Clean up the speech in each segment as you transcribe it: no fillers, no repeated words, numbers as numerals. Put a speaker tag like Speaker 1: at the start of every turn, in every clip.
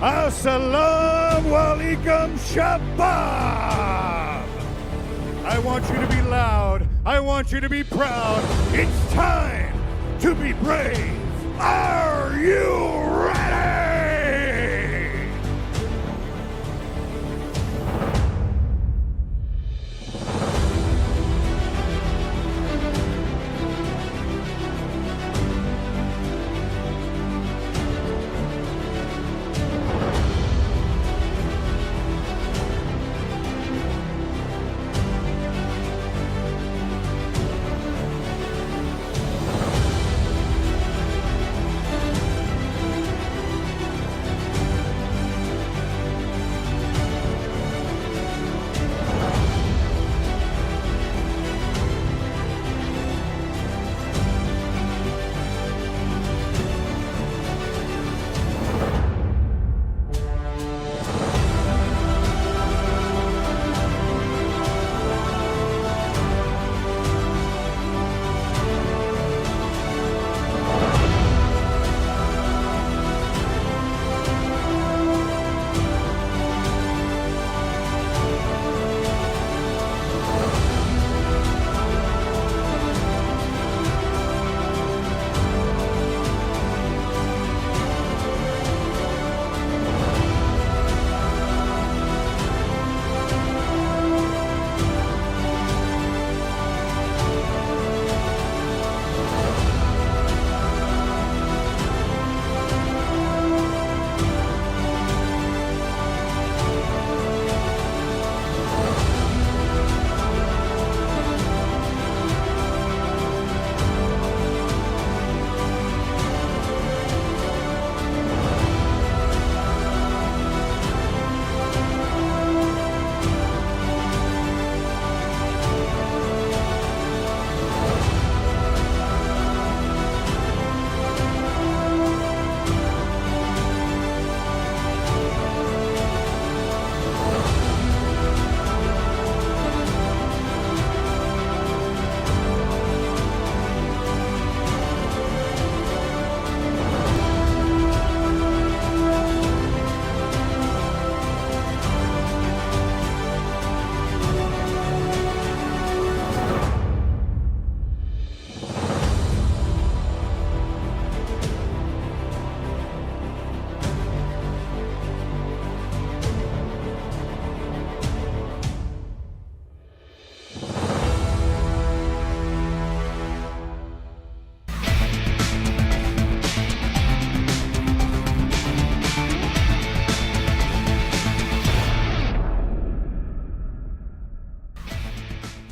Speaker 1: Assalamu alaikum shabab. I want you to be loud. I want you to be proud. It's time to be brave. Are you ready?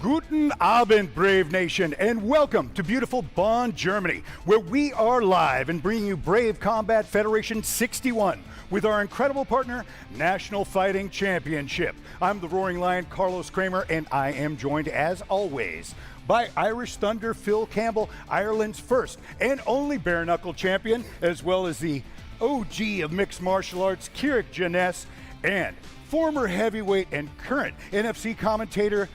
Speaker 1: Guten Abend, Brave Nation, and welcome to beautiful Bonn, Germany, where we are live and bringing you Brave Combat Federation 61 with our incredible partner, National Fighting Championship. I'm the Roaring Lion, Carlos Kramer, and I am joined, as always, by Irish Thunder Phil Campbell, Ireland's first and only bare knuckle champion, as well as the OG of mixed martial arts, Keurig Janess, and former heavyweight and current NFC commentator,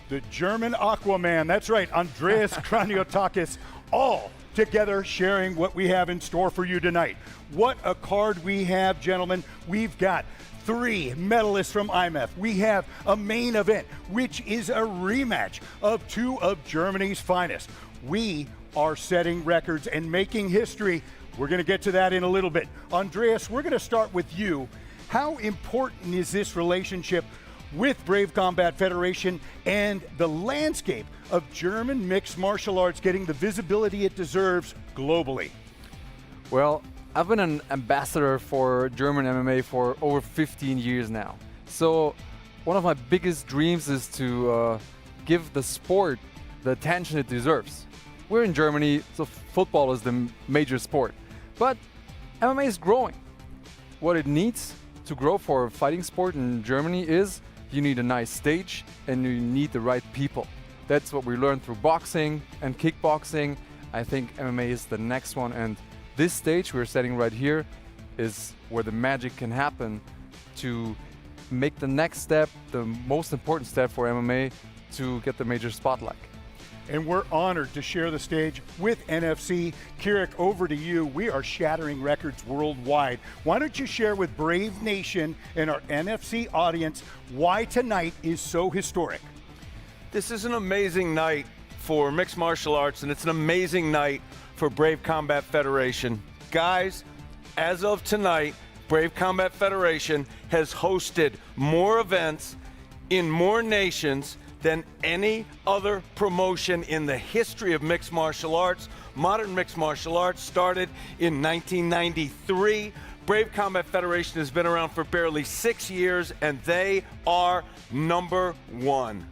Speaker 1: the German Aquaman. That's right, Andreas Kraniotakis, all together sharing what we have in store for you tonight. What a card we have, gentlemen. We've got 3 medalists from IMF. We have a main event, which is a rematch of 2 of Germany's finest. We are setting records and making history. We're going to get to that in a little bit. Andreas, we're going to start with you. How important is this relationship with Brave Combat Federation and the landscape of German mixed martial arts getting the visibility it deserves globally?
Speaker 2: Well, I've been an ambassador for German MMA for over 15 years now. So one of my biggest dreams is to give the sport the attention it deserves. We're in Germany, so football is the major sport. But MMA is growing. What it needs to grow for a fighting sport in Germany is you need a nice stage and you need the right people. That's what we learned through boxing and kickboxing. I think MMA is the next one, and this stage we're setting right here is where the magic can happen to make the next step, the most important step for MMA, to get the major spotlight.
Speaker 1: And we're honored to share the stage with NFC. Kirik, over to you. We are shattering records worldwide. Why don't you share with Brave Nation and our NFC audience why tonight is so historic?
Speaker 3: This is an amazing night for mixed martial arts, and it's an amazing night for Brave Combat Federation. Guys, as of tonight, Brave Combat Federation has hosted more events in more nations than any other promotion in the history of mixed martial arts. Modern mixed martial arts started in 1993. Brave Combat Federation has been around for barely 6 years, and they are #1.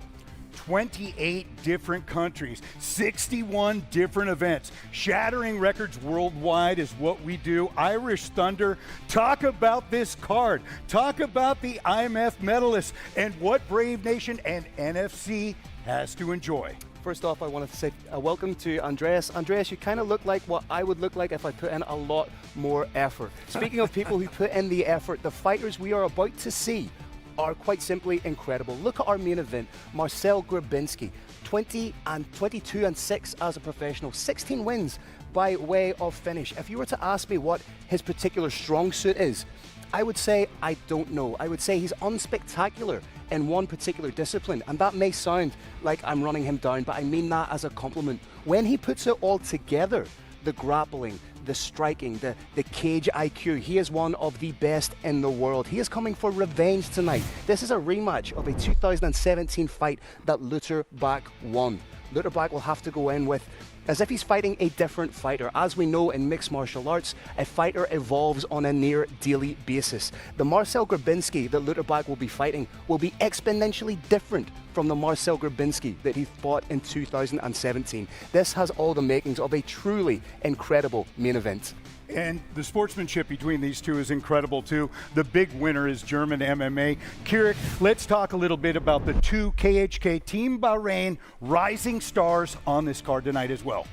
Speaker 1: 28 different countries, 61 different events. Shattering records worldwide is what we do. Irish Thunder, talk about this card. Talk about the IMF medalists and what Brave Nation and NFC has to enjoy.
Speaker 4: First off, I want to say welcome to Andreas. Andreas, you kind of look like what I would look like if I put in a lot more effort. Speaking of people who put in the effort, the fighters we are about to see are quite simply incredible. Look at our main event, Marcel Grabinski, 22-6 as a professional, 16 wins by way of finish. If you were to ask me what his particular strong suit is, I would say I don't know. I would say he's unspectacular in one particular discipline, and that may sound like I'm running him down, but I mean that as a compliment. When he puts it all together, the grappling, the striking, the cage IQ, he is one of the best in the world. He is coming for revenge tonight. This is a rematch of a 2017 fight that Lutterbach won. Lutterbach will have to go in with as if he's fighting a different fighter. As we know in mixed martial arts, a fighter evolves on a near daily basis. The Marcel Grabinski that Lutterbach will be fighting will be exponentially different from the Marcel Grabinski that he fought in 2017. This has all the makings of a truly incredible main event.
Speaker 1: And the sportsmanship between these two is incredible too. The big winner is German MMA. Kirik, let's talk a little bit about the two KHK Team Bahrain rising stars on this card tonight as well.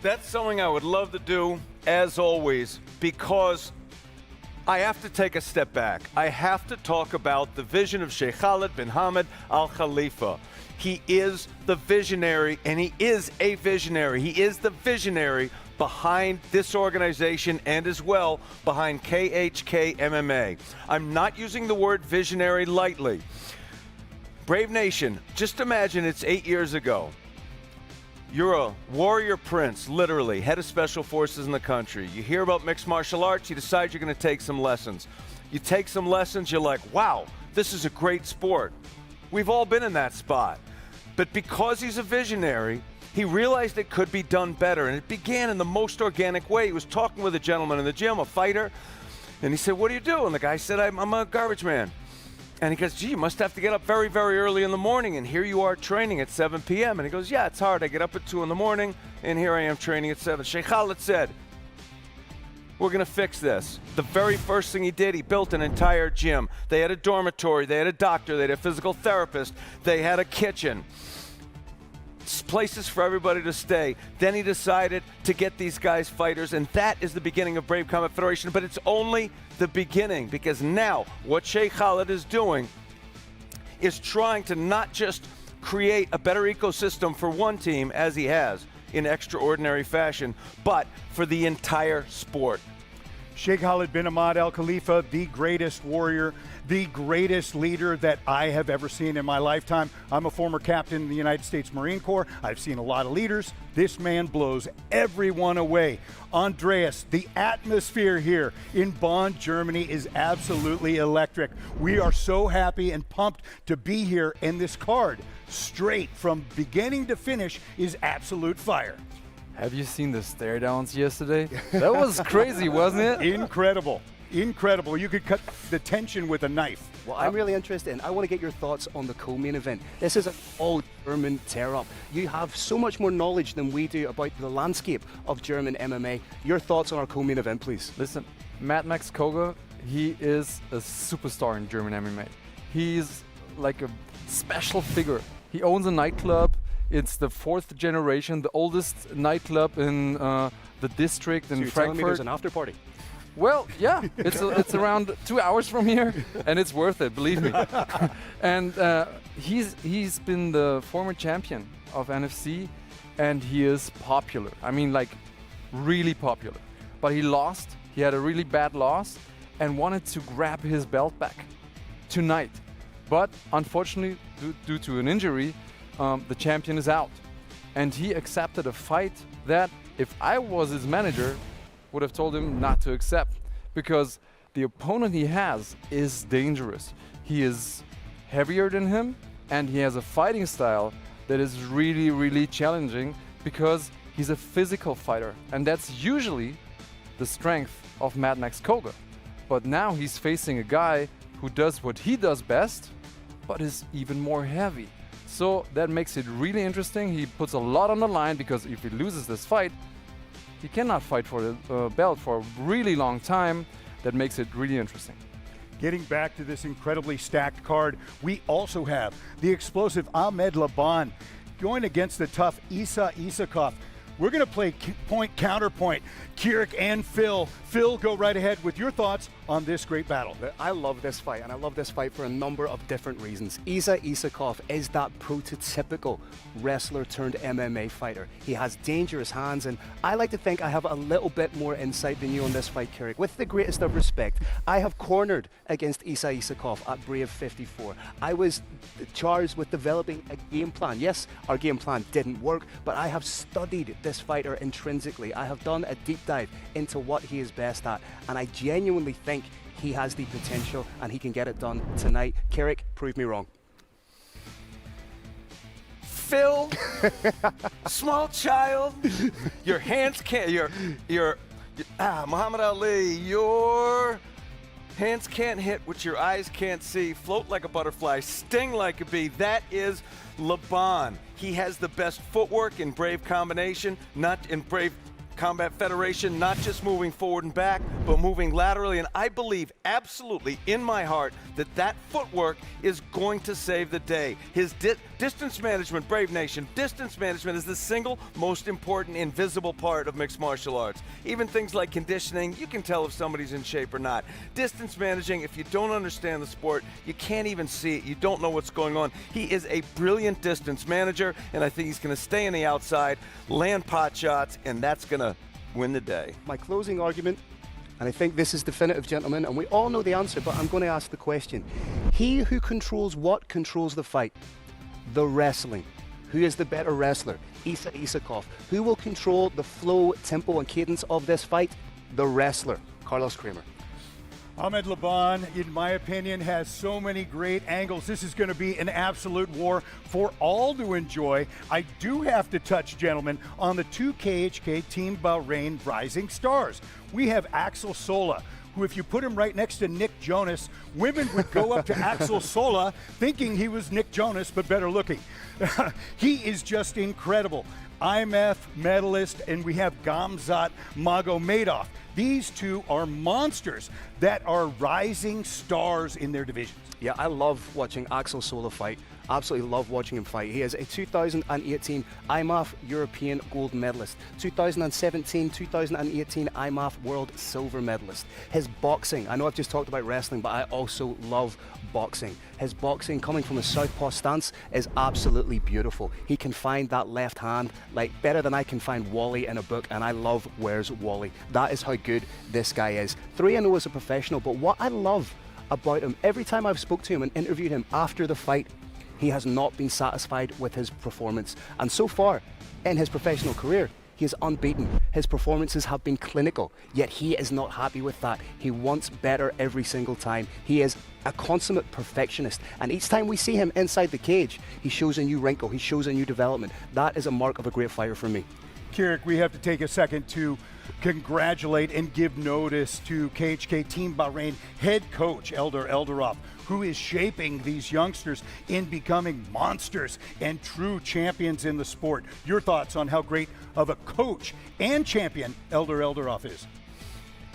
Speaker 3: That's something I would love to do, as always, because I have to take a step back. I have to talk about the vision of Sheikh Khalid bin Hamad Al Khalifa. He is the visionary, and he is a visionary. He is the visionary behind this organization and as well behind KHK MMA. I'm not using the word visionary lightly. Brave Nation, just imagine it's 8 years ago. You're a warrior prince, literally, head of special forces in the country. You hear about mixed martial arts, you decide you're going to take some lessons. You take some lessons, you're like, wow, this is a great sport. We've all been in that spot. But because he's a visionary, he realized it could be done better, and it began in the most organic way. He was talking with a gentleman in the gym, a fighter, and he said, what do you do? And the guy said, I'm a garbage man. And he goes, gee, you must have to get up very, very early in the morning, and here you are training at 7 p.m. And he goes, yeah, it's hard. I get up at 2 in the morning, and here I am training at 7. Sheikh Khalid said, we're going to fix this. The very first thing he did, he built an entire gym. They had a dormitory, they had a doctor, they had a physical therapist, they had a kitchen. Places for everybody to stay. Then he decided to get these guys fighters, and that is the beginning of Brave Combat Federation. But it's only the beginning, because now what Sheikh Khalid is doing is trying to not just create a better ecosystem for one team, as he has in extraordinary fashion, but for the entire sport.
Speaker 1: Sheikh Khalid bin Hamad Al Khalifa, the greatest warrior, the greatest leader that I have ever seen in my lifetime. I'm a former captain in the United States Marine Corps. I've seen a lot of leaders. This man blows everyone away. Andreas, the atmosphere here in Bonn, Germany is absolutely electric. We are so happy and pumped to be here, and this card, straight from beginning to finish, is absolute fire.
Speaker 2: Have you seen the stare downs yesterday? That was crazy, wasn't it?
Speaker 1: Incredible. Incredible. You could cut the tension with a knife.
Speaker 4: Well, I'm really interested in, I want to get your thoughts on the co-main event. This is an all-German tear-up. You have so much more knowledge than we do about the landscape of German MMA. Your thoughts on our co-main event, please.
Speaker 2: Listen, Mad Max Koga, he is a superstar in German MMA. He's like a special figure. He owns a nightclub. It's the 4th generation, the oldest nightclub in the district in
Speaker 4: so you're telling me
Speaker 2: Frankfurt.
Speaker 4: there's an after party?
Speaker 2: Well, yeah, it's around 2 hours from here, and it's worth it, believe me. And he's been the former champion of NFC, and he is popular. I mean, like, really popular. But he lost. He had a really bad loss, and wanted to grab his belt back tonight. But unfortunately, due to an injury, the champion is out, and he accepted a fight that, if I was his manager, would have told him not to accept, because the opponent he has is dangerous. He is heavier than him, and he has a fighting style that is really, really challenging, because he's a physical fighter, and that's usually the strength of Mad Max Koga. But now he's facing a guy who does what he does best, but is even more heavy. So that makes it really interesting. He puts a lot on the line, because if he loses this fight, he cannot fight for the belt for a really long time. That makes it really interesting.
Speaker 1: Getting back to this incredibly stacked card, we also have the explosive Ahmed Laban going against the tough Isa Isakov. We're going to play point counterpoint. Kirik and Phil. Phil, go right ahead with your thoughts on this great battle.
Speaker 4: I love this fight, and I love this fight for a number of different reasons. Isa Isakov is that prototypical wrestler turned MMA fighter. He has dangerous hands, and I like to think I have a little bit more insight than you on this fight, Kirik. With the greatest of respect, I have cornered against Isa Isakov at Brave 54. I was charged with developing a game plan. Yes, our game plan didn't work, but I have studied this fighter intrinsically. I have done a deep dive into what he is best at, and I genuinely think he has the potential and he can get it done tonight. Kirik, prove me wrong.
Speaker 3: Phil, small child, your hands can't, Muhammad Ali, your hands can't hit what your eyes can't see, float like a butterfly, sting like a bee. That is Laban. He has the best footwork in Brave Combination, not in Brave Combat Federation, not just moving forward and back, but moving laterally. And I believe absolutely in my heart that that footwork is going to save the day. His distance management, Brave Nation, distance management is the single most important invisible part of mixed martial arts. Even things like conditioning, you can tell if somebody's in shape or not. Distance managing, if you don't understand the sport, you can't even see it. You don't know what's going on. He is a brilliant distance manager, and I think he's going to stay on the outside, land pot shots, and that's going to win the day.
Speaker 4: My closing argument, and I think this is definitive, gentlemen, and we all know the answer, but I'm going to ask the question. He who controls what controls the fight? The wrestling. Who is the better wrestler? Isa Isakov. Who will control the flow, tempo, and cadence of this fight? The wrestler, Carlos Kramer.
Speaker 1: Ahmed Laban, in my opinion, has so many great angles. This is going to be an absolute war for all to enjoy. I do have to touch, gentlemen, on the two KHK Team Bahrain rising stars. We have Axel Sola, who, if you put him right next to Nick Jonas, women would go up to Axel Sola thinking he was Nick Jonas, but better looking. He is just incredible. IMF medalist, and we have Gamzat Magomedov. These two are monsters that are rising stars in their divisions.
Speaker 4: Yeah, I love watching Axel Sola fight. Absolutely love watching him fight. He is a 2018 IMAF European gold medalist, 2017, 2018 IMAF World silver medalist. His boxing, I know I've just talked about wrestling, but I also love boxing. His boxing, coming from a southpaw stance, is absolutely beautiful. He can find that left hand like better than I can find Wally in a book, and I love Where's Wally. That is how good this guy is. 3-0 as a professional, but what I love about him, every time I've spoke to him and interviewed him after the fight, he has not been satisfied with his performance. And so far, in his professional career, he is unbeaten. His performances have been clinical, yet he is not happy with that. He wants better every single time. He is a consummate perfectionist. And each time we see him inside the cage, he shows a new wrinkle, he shows a new development. That is a mark of a great fighter for me.
Speaker 1: Kirik, we have to take a second to congratulate and give notice to KHK Team Bahrain head coach Eldar Eldarov, who is shaping these youngsters in becoming monsters and true champions in the sport. Your thoughts on how great of a coach and champion Eldar Eldarov is?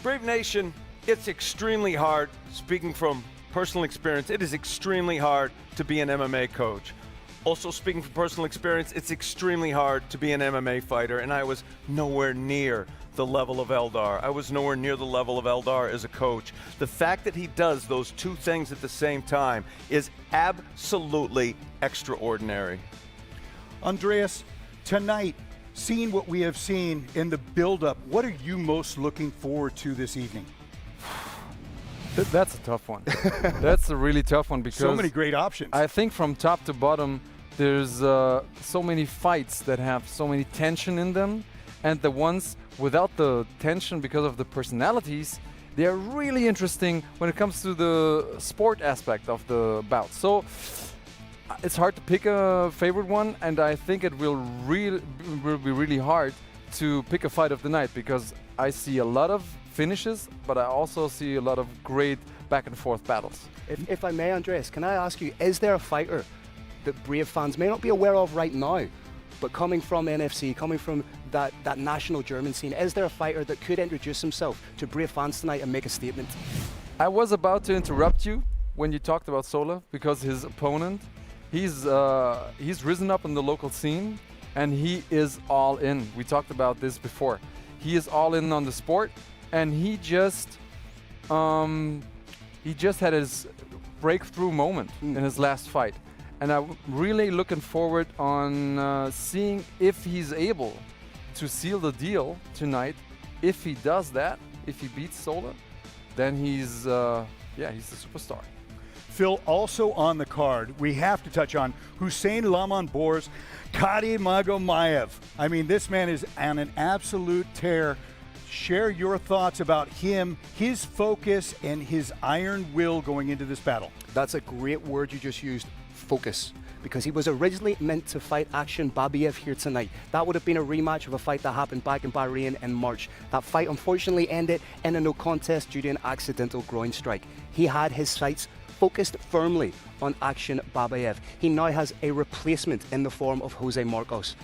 Speaker 3: Brave Nation, it's extremely hard, speaking from personal experience, it is extremely hard to be an MMA coach. Also, speaking from personal experience, it's extremely hard to be an MMA fighter, and I was nowhere near the level of Eldar. I was nowhere near the level of Eldar as a coach. The fact that he does those two things at the same time is absolutely extraordinary.
Speaker 1: Andreas, tonight, seeing what we have seen in the build-up, what are you most looking forward to this evening?
Speaker 2: That's a tough one. That's a really tough one because
Speaker 1: So many great options.
Speaker 2: I think from top to bottom, there's so many fights that have so many tension in them, and the ones without the tension because of the personalities, they are really interesting when it comes to the sport aspect of the bout. So it's hard to pick a favorite one, and I think it will be really hard to pick a fight of the night because I see a lot of finishes, but I also see a lot of great back and forth battles.
Speaker 4: If I may, Andreas, can I ask you, is there a fighter that Brave fans may not be aware of right now, but coming from NFC, coming from that national German scene, is there a fighter that could introduce himself to Brave fans tonight and make a statement?
Speaker 2: I was about to interrupt you when you talked about Sola because his opponent, he's risen up in the local scene and he is all in. We talked about this before. He is all in on the sport, and he just had his breakthrough moment in his last fight. And I'm really looking forward on seeing if he's able to seal the deal tonight. If he does that, if he beats Sola, then he's the superstar.
Speaker 1: Phil, also on the card, we have to touch on Hussein Lamanbor's Kadi Magomayev. I mean, this man is on an absolute tear. Share your thoughts about him, his focus, and his iron will going into this battle.
Speaker 4: That's a great word you just used, focus. Because he was originally meant to fight Akshan Babiev here tonight. That would have been a rematch of a fight that happened back in Bahrain in March. That fight unfortunately ended in a no contest due to an accidental groin strike. He had his sights focused firmly on Akshan Babiev. He now has a replacement in the form of Jose Marcos.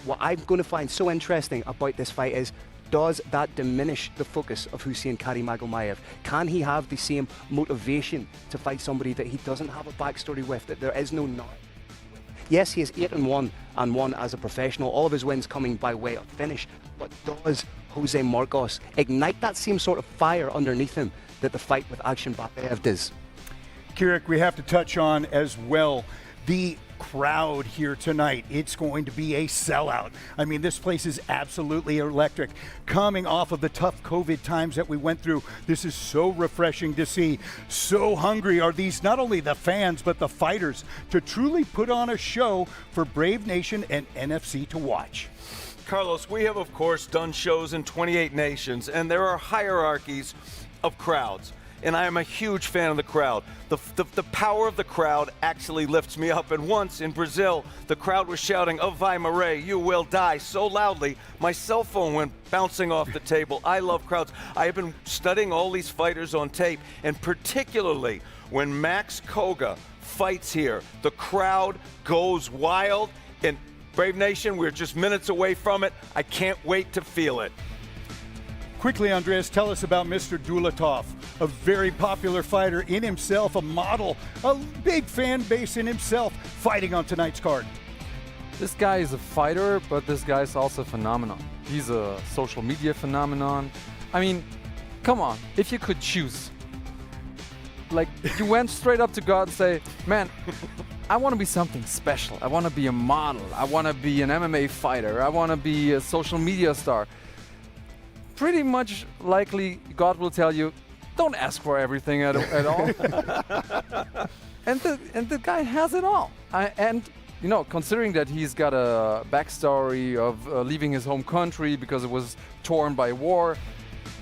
Speaker 4: What I'm going to find so interesting about this fight is, does that diminish the focus of Hussein Kadi Magomayev? Can he have the same motivation to fight somebody that he doesn't have a backstory with, that there is no knowledge? Yes, he is 8-1 and 1 as a professional, all of his wins coming by way of finish. But does Jose Marcos ignite that same sort of fire underneath him that the fight with Akshan Babiev does?
Speaker 1: Kirik, we have to touch on as well the crowd here tonight. It's going to be a sellout. I mean, this place is absolutely electric. Coming off of the tough COVID times that we went through, this is so refreshing to see. So hungry are these, not only the fans, but the fighters, to truly put on a show for Brave Nation and NFC to watch.
Speaker 3: Carlos, we have, of course, done shows in 28 nations, and there are hierarchies of crowds. And I am a huge fan of the crowd. The power of the crowd actually lifts me up. And once in Brazil, the crowd was shouting, "Avai Marais, you will die," so loudly, my cell phone went bouncing off the table. I love crowds. I have been studying all these fighters on tape, and particularly when Max Koga fights here, the crowd goes wild. And Brave Nation, we're just minutes away from it. I can't wait to feel it.
Speaker 1: Quickly, Andreas, tell us about Mr. Dulatov, a very popular fighter in himself, a model, a big fan base in himself, fighting on tonight's card.
Speaker 2: This guy is a fighter, but this guy is also a phenomenon. He's a social media phenomenon. I mean, come on, if you could choose. Like, you went straight up to God and say, man, I want to be something special. I want to be a model. I want to be an MMA fighter. I want to be a social media star. Pretty much likely God will tell you, don't ask for everything at all. and the guy has it all. And you know, considering that he's got a backstory of leaving his home country because it was torn by war,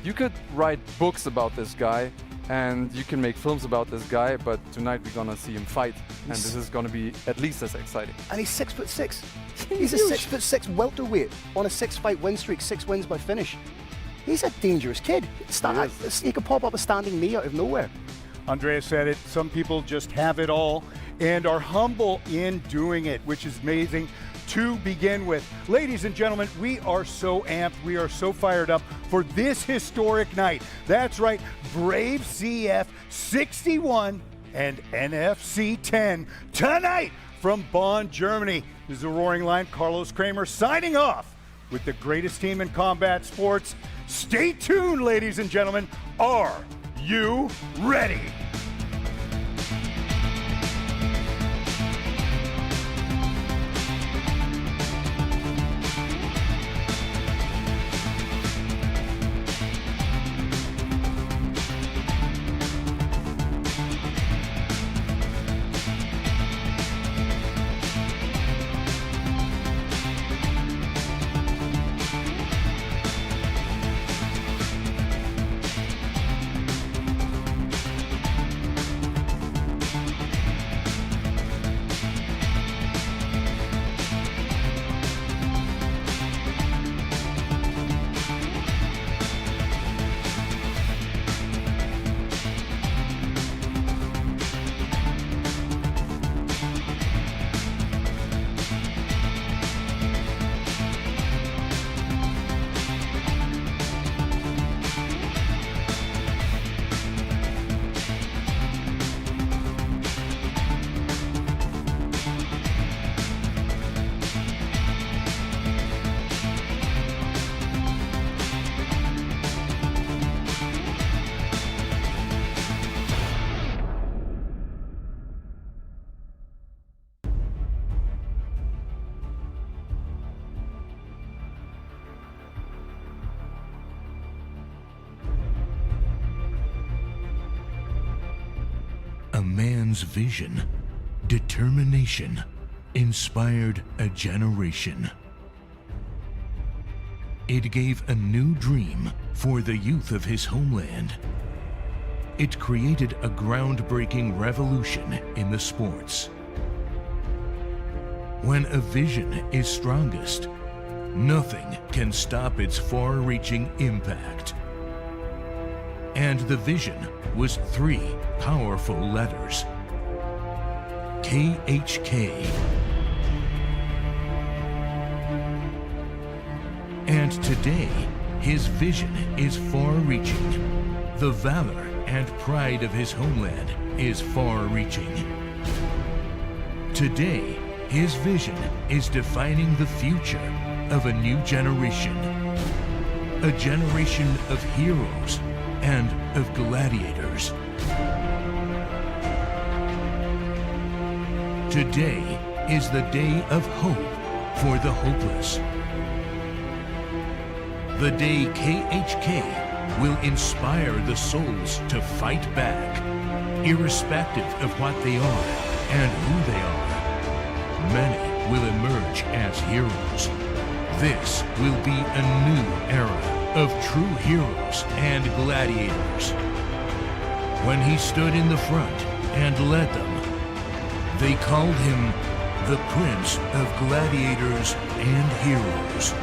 Speaker 2: you could write books about this guy and you can make films about this guy, but tonight we're gonna see him fight, and this is gonna be at least as exciting.
Speaker 4: And he's 6'6". He's a 6'6" welterweight on a 6-fight win streak, 6 wins by finish. He's a dangerous kid. He could pop up a standing knee out of nowhere.
Speaker 1: Andreas said it, some people just have it all and are humble in doing it, which is amazing to begin with. Ladies and gentlemen, we are so amped, we are so fired up for this historic night. That's right, Brave CF 61 and NFC 10 tonight from Bonn, Germany. This is the Roaring Lion, Carlos Kramer, signing off with the greatest team in combat sports. Stay tuned, ladies and gentlemen. Are you ready?
Speaker 5: A man's vision, determination, inspired a generation. It gave a new dream for the youth of his homeland. It created a groundbreaking revolution in the sports. When a vision is strongest, nothing can stop its far-reaching impact. And the vision was 3 powerful letters: KHK. And today, his vision is far-reaching. The valor and pride of his homeland is far-reaching. Today, his vision is defining the future of a new generation. A generation of heroes and of gladiators. Today is the day of hope for the hopeless. The day KHK will inspire the souls to fight back, irrespective of what they are and who they are. Many will emerge as heroes. This will be a new era of true heroes and gladiators. When he stood in the front and led them, they called him the Prince of Gladiators and Heroes.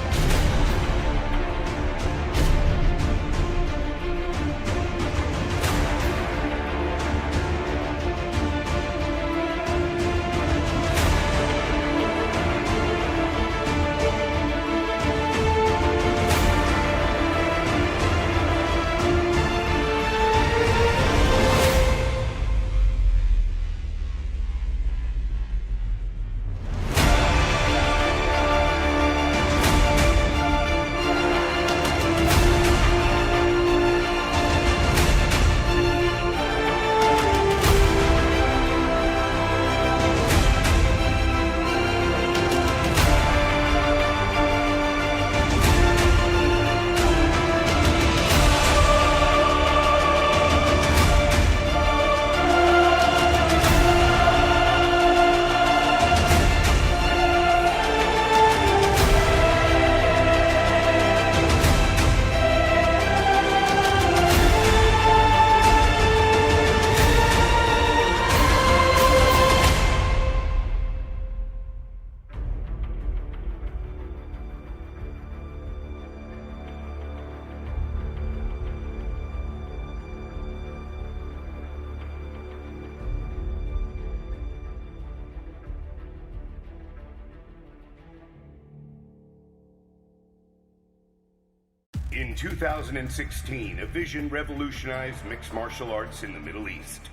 Speaker 6: In 2016, a vision revolutionized mixed martial arts in the Middle East.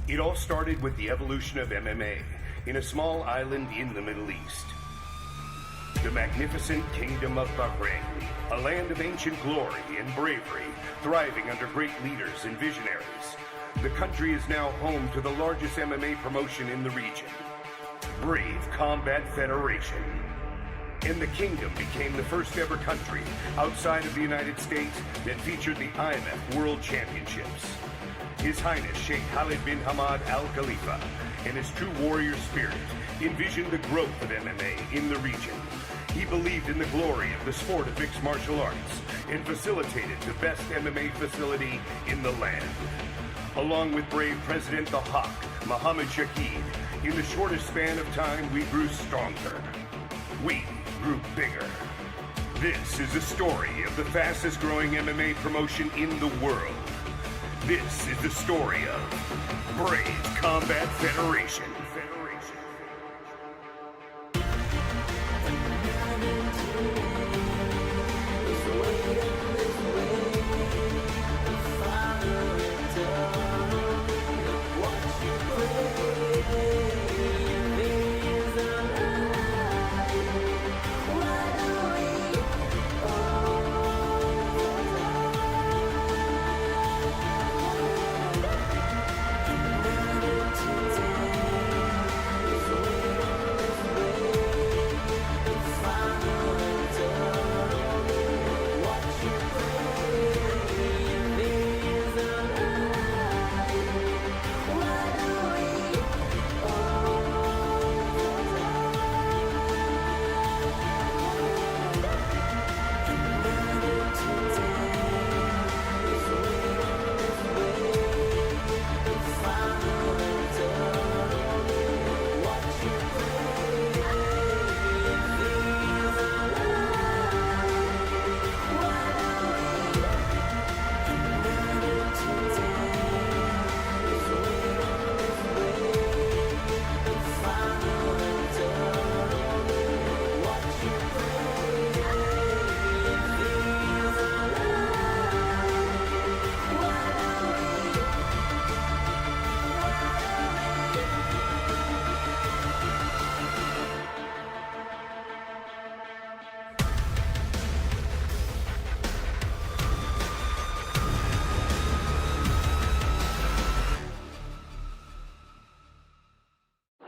Speaker 6: It all started with the evolution of MMA in a small island in the Middle East. The magnificent Kingdom of Bahrain, a land of ancient glory and bravery, thriving under great leaders and visionaries. The country is now home to the largest MMA promotion in the region, Brave Combat Federation. And the kingdom became the first ever country outside of the United States that featured the IMF World Championships. His Highness Sheikh Khalid bin Hamad Al Khalifa and his true warrior spirit envisioned the growth of MMA in the region. He believed in the glory of the sport of mixed martial arts and facilitated the best MMA facility in the land. Along with brave President the Hawk, Mohammed Shahid, in the shortest span of time, we grew stronger. We grew bigger. This is the story of the fastest growing MMA promotion in the world. This is the story of Brave Combat Federation.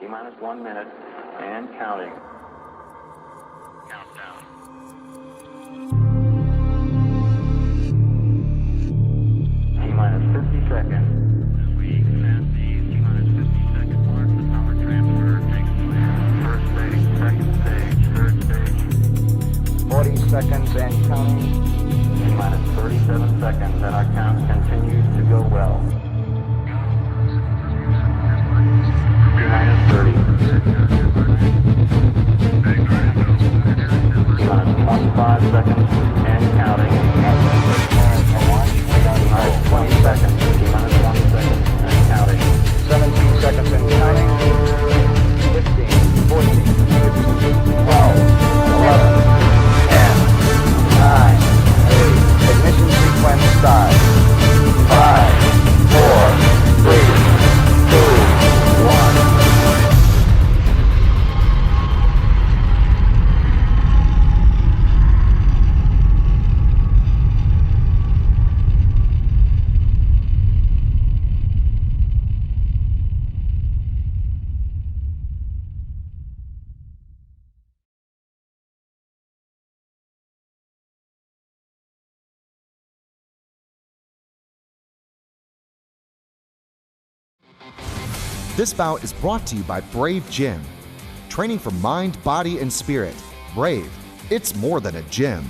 Speaker 7: T-minus 1 minute and counting. Countdown. T-minus 50 seconds. As we pass the T-minus 50 second mark, the power transfer takes place. First stage, second stage, third stage. 40 seconds and counting. T-minus 37 seconds, and our count continues to go well. T-minus 30. T-minus 25 seconds and counting. T-minus 20 seconds. T-minus 20 seconds and counting. 17 seconds and counting. 15, 14, 15, 12, 11, 10, 9, 8. Ignition sequence start. 5, 4, 3, 2, 1.
Speaker 8: This bout is brought to you by Brave Gym. Training for mind, body, and spirit. Brave, it's more than a gym.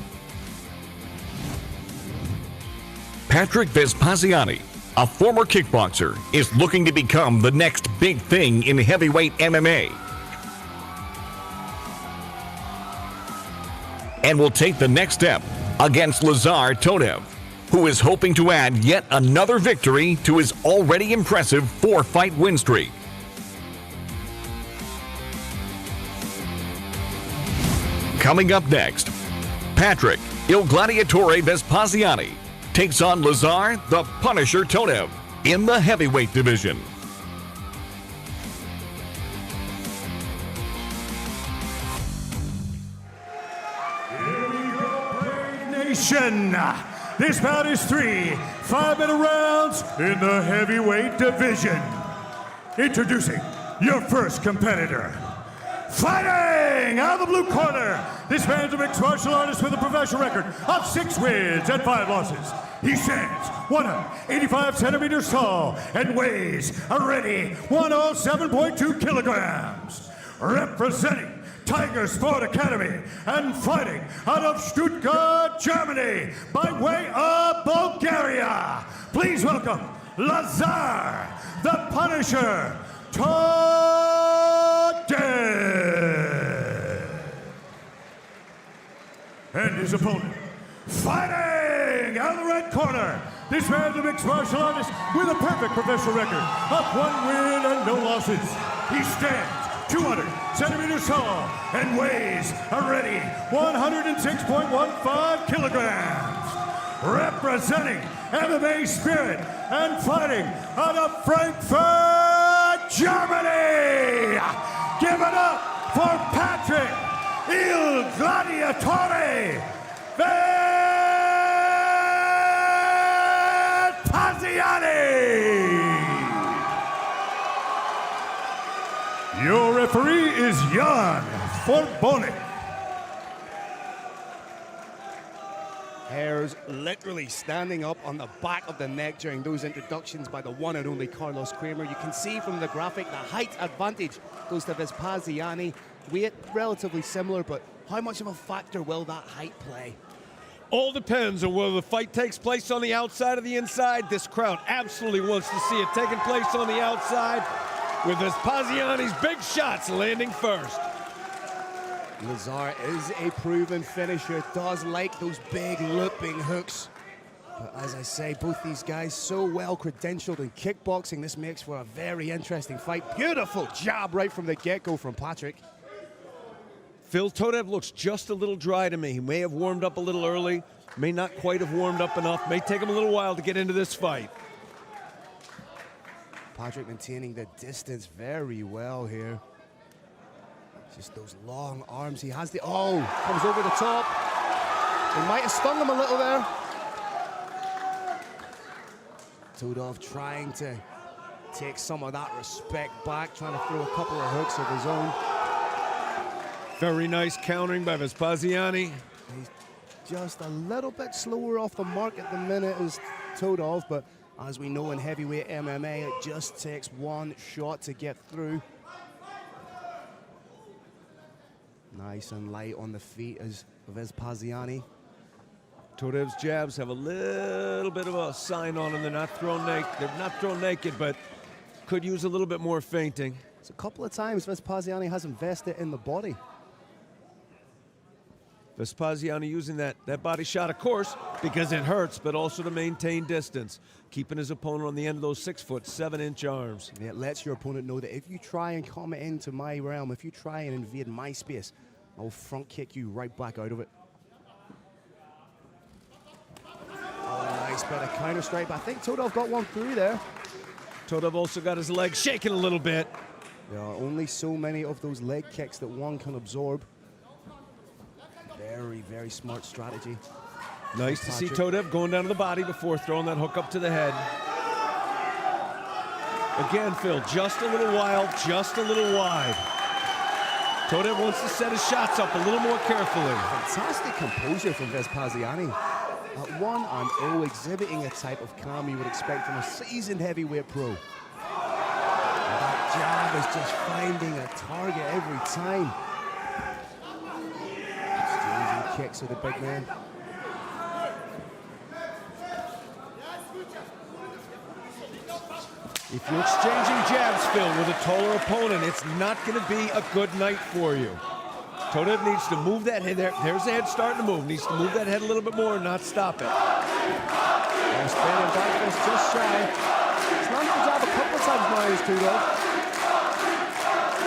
Speaker 9: Patrick Vespasiani, a former kickboxer, is looking to become the next big thing in heavyweight MMA. And will take the next step against Lazar Tonev, who is hoping to add yet another victory to his already impressive 4-fight win streak. Coming up next, Patrick Il Gladiatore Vespasiani takes on Lazar the Punisher Tonev in the heavyweight division.
Speaker 1: Nation. This bout is 3 5-minute rounds in the heavyweight division. Introducing your first competitor. Fighting out of the blue corner, this man's a mixed martial artist with a professional record of 6 wins and 5 losses. He stands 185 centimeters tall and weighs a ready 107.2 kilograms. Representing Tiger Sport Academy and fighting out of Stuttgart, Germany, by way of Bulgaria. Please welcome Lazar, the Punisher, and his opponent, fighting out of the red corner, this man's a mixed martial artist with a perfect professional record of 1 win and no losses. He stands 200 centimeters tall and weighs a ready 106.15 kilograms. Representing MMA Spirit and fighting out of Frankfurt, Germany. Give it up for Patrick Il Gladiatore Vespasiani. Your referee is Jan Forbonik.
Speaker 4: Hairs literally standing up on the back of the neck during those introductions by the one and only Carlos Kramer. You can see from the graphic the height advantage goes to Vespasiani. Weight relatively similar, but how much of a factor will that height play?
Speaker 3: All depends on whether the fight takes place on the outside or the inside. This crowd absolutely wants to see it taking place on the outside, with Vespasiani's big shots landing first.
Speaker 4: Lazar is a proven finisher, does like those big looping hooks. But as I say, both these guys so well credentialed in kickboxing, this makes for a very interesting fight. Beautiful jab right from the get-go from Patrick.
Speaker 3: Phil, Todev looks just a little dry to me. He may have warmed up a little early, may not quite have warmed up enough, may take him a little while to get into this fight.
Speaker 4: Patrick maintaining the distance very well here. Just those long arms. He has the, oh, comes over the top. They might have stung him a little there. Todov trying to take some of that respect back, trying to throw a couple of hooks of his own.
Speaker 3: Very nice countering by Vespasiani.
Speaker 4: He's just a little bit slower off the mark at the minute as Todov, but as we know in heavyweight MMA, it just takes one shot to get through. Nice and light on the feet as Vespasiani.
Speaker 3: Todev's jabs have a little bit of a sign on them. They're not thrown naked. They're not thrown naked, but could use a little bit more feinting.
Speaker 4: It's a couple of times Vespasiani has invested in the body.
Speaker 3: Vespasiani using that body shot, of course, because it hurts, but also to maintain distance, keeping his opponent on the end of those 6'7" arms.
Speaker 4: Yeah, it lets your opponent know that if you try and come into my realm, if you try and invade my space, I'll front kick you right back out of it. Oh, nice bit of counter strike, but I think Todov got one through there.
Speaker 3: Todov also got his leg shaking a little bit.
Speaker 4: There are only so many of those leg kicks that one can absorb. Very, very smart strategy.
Speaker 3: Nice to see Todev going down to the body before throwing that hook up to the head. Again, Phil, just a little wild, just a little wide. Todev wants to set his shots up a little more carefully.
Speaker 4: Fantastic composure from Vespasiani. At 1-0, exhibiting a type of calm you would expect from a seasoned heavyweight pro. And that jab is just finding a target every time. Exchanging kicks of the big man.
Speaker 3: If you're exchanging jabs, Phil, with a taller opponent, it's not going to be a good night for you. Todev needs to move that head. There's the head starting to move. Needs to move that head a little bit more and not stop it.
Speaker 4: Spinning back fist just shy. It's landed the jab a couple of times now, is Todov.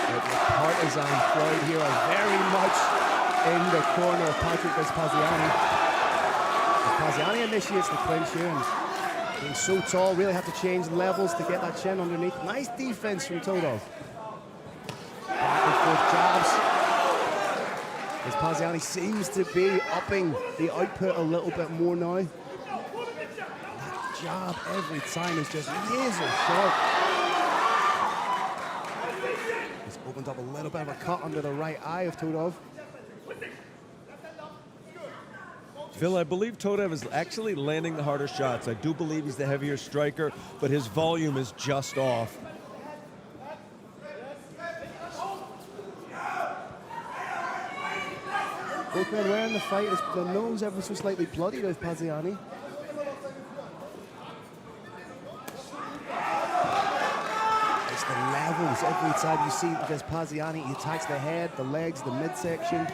Speaker 4: But the partisan crowd here are very much in the corner of Patrick Vespasiani. Vespasiani initiates the clinch here, and being so tall, really have to change levels to get that chin underneath. Nice defense from Todov. Back and forth jabs. Vespasiani seems to be upping the output a little bit more now. That jab every time is just laser sharp. He's opened up a little bit of a cut under the right eye of Todov.
Speaker 3: Phil, I believe Todev is actually landing the harder shots. I do believe he's the heavier striker, but his volume is just off.
Speaker 4: Both men wearing the fight is the nose ever so slightly bloody with Vespasiani. It's the levels every time you see Vespasiani. He attacks the head, the legs, the midsection.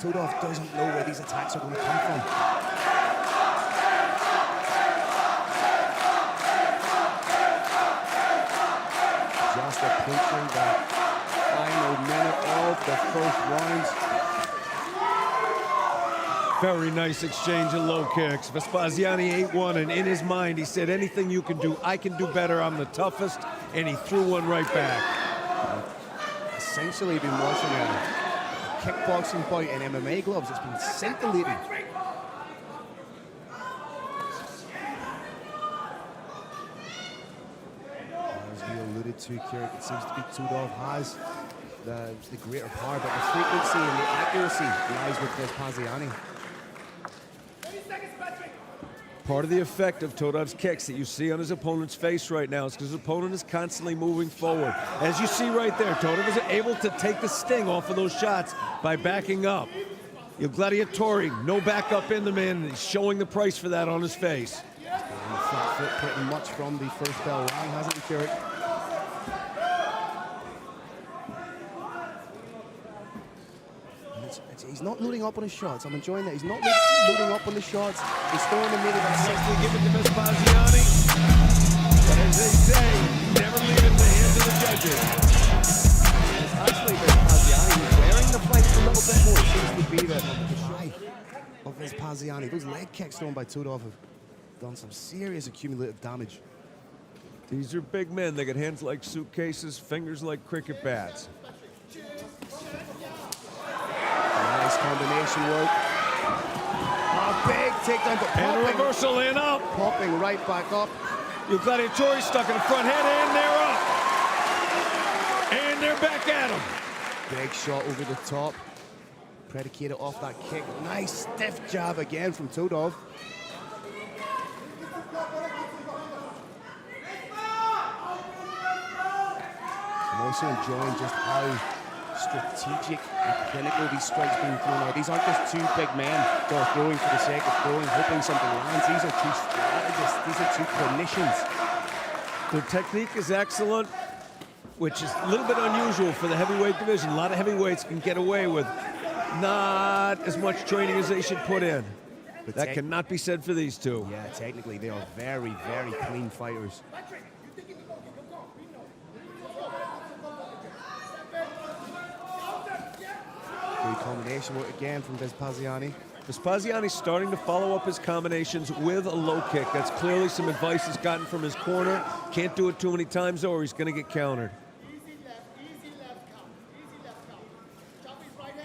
Speaker 4: Todov doesn't know where these attacks are going to come from. Just approaching the final minute of the first round.
Speaker 3: Very nice exchange of low kicks. Vespasiani 8-1, and in his mind, he said, anything you can do, I can do better. I'm the toughest, and he threw one right back.
Speaker 4: Essentially been watching a kickboxing bout in MMA gloves. It's been scintillating. As we alluded to, Kieran, it seems to be Todov has the greater power, but the frequency and the accuracy lies with Vespasiani.
Speaker 3: Part of the effect of Todov's kicks that you see on his opponent's face right now is because his opponent is constantly moving forward. As you see right there, Todov is able to take the sting off of those shots by backing up. Il Gladiatore, no backup in the man, and he's showing the price for that on his face.
Speaker 4: Flat foot pretty much from the first bell line, hasn't he, Kieran? He's not loading up on his shots. I'm enjoying that. He's not loading up on the shots. He's throwing them maybe about 60.
Speaker 3: Give it to Vespasiani. But as they say, never leave it in the hands of the judges.
Speaker 4: It's actually Vespasiani who's wearing the fight a little bit more. It seems to be the shy of Vespasiani. Those leg kicks thrown by Todov have done some serious accumulative damage.
Speaker 3: These are big men. They got hands like suitcases, fingers like cricket bats.
Speaker 4: Nice combination work. A big takedown, but
Speaker 3: And a
Speaker 4: popping,
Speaker 3: reversal and up.
Speaker 4: popping right back up.
Speaker 3: Il Gladiatore stuck in the front head, and they're up. And they're back at him.
Speaker 4: Big shot over the top. Predicated off that kick. Nice stiff jab again from Todov. I'm also enjoying just how strategic and clinical these strikes being thrown out. These aren't just two big men that are throwing for the sake of throwing, hoping something lands. These are two strategists. These are two clinicians.
Speaker 3: Their technique is excellent, which is a little bit unusual for the heavyweight division. A lot of heavyweights can get away with not as much training as they should put in. But that cannot be said for these two.
Speaker 4: Yeah, technically they are very, very clean fighters. Good combination work again from Vespasiani.
Speaker 3: Vespasiani's starting to follow up his combinations with a low kick. That's clearly some advice he's gotten from his corner. Can't do it too many times though, or he's going to get countered.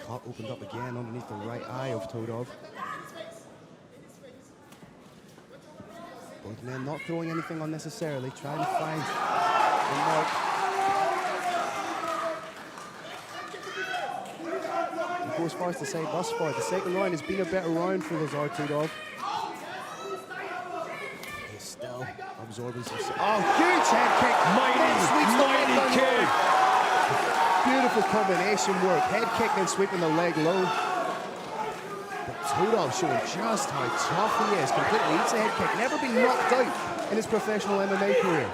Speaker 4: Cut opened up again underneath the right eye of Todov. Both men not throwing anything unnecessarily, trying to find the mark. He goes far as to say thus far, the second round has been a better round for Lazar Todov. He's still absorbing some... Oh, huge head kick!
Speaker 3: Mighty kick!
Speaker 4: Beautiful combination work. Head kick and sweeping the leg low. But Todov showing just how tough he is. Completely eats a head kick. Never been knocked out in his professional MMA career.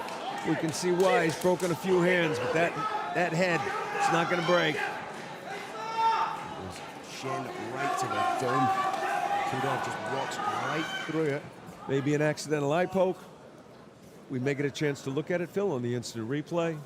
Speaker 3: We can see why he's broken a few hands, but that head, it's not going to break.
Speaker 4: Shin right to the dome. Todov just walks right through it.
Speaker 3: Maybe an accidental eye poke. We may get a chance to look at it, Phil, on the instant replay.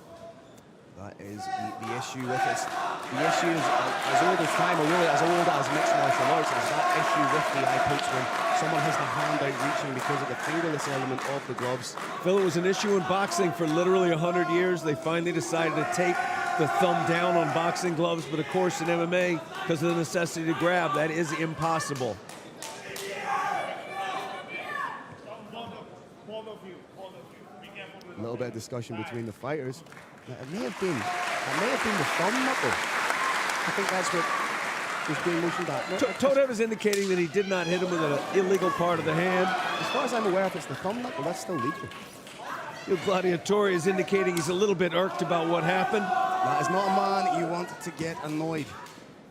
Speaker 4: That is the issue with it. The issue is as old as time, or really as old as mixed martial arts, is that issue with the eye pokes when someone has the hand out reaching because of the fingerless element of the gloves.
Speaker 3: Phil, it was an issue in boxing for literally 100 years. They finally decided to take
Speaker 10: the thumb down on boxing gloves, but of course in MMA, because of the necessity to grab, that is impossible.
Speaker 4: A little bit of discussion between the fighters. Now, it may have been the thumb knuckle. I think that's what was being motioned at. No,
Speaker 10: Todev is indicating that he did not hit him with an illegal part of the hand.
Speaker 4: as far as I'm aware, if it's the thumb knuckle, that's still legal.
Speaker 10: Il Gladiatore is indicating he's a little bit irked about what happened.
Speaker 4: That is not a man you want to get annoyed.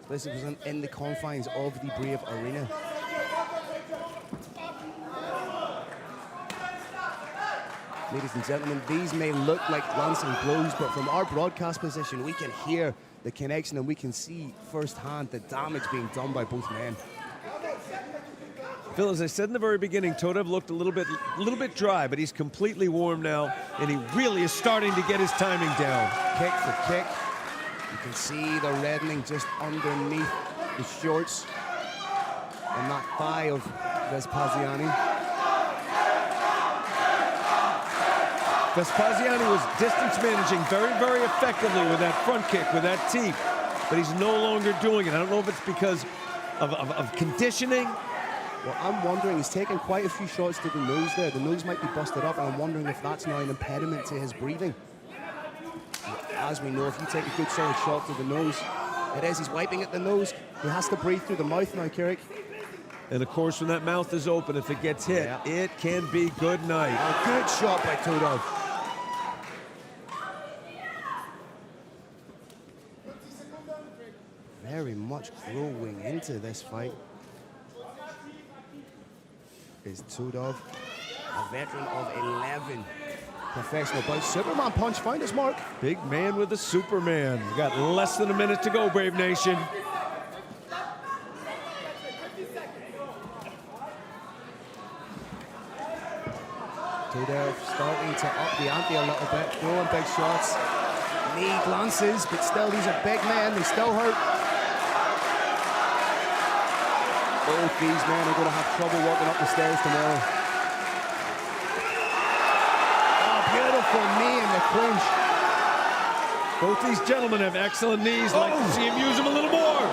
Speaker 4: This was in the confines of the Brave Arena. Ladies and gentlemen, these may look like glancing blows, but from our broadcast position, we can hear the connection and we can see firsthand the damage being done by both men.
Speaker 10: Phil, as I said in the very beginning, Todev looked a little bit dry, but he's completely warm now, and he really is starting to get his timing down.
Speaker 4: Kick for kick. You can see the reddening just underneath the shorts on that thigh of Vespasiani.
Speaker 10: Vespasiani was distance managing very, very effectively with that front kick, with that teep, but he's no longer doing it. I don't know if it's because of conditioning.
Speaker 4: Well, I'm wondering, he's taken quite a few shots to the nose there. The nose might be busted up, and I'm wondering if that's now an impediment to his breathing. As we know, if you take a good solid shot to the nose, it is. He's wiping at the nose. He has to breathe through the mouth now, Kirik.
Speaker 10: And of course, when that mouth is open, if it gets hit, it can be good night.
Speaker 4: A good shot by Todev. Very much growing into this fight is Todev, a veteran of 11 professional bouts. Superman punch found his mark.
Speaker 10: Big man with a Superman. We got less than a minute to go, Brave Nation.
Speaker 4: Todev starting to up the ante a little bit, throwing big shots. Knee glances, but still these are big men, they still hurt. Both these men are going to have trouble walking up the stairs tomorrow. Oh, beautiful knee in the clinch.
Speaker 10: Both these gentlemen have excellent knees. Like to see him use them a little more.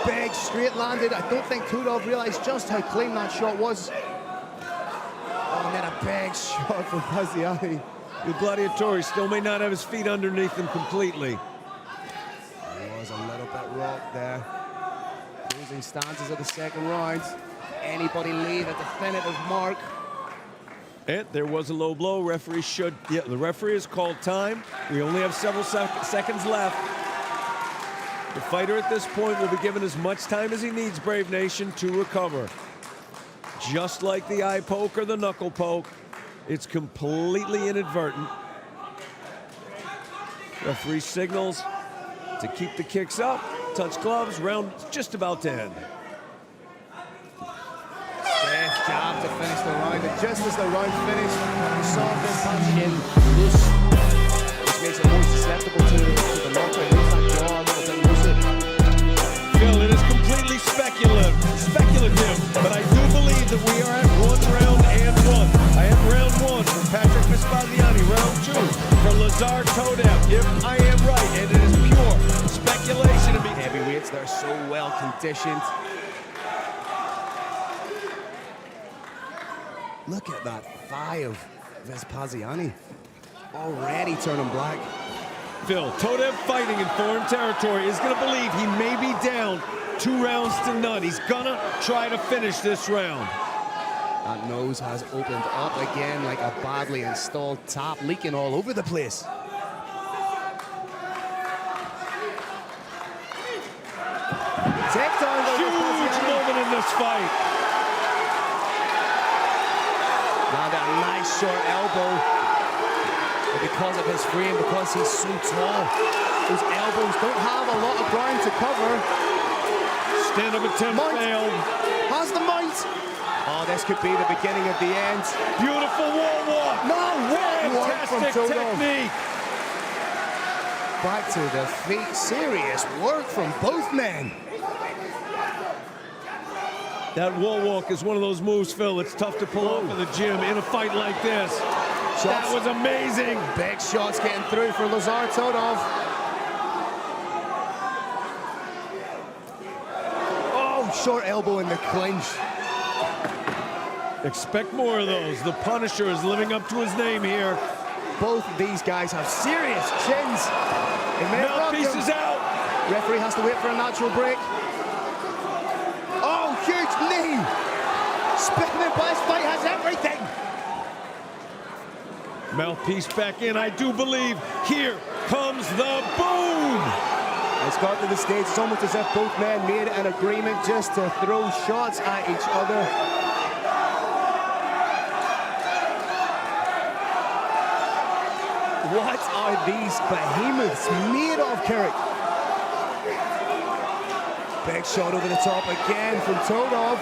Speaker 4: Big straight landed. I don't think Todev realized just how clean that shot was. Oh, and then a big shot from Vespasiani.
Speaker 10: The Gladiatore still may not have his feet underneath him completely.
Speaker 4: He was a little bit rocked there. Closing stanzas of the second round. Anybody leave a definitive mark?
Speaker 10: And there was a low blow. Referee should, the referee has called time. We only have several seconds left. The fighter at this point will be given as much time as he needs, Brave Nation, to recover. Just like the eye poke or the knuckle poke, it's completely inadvertent. Referee signals to keep the kicks up. Touch gloves, round just about to end.
Speaker 4: Best job to finish the round, and just as the round finished, we saw this punch in loose, which makes it more susceptible to the knockout. Moves that jaw a little bit looser.
Speaker 10: Phil, it is completely speculative, but I do believe that we are at 1 round and 1. I have round 1 for Patrick Vespasiani, round 2 for Lazar Todev, if I am right, and it is pure speculation.
Speaker 4: Heavyweights, they're so well conditioned. Look at that thigh of Vespasiani, already turning black.
Speaker 10: Phil, Todev fighting in foreign territory is going to believe he may be down 2 rounds to none. He's gonna try to finish this round.
Speaker 4: That nose has opened up again like a badly installed tap, leaking all over the place. Takedown by
Speaker 10: Huge moment in this fight.
Speaker 4: Now that nice short elbow. But because of his frame, because he's so tall, his elbows don't have a lot of ground to cover.
Speaker 10: Stand-up attempt failed.
Speaker 4: Has the mount. Oh, this could be the beginning of the end.
Speaker 10: Beautiful wall walk.
Speaker 4: No, wall walk from
Speaker 10: Fantastic
Speaker 4: Todev.
Speaker 10: technique.
Speaker 4: Back to the feet. Serious work from both men.
Speaker 10: That wall walk is one of those moves, Phil, it's tough to pull off in the gym in a fight like this. That was amazing.
Speaker 4: Big shots getting through for Lazar Todev. short elbow in the clinch.
Speaker 10: Expect more of those. The Punisher is living up to his name here.
Speaker 4: Both of these guys have serious chins. It may have rocked
Speaker 10: Mouthpiece
Speaker 4: him.
Speaker 10: is out.
Speaker 4: Referee has to wait for a natural break. Oh, huge knee. Spinning by his fight has everything.
Speaker 10: Mouthpiece back in, I do believe. Here comes the boom.
Speaker 4: It's got to the stage. It's almost as if both men made an agreement just to throw shots at each other. What are these behemoths made of, Carrick? Big shot over the top again from Todov.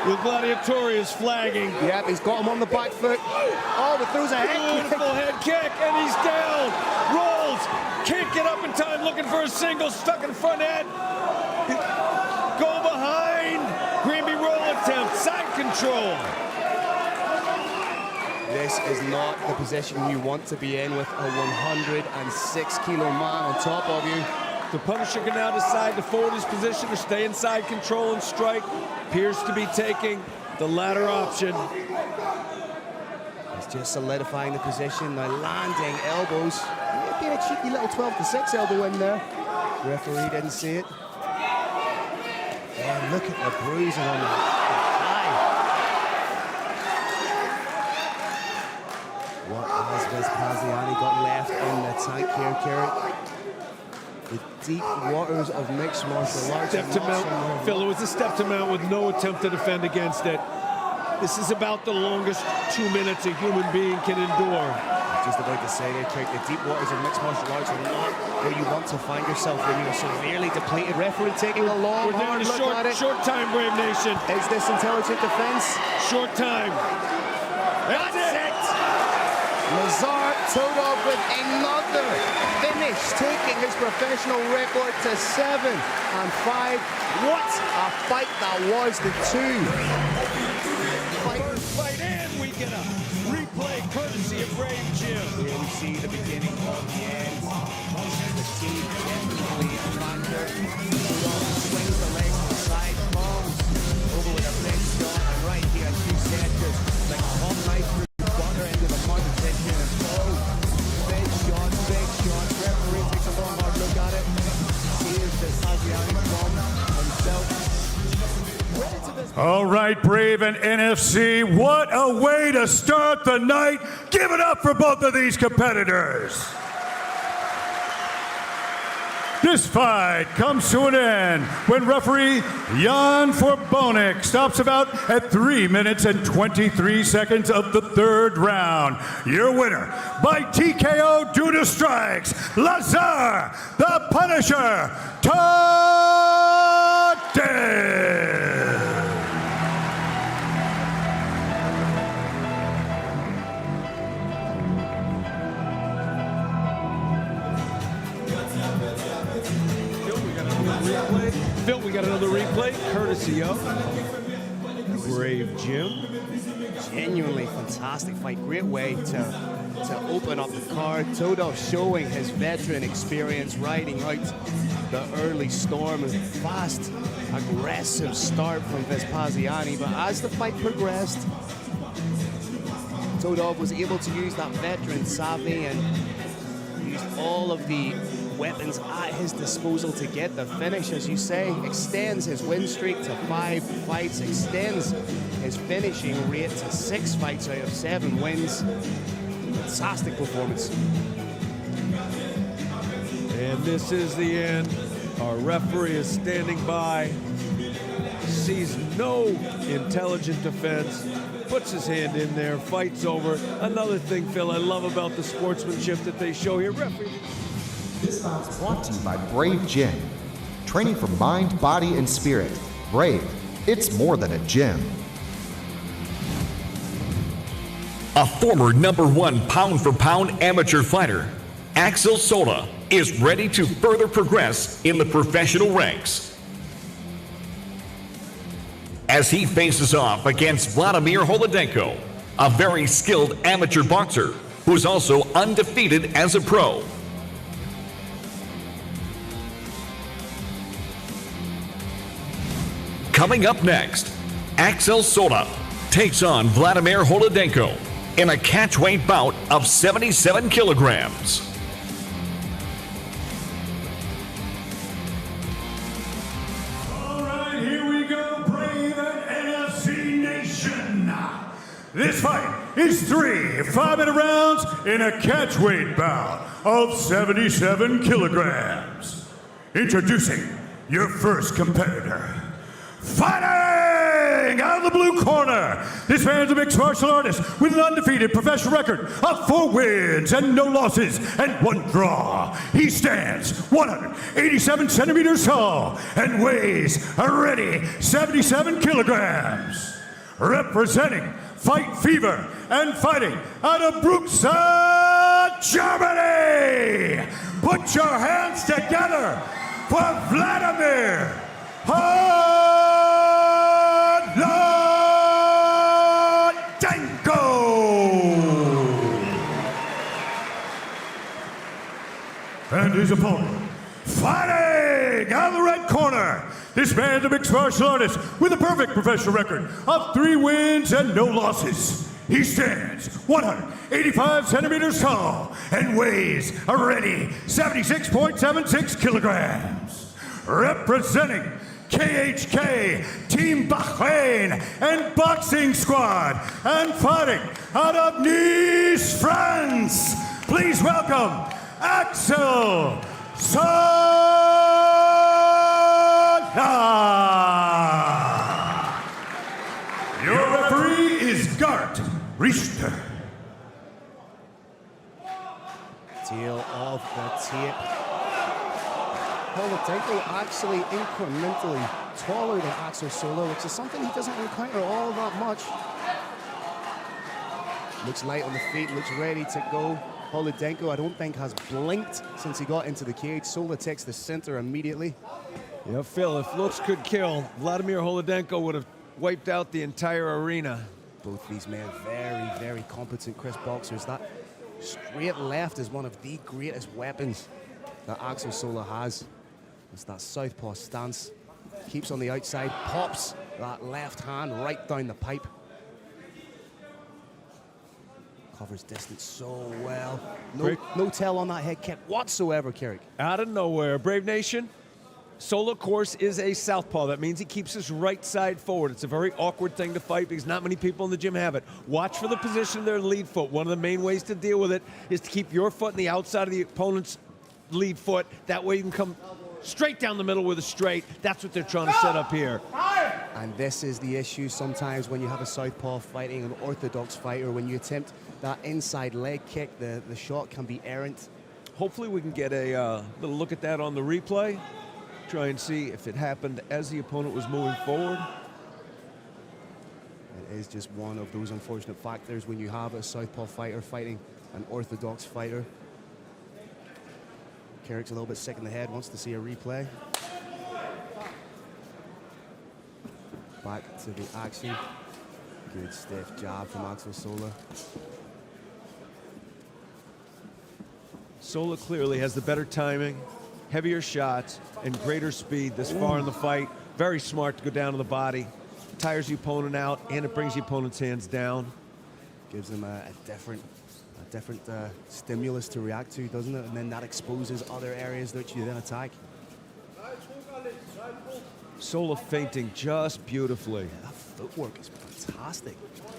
Speaker 10: The Gladiatori is flagging.
Speaker 4: Yep, he's got him on the back foot. Oh, but throws a head kick.
Speaker 10: Beautiful head kick, and he's down. Rolls, can't get up in time, looking for a single, stuck in front head. Go behind. Granby roll attempt, side control.
Speaker 4: This is not the position you want to be in with a 106-kilo man on top of you.
Speaker 10: The Punisher can now decide to forward his position or stay inside control and strike. Appears to be taking the latter option.
Speaker 4: He's just solidifying the position, now landing elbows. Maybe a cheeky little 12-6 elbow in there. Referee didn't see it. And look at the bruising on the thigh. What has Vespasiani got left in the tank here, Kerry? The deep waters of mixed martial arts.
Speaker 10: Step to mount. Phil, it was a step to mount with no attempt to defend against it. This is about the longest 2 minutes a human being can endure.
Speaker 4: Just about to say there, Craig, the deep waters of mixed martial arts are not where you want to find yourself when you're severely depleted. Referee taking a long,
Speaker 10: We're down
Speaker 4: hard
Speaker 10: to
Speaker 4: look at it.
Speaker 10: short time, Brave Nation.
Speaker 4: Is this intelligent defense?
Speaker 10: Short time.
Speaker 4: That's it! Lazar Todov with another finish, taking his professional record to 7 and 5. What a fight that was, the two.
Speaker 10: First fight, and we get a replay courtesy of Brave Jim.
Speaker 4: Here we see the beginning of the end. The team definitely a factor. Todov swings the legs to the side, falls over with a big shot, and right here, 2 seconds, like a hot knife through butter into the mud section, and big shots, referee takes a long hard look at it. Here's the Vespasiani from himself.
Speaker 1: All right, Brave and NFC, what a way to start the night. Give it up for both of these competitors. This fight comes to an end when referee Jan Forbonik stops about at 3 minutes and 23 seconds of the third round. Your winner by TKO due to strikes, Lazar the Punisher Todov.
Speaker 10: Phil, we got another replay, courtesy of Brave Jim.
Speaker 4: Genuinely fantastic fight. Great way to open up the card. Todov showing his veteran experience, riding out the early storm. A fast, aggressive start from Vespasiani, but as the fight progressed, Todov was able to use that veteran savvy and used all of the weapons at his disposal to get the finish, as you say. Extends his win streak to 5 fights, extends his finishing rate to 6 fights out of 7 wins. Fantastic performance.
Speaker 10: And this is the end. Our referee is standing by, sees no intelligent defense, puts his hand in there, fight's over. Another thing, Phil, I love about the sportsmanship that they show here. Referee.
Speaker 8: This bout is brought to you by Brave Gym. Training for mind, body, and spirit. Brave, it's more than a gym.
Speaker 9: A former #1 pound-for-pound amateur fighter, Axel Sola, is ready to further progress in the professional ranks. As he faces off against Vladimir Holodenko, a very skilled amateur boxer who's also undefeated as a pro. Coming up next, Axel Sola takes on Vladimir Holodenko in a catchweight bout of 77 kilograms.
Speaker 1: All right, here we go, Brave and NFC Nation. This fight is 3 5-minute rounds in a catchweight bout of 77 kilograms. Introducing your first competitor. Fighting out of the blue corner, this man's a mixed martial artist with an undefeated professional record of 4 wins and no losses and 1 draw. He stands 187 centimeters tall and weighs a ready 77 kilograms. Representing Fight Fever and fighting out of Bruxelles, Germany. Put your hands together for Vladimir Holodenko. And his opponent, fighting out of the red corner, this man's a mixed martial artist with a perfect professional record of 3 wins and no losses. He stands 185 centimeters tall and weighs a ready 76.76 kilograms. Representing KHK, Team Bahrain, and Boxing Squad, and fighting out of Nice, France, please welcome Axel Sola. Your referee is Gart Richter.
Speaker 4: Tail of the tape. Holodenko actually incrementally taller than Axel Sola, which is something he doesn't encounter all that much. Looks light on the feet, looks ready to go. Holodenko, I don't think, has blinked since he got into the cage. Sola takes the center immediately.
Speaker 10: Yeah, Phil, if looks could kill, Vladimir Holodenko would have wiped out the entire arena.
Speaker 4: Both these men very, very competent Chris boxers. That straight left is one of the greatest weapons that Axel Sola has. It's that southpaw stance. Keeps on the outside, pops that left hand right down the pipe. Covers distance so well. No tell on that head kick whatsoever, Carrick.
Speaker 10: Out of nowhere, Brave Nation. Sola, of course, is a southpaw. That means he keeps his right side forward. It's a very awkward thing to fight because not many people in the gym have it. Watch for the position of their lead foot. One of the main ways to deal with it is to keep your foot on the outside of the opponent's lead foot. That way you can come straight down the middle with a straight. That's what they're trying to set up here.
Speaker 4: And this is the issue sometimes when you have a southpaw fighting an orthodox fighter. When you attempt that inside leg kick, the shot can be errant.
Speaker 10: Hopefully we can get a little look at that on the replay. Try and see if it happened as the opponent was moving forward.
Speaker 4: It is just one of those unfortunate factors when you have a southpaw fighter fighting an orthodox fighter. Carrick's a little bit sick in the head, wants to see a replay. Back to the action. Good stiff jab from Axel Sola.
Speaker 10: Sola clearly has the better timing, heavier shots, and greater speed this far in the fight. Very smart to go down to the body. Tires the opponent out, and it brings the opponent's hands down.
Speaker 4: Gives him a different stimulus to react to, doesn't it? And then that exposes other areas that you then attack.
Speaker 10: Sola feinting just beautifully.
Speaker 4: Yeah, that footwork is fantastic.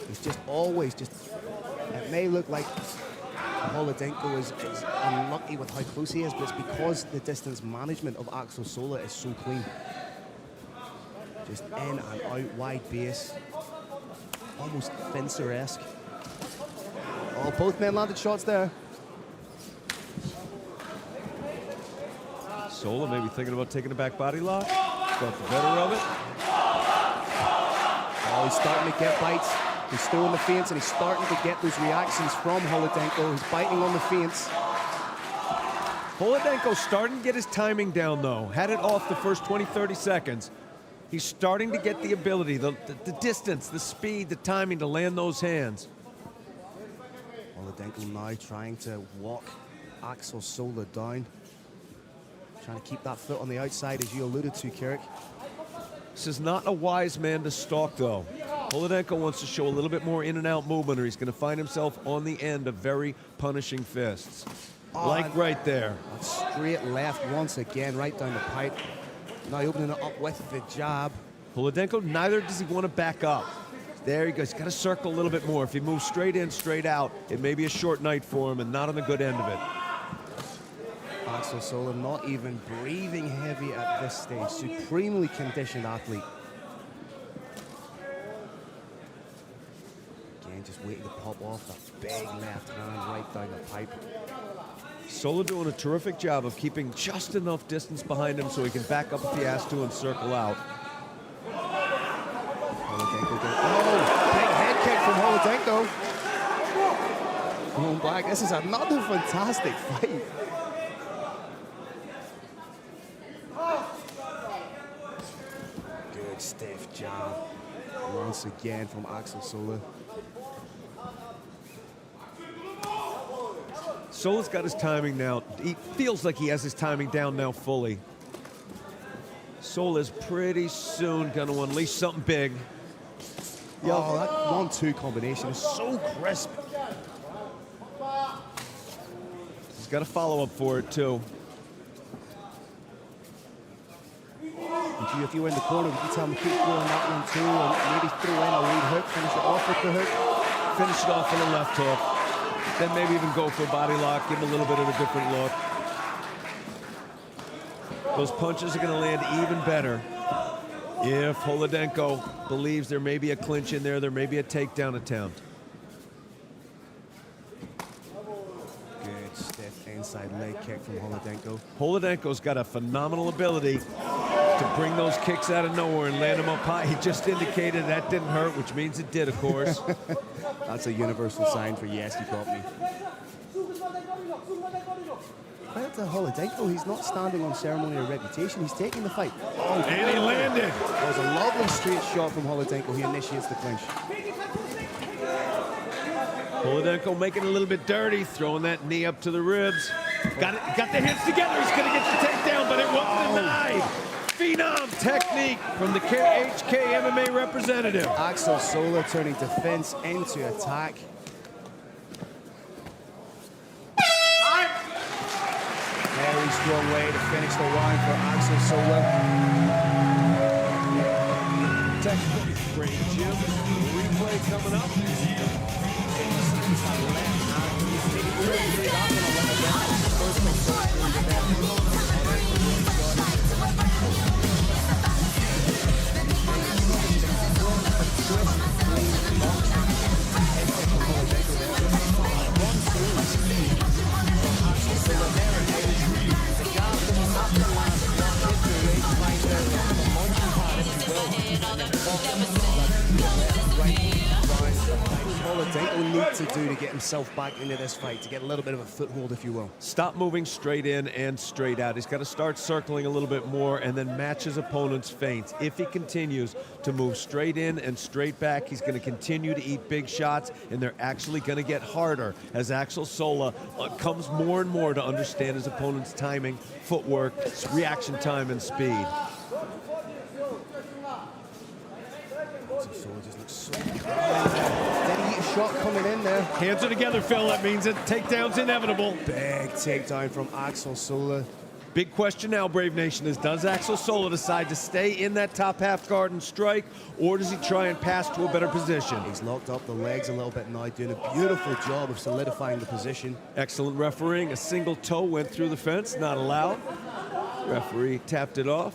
Speaker 4: It's just always just, it may look like Holodenko is unlucky with how close he is, but it's because the distance management of Axel Sola is so clean. Just in and out, wide base, almost fencer-esque. Oh, both men landed shots there.
Speaker 10: Sola maybe thinking about taking a back body lock. Got the better of it.
Speaker 4: Oh, he's starting to get bites. He's throwing the feints and he's starting to get those reactions from Holodenko. He's biting on the feints.
Speaker 10: Holodenko starting to get his timing down, though. Had it off the first 20, 30 seconds. He's starting to get the ability, the distance, the speed, the timing to land those hands.
Speaker 4: Holodenko now trying to walk Axel Sola down. Trying to keep that foot on the outside, as you alluded to, Carrick.
Speaker 10: This is not a wise man to stalk, though. Holodenko wants to show a little bit more in and out movement, or he's going to find himself on the end of very punishing fists. Like right there.
Speaker 4: Straight left once again, right down the pipe. Now opening it up with the jab.
Speaker 10: Holodenko, neither does he want to back up. There he goes. He's got to circle a little bit more. If he moves straight in, straight out, it may be a short night for him and not on the good end of it.
Speaker 4: Axel Sola not even breathing heavy at this stage. Supremely conditioned athlete. Again, just waiting to pop off that big left hand right down the pipe.
Speaker 10: Sola doing a terrific job of keeping just enough distance behind him so he can back up if he has to and circle out.
Speaker 4: Oh, big head kick from Holodenko. Going back, this is another fantastic fight. Good stiff jab once again from Axel Sola.
Speaker 10: Sola's got his timing now. He feels like he has his timing down now fully. Sola's pretty soon going to unleash something big.
Speaker 4: Oh, that 1-2 combination is so crisp.
Speaker 10: He's got a follow-up for it, too.
Speaker 4: If you were in the corner, would you tell him to keep going that one too, and maybe throw in a lead hook, finish it off with the hook?
Speaker 10: Finish it off with a left hook. Then maybe even go for a body lock, give him a little bit of a different look. Those punches are going to land even better if Holodenko believes there may be a clinch in there, there may be a takedown attempt.
Speaker 4: Good stiff inside leg kick from Holodenko.
Speaker 10: Holodenko's got a phenomenal ability to bring those kicks out of nowhere and land them up high. He just indicated that didn't hurt, which means it did, of course.
Speaker 4: That's a universal sign for yes, you got me. Credit to Holodenko, he's not standing on ceremony or reputation, he's taking the fight.
Speaker 10: Oh, and he landed.
Speaker 4: That was a lovely straight shot from Holodenko. He initiates the clinch.
Speaker 10: Holodenko making it a little bit dirty, throwing that knee up to the ribs. Got the hands together, he's gonna get the takedown, but it wasn't denied. Phenom technique from the KHK MMA representative.
Speaker 4: Axel Sola turning defense into attack. Very strong way to finish the round for Axel Sola.
Speaker 10: Textbook great Jim. Replay coming up.
Speaker 4: Holodenko needs to do to get himself back into this fight, to get a little bit of a foothold, if you will.
Speaker 10: Stop moving straight in and straight out. He's got to start circling a little bit more and then match his opponent's feints. If he continues to move straight in and straight back, he's going to continue to eat big shots, and they're actually going to get harder as Axel Sola comes more and more to understand his opponent's timing, footwork, reaction time, and speed.
Speaker 4: Sola just looks so Did he eat a shot coming in there?
Speaker 10: Hands are together, Phil. That means a takedown's inevitable.
Speaker 4: Big takedown from Axel Sola.
Speaker 10: Big question now, Brave Nation, is does Axel Sola decide to stay in that top half guard and strike, or does he try and pass to a better position?
Speaker 4: He's locked up the legs a little bit now, doing a beautiful job of solidifying the position.
Speaker 10: Excellent refereeing. A single toe went through the fence, not allowed. Referee tapped it off.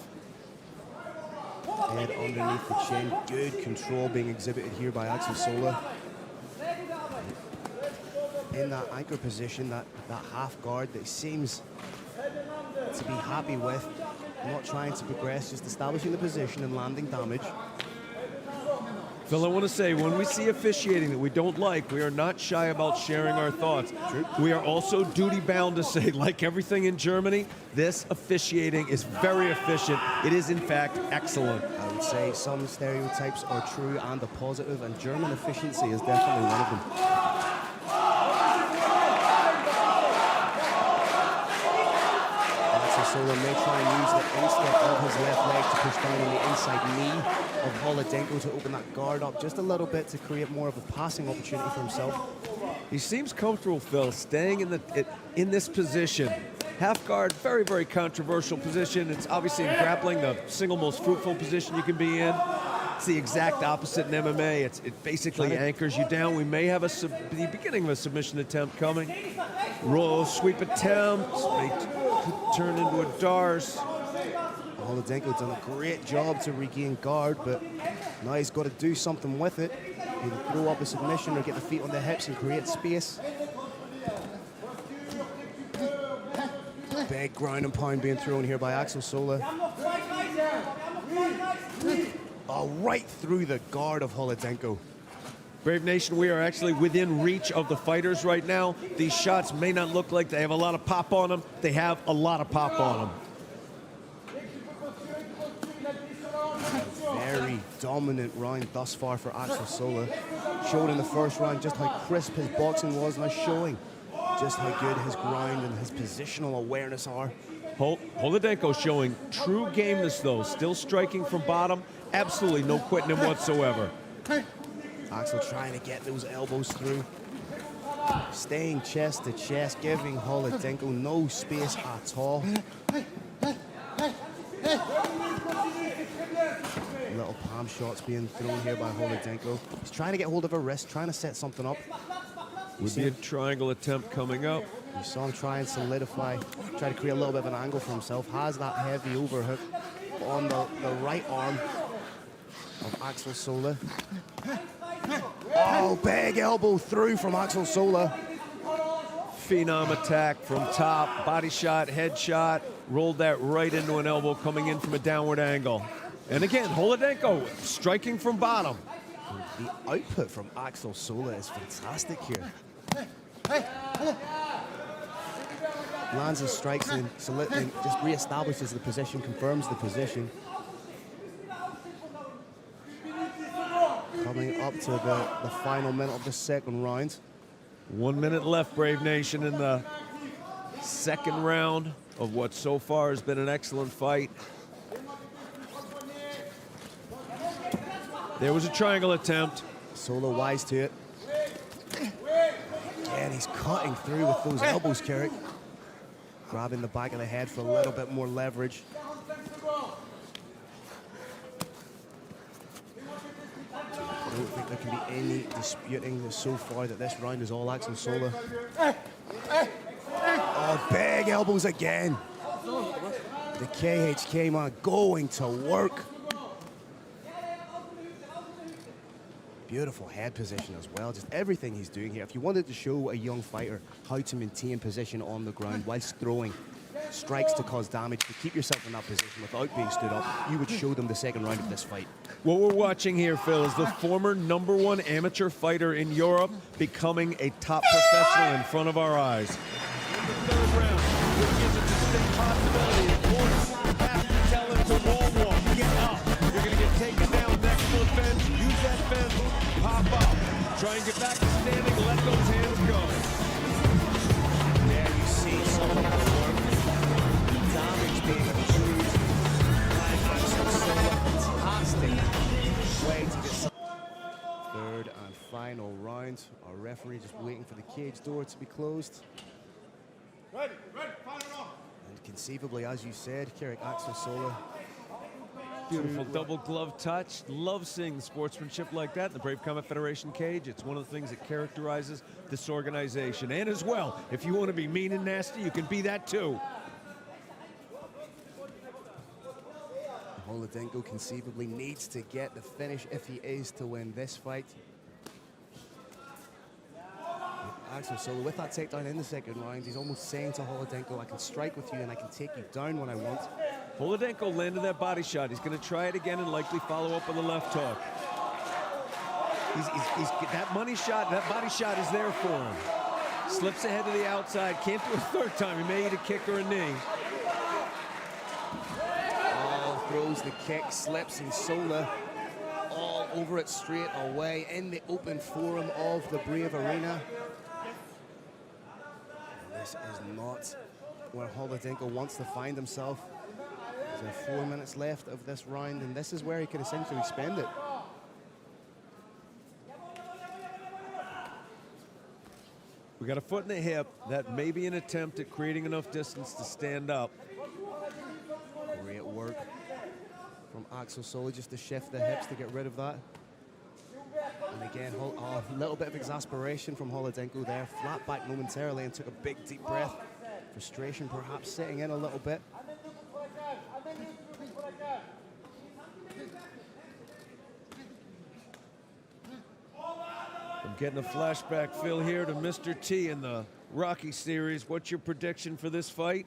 Speaker 4: Head underneath the chin. Good control being exhibited here by Axel Sola. In that anchor position, that half guard that he seems to be happy with. Not trying to progress, just establishing the position and landing damage.
Speaker 10: Phil, I want to say, when we see officiating that we don't like, we are not shy about sharing our thoughts.
Speaker 4: True.
Speaker 10: We are also duty-bound to say, like everything in Germany, this officiating is very efficient. It is, in fact, excellent.
Speaker 4: I would say some stereotypes are true and a positive, and German efficiency is definitely one of them. Sola may try and use the instep of his left leg to push down on the inside knee of Holodenko to open that guard up just a little bit to create more of a passing opportunity for himself.
Speaker 10: He seems comfortable, Phil, staying in this position. Half guard, very, very controversial position. It's obviously in grappling the single most fruitful position you can be in. It's the exact opposite in MMA. It basically anchors you down. We may have the beginning of a submission attempt coming. Roll sweep attempt. May turn into a Dars.
Speaker 4: Holodenko done a great job to regain guard, but now he's got to do something with it. Either throw up a submission or get the feet on the hips and create space. Big ground and pound being thrown here by Axel Sola. Oh, right through the guard of Holodenko.
Speaker 10: Brave Nation, we are actually within reach of the fighters right now. These shots may not look like they have a lot of pop on them. They have a lot of pop on them.
Speaker 4: Very dominant round thus far for Axel Sola. Showed in the first round just how crisp his boxing was, now showing just how good his ground and his positional awareness are.
Speaker 10: Holodenko showing true gameness though, still striking from bottom. Absolutely no quitting him whatsoever.
Speaker 4: Axel trying to get those elbows through. Staying chest to chest, giving Holodenko no space at all. Little palm shots being thrown here by Holodenko. He's trying to get hold of her wrist, trying to set something up.
Speaker 10: Would be a triangle attempt coming up.
Speaker 4: You saw him try and solidify, try to create a little bit of an angle for himself. Has that heavy overhook on the right arm of Axel Sola. Oh, big elbow through from Axel Sola.
Speaker 10: Phenom attack from top, body shot, head shot, rolled that right into an elbow coming in from a downward angle. And again, Holodenko striking from bottom.
Speaker 4: The output from Axel Sola is fantastic here. Lands his strikes and just reestablishes the position, confirms the position. Coming up to the final minute of the second round.
Speaker 10: 1 minute left, Brave Nation, in the second round of what so far has been an excellent fight. There was a triangle attempt.
Speaker 4: Sola wise to it. Again, he's cutting through with those elbows, Carrick. Grabbing the back of the head for a little bit more leverage. I don't think there can be any disputing this so far that this round is all Axel Sola. Oh, big elbows again. The KHK man going to work. Beautiful head position as well. Just everything he's doing here. If you wanted to show a young fighter how to maintain position on the ground whilst throwing strikes to cause damage, to keep yourself in that position without being stood up, you would show them the second round of this fight.
Speaker 10: What we're watching here, Phil, is the former #1 amateur fighter in Europe becoming a top professional in front of our eyes. In the third round, which is a distinct possibility. Of course, you have to tell him to wall walk, get up. You're going to get taken down next to a fence, use that fence, pop up. Try and get back to standing, let those hands go.
Speaker 4: There you see some of the work. Damage being achieved by Axel Sola. Fantastic way to get. Third and final round. Our referee just waiting for the cage door to be closed.
Speaker 1: Ready, fire it off.
Speaker 4: And conceivably, as you said, Carrick, Axel Sola.
Speaker 10: Beautiful double glove touch. Love seeing sportsmanship like that in the Brave Combat Federation cage. It's one of the things that characterizes this organization. And as well, if you want to be mean and nasty, you can be that too.
Speaker 4: Holodenko conceivably needs to get the finish if he is to win this fight. Axel Sola with that takedown in the second round, he's almost saying to Holodenko, I can strike with you and I can take you down when I want.
Speaker 10: Holodenko landed that body shot. He's going to try it again and likely follow up with a left hook. He's that money shot, that body shot is there for him. Slips ahead to the outside, can't do a third time. He may eat a kick or a knee.
Speaker 4: Oh, throws the kick, slips, and Sola all over it straight away in the open forum of the Brave Arena. This is not where Holodenko wants to find himself. There's 4 minutes left of this round, and this is where he could essentially spend it.
Speaker 10: We got a foot in the hip. That may be an attempt at creating enough distance to stand up.
Speaker 4: Great work from Axel Sola just to shift the hips to get rid of that. And again, a little bit of exasperation from Holodenko there. Flat back momentarily and took a big deep breath. Frustration perhaps setting in a little bit.
Speaker 10: I'm getting a flashback feel here to Mr. T in the Rocky series. What's your prediction for this fight?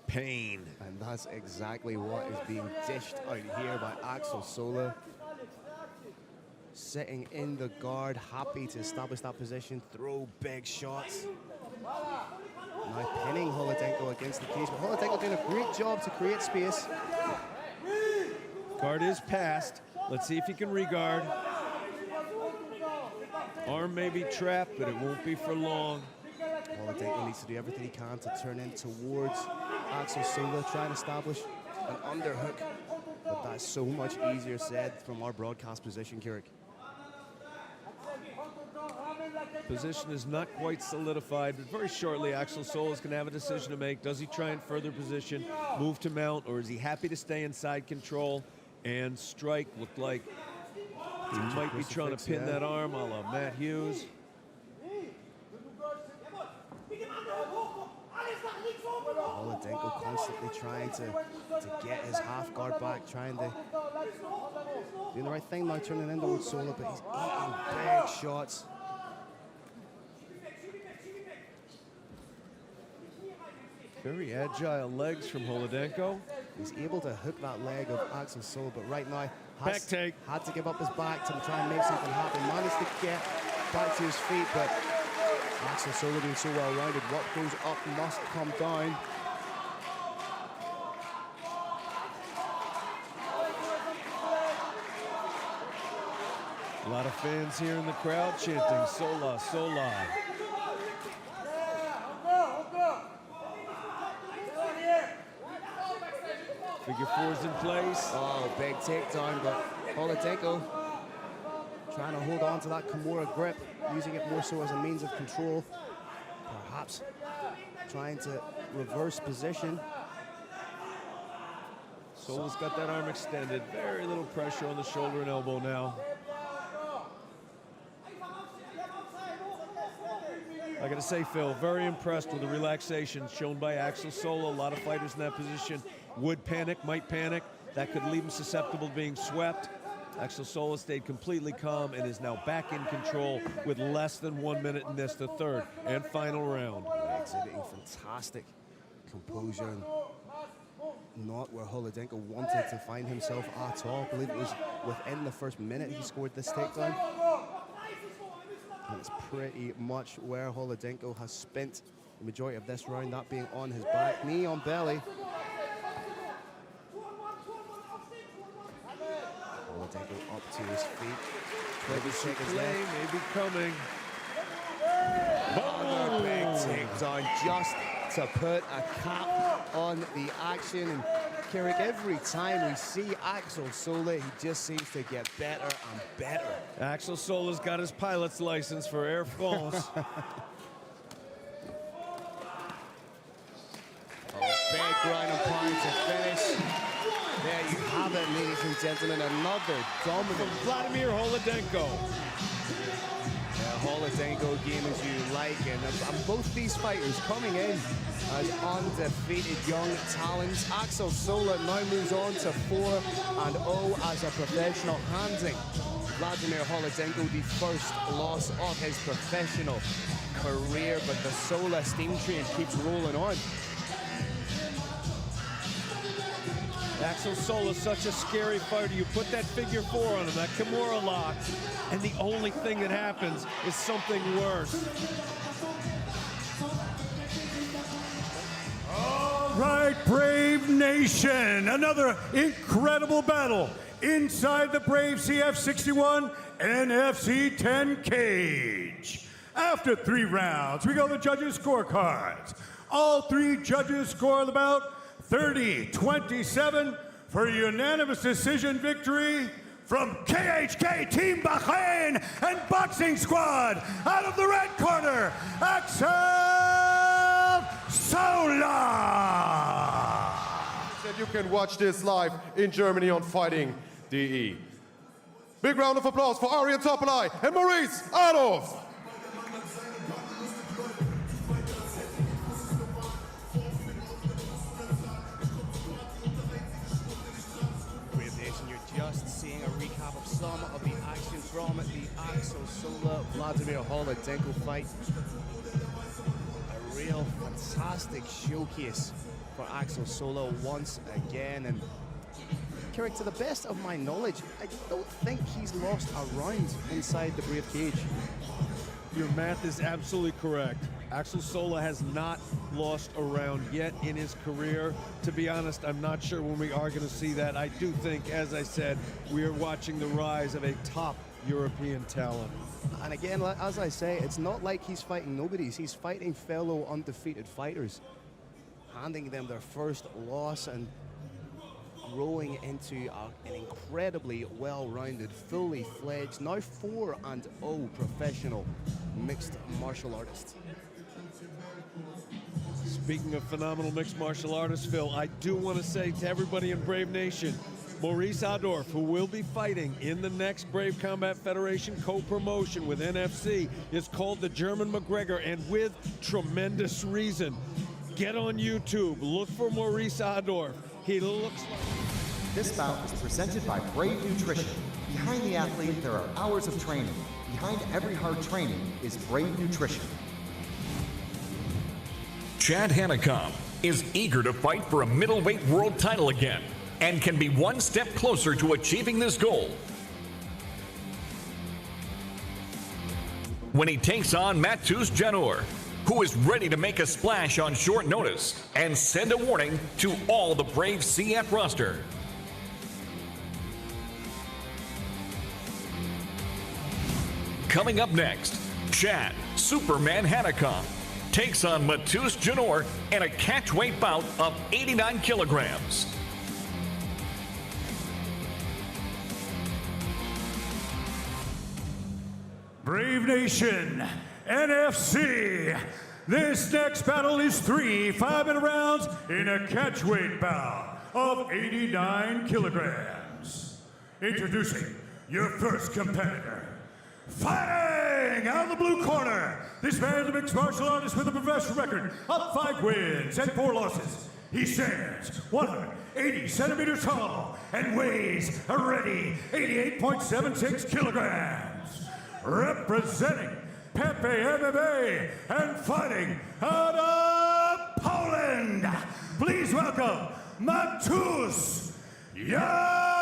Speaker 10: Pain.
Speaker 4: And that's exactly what is being dished out here by Axel Sola. Sitting in the guard, happy to establish that position, throw big shots. Now pinning Holodenko against the cage, but Holodenko doing a great job to create space.
Speaker 10: Guard is passed. Let's see if he can regard. Arm may be trapped, but it won't be for long.
Speaker 4: Holodenko needs to do everything he can to turn in towards Axel Sola, try and establish an underhook. But that's so much easier said from our broadcast position, Keurig.
Speaker 10: Position is not quite solidified, but very shortly Axel Sola is going to have a decision to make. Does he try and further position, move to mount, or is he happy to stay inside control and strike? Looked like he might be trying to pin that arm a la Matt Hughes.
Speaker 4: Holodenko constantly trying to get his half guard back, trying to do the right thing now, turning in towards Sola, but he's eating big shots.
Speaker 10: Very agile legs from Holodenko.
Speaker 4: He's able to hook that leg of Axel Sola, but right now
Speaker 10: Back take.
Speaker 4: had to give up his back to try and make something happen. Managed to get back to his feet, but Axel Sola being so well rounded, what goes up must come down.
Speaker 10: A lot of fans here in the crowd chanting Sola, Sola. Figure four's in place.
Speaker 4: Oh, big takedown, but Holodenko trying to hold on to that Kimura grip, using it more so as a means of control. Perhaps trying to reverse position.
Speaker 10: Sola's got that arm extended. Very little pressure on the shoulder and elbow now. I gotta say, Phil, very impressed with the relaxation shown by Axel Sola. A lot of fighters in that position would panic, might panic. That could leave them susceptible to being swept. Axel Sola stayed completely calm and is now back in control with less than 1 minute in this, the third and final round.
Speaker 4: Exhibiting fantastic composure, and not where Holodenko wanted to find himself at all. I believe it was within the first minute he scored this takedown. And it's pretty much where Holodenko has spent the majority of this round, that being on his back, knee on belly. Holodenko up to his feet. 20 seconds left.
Speaker 10: Maybe coming.
Speaker 4: Another big takedown just to put a cap on the action. And Keurig, every time we see Axel Sola, he just seems to get better and better.
Speaker 10: Axel Sola's got his pilot's license for Air France.
Speaker 4: Big ground and pound to finish. There you have it, ladies and gentlemen. Another dominant
Speaker 10: Vladimir Holodenko.
Speaker 4: Holodenko game as you like, and both these fighters coming in as undefeated young talents. Axel Sola now moves on to 4-0 as a professional, handing Vladimir Holodenko the first loss of his professional career, but the Sola steam train keeps rolling on.
Speaker 10: Axel Sola, such a scary fighter. You put that figure four on him, that Kimura lock, and the only thing that happens is something worse.
Speaker 1: All right, Brave Nation, another incredible battle inside the Brave CF61 NFC 10 cage. After 3 rounds, we go to the judges' scorecards. All three judges score the bout 30-27 for a unanimous decision victory from KHK Team Bahrain and Boxing Squad. Out of the red corner, Axel Sola.
Speaker 11: And you can watch this live in Germany on Fighting DE. Big round of applause for Aryan Topolai and Maurice Adolf.
Speaker 12: Brave Nation, you're just seeing a recap of some of the action from the Axel Sola Vladimir Holodenko fight. A real fantastic showcase for Axel Sola once again. And Carrick, to the best of my knowledge, I don't think he's lost a round inside the Brave cage.
Speaker 10: Your math is absolutely correct. Axel Sola has not lost a round yet in his career. To be honest, I'm not sure when we are going to see that. I do think, as I said, we are watching the rise of a top European talent.
Speaker 12: And again, as I say, it's not like he's fighting nobodies. He's fighting fellow undefeated fighters, handing them their first loss and growing into an incredibly well-rounded, fully fledged, now 4-0 professional mixed martial artist.
Speaker 10: Speaking of phenomenal mixed martial artists, Phil, I do want to say to everybody in Brave Nation, Maurice Adolf, who will be fighting in the next Brave Combat Federation co-promotion with NFC, is called the German McGregor, and with tremendous reason. Get on YouTube, look for Maurice Adolf. He looks like...
Speaker 8: This bout is presented by Brave Nutrition. Behind the athlete, there are hours of training. Behind every hard training is Brave Nutrition.
Speaker 9: Chad Hanekom is eager to fight for a middleweight world title again and can be one step closer to achieving this goal when he takes on Matus Janur, who is ready to make a splash on short notice and send a warning to all the Brave CF roster. Coming up next, Chad Superman Hanekom takes on Matus Janur in a catchweight bout of 89 kilograms.
Speaker 1: Brave Nation, NFC. This next battle is 3 5-minute rounds in a catchweight bout of 89 kilograms. Introducing your first competitor. Fighting out of the blue corner, this man is a mixed martial artist with a professional record of 5 wins and 4 losses. He stands 180 centimeters tall and weighs a ready 88.76 kilograms. Representing Pepe MMA and fighting out of Poland, please welcome Matus Janur.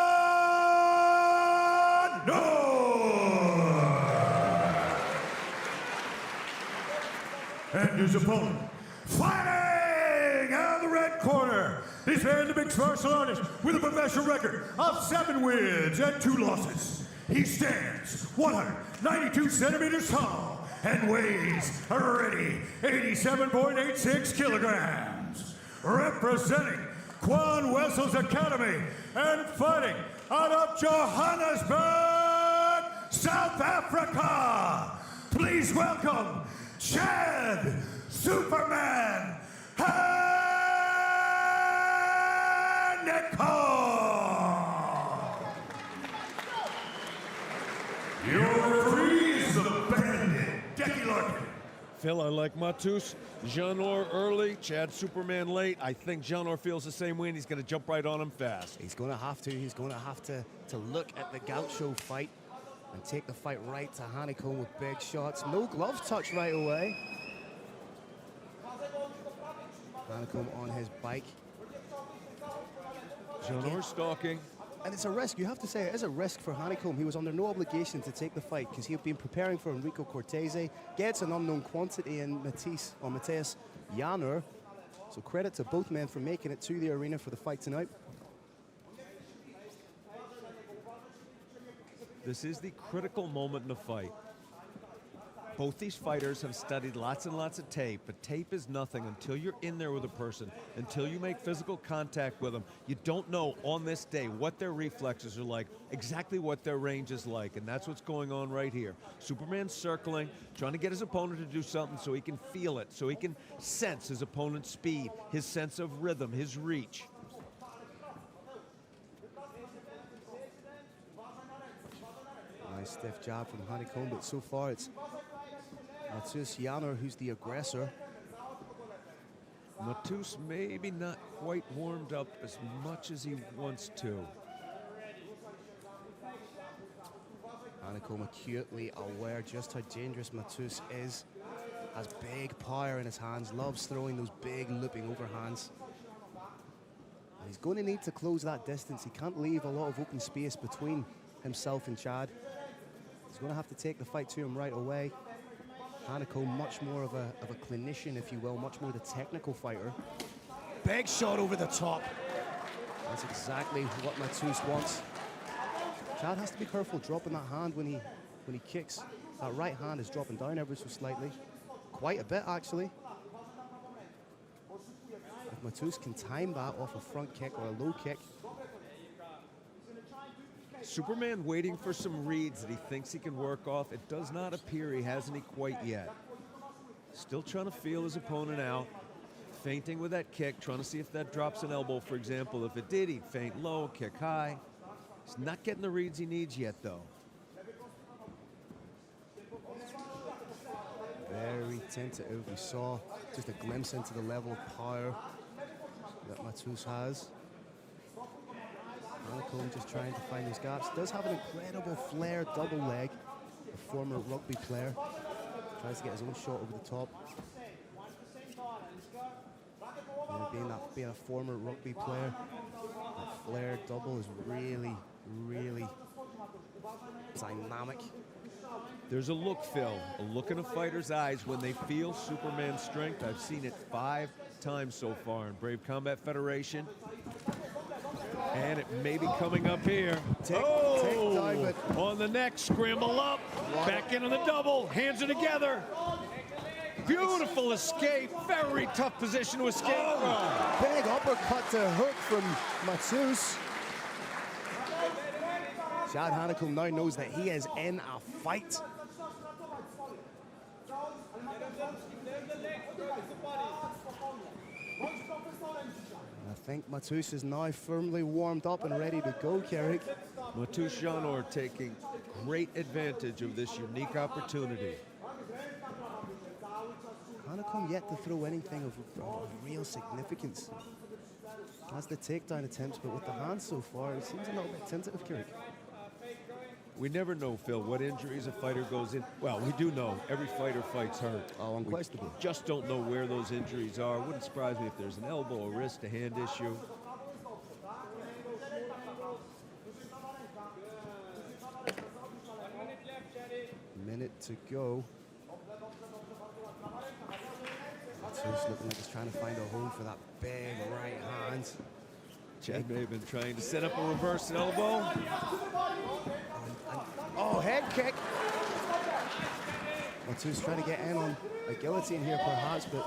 Speaker 1: And his opponent, fighting out of the red corner, this man is a mixed martial artist with a professional record of 7 wins and 2 losses. He stands 192 centimeters tall and weighs a ready 87.86 kilograms. Representing Quan Wessel's Academy and fighting out of Johannesburg, South Africa, please welcome Chad Superman Hanekom. Your referee is the bandit, Decky Larkin.
Speaker 10: Phil, I like Matus Janur early, Chad Superman late. I think Janur feels the same way, and he's going to jump right on him fast.
Speaker 12: He's going to have to. He's going to have to look at the Gaucho fight and take the fight right to Hanekom with big shots. No glove touch right away. Hanekom on his bike.
Speaker 10: Janur stalking.
Speaker 12: And it's a risk. You have to say it is a risk for Hanekom. He was under no obligation to take the fight because he had been preparing for Enrico Cortese. Gets an unknown quantity in Matus Janur. So credit to both men for making it to the arena for the fight tonight.
Speaker 10: This is the critical moment in the fight. Both these fighters have studied lots and lots of tape, but tape is nothing until you're in there with a person, until you make physical contact with them. You don't know on this day what their reflexes are like, exactly what their range is like, and that's what's going on right here. Superman's circling, trying to get his opponent to do something so he can feel it, so he can sense his opponent's speed, his sense of rhythm, his reach.
Speaker 12: Nice stiff jab from Hanekom, but so far it's Matus Janner who's the aggressor.
Speaker 10: Matus maybe not quite warmed up as much as he wants to.
Speaker 12: Hanekom acutely aware just how dangerous Matus is. Has big power in his hands, loves throwing those big looping overhands. And he's going to need to close that distance. He can't leave a lot of open space between himself and Chad. He's going to have to take the fight to him right away. Hanekom much more of a clinician, if you will, much more the technical fighter. Big shot over the top. That's exactly what Matus wants. Chad has to be careful dropping that hand when he kicks. That right hand is dropping down ever so slightly. Quite a bit, actually. If Matus can time that off a front kick or a low kick.
Speaker 10: Superman waiting for some reads that he thinks he can work off. It does not appear he has any quite yet. Still trying to feel his opponent out. Feinting with that kick, trying to see if that drops an elbow, for example. If it did, he'd feint low, kick high. He's not getting the reads he needs yet, though.
Speaker 12: Very tentative. We saw just a glimpse into the level of power that Matus has. Hanekom just trying to find those gaps. Does have an incredible flare double leg. A former rugby player. Tries to get his own shot over the top. And being a former rugby player, that flare double is really, really dynamic.
Speaker 10: There's a look, Phil, a look in a fighter's eyes when they feel Superman's strength. I've seen it 5 times so far in Brave Combat Federation. And it may be coming up here. On the neck, scramble up, back into the double, hands are together. Beautiful escape, very tough position to escape from.
Speaker 12: Big uppercut to hook from Matus. Chad Hanekom now knows that he is in a fight. I think Matus is now firmly warmed up and ready to go, Carrick.
Speaker 10: Matus Janor taking great advantage of this unique opportunity.
Speaker 12: Hanekom yet to throw anything of real significance. Has the takedown attempts, but with the hands so far, it seems a little bit tentative, Carrick.
Speaker 10: We never know, Phil, what injuries a fighter goes in. Well, we do know every fighter fights hurt.
Speaker 12: Oh, unquestionably.
Speaker 10: We just don't know where those injuries are. Wouldn't surprise me if there's an elbow, a wrist, a hand issue.
Speaker 12: Minute to go. Matus looking like he's trying to find a home for that big right hand.
Speaker 10: Chad may have been trying to set up a reverse elbow.
Speaker 12: Oh, head kick. Matus trying to get in on a guillotine here perhaps, but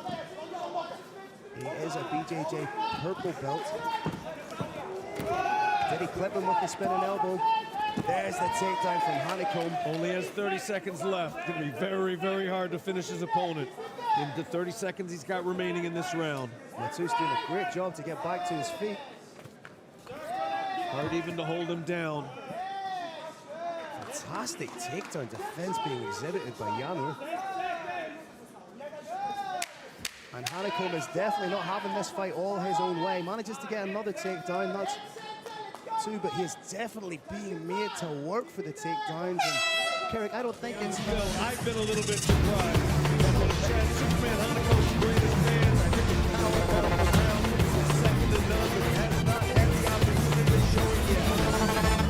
Speaker 12: he is a BJJ purple belt. Did he clip him with the spinning elbow? There's the takedown from Hanekom.
Speaker 10: Only has 30 seconds left. It's going to be very, very hard to finish his opponent in the 30 seconds he's got remaining in this round.
Speaker 12: Matus doing a great job to get back to his feet.
Speaker 10: Hard even to hold him down.
Speaker 12: Fantastic takedown defense being exhibited by Janur. And Hanekom is definitely not having this fight all his own way. Manages to get another takedown. That's 2, but he is definitely being made to work for the takedowns. And Carrick, I don't think it's...
Speaker 10: I've been a little bit surprised. Chad, Superman Hanekom's greatest fans. I think the power battle of the round is second to none, but he has not had the opportunity to show it yet. On the other hand,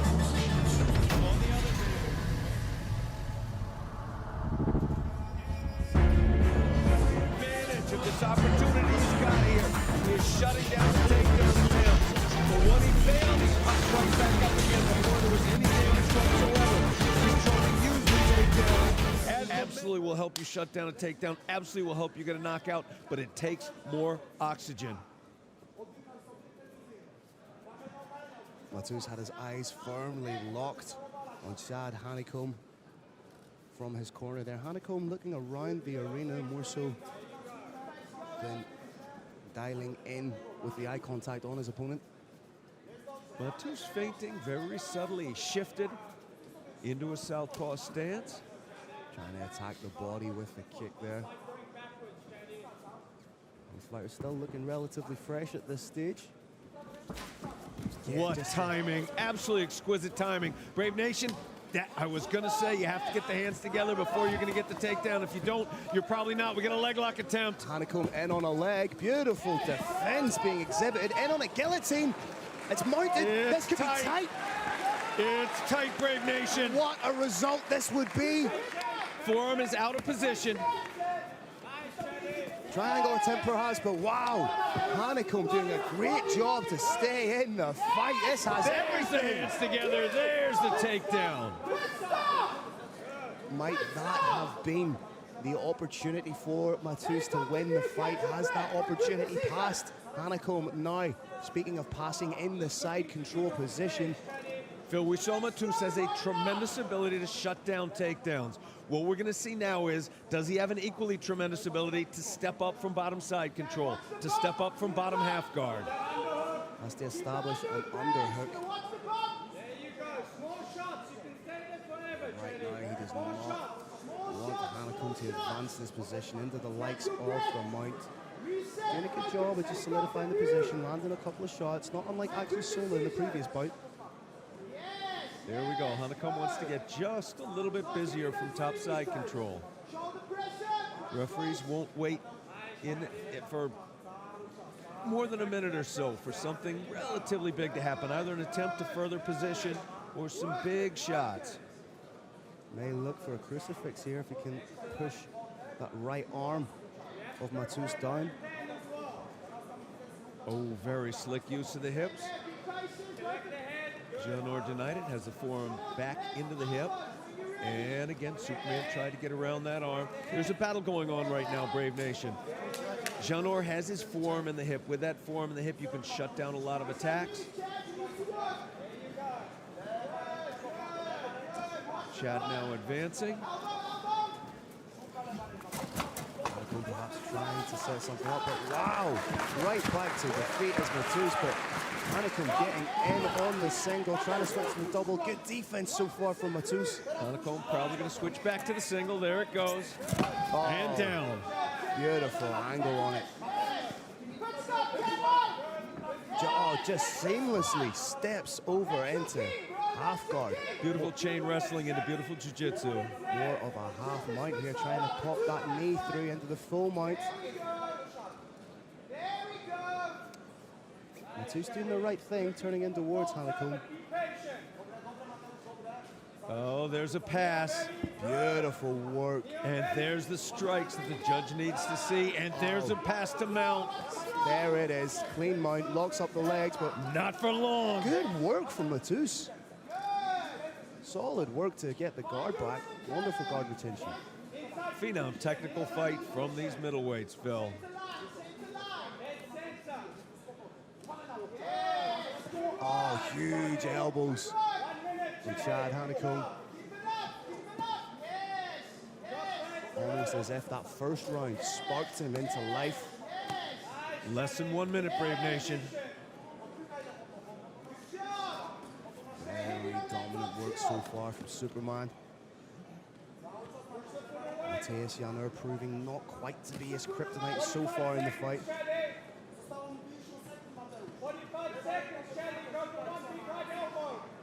Speaker 10: advantage of this opportunity he's got here. He is shutting down the takedown attempts. But when he failed, he popped right back up again before there was any damage whatsoever. He's trying to use the takedown as absolutely will help you shut down a takedown, absolutely will help you get a knockout, but it takes more oxygen.
Speaker 12: Matus had his eyes firmly locked on Chad Hanekom from his corner there. Hanekom looking around the arena more so than dialing in with the eye contact on his opponent.
Speaker 10: Matus feinting very subtly. He shifted into a southpaw stance.
Speaker 12: Trying to attack the body with the kick there. Both fighters still looking relatively fresh at this stage.
Speaker 10: What timing, absolutely exquisite timing. Brave Nation, that I was gonna say, you have to get the hands together before you're gonna get the takedown. If you don't, you're probably not. We got a leg lock attempt.
Speaker 12: Hanekom in on a leg, beautiful defense being exhibited, in on a guillotine. It's mounted, this could be tight.
Speaker 10: It's tight, Brave Nation.
Speaker 12: What a result this would be.
Speaker 10: Forearm is out of position.
Speaker 12: Triangle attempt perhaps, but wow. Hanekom doing a great job to stay in the fight. This has everything.
Speaker 10: Hands together, there's the takedown.
Speaker 12: Might that have been the opportunity for Matus to win the fight? Has that opportunity passed? Hanekom now, speaking of passing, in the side control position.
Speaker 10: Phil, we saw Matus has a tremendous ability to shut down takedowns. What we're going to see now is, does he have an equally tremendous ability to step up from bottom side control, to step up from bottom half guard?
Speaker 12: Has to establish an underhook. Right now, he does not want Hanekom to advance this position into the likes of the mount. Doing a good job of just solidifying the position, landing a couple of shots, not unlike Axel Sola in the previous bout.
Speaker 10: There we go. Hanekom wants to get just a little bit busier from top side control. Referees won't wait in for more than a minute or so for something relatively big to happen. Either an attempt to further position or some big shots.
Speaker 12: May look for a crucifix here if he can push that right arm of Matus down.
Speaker 10: Oh, very slick use of the hips. Janor denied it, has the forearm back into the hip. And again, Superman tried to get around that arm. There's a battle going on right now, Brave Nation. Janor has his forearm in the hip. With that forearm in the hip, you can shut down a lot of attacks. Chad now advancing.
Speaker 12: Perhaps trying to set something up, but wow! Right back to the feet as Matus, but Hanekom getting in on the single, trying to switch to the double. Good defense so far from Matus.
Speaker 10: Hanekom probably going to switch back to the single. There it goes.
Speaker 12: Oh,
Speaker 10: and down.
Speaker 12: Beautiful angle on it. Oh, just seamlessly steps over into half guard.
Speaker 10: Beautiful chain wrestling into beautiful jiu-jitsu.
Speaker 12: More of a half mount here, trying to pop that knee through into the full mount. Matus doing the right thing, turning in towards Hanekom.
Speaker 10: Oh, there's a pass.
Speaker 12: Beautiful work.
Speaker 10: And there's the strikes that the judge needs to see. And there's a pass to mount.
Speaker 12: There it is. Clean mount, locks up the legs, but
Speaker 10: not for long.
Speaker 12: Good work from Matus. Solid work to get the guard back. Wonderful guard retention.
Speaker 10: Phenom technical fight from these middleweights, Phil.
Speaker 12: Oh, huge elbows from Chad Hanekom. Almost as if that first round sparked him into life.
Speaker 10: Less than 1 minute, Brave Nation.
Speaker 12: Very dominant work so far from Superman. Matheus Janur proving not quite to be his kryptonite so far in the fight.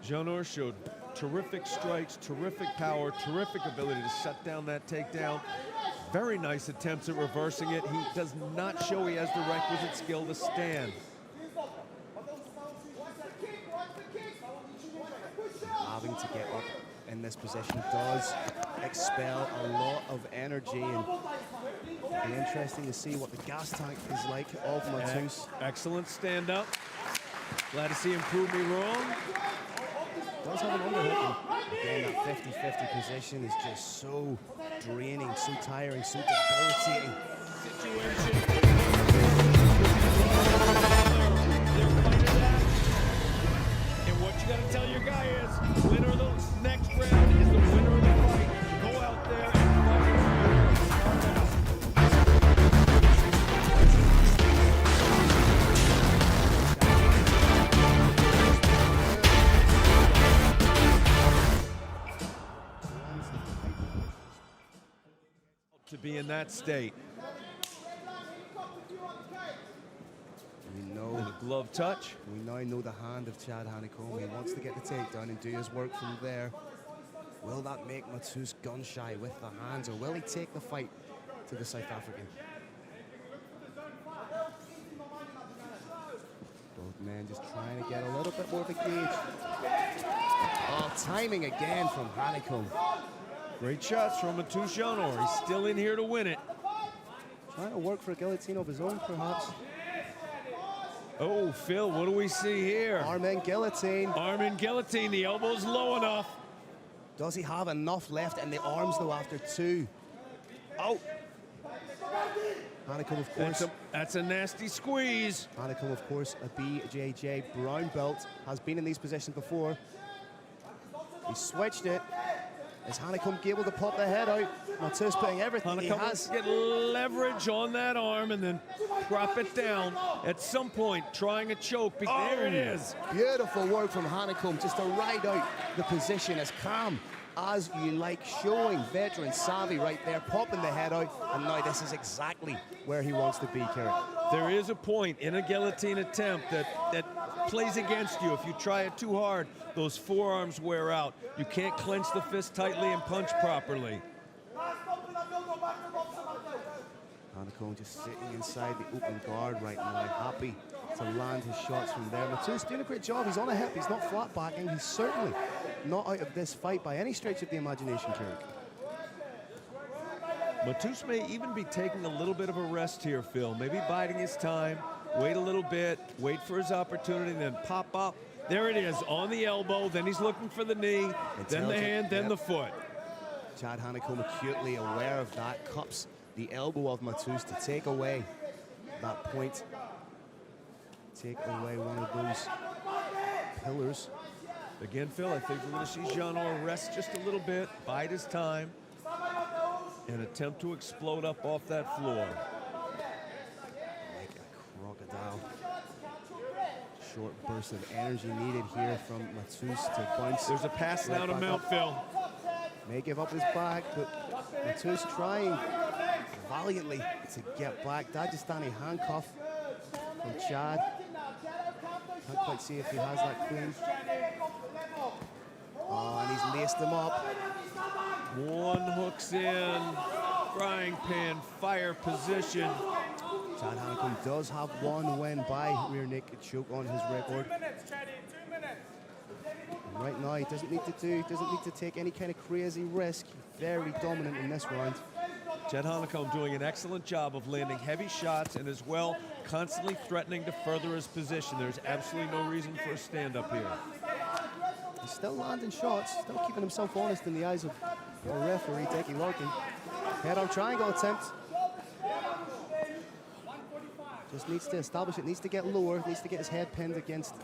Speaker 10: Janur showed terrific strikes, terrific power, terrific ability to shut down that takedown. Very nice attempts at reversing it. He does not show he has the requisite skill to stand.
Speaker 12: Having to get up in this position does expel a lot of energy, and it'll be interesting to see what the gas tank is like of Matheus.
Speaker 10: Excellent stand up. Glad to see him prove me wrong.
Speaker 12: Does have an underhook. Again, that 50-50 position is just so draining, so tiring, so debilitating.
Speaker 10: And what you gotta tell your guy is, winner of the next round is the winner of the fight. Go out there and to be in that state.
Speaker 12: We know
Speaker 10: the glove touch.
Speaker 12: We now know the hand of Chad Hanekom. He wants to get the takedown and do his work from there. Will that make Matus gun shy with the hands, or will he take the fight to the South African? Both men just trying to get a little bit more of a gauge. Oh, timing again from Hanekom.
Speaker 10: Great shots from Matus Janor. He's still in here to win it.
Speaker 12: Trying to work for a guillotine of his own, perhaps.
Speaker 10: Oh, Phil, what do we see here?
Speaker 12: Arm in guillotine.
Speaker 10: Arm in guillotine. The elbow's low enough.
Speaker 12: Does he have enough left in the arms, though, after two? Oh! Hanekom, of course.
Speaker 10: That's a nasty squeeze.
Speaker 12: Hanekom, of course, a BJJ brown belt, has been in these positions before. He switched it. Is Hanekom able to pop the head out? Matus putting everything he has.
Speaker 10: Get leverage on that arm and then drop it down. At some point, trying a choke. There it is.
Speaker 12: Beautiful work from Hanekom, just to ride out the position as calm as you like, showing veteran savvy right there, popping the head out, and now this is exactly where he wants to be, Kerrick.
Speaker 10: There is a point in a guillotine attempt that plays against you. If you try it too hard, those forearms wear out. You can't clench the fist tightly and punch properly.
Speaker 12: Hanekom just sitting inside the open guard right now, happy to land his shots from there. Matus doing a great job. He's on a hip. He's not flat backing. He's certainly not out of this fight by any stretch of the imagination, Kerrick.
Speaker 10: Matus may even be taking a little bit of a rest here, Phil. Maybe biding his time, wait a little bit, wait for his opportunity, then pop up. There it is, on the elbow. Then he's looking for the knee, then the hand, then the foot.
Speaker 12: Chad Hanekom acutely aware of that, cups the elbow of Matus to take away that point. Take away one of those pillars.
Speaker 10: Again, Phil, I think we're going to see Janor rest just a little bit, bide his time, and attempt to explode up off that floor.
Speaker 12: Like a crocodile. Short burst of energy needed here from Matus to bounce.
Speaker 10: There's a pass now to Mount, Phil.
Speaker 12: May give up his back, but Matus trying valiantly to get back. Dagestani handcuff from Chad. Can't quite see if he has that clean. Oh, and he's laced him up.
Speaker 10: One hooks in, frying pan, fire position.
Speaker 12: Chad Hanekom does have one win by rear naked choke on his record. And right now, he doesn't need to take any kind of crazy risk. Very dominant in this round.
Speaker 10: Chad Hanekom doing an excellent job of landing heavy shots and as well constantly threatening to further his position. There's absolutely no reason for a stand-up here.
Speaker 12: He's still landing shots, still keeping himself honest in the eyes of the referee, Dickie Larkin. Head-on triangle attempt. Just needs to establish it, needs to get lower, needs to get his head pinned against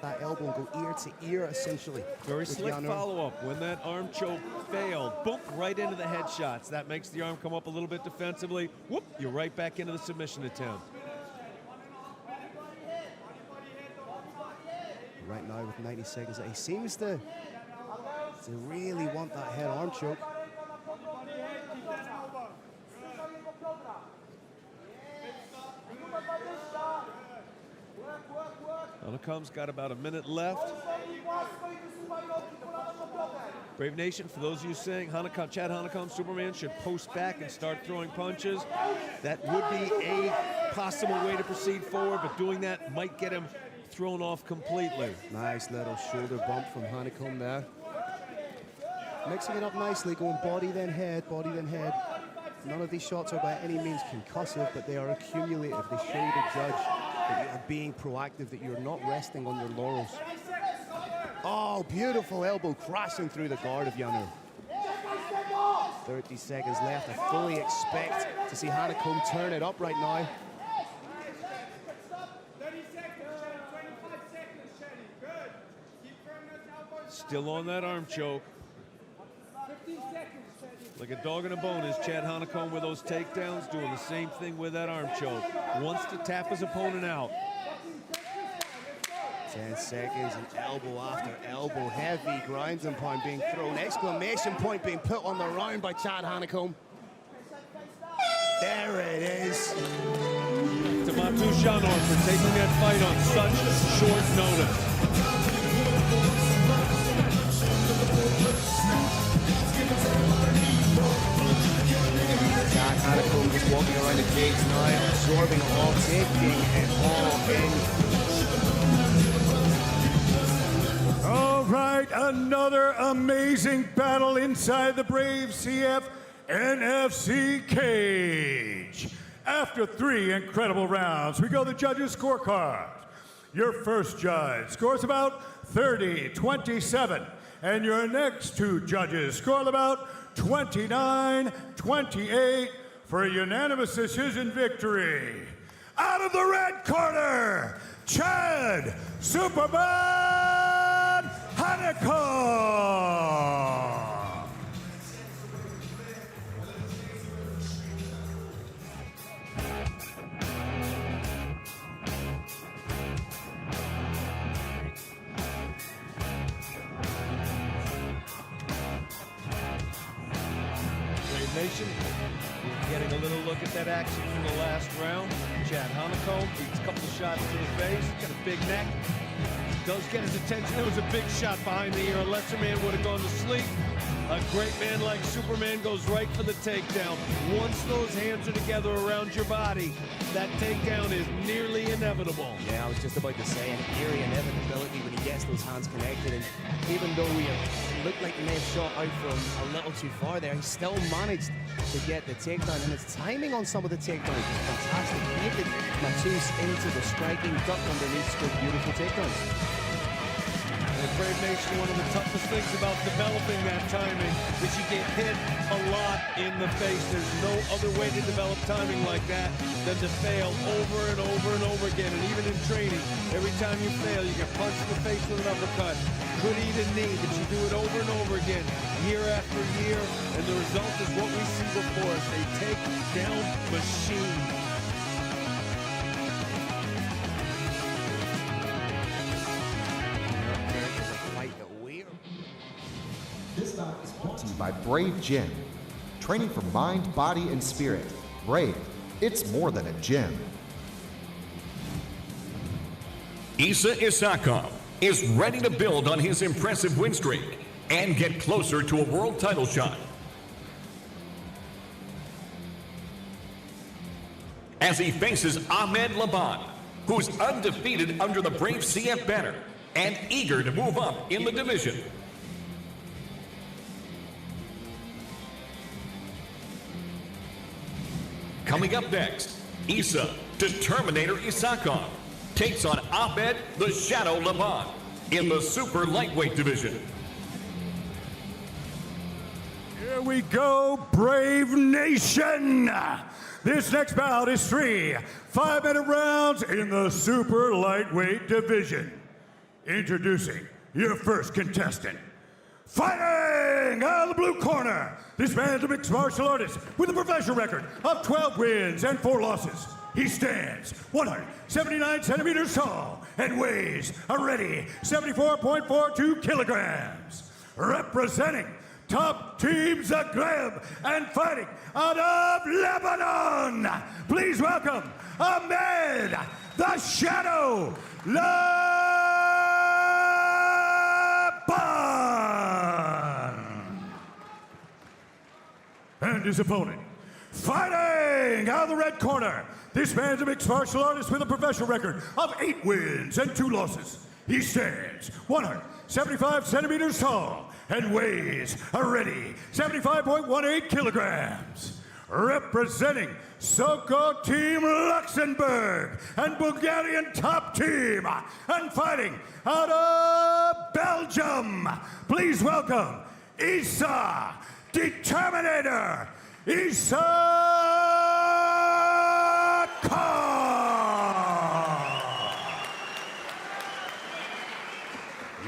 Speaker 12: that elbow and go ear to ear, essentially.
Speaker 10: Very slick follow-up. When that arm choke failed, boom, right into the headshots. That makes the arm come up a little bit defensively. Whoop, you're right back into the submission attempt.
Speaker 12: Right now with 90 seconds, he seems to really want that head arm choke.
Speaker 10: Hanekom's got about a minute left. Brave Nation, for those of you saying Chad Hanekom, Superman, should post back and start throwing punches, that would be a possible way to proceed forward, but doing that might get him thrown off completely.
Speaker 12: Nice little shoulder bump from Hanekom there. Mixing it up nicely, going body then head, body then head. None of these shots are by any means concussive, but they are accumulative. They show the judge that you are being proactive, that you're not resting on your laurels. Oh, beautiful elbow crashing through the guard of Janur. 30 seconds left. I fully expect to see Hanekom turn it up right now.
Speaker 10: Still on that arm choke. Like a dog in a bone is Chad Hanekom with those takedowns, doing the same thing with that arm choke. Wants to tap his opponent out.
Speaker 12: 10 seconds and elbow after elbow. Heavy ground and pound being thrown. Exclamation point being put on the round by Chad Hanekom. There it is.
Speaker 10: To Matus Janor for taking that fight on such short notice.
Speaker 12: Chad Hanekom just walking around the cage now, absorbing it all, taking it all in.
Speaker 1: All right, another amazing battle inside the Brave CF NFC cage. After 3 incredible rounds, we go to the judges' scorecards. Your first judge scores about 30-27, and your next 2 judges scored about 29-28 for a unanimous decision victory. Out of the red corner, Chad Superman Hanekom.
Speaker 10: Nation, we're getting a little look at that action from the last round. Chad Hanekom beats a couple of shots to the face, got a big neck. Does get his attention. There was a big shot behind the ear. A lesser man would have gone to sleep. A great man like Superman goes right for the takedown. Once those hands are together around your body, that takedown is nearly inevitable.
Speaker 12: Yeah, I was just about to say, an eerie inevitability when he gets those hands connected. And even though we looked like he may have shot out from a little too far there, he still managed to get the takedown. And his timing on some of the takedowns was fantastic. He hit Matus into the striking, duck underneath, scored beautiful takedowns.
Speaker 10: And Brave Nation, one of the toughest things about developing that timing is you get hit a lot in the face. There's no other way to develop timing like that than to fail over and over and over again. And even in training, every time you fail, you get punched in the face with an uppercut. Could eat a knee, but you do it over and over again, year after year. And the result is what we see before us, a takedown machine.
Speaker 8: This bout is brought to you by Brave Gym. Training for mind, body, and spirit. Brave, it's more than a gym.
Speaker 9: Isa Isakov is ready to build on his impressive win streak and get closer to a world title shot. As he faces Ahmed Laban, who's undefeated under the Brave CF banner and eager to move up in the division. Coming up next, Isa, Determinator Isakov, takes on Ahmed the Shadow Laban in the super lightweight division.
Speaker 1: Here we go, Brave Nation! This next bout is 3 5-minute rounds in the super lightweight division. Introducing your first contestant. Fighting out of the blue corner, this man's a mixed martial artist with a professional record of 12 wins and 4 losses. He stands 179 centimeters tall and weighs a ready 74.42 kilograms. Representing Top Team Zagreb and fighting out of Lebanon, please welcome Ahmed the Shadow Laban. And his opponent, fighting out of the red corner, this man's a mixed martial artist with a professional record of 8 wins and 2 losses. He stands 175 centimeters tall and weighs a ready 75.18 kilograms. Representing Soko Team Luxembourg and Bulgarian Top Team, and fighting out of Belgium, please welcome Isa
Speaker 5: Determinator, Isakov!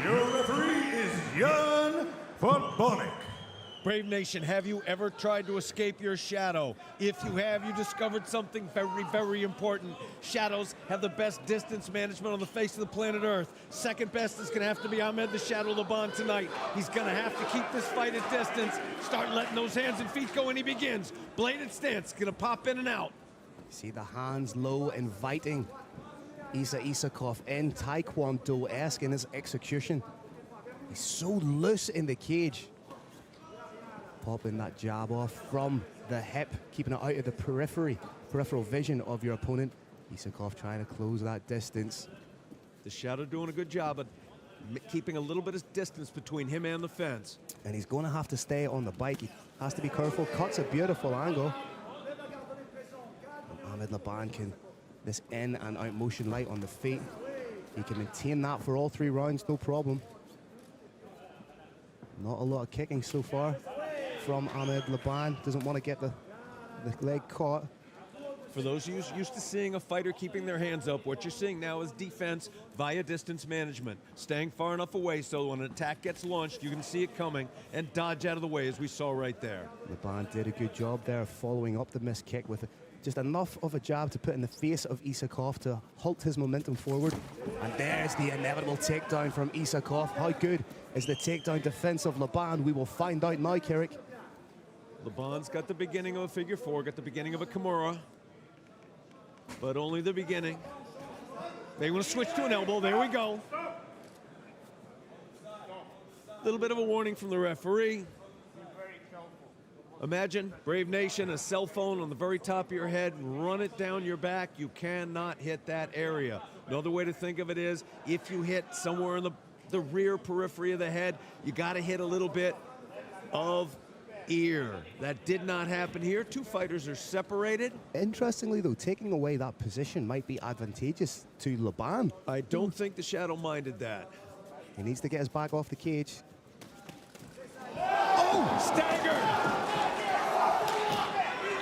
Speaker 5: Your referee is Jan Podbonik.
Speaker 10: Brave Nation, have you ever tried to escape your shadow? If you have, you discovered something very, very important. Shadows have the best distance management on the face of the planet Earth. Second best is going to have to be Ahmed the Shadow Laban tonight. He's going to have to keep this fight at distance, start letting those hands and feet go, and he begins. Bladed stance, going to pop in and out.
Speaker 12: See the hands low, inviting Isakov in Taekwondo-esque in his execution. He's so loose in the cage. Popping that jab off from the hip, keeping it out of the peripheral vision of your opponent. Isakov trying to close that distance.
Speaker 10: The Shadow doing a good job of keeping a little bit of distance between him and the fence.
Speaker 12: And he's going to have to stay on the bike. He has to be careful. Cuts a beautiful angle. And Ahmed Laban can, this in and out motion light on the feet. He can maintain that for all 3 rounds, no problem. Not a lot of kicking so far from Ahmed Laban. Doesn't want to get the leg caught.
Speaker 10: For those used to seeing a fighter keeping their hands up, what you're seeing now is defense via distance management. Staying far enough away so when an attack gets launched, you can see it coming and dodge out of the way, as we saw right there.
Speaker 12: Laban did a good job there following up the missed kick with just enough of a jab to put in the face of Isakov to halt his momentum forward. And there's the inevitable takedown from Isakov. How good is the takedown defense of Laban? We will find out now, Carrick.
Speaker 10: Laban's got the beginning of a figure 4, got the beginning of a Kimura, but only the beginning. They want to switch to an elbow. There we go. A little bit of a warning from the referee. Imagine, Brave Nation, a cell phone on the very top of your head, run it down your back. You cannot hit that area. Another way to think of it is, if you hit somewhere in the rear periphery of the head, you got to hit a little bit of ear. That did not happen here. 2 fighters are separated.
Speaker 12: Interestingly, though, taking away that position might be advantageous to Laban.
Speaker 10: I don't think the Shadow minded that.
Speaker 12: He needs to get his back off the cage.
Speaker 10: Oh, staggered!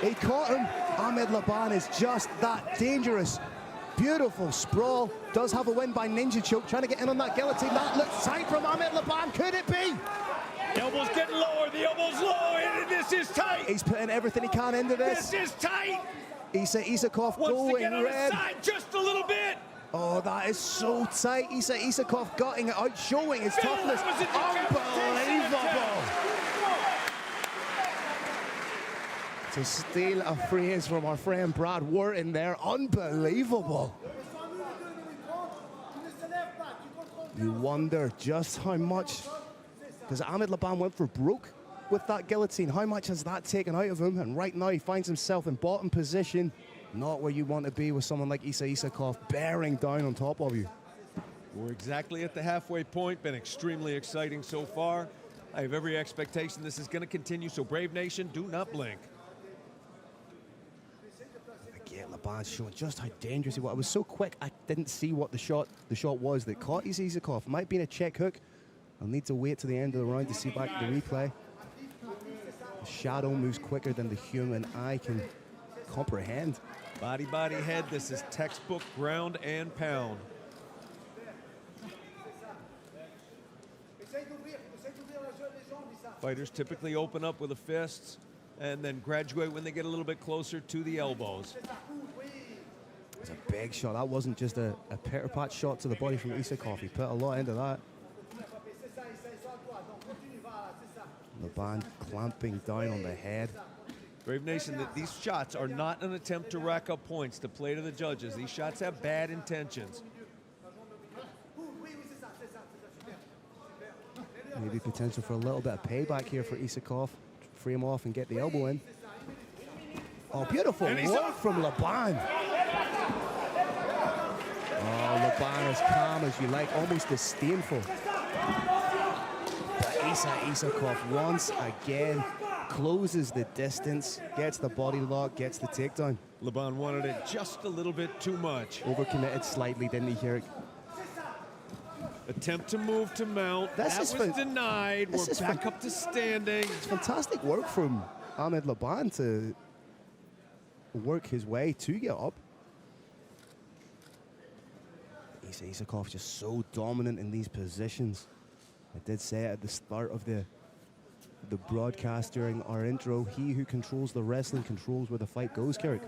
Speaker 12: He caught him. Ahmed Laban is just that dangerous. Beautiful sprawl. Does have a win by ninja choke. Trying to get in on that guillotine. That looks tight from Ahmed Laban. Could it be?
Speaker 10: Elbow's getting lower. The elbow's low. And this is tight.
Speaker 12: He's putting everything he can into this.
Speaker 10: This is tight.
Speaker 12: Isakov
Speaker 10: Wants
Speaker 12: going
Speaker 10: to get on
Speaker 12: red.
Speaker 10: the side just a little bit.
Speaker 12: Oh, that is so tight. Isakov gutting it out, showing his toughness. Unbelievable. To steal a phrase from our friend Brad Wharton there, unbelievable. You wonder just how much, because Ahmed Laban went for broke with that guillotine. How much has that taken out of him? And right now he finds himself in bottom position. Not where you want to be with someone like Isakov bearing down on top of you.
Speaker 10: We're exactly at the halfway point. Been extremely exciting so far. I have every expectation this is going to continue, so Brave Nation, do not blink.
Speaker 12: Again, Laban's showing just how dangerous he was. It was so quick, I didn't see what the shot was that caught Isakov. Might be in a check hook. I'll need to wait to the end of the round to see back the replay. The Shadow moves quicker than the human eye can comprehend.
Speaker 10: Body, body, head. This is textbook ground and pound. Fighters typically open up with the fists and then graduate when they get a little bit closer to the elbows.
Speaker 12: It's a big shot. That wasn't just a pitter-pat shot to the body from Isakov. He put a lot into that. Laban clamping down on the head.
Speaker 10: Brave Nation, that these shots are not an attempt to rack up points to play to the judges. These shots have bad intentions.
Speaker 12: Maybe potential for a little bit of payback here for Isakov. Free him off and get the elbow in. Oh, beautiful work from Laban. Oh, Laban as calm as you like, almost disdainful. But Isakov once again closes the distance, gets the body lock, gets the takedown.
Speaker 10: Laban wanted it just a little bit too much.
Speaker 12: Overcommitted slightly, didn't he, Eric?
Speaker 10: Attempt to move to mount.
Speaker 4: This
Speaker 10: That
Speaker 4: is
Speaker 10: was denied. We're back
Speaker 4: fan-
Speaker 10: up to standing.
Speaker 4: It's fantastic work from Ahmed Laban to work his way to get up. Isakov just so dominant in these positions. I did say it at the start of the broadcast during our intro. He who controls the wrestling controls where the fight goes, Carrick.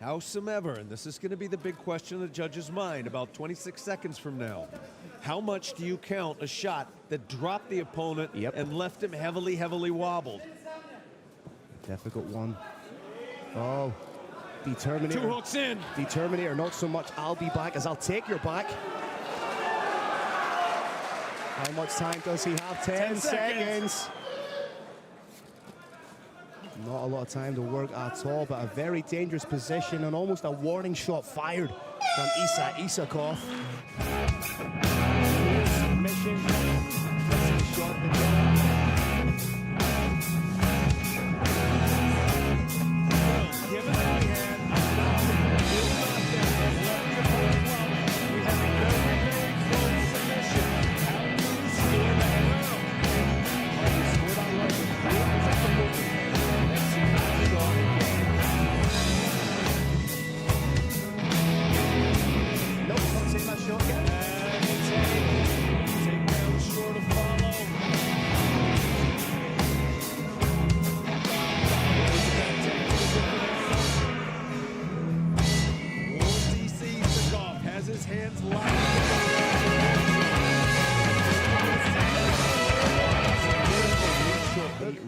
Speaker 10: Howsoever, and this is going to be the big question in the judge's mind about 26 seconds from now. How much do you count a shot that dropped the opponent and left him heavily, heavily wobbled?
Speaker 4: Difficult one. Oh, Determinator.
Speaker 10: 2 hooks in.
Speaker 4: Determinator, not so much I'll be back as I'll take your back. How much time does he have? 10 seconds. Not a lot of time to work at all, but a very dangerous position and almost a warning shot fired from Isa Isakov. Submission. Shot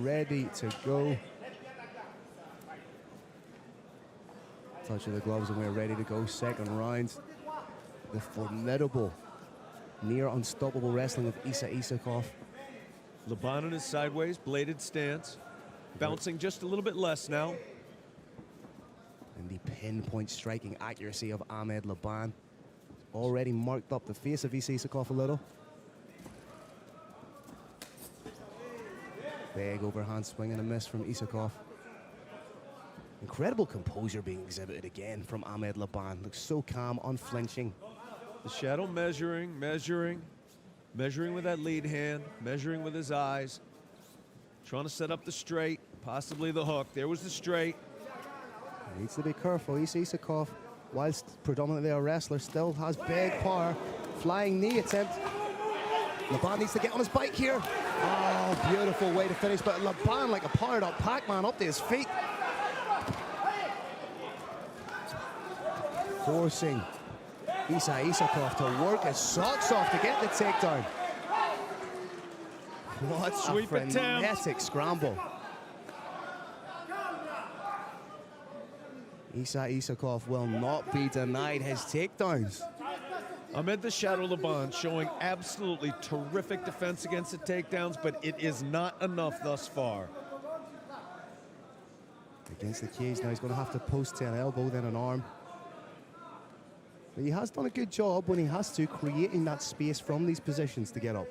Speaker 4: ready to go. Touch of the gloves and we're ready to go. Second round. The formidable, near unstoppable wrestling of Isa Isakov.
Speaker 10: Laban in his sideways, bladed stance. Bouncing just a little bit less now.
Speaker 4: And the pinpoint striking accuracy of Ahmed Laban. Already marked up the face of Isa Isakov a little. Big overhand swing and a miss from Isakov. Incredible composure being exhibited again from Ahmed Laban. Looks so calm, unflinching.
Speaker 10: The shadow measuring with that lead hand, measuring with his eyes. Trying to set up the straight, possibly the hook. There was the straight.
Speaker 4: Needs to be careful. Isa Isakov, whilst predominantly a wrestler, still has big power. Flying knee attempt. Laban needs to get on his bike here. Oh, beautiful way to finish, but Laban like a powered up Pac-Man up to his feet. Forcing Isa Isakov to work his socks off to get the takedown. What a frenetic scramble. Isa Isakov will not be denied his takedowns.
Speaker 10: Ahmed the Shadow Laban showing absolutely terrific defense against the takedowns, but it is not enough thus far.
Speaker 4: Against the cage now, he's going to have to post to an elbow, then an arm. But he has done a good job when he has to, creating that space from these positions to get up.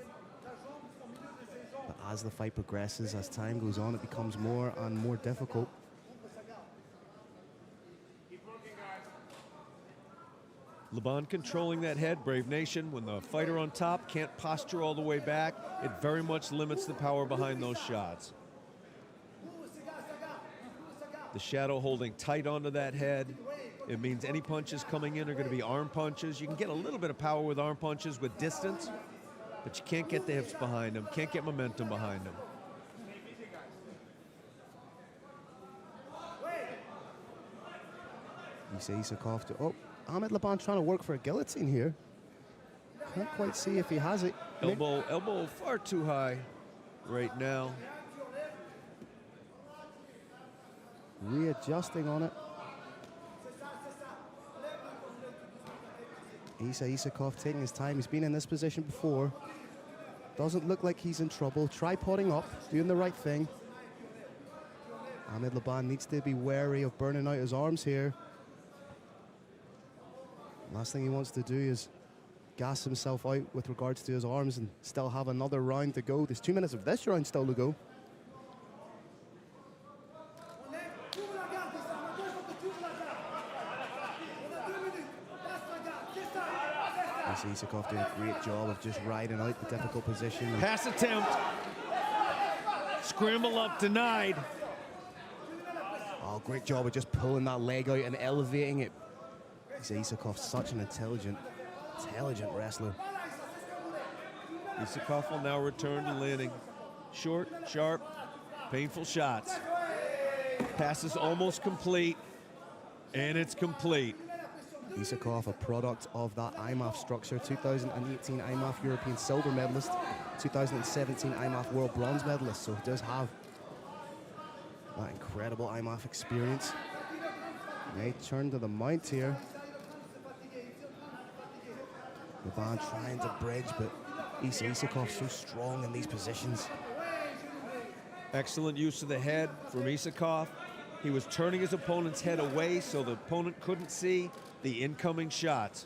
Speaker 4: But as the fight progresses, as time goes on, it becomes more and more difficult.
Speaker 10: Laban controlling that head, Brave Nation. When the fighter on top can't posture all the way back, it very much limits the power behind those shots. The Shadow holding tight onto that head. It means any punches coming in are going to be arm punches. You can get a little bit of power with arm punches with distance, but you can't get the hips behind them, can't get momentum behind them.
Speaker 4: Isa Isakov to, oh, Ahmed Laban trying to work for a guillotine here. Can't quite see if he has it.
Speaker 10: Elbow far too high right now.
Speaker 4: Readjusting on it. Isa Isakov taking his time. He's been in this position before. Doesn't look like he's in trouble. Tripoding up, doing the right thing. Ahmed Laban needs to be wary of burning out his arms here. Last thing he wants to do is gas himself out with regards to his arms and still have another round to go. There's 2 minutes of this round still to go.
Speaker 12: Isakov doing a great job of just riding out the difficult position.
Speaker 10: Pass attempt. Scramble up, denied.
Speaker 12: Oh, great job of just pulling that leg out and elevating it. Isakov's such an intelligent wrestler.
Speaker 10: Isakov will now return to landing short, sharp, painful shots. Pass is almost complete, and it's complete.
Speaker 12: Isakov, a product of that IMAF structure, 2018 IMAF European silver medalist, 2017 IMAF world bronze medalist, so he does have that incredible IMAF experience. They turn to the mount here. Laban trying to bridge, but Isakov so strong in these positions.
Speaker 10: Excellent use of the head from Isakov. He was turning his opponent's head away so the opponent couldn't see the incoming shots.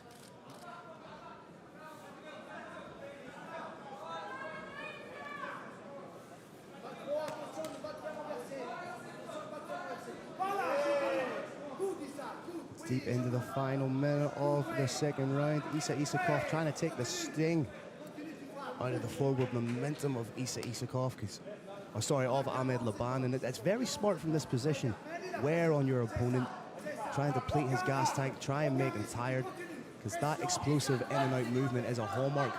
Speaker 12: Deep into the final minute of the second round. Isakov trying to take the sting out of the forward momentum of Isakov, of Ahmed Laban, and it's very smart from this position. Wear on your opponent, trying to deplete his gas tank, try and make him tired, because that explosive in and out movement is a hallmark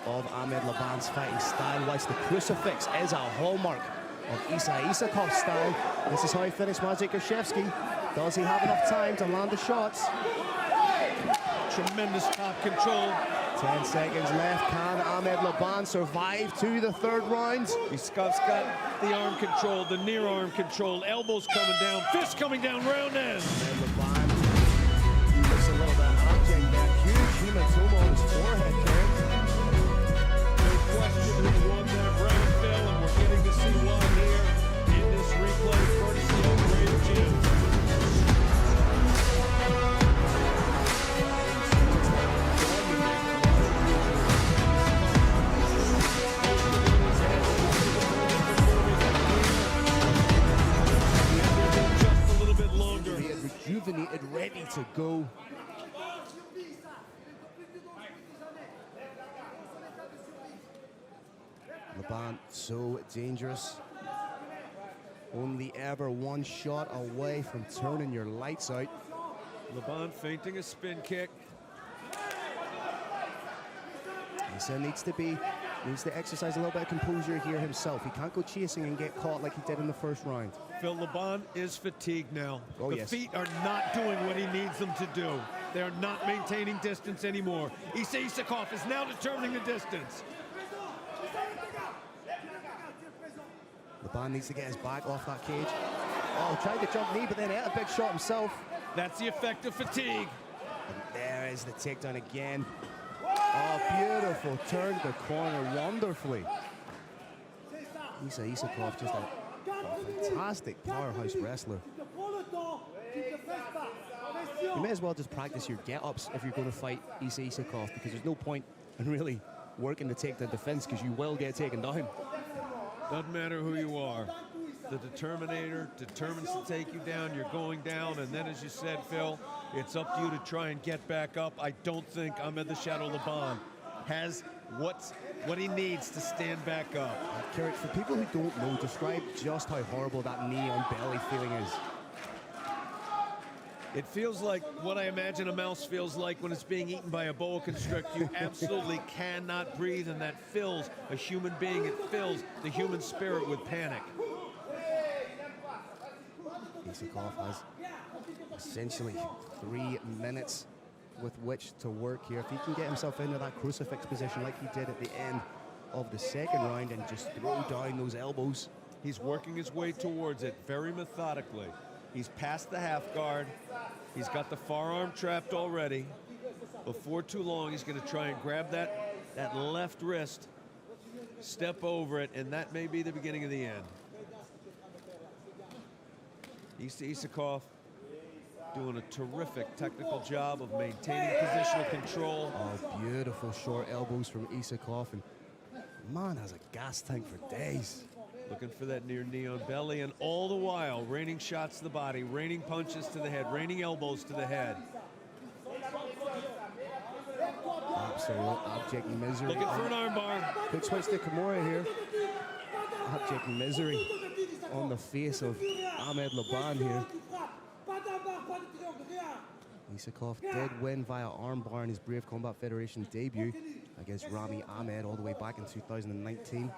Speaker 12: of Ahmed Laban's fighting style, whilst the crucifix is a hallmark of Isakov's style. This is how he finished Maciej Grzeszewski. Does he have enough time to land the shots?
Speaker 10: Tremendous top control.
Speaker 12: 10 seconds left. Can Ahmed Laban survive to the third round?
Speaker 10: Isakov's got the arm control, the near arm control, elbows coming down, fists coming down, round end.
Speaker 12: Ahmed Laban, he looks a little bit abject there. Huge hematoma on his forehead there.
Speaker 10: No question who won that round, Phil, and we're getting to see one here in this replay, courtesy of Crave Gym.
Speaker 12: Rejuvenated, ready to go. Laban, so dangerous. Only ever one shot away from turning your lights out.
Speaker 10: Laban feinting a spin kick.
Speaker 12: Isa needs to exercise a little bit of composure here himself. He can't go chasing and get caught like he did in the first round.
Speaker 10: Phil, Laban is fatigued now.
Speaker 12: Oh,
Speaker 10: the
Speaker 12: yes.
Speaker 10: feet are not doing what he needs them to do. They're not maintaining distance anymore. Isakov is now determining the distance.
Speaker 12: Laban needs to get his back off that cage. Oh, tried to jump knee, but then he had a big shot himself.
Speaker 10: That's the effect of fatigue.
Speaker 12: And there is the takedown again. Oh, beautiful. Turned the corner wonderfully. Isakov, just a fantastic powerhouse wrestler. You may as well just practice your get-ups if you're going to fight Isakov, because there's no point in really working to take the defense, because you will get taken down.
Speaker 10: Doesn't matter who you are. The determinator determines to take you down, you're going down, and then as you said, Phil, it's up to you to try and get back up. I don't think Ahmed the Shadow Laban has what he needs to stand back up.
Speaker 12: Carrot, for people who don't know, describe just how horrible that knee on belly feeling is.
Speaker 10: It feels like what I imagine a mouse feels like when it's being eaten by a boa constrictor. You absolutely cannot breathe, and that fills a human being. It fills the human spirit with panic.
Speaker 12: Isakov has essentially 3 minutes with which to work here. If he can get himself into that crucifix position like he did at the end of the second round and just throw down those elbows.
Speaker 10: He's working his way towards it very methodically. He's past the half guard. He's got the forearm trapped already. Before too long, he's going to try and grab that left wrist, step over it, and that may be the beginning of the end. Isakov doing a terrific technical job of maintaining positional control.
Speaker 12: Oh, beautiful short elbows from Isakov, and man has a gas tank for days.
Speaker 10: Looking for that near knee on belly, and all the while raining shots to the body, raining punches to the head, raining elbows to the head.
Speaker 12: Absolute abject misery.
Speaker 10: Looking for an armbar.
Speaker 12: Quick switch to Kimura here. Abject misery on the face of Ahmed Laban here. Isakov did win via armbar in his Brave Combat Federation debut against Rami Ahmed all the way back in 2019.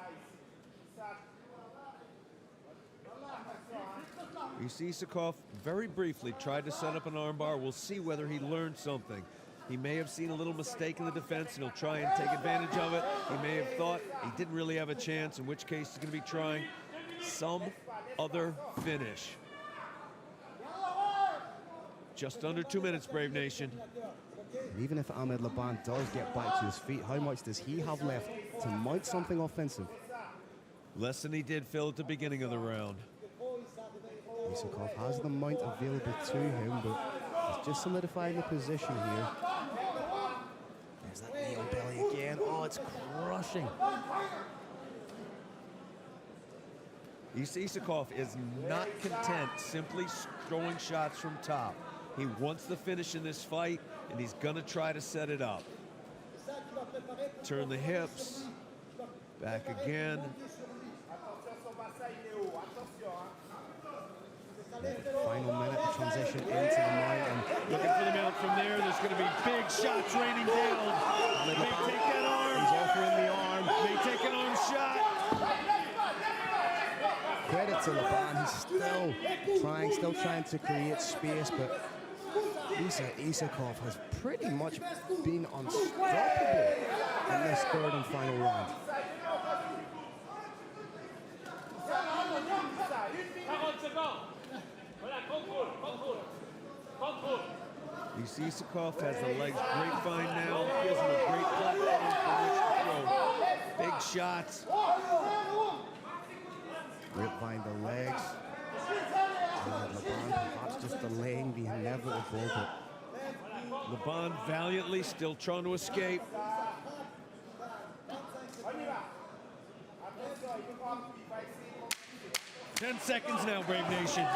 Speaker 10: Isakov very briefly tried to set up an armbar. We'll see whether he learned something. He may have seen a little mistake in the defense and he'll try and take advantage of it. He may have thought he didn't really have a chance, in which case he's going to be trying some other finish. Just under 2 minutes, Brave Nation.
Speaker 12: And even if Ahmed Laban does get back to his feet, how much does he have left to mount something offensive?
Speaker 10: Less than he did, Phil, at the beginning of the round.
Speaker 12: Isakov has the mount available to him, but he's just solidifying the position here. There's that knee on belly again. Oh, it's crushing.
Speaker 10: Isakov is not content simply throwing shots from top. He wants the finish in this fight, and he's gonna try to set it up. Turn the hips, back again.
Speaker 12: Final minute, transition into the mount.
Speaker 10: Looking for the mount from there. There's gonna be big shots raining down. May take that arm.
Speaker 12: He's offering the arm.
Speaker 10: May take an arm shot.
Speaker 12: Credit to Laban, he's still trying to create space, but Isakov has pretty much been unstoppable in this third and final round.
Speaker 10: Isakov has the legs grapevine now. Gives him a great platform from which to throw big shots.
Speaker 12: Grapevine the legs. And Laban perhaps just delaying the inevitable, but
Speaker 10: Laban valiantly still trying to escape. Ten seconds now, Brave Nation.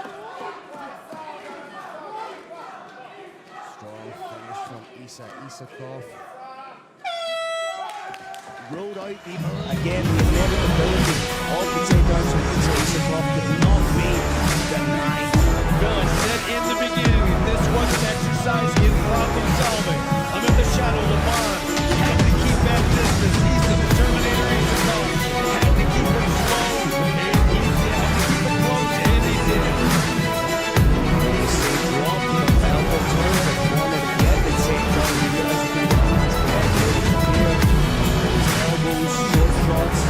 Speaker 12: strong finish from Isakov. Rode out again the inevitability of the takedowns from Isakov could not be denied.
Speaker 10: Phil said in the beginning, this was an exercise in problem solving. Under the shadow, Laban had to keep that distance. He's the Terminator Isakov. Had to keep it slow, and he had to keep it close, and he did.
Speaker 12: He dropped the elbow turn, but wanted to get the takedown. He realized he could not get it. Elbows, short shots.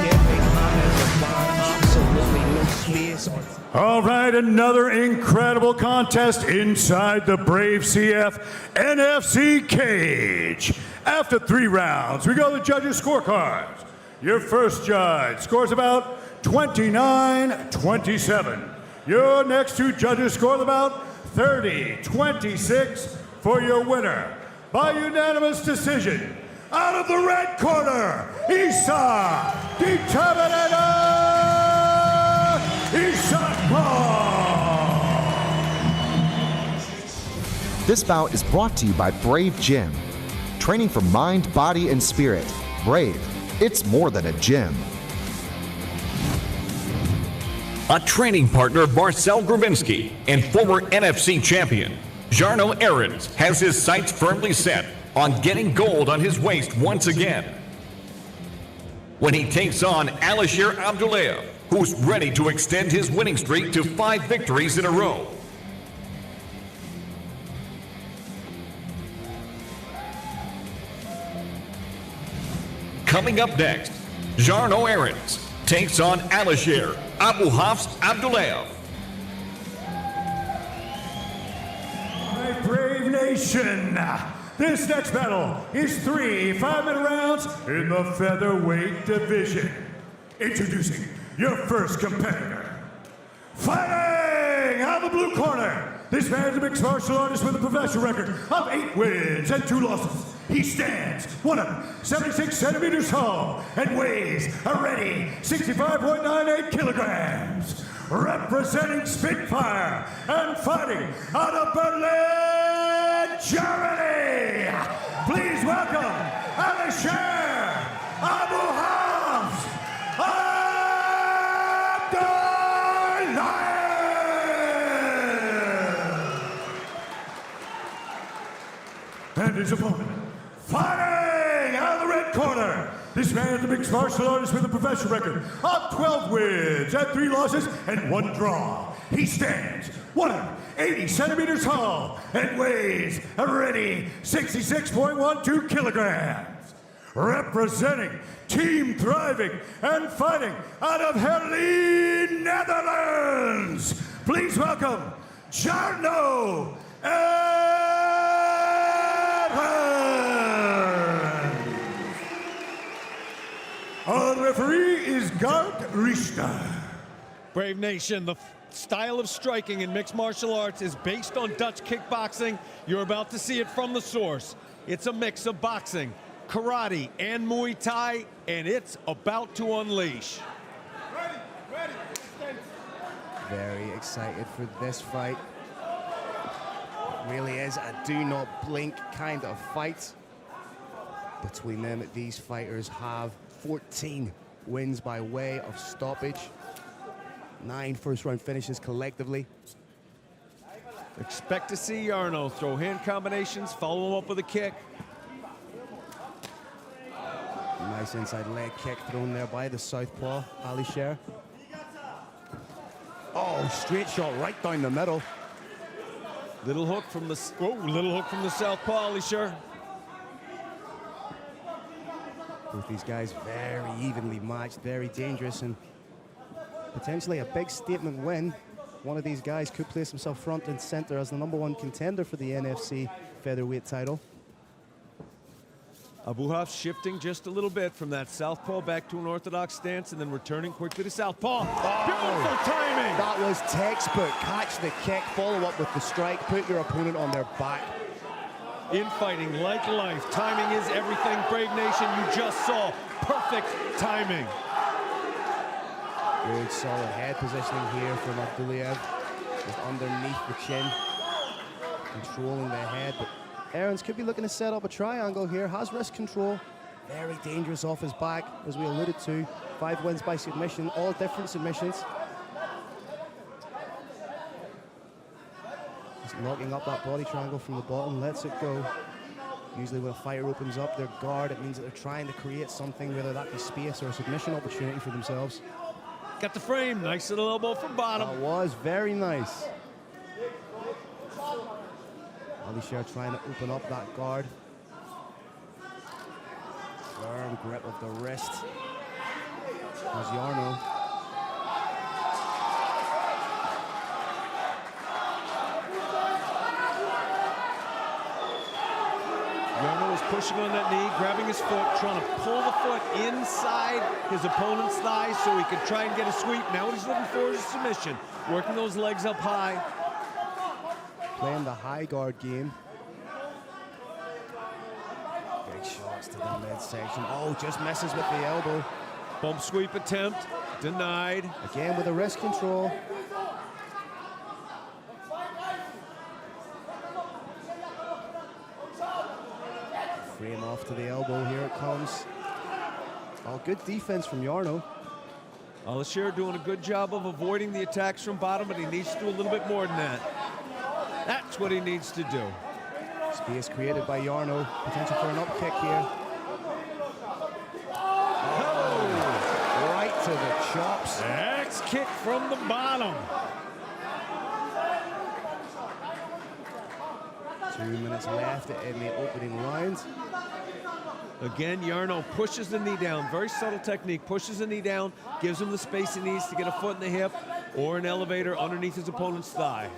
Speaker 12: Giving Ahmed Laban absolutely no space.
Speaker 1: All right, another incredible contest inside the Brave CF NFC cage. After 3 rounds, we go to the judges' scorecards. Your first judge scores about 29-27. Your next 2 judges scored about 30-26 for your winner. By unanimous decision, out of the red corner, Isa the Terminator Isakov.
Speaker 8: This bout is brought to you by Brave Gym. Training for mind, body, and spirit. Brave, it's more than a gym.
Speaker 9: A training partner of Marcel Grabinski and former NFC champion, Jarno Ahrens has his sights firmly set on getting gold on his waist once again. When he takes on Alisher Abdullayev, who's ready to extend his winning streak to 5 victories in a row. Coming up next, Jarno Ahrens takes on Alisher Abdullayev.
Speaker 1: My Brave Nation, this next battle is 3 5-minute rounds in the featherweight division. Introducing your first competitor. Fighting out of the blue corner, this man's a mixed martial artist with a professional record of 8 wins and 2 losses. He stands 176 centimeters tall and weighs a ready 65.98 kilograms. Representing Spitfire and fighting out of Berlin,
Speaker 13: Germany, please welcome Alisher Abu Hafs and his opponent, fighting out of the red corner. This man is a mixed martial artist with a professional record of 12 wins and 3 losses and 1 draw. He stands 180 centimeters tall and weighs a ready 66.12 kilograms. Representing Team Thriving and fighting out of Herley, Netherlands, please welcome Jarno Our referee is Gart Richter.
Speaker 10: Brave Nation, the style of striking in mixed martial arts is based on Dutch kickboxing. You're about to see it from the source. It's a mix of boxing, karate, and Muay Thai, and it's about to unleash.
Speaker 12: Very excited for this fight. It really is a do not blink kind of fight. Between them, these fighters have 14 wins by way of stoppage. 9 first-round finishes collectively.
Speaker 10: Expect to see Jarno throw hand combinations, follow him up with a kick.
Speaker 12: Nice inside leg kick thrown there by the southpaw, Alisher. Oh, straight shot right down the middle.
Speaker 10: Little hook from the southpaw, Alisher.
Speaker 12: Both these guys very evenly matched, very dangerous, and potentially a big statement win. One of these guys could place himself front and center as the #1 contender for the NFC featherweight title.
Speaker 10: Abu Hafs shifting just a little bit from that southpaw back to an orthodox stance and then returning quickly to southpaw. Beautiful timing!
Speaker 12: That was textbook. Catch the kick, follow up with the strike, put your opponent on their back.
Speaker 10: Infighting like life, timing is everything. Brave Nation, you just saw perfect timing.
Speaker 12: Good solid head positioning here from Abdullayev, just underneath the chin, controlling the head. But Aarons could be looking to set up a triangle here, has wrist control, very dangerous off his back, as we alluded to. 5 wins by submission, all different submissions. Just locking up that body triangle from the bottom, lets it go. Usually when a fighter opens up their guard, it means that they're trying to create something, whether that be space or a submission opportunity for themselves.
Speaker 10: Got the frame, nice little elbow from bottom.
Speaker 12: That was very nice. Alisher trying to open up that guard. Firm grip of the wrist. There's Jarno.
Speaker 10: Jarno is pushing on that knee, grabbing his foot, trying to pull the foot inside his opponent's thigh so he could try and get a sweep. Now what he's looking for is a submission, working those legs up high.
Speaker 12: Playing the high guard game. Big shots to the midsection. Oh, just misses with the elbow.
Speaker 10: Bump sweep attempt, denied.
Speaker 12: Again with the wrist control. Frame off to the elbow, here it comes. Oh, good defense from Jarno.
Speaker 10: Alisher doing a good job of avoiding the attacks from bottom, but he needs to do a little bit more than that. That's what he needs to do.
Speaker 12: Space created by Jarno. Potential for an up kick here. Oh, right to the chops.
Speaker 10: Axe kick from the bottom.
Speaker 12: 2 minutes left in the opening round.
Speaker 10: Again, Jarno pushes the knee down. Very subtle technique. Pushes the knee down, gives him the space he needs to get a foot in the hip or an elevator underneath his opponent's thigh.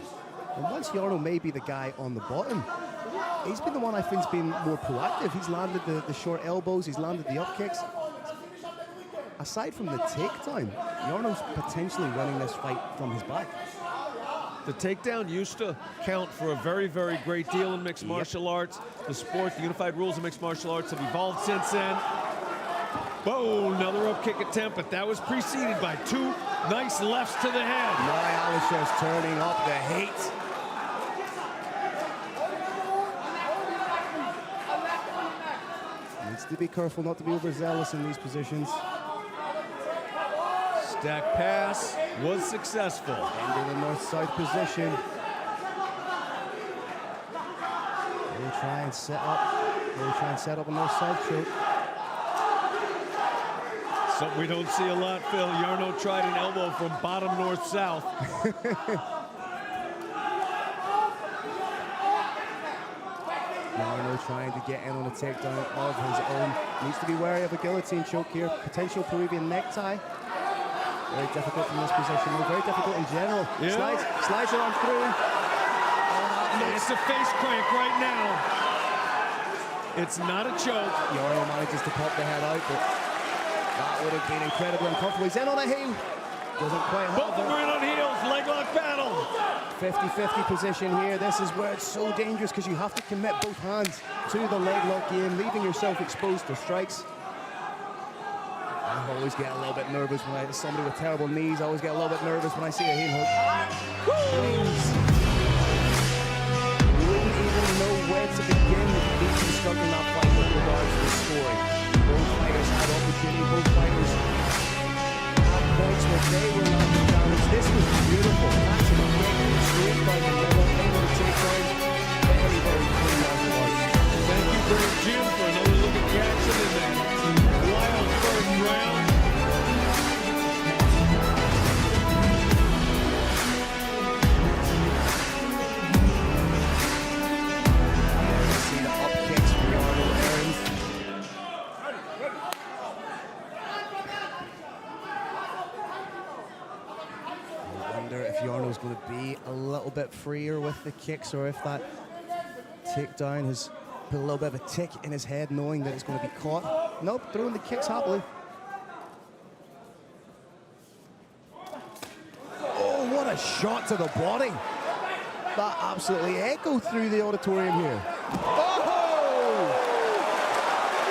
Speaker 12: And once Jarno may be the guy on the bottom, he's been the one I think's been more proactive. He's landed the short elbows, he's landed the up kicks. Aside from the takedown, Jarno's potentially winning this fight from his back.
Speaker 10: The takedown used to count for a very, very great deal in mixed martial arts. The sport, the unified rules of mixed martial arts have evolved since then. Whoa, another up kick attempt, but that was preceded by 2 nice lefts to the head.
Speaker 12: Now Alisher's turning up the heat. to be careful not to be overzealous in these positions.
Speaker 10: Stack pass was successful.
Speaker 12: Into the north-south position. Really try and set up a north-south choke.
Speaker 10: Something we don't see a lot, Phil. Jarno tried an elbow from bottom north-south.
Speaker 12: Jarno trying to get in on a takedown of his own. Needs to be wary of a guillotine choke here. Potential Peruvian necktie. Very difficult from this position. Very difficult in general.
Speaker 10: Yeah.
Speaker 12: Slides her arm through.
Speaker 10: It's a face crank right now. It's not a choke.
Speaker 12: Jarno manages to pop the head out, but that would have been incredibly uncomfortable. He's in on a heel. Doesn't quite have
Speaker 10: Both of them are in on heels. Leg lock battle.
Speaker 12: 50-50 position here. This is where it's so dangerous because you have to commit both hands to the leg lock game, leaving yourself exposed to strikes. I always get a little bit nervous when somebody with terrible knees. I always get a little bit nervous when I see a heel hook. Wouldn't even know where to begin deconstructing that fight with regards to the story. Both fighters had opportunity. Both fighters had points where they were knocking down. This was beautiful. That's a great straight by the middle. Able to take down. Very, very clean martial arts.
Speaker 10: Thank you, Brave Jim, for another look at the action in that wild first round.
Speaker 12: See the up kicks from Jarno Aaron. I wonder if Jarno's going to be a little bit freer with the kicks, or if that takedown has put a little bit of a tick in his head, knowing that it's going to be caught. Nope, throwing the kicks happily. Oh, what a shot to the body. That absolutely echoed through the auditorium here. Oh!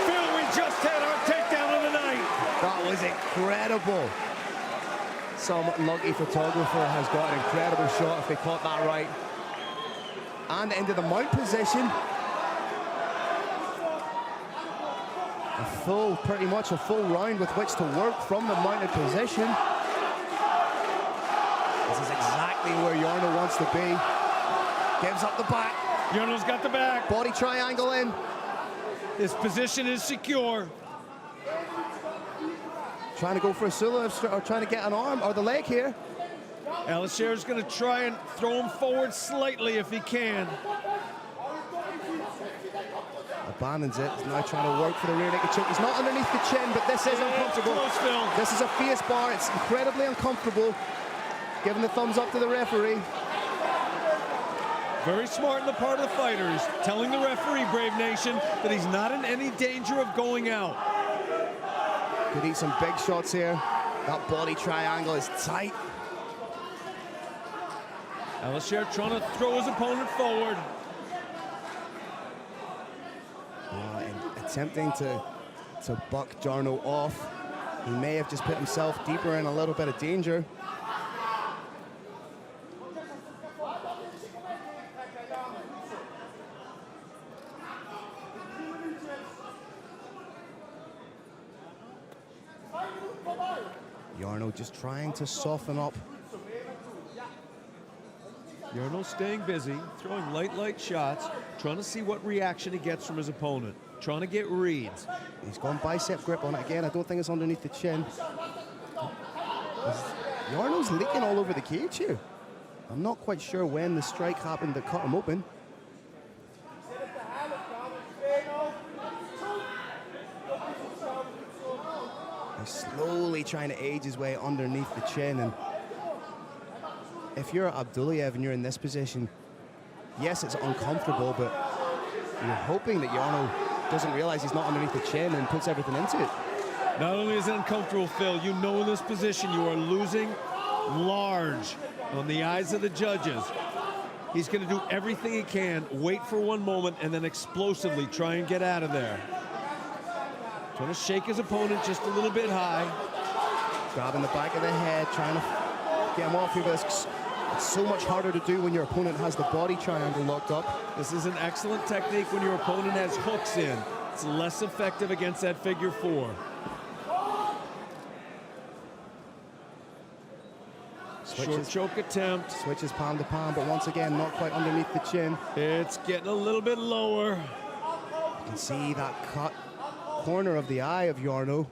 Speaker 10: Phil, we just had our takedown of the night.
Speaker 12: That was incredible. Some lucky photographer has got an incredible shot if they caught that right. And into the mount position. Pretty much a full round with which to work from the mounted position. This is exactly where Jarno wants to be. Gives up the back.
Speaker 10: Jarno's got the back.
Speaker 12: Body triangle in.
Speaker 10: His position is secure.
Speaker 12: Trying to go for a solo or trying to get an arm or the leg here.
Speaker 10: Alisher's going to try and throw him forward slightly if he can.
Speaker 12: Abandons it. He's now trying to work for the rear naked choke. He's not underneath the chin, but this is uncomfortable. This is a face bar. It's incredibly uncomfortable. Giving the thumbs up to the referee.
Speaker 10: Very smart on the part of the fighters, telling the referee, Brave Nation, that he's not in any danger of going out.
Speaker 12: Could eat some big shots here. That body triangle is tight.
Speaker 10: Alisher trying to throw his opponent forward.
Speaker 12: And attempting to buck Jarno off. He may have just put himself deeper in a little bit of danger. Jarno just trying to soften up.
Speaker 10: Jarno staying busy, throwing light shots, trying to see what reaction he gets from his opponent, trying to get reads.
Speaker 12: He's gone bicep grip on it again. I don't think it's underneath the chin. Jarno's leaking all over the cage here. I'm not quite sure when the strike happened that cut him open. He's slowly trying to age his way underneath the chin, and if you're Abdulayev and you're in this position, yes, it's uncomfortable, but you're hoping that Jarno doesn't realize he's not underneath the chin and puts everything into it.
Speaker 10: Not only is it uncomfortable, Phil, you know in this position you are losing large on the eyes of the judges. He's going to do everything he can, wait for one moment, and then explosively try and get out of there. Trying to shake his opponent just a little bit high.
Speaker 12: Grabbing the back of the head, trying to get him off here, but it's so much harder to do when your opponent has the body triangle locked up.
Speaker 10: This is an excellent technique when your opponent has hooks in. It's less effective against that figure 4. Short choke attempt.
Speaker 12: Switches palm to palm, but once again, not quite underneath the chin.
Speaker 10: It's getting a little bit lower.
Speaker 12: You can see that cut corner of the eye of Jarno.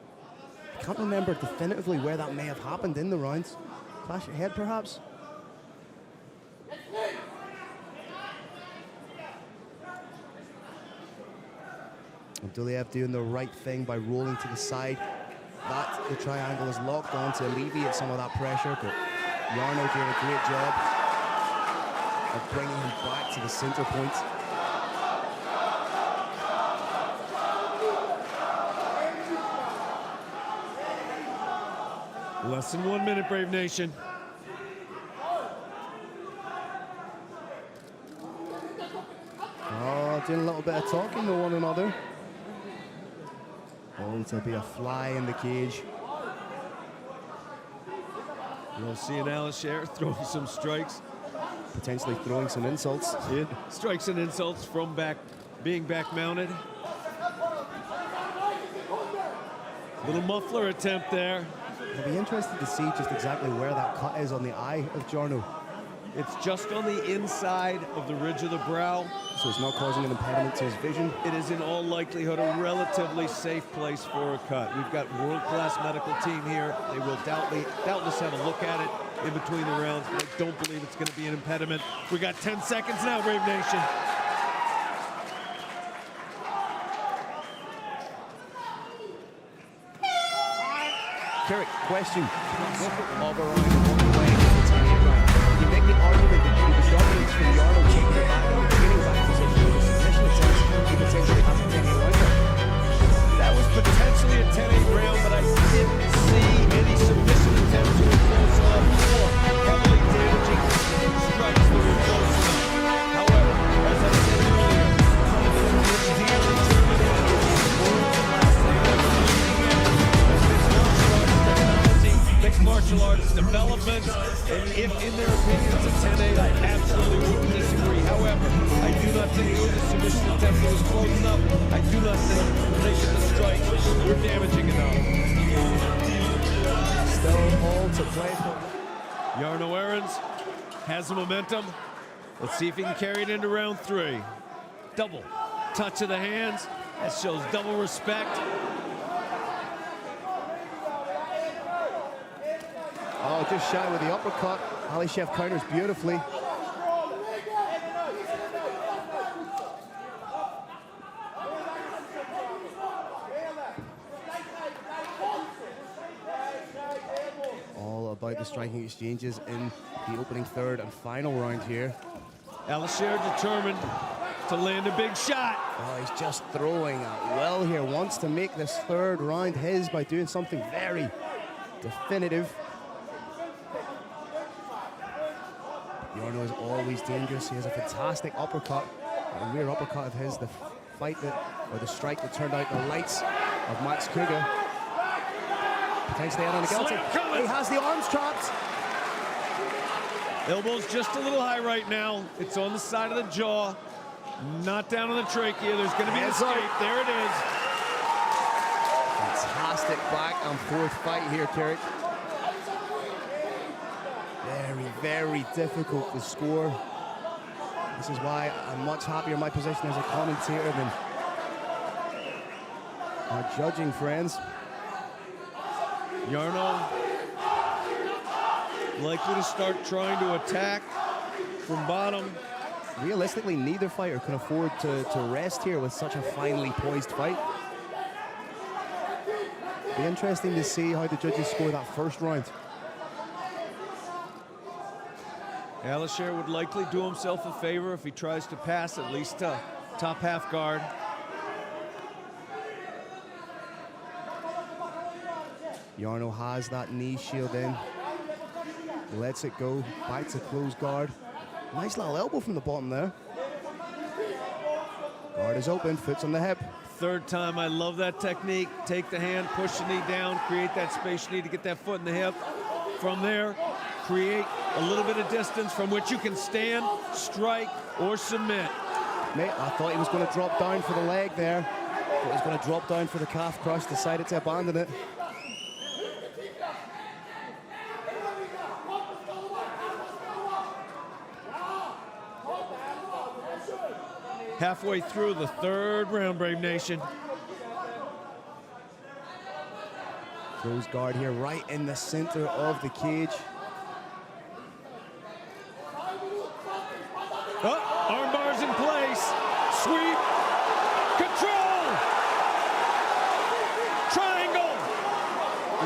Speaker 12: I can't remember definitively where that may have happened in the rounds. Clash your head, perhaps? Abduliev doing the right thing by rolling to the side. That the triangle is locked on to alleviate some of that pressure, but Jarno doing a great job of bringing him back to the center point.
Speaker 10: Less than 1 minute, Brave Nation.
Speaker 12: Oh, doing a little bit of talking to one another. Oh, to be a fly in the cage.
Speaker 10: You'll see an Alisher throwing some strikes.
Speaker 12: Potentially throwing some insults.
Speaker 10: Yeah. Strikes and insults from being back mounted. Little muffler attempt there.
Speaker 12: I'll be interested to see just exactly where that cut is on the eye of Jarno.
Speaker 10: It's just on the inside of the ridge of the brow.
Speaker 12: So it's not causing an impediment to his vision.
Speaker 10: It is in all likelihood a relatively safe place for a cut. We've got world-class medical team here. They will doubtless have a look at it in between the rounds, but I don't believe it's going to be an impediment. We got 10 seconds now, Brave Nation.
Speaker 12: Carrick, question. Of around one way to the 10-8 round. You make the argument that he was dominant from Jarno taking it back and getting back position with a submission attempt. He potentially has a 10-8 rounder.
Speaker 10: That was potentially a 10-8 round, but I didn't see any submission attempts to close off or heavily damaging strikes that were close enough. However, as I said earlier, mixed martial arts development, and if in their opinion it's a 10-8, I absolutely wouldn't disagree. However, I do not think it was a submission attempt that was close enough. I do not think they should the strikes were damaging enough.
Speaker 12: Still all to play for.
Speaker 10: Jarno Ahrens has the momentum. Let's see if he can carry it into round 3. Double touch of the hands. That shows double respect.
Speaker 12: Oh, just shy with the uppercut. Alisher counters beautifully. All about the striking exchanges in the opening third and final round here.
Speaker 10: Alisher determined to land a big shot.
Speaker 12: Oh, he's just throwing at will here. Wants to make this third round his by doing something very definitive. Jarno is always dangerous. He has a fantastic uppercut, a rear uppercut of his. The fight that, or the strike that turned out the lights of Max Kruger. Potentially out on the guillotine. He has the arms trapped.
Speaker 10: Elbow's just a little high right now. It's on the side of the jaw, not down on the trachea. There's going to be an escape. There it is.
Speaker 12: Fantastic back and forth fight here, Carrick. Very, very difficult to score. This is why I'm much happier in my position as a commentator than our judging friends.
Speaker 10: Jarno likely to start trying to attack from bottom.
Speaker 12: Realistically, neither fighter can afford to rest here with such a finely poised fight. Be interesting to see how the judges score that first round.
Speaker 10: Alisher would likely do himself a favor if he tries to pass at least to top half guard.
Speaker 12: Jarno has that knee shield in. Lets it go, back to close guard. Nice little elbow from the bottom there. Guard is open, foot's on the hip.
Speaker 10: Third time, I love that technique. Take the hand, push the knee down, create that space you need to get that foot in the hip. From there, create a little bit of distance from which you can stand, strike, or submit.
Speaker 12: Mate, I thought he was going to drop down for the leg there. But he's going to drop down for the calf crush, decided to abandon it.
Speaker 10: Halfway through the third round, Brave Nation.
Speaker 12: Throws guard here right in the center of the cage.
Speaker 10: Oh, arm bars in place. Sweep. Control. Triangle.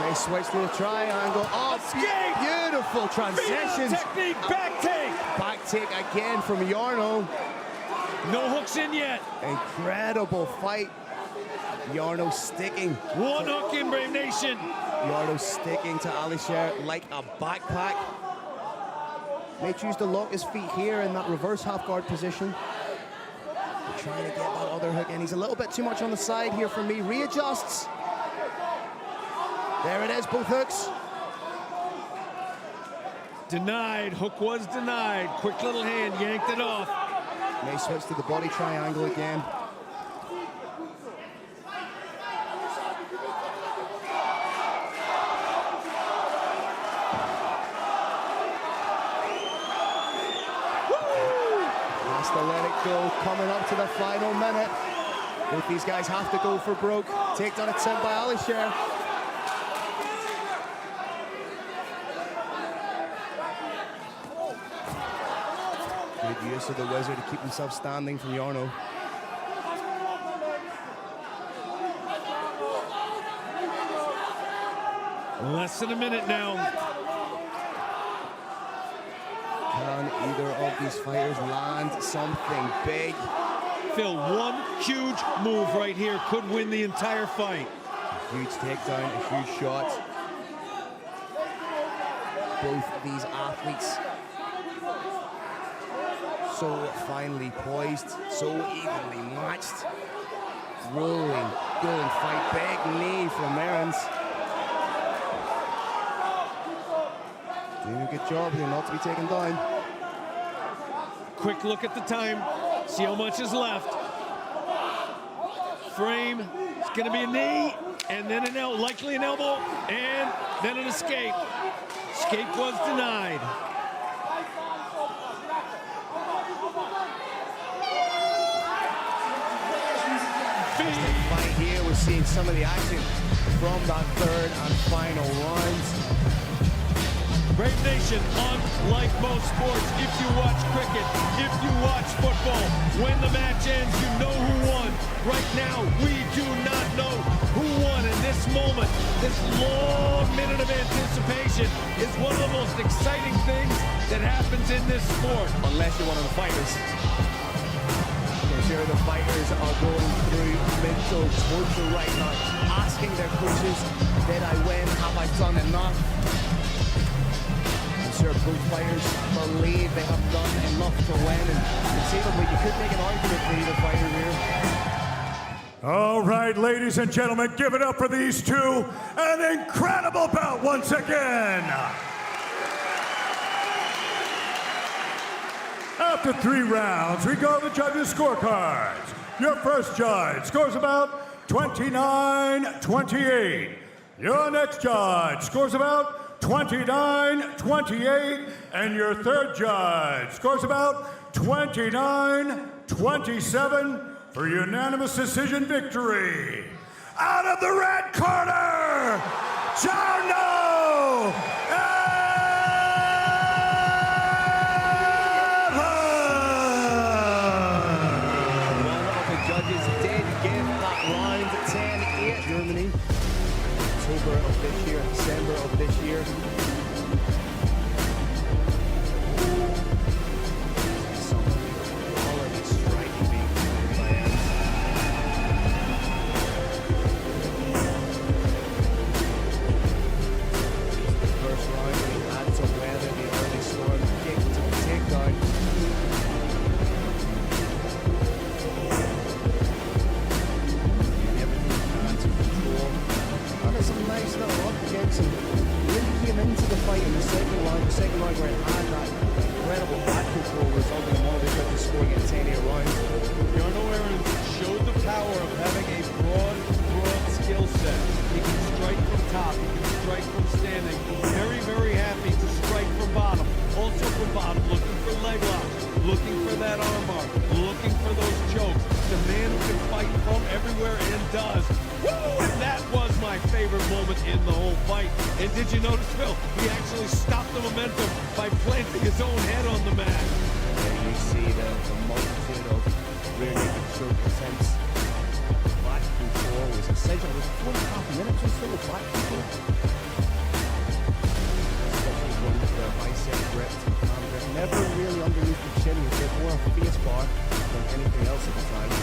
Speaker 12: Nice switch to the triangle. Oh,
Speaker 10: escape.
Speaker 12: Beautiful transitions.
Speaker 10: Technique, back take.
Speaker 12: Back take again from Jarno.
Speaker 10: No hooks in yet.
Speaker 12: Incredible fight. Jarno sticking.
Speaker 10: One hook in, Brave Nation.
Speaker 12: Jarno sticking to Alisher like a backpack. May choose to lock his feet here in that reverse half guard position. Trying to get that other hook in. He's a little bit too much on the side here for me. Readjusts. There it is, both hooks.
Speaker 10: Denied. Hook was denied. Quick little hand, yanked it off.
Speaker 12: May switch to the body triangle again. Has to let it go. Coming up to the final minute. Both these guys have to go for broke. Takedown attempt by Alisher. Good use of the wizard to keep himself standing from Jarno.
Speaker 10: Less than a minute now.
Speaker 12: Can either of these fighters land something big?
Speaker 10: Phil, one huge move right here could win the entire fight.
Speaker 12: A huge takedown, a huge shot. Both these athletes so finely poised, so evenly matched. Rolling, good fight, big knee from Merens. Doing a good job here not to be taken down.
Speaker 10: Quick look at the time, see how much is left. Frame, it's gonna be a knee, and then likely an elbow, and then an escape. Escape was denied.
Speaker 12: Fight here, we're seeing some of the action from that third and final round.
Speaker 10: Brave Nation, unlike most sports, if you watch cricket, if you watch football, when the match ends, you know who won. Right now, we do not know who won. In this moment, this long minute of anticipation is one of the most exciting things that happens in this sport.
Speaker 12: Unless you're one of the fighters. I'm sure the fighters are going through mental torture right now, asking their coaches, did I win? Have I done enough? I'm sure both fighters believe they have done enough to win, and conceivably you could make an argument for either fighter here.
Speaker 13: All right, ladies and gentlemen, give it up for these two. An incredible bout once again. After 3 rounds, we go to the judges' scorecards. Your first judge scores about 29-28. Your next judge scores about 29-28. And your third judge scores about 29-27 for unanimous decision victory. Out of the red corner, Jarno!
Speaker 12: Germany, October of this year, December of this year. Some quality striking being played by Ernst. The first round, we had to weather the early storm, kick to the takedown. Some nice little up against him. Really came into the fight in the second round. The second round where it had that incredible back control resulting in one of the quickest scoring in 10-8 rounds.
Speaker 10: Jarno Aaron's showed the power of having a broad skill set. He can strike from top, he can strike from standing. Very, very happy to strike from bottom. Also from bottom, looking for leg locks, looking for that armbar, looking for those chokes. The man who can fight from everywhere and does. Woo! And that was my favorite moment in the whole fight. And did you notice, Phil? He actually stopped the momentum by planting his own head on the mat.
Speaker 12: There you see the multitude of rear naked choke attempts. Back control was essential. It was 4.5 minutes or so of back control. Especially going with the bicep grip, arm grip. Never really underneath the chin. He was a bit more face bar than anything else at the time.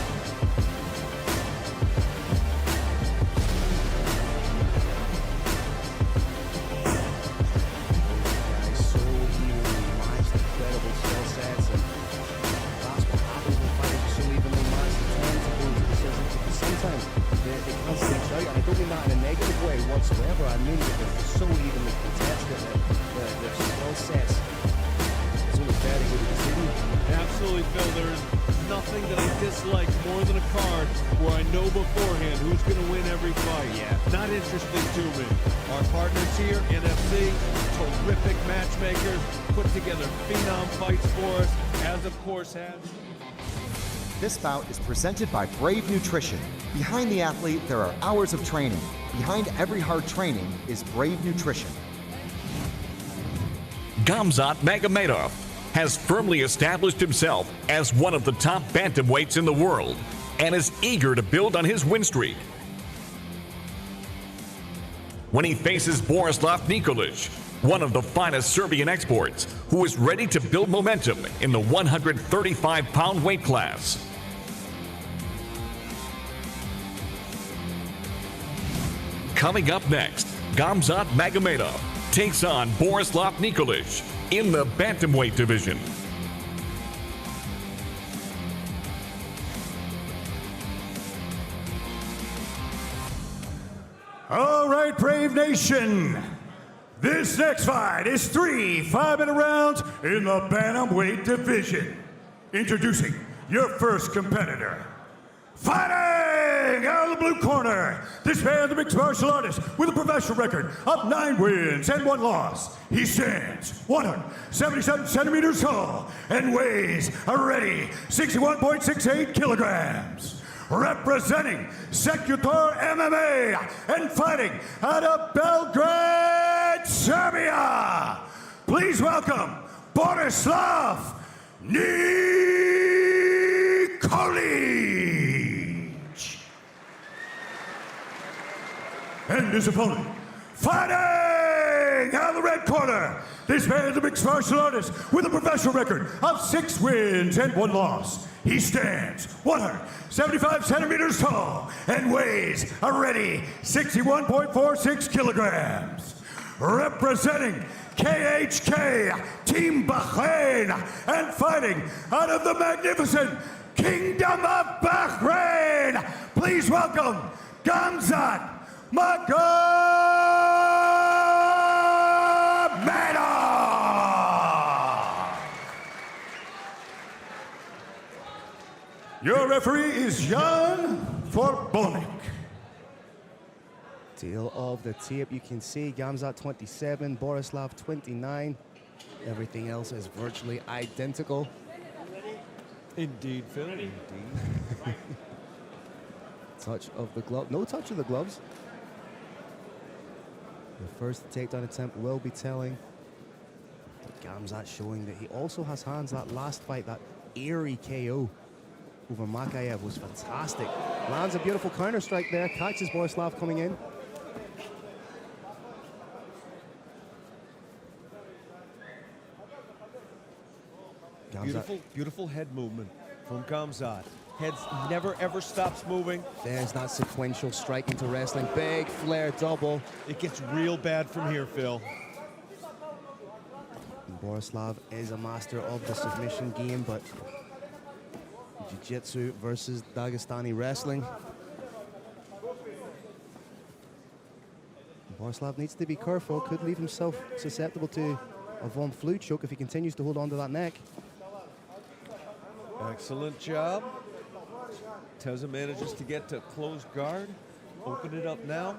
Speaker 12: Whatsoever. I mean that they're so evenly contested that their skill sets is only fair to go to the city.
Speaker 10: Absolutely, Phil. There's nothing that I dislike more than a card where I know beforehand who's going to win every fight.
Speaker 12: Yeah.
Speaker 10: Not interesting to me. Our partners here, NFC, terrific matchmakers, put together phenom fights for us, as of course has.
Speaker 8: This bout is presented by Brave Nutrition. Behind the athlete, there are hours of training. Behind every hard training is Brave Nutrition.
Speaker 9: Gamzat Magomedov has firmly established himself as one of the top bantamweights in the world and is eager to build on his win streak. When he faces Borislav Nikolic, one of the finest Serbian exports, who is ready to build momentum in the 135-pound weight class. Coming up next, Gamzat Magomedov takes on Borislav Nikolic in the bantamweight division.
Speaker 13: All right, Brave Nation. This next fight is 3 5-minute rounds in the bantamweight division. Introducing your first competitor. Fighting out of the blue corner, this man is a mixed martial artist with a professional record of 9 wins and 1 loss. He stands 177 centimeters tall and weighs a ready 61.68 kilograms. Representing Secutor MMA and fighting out of Belgrade, Serbia. Please welcome Borislav Nikolic. And his opponent, fighting out of the red corner, this man is a mixed martial artist with a professional record of 6 wins and 1 loss. He stands 175 centimeters tall and weighs a ready 61.46 kilograms. Representing KHK Team Bahrain and fighting out of the magnificent Kingdom of Bahrain, please welcome Gamzat Magomedov. Your referee is Jan Forbonik.
Speaker 12: Tail of the tape, you can see Gamzat 27, Borislav 29. Everything else is virtually identical.
Speaker 10: Indeed, Phil. Indeed.
Speaker 12: Touch of the glove. No touch of the gloves. The first takedown attempt will be telling. Gamzat showing that he also has hands. That last fight, that eerie KO over Makayev was fantastic. Lands a beautiful counter strike there. Catches Borislav coming in.
Speaker 10: Beautiful head movement from Gamzat. Head never ever stops moving.
Speaker 12: There's that sequential strike into wrestling. Big flare double.
Speaker 10: It gets real bad from here, Phil.
Speaker 12: Borislav is a master of the submission game, but jiu-jitsu versus Dagestani wrestling. Borislav needs to be careful. Could leave himself susceptible to a Von Flue choke if he continues to hold on to that neck.
Speaker 10: Excellent job. Teza manages to get to closed guard, open it up now.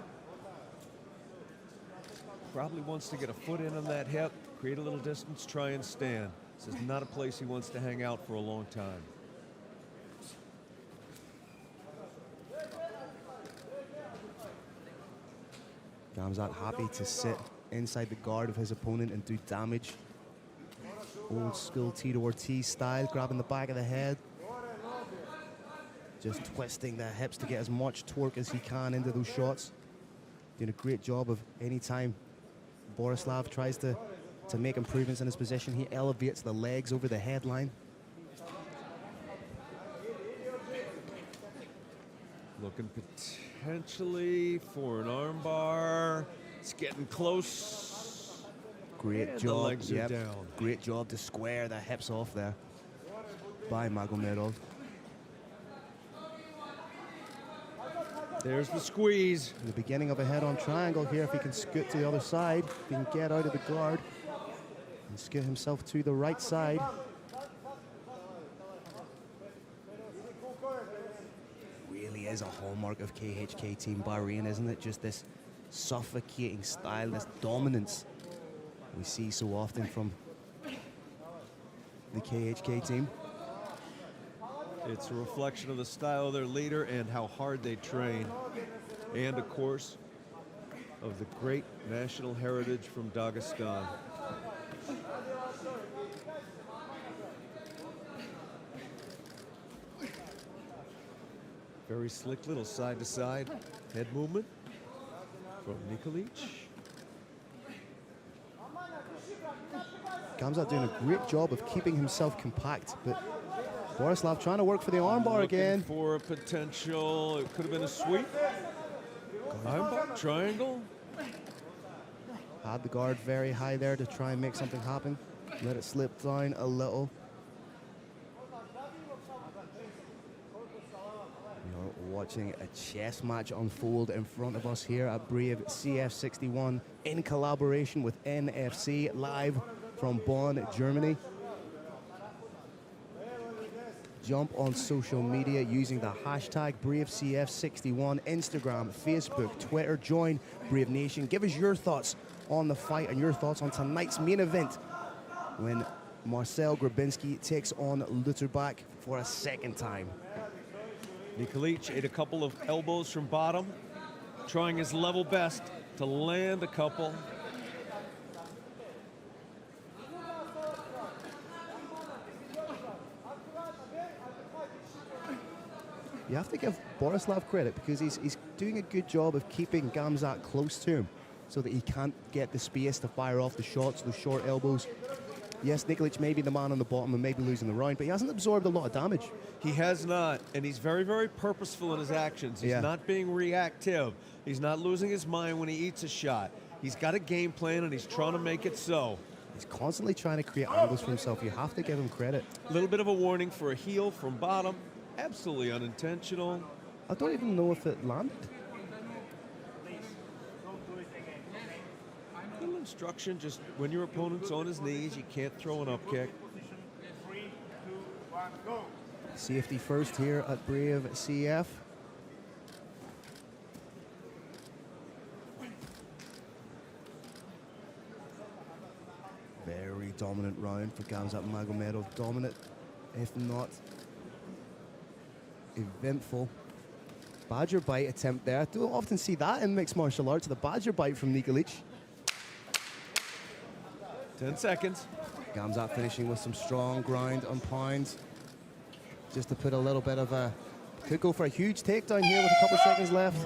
Speaker 10: Probably wants to get a foot in on that hip, create a little distance, try and stand. This is not a place he wants to hang out for a long time.
Speaker 12: Gamzat happy to sit inside the guard of his opponent and do damage. Old school Tito Ortiz style, grabbing the back of the head. Just twisting the hips to get as much torque as he can into those shots. Doing a great job of any time Borislav tries to make improvements in his position, he elevates the legs over the headline.
Speaker 10: Looking potentially for an armbar. It's getting close.
Speaker 12: Great
Speaker 10: And
Speaker 12: job.
Speaker 10: The legs are down.
Speaker 12: Great job to square the hips off there by Magomedov.
Speaker 10: There's the squeeze.
Speaker 12: The beginning of a head-on triangle here. If he can scoot to the other side, if he can get out of the guard and scoot himself to the right side. Really is a hallmark of KHK Team Bahrain, isn't it? Just this suffocating style, this dominance we see so often from the KHK team.
Speaker 10: It's a reflection of the style of their leader and how hard they train. And, of course, of the great national heritage from Dagestan. Very slick little side-to-side head movement from Nikolic.
Speaker 12: Gamzat doing a great job of keeping himself compact, but Borislav trying to work for the armbar again.
Speaker 10: For a potential, it could have been a sweep. Armbar, triangle.
Speaker 12: Had the guard very high there to try and make something happen. Let it slip down a little. You're watching a chess match unfold in front of us here at Brave CF61 in collaboration with NFC, live from Bonn, Germany. Jump on social media using the hashtag BraveCF61, Instagram, Facebook, Twitter. Join Brave Nation. Give us your thoughts on the fight and your thoughts on tonight's main event when Marcel Grabinski takes on Lutterbach for a second time.
Speaker 10: Nikolic ate a couple of elbows from bottom, trying his level best to land a couple.
Speaker 12: You have to give Borislav credit because he's doing a good job of keeping Gamzat close to him so that he can't get the space to fire off the shots, those short elbows. Yes, Nikolic may be the man on the bottom and may be losing the round, but he hasn't absorbed a lot of damage.
Speaker 10: He has not, and he's very, very purposeful in his actions. He's not being reactive. He's not losing his mind when he eats a shot. He's got a game plan, and he's trying to make it so.
Speaker 12: He's constantly trying to create angles for himself. You have to give him credit.
Speaker 10: A little bit of a warning for a heel from bottom. Absolutely unintentional.
Speaker 12: I don't even know if it landed.
Speaker 10: Little instruction, just when your opponent's on his knees, you can't throw an up kick.
Speaker 12: Safety first here at Brave CF. Very dominant round for Gamzat Magomedov. Dominant, if not eventful. Badger bite attempt there. I don't often see that in mixed martial arts. The badger bite from Nikolic.
Speaker 10: 10 seconds.
Speaker 12: Gamzat finishing with some strong ground and pounds. Just to put a little bit of a... Could go for a huge takedown here with a couple seconds left.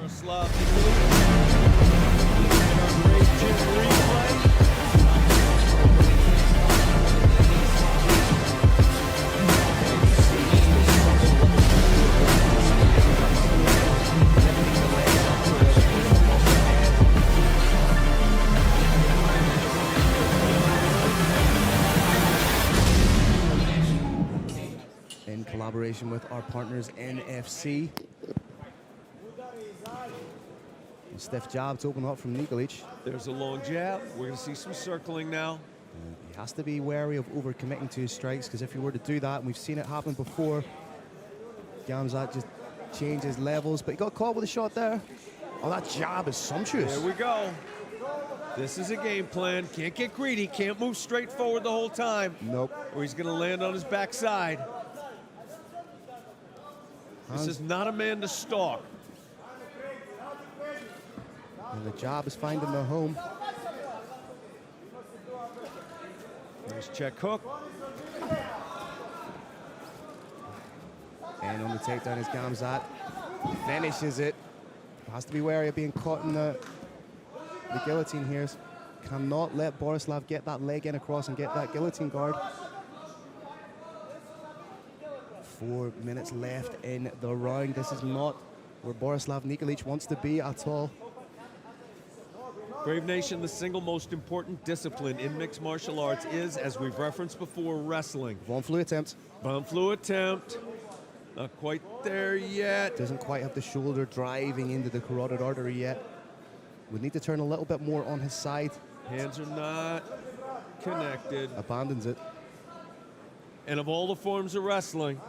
Speaker 12: Collaboration with our partners NFC. A stiff jab to open up from Nikolic.
Speaker 10: There's a long jab. We're going to see some circling now.
Speaker 12: He has to be wary of overcommitting to his strikes because if he were to do that, and we've seen it happen before, Gamzat just changes levels, but he got caught with a shot there. Oh, that jab is sumptuous.
Speaker 10: There we go. This is a game plan. Can't get greedy. Can't move straight forward the whole time.
Speaker 12: Nope.
Speaker 10: Or he's going to land on his backside. This is not a man to stalk.
Speaker 12: And the jab is finding the home.
Speaker 10: Nice check hook.
Speaker 12: And on the takedown is Gamzat. Finishes it. Has to be wary of being caught in the guillotine here. Cannot let Borislav get that leg in across and get that guillotine guard. 4 minutes left in the round. This is not where Borislav Nikolic wants to be at all.
Speaker 10: Brave Nation, the single most important discipline in mixed martial arts is, as we've referenced before, wrestling.
Speaker 12: Von Flue attempt.
Speaker 10: Von Flue attempt. Not quite there yet.
Speaker 12: Doesn't quite have the shoulder driving into the carotid artery yet. Would need to turn a little bit more on his side.
Speaker 10: Hands are not connected.
Speaker 12: Abandons it.
Speaker 10: And of all the forms of wrestling,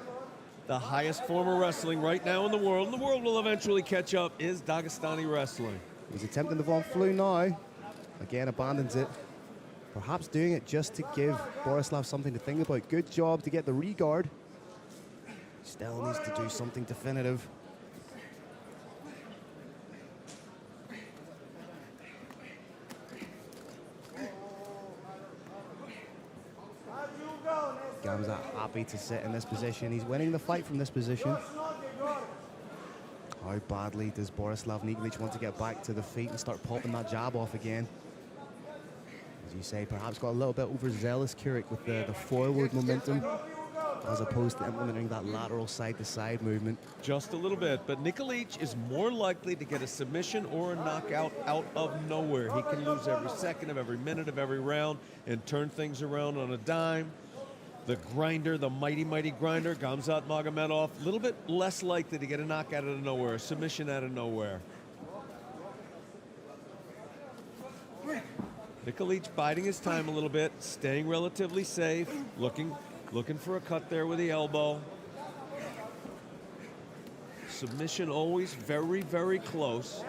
Speaker 10: the highest form of wrestling right now in the world, and the world will eventually catch up, is Dagestani wrestling.
Speaker 12: He's attempting the Von Flue now. Again, abandons it. Perhaps doing it just to give Borislav something to think about. Good job to get the re-guard. Still needs to do something definitive. Gamzat happy to sit in this position. He's winning the fight from this position. How badly does Borislav Nikolic want to get back to the feet and start popping that jab off again? As you say, perhaps got a little bit overzealous, Keurig, with the forward momentum, as opposed to implementing that lateral side-to-side movement.
Speaker 10: Just a little bit, but Nikolic is more likely to get a submission or a knockout out of nowhere. He can lose every second of every minute of every round and turn things around on a dime. The grinder, the mighty, mighty grinder, Gamzat Magomedov, a little bit less likely to get a knockout out of nowhere, a submission out of nowhere. Nikolic biding his time a little bit, staying relatively safe, looking for a cut there with the elbow. Submission always very, very close.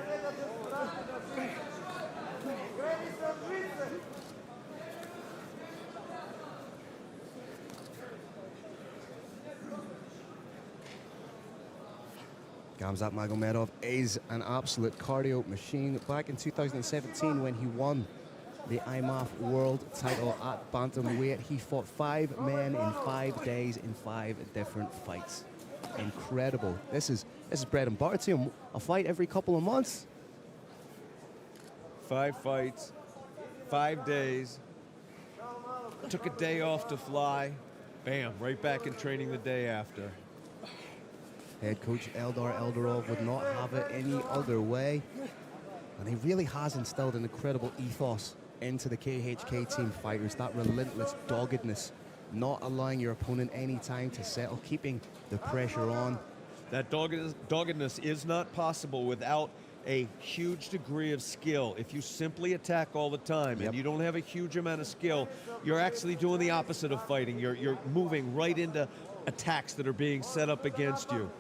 Speaker 12: Gamzat Magomedov is an absolute cardio machine. Back in 2017, when he won the IMAF world title at bantamweight, he fought 5 men in 5 days in 5 different fights. Incredible. This is bread and butter to him. A fight every couple of months.
Speaker 10: 5 fights, 5 days. Took a day off to fly. Bam, right back in training the day after.
Speaker 12: Head coach Eldar Eldarov would not have it any other way. And he really has instilled an incredible ethos into the KHK team fighters. That relentless doggedness, not allowing your opponent any time to settle, keeping the pressure on.
Speaker 10: That doggedness is not possible without a huge degree of skill. If you simply attack all the time and you don't have a huge amount of skill, you're actually doing the opposite of fighting. You're moving right into attacks that are being set up against you.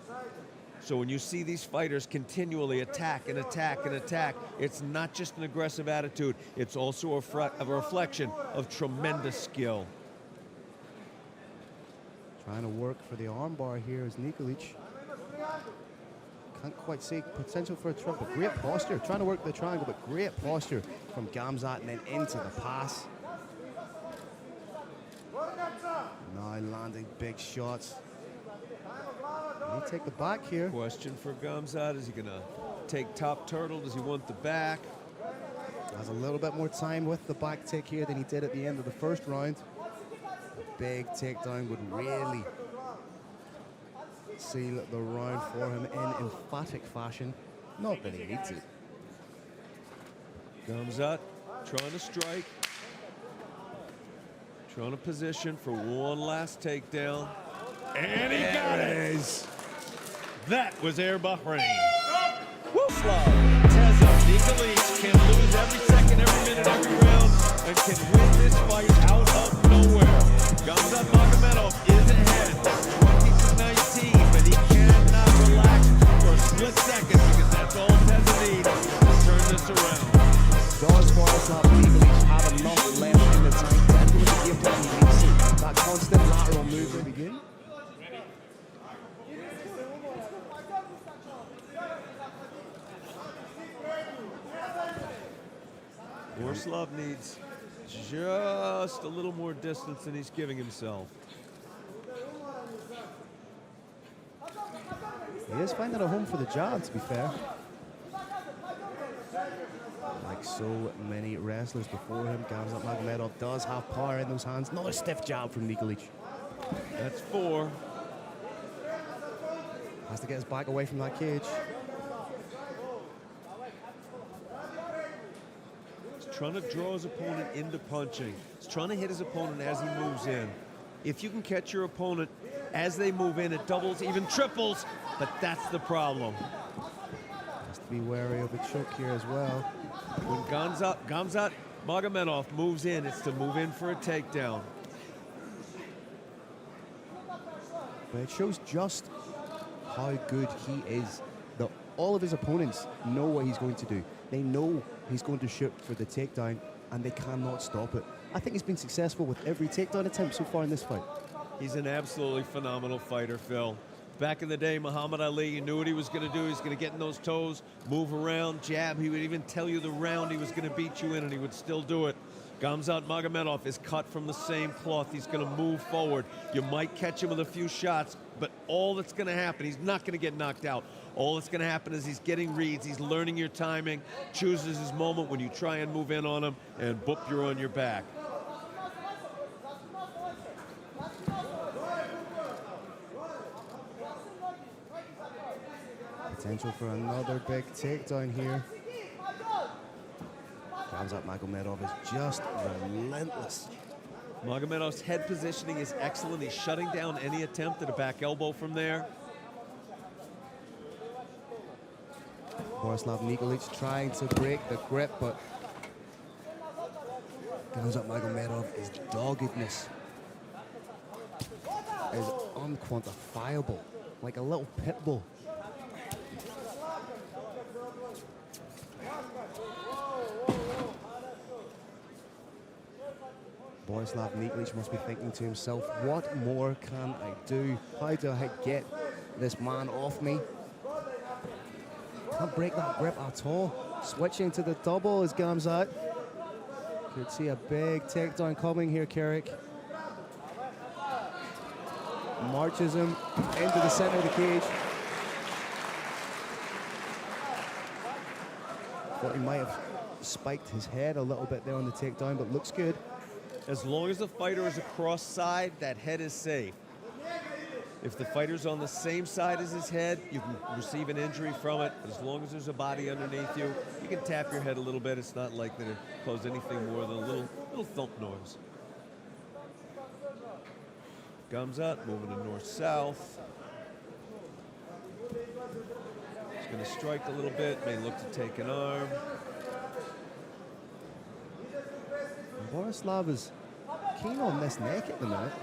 Speaker 10: So when you see these fighters continually attack and attack and attack, it's not just an aggressive attitude, it's also a reflection of tremendous skill.
Speaker 12: Trying to work for the armbar here is Nikolic. Can't quite see potential for a trip, but great posture. Trying to work the triangle, but great posture from Gamzat and then into the pass. Now landing big shots. Can he take the back here?
Speaker 10: Question for Gamzat, is he gonna take top turtle? Does he want the back?
Speaker 12: Has a little bit more time with the back take here than he did at the end of the first round. A big takedown would really seal the round for him in emphatic fashion. Not that he needs it.
Speaker 10: Gamzat trying to strike. Trying to position for one last takedown. And he got it! That was Air Bahrain. Wooslav, Teza, Nikolic can lose every second, every minute, every round, and can win this fight out of nowhere. Gamzat Magomedov is ahead, 20-19, but he can Borislav needs just a little more distance than he's giving himself.
Speaker 12: He is finding a home for the jab, to be fair. Like so many wrestlers before him, Gamzat Magomedov does have power in those hands. Another stiff jab from Nikolic.
Speaker 10: That's 4.
Speaker 12: Has to get his back away from that cage.
Speaker 10: He's trying to draw his opponent into punching. He's trying to hit his opponent as he moves in. If you can catch your opponent as they move in, it doubles, even triples, but that's the problem.
Speaker 12: Has to be wary of a choke here as well.
Speaker 10: When Gamzat Magomedov moves in, it's to move in for a takedown.
Speaker 12: But it shows just how good he is. That all of his opponents know what he's going to do. They know he's going to shoot for the takedown, and they cannot stop it. I think he's been successful with every takedown attempt so far in this fight.
Speaker 10: He's an absolutely phenomenal fighter, Phil. Back in the day, Muhammad Ali, you knew what he was going to do. He was going to get in those toes, move around, jab. He would even tell you the round he was going to beat you in, and he would still do it. Gamzat Magomedov is cut from the same cloth. He's going to move forward. You might catch him with a few shots, but all that's going to happen, he's not going to get knocked out. All that's going to happen is he's getting reads. He's learning your timing, chooses his moment when you try and move in on him, and boop, you're on your back.
Speaker 12: Potential for another big takedown here. Gamzat Magomedov is just relentless.
Speaker 10: Magomedov's head positioning is excellent. He's shutting down any attempt at a back elbow from there.
Speaker 12: Borislav Nikolic trying to break the grip, but Gamzat Magomedov, his doggedness is unquantifiable, like a little pit bull. Borislav Nikolic must be thinking to himself, what more can I do? How do I get this man off me? Can't break that grip at all. Switching to the double is Gamzat. Could see a big takedown coming here, Carrick. Marches him into the center of the cage. Thought he might have spiked his head a little bit there on the takedown, but looks good.
Speaker 10: As long as the fighter is across side, that head is safe. If the fighter's on the same side as his head, you can receive an injury from it. As long as there's a body underneath you, you can tap your head a little bit. It's not likely to cause anything more than a little thump noise. Gamzat moving to north-south. He's going to strike a little bit, may look to take an arm.
Speaker 12: Borislav is keen on this neck at the minute.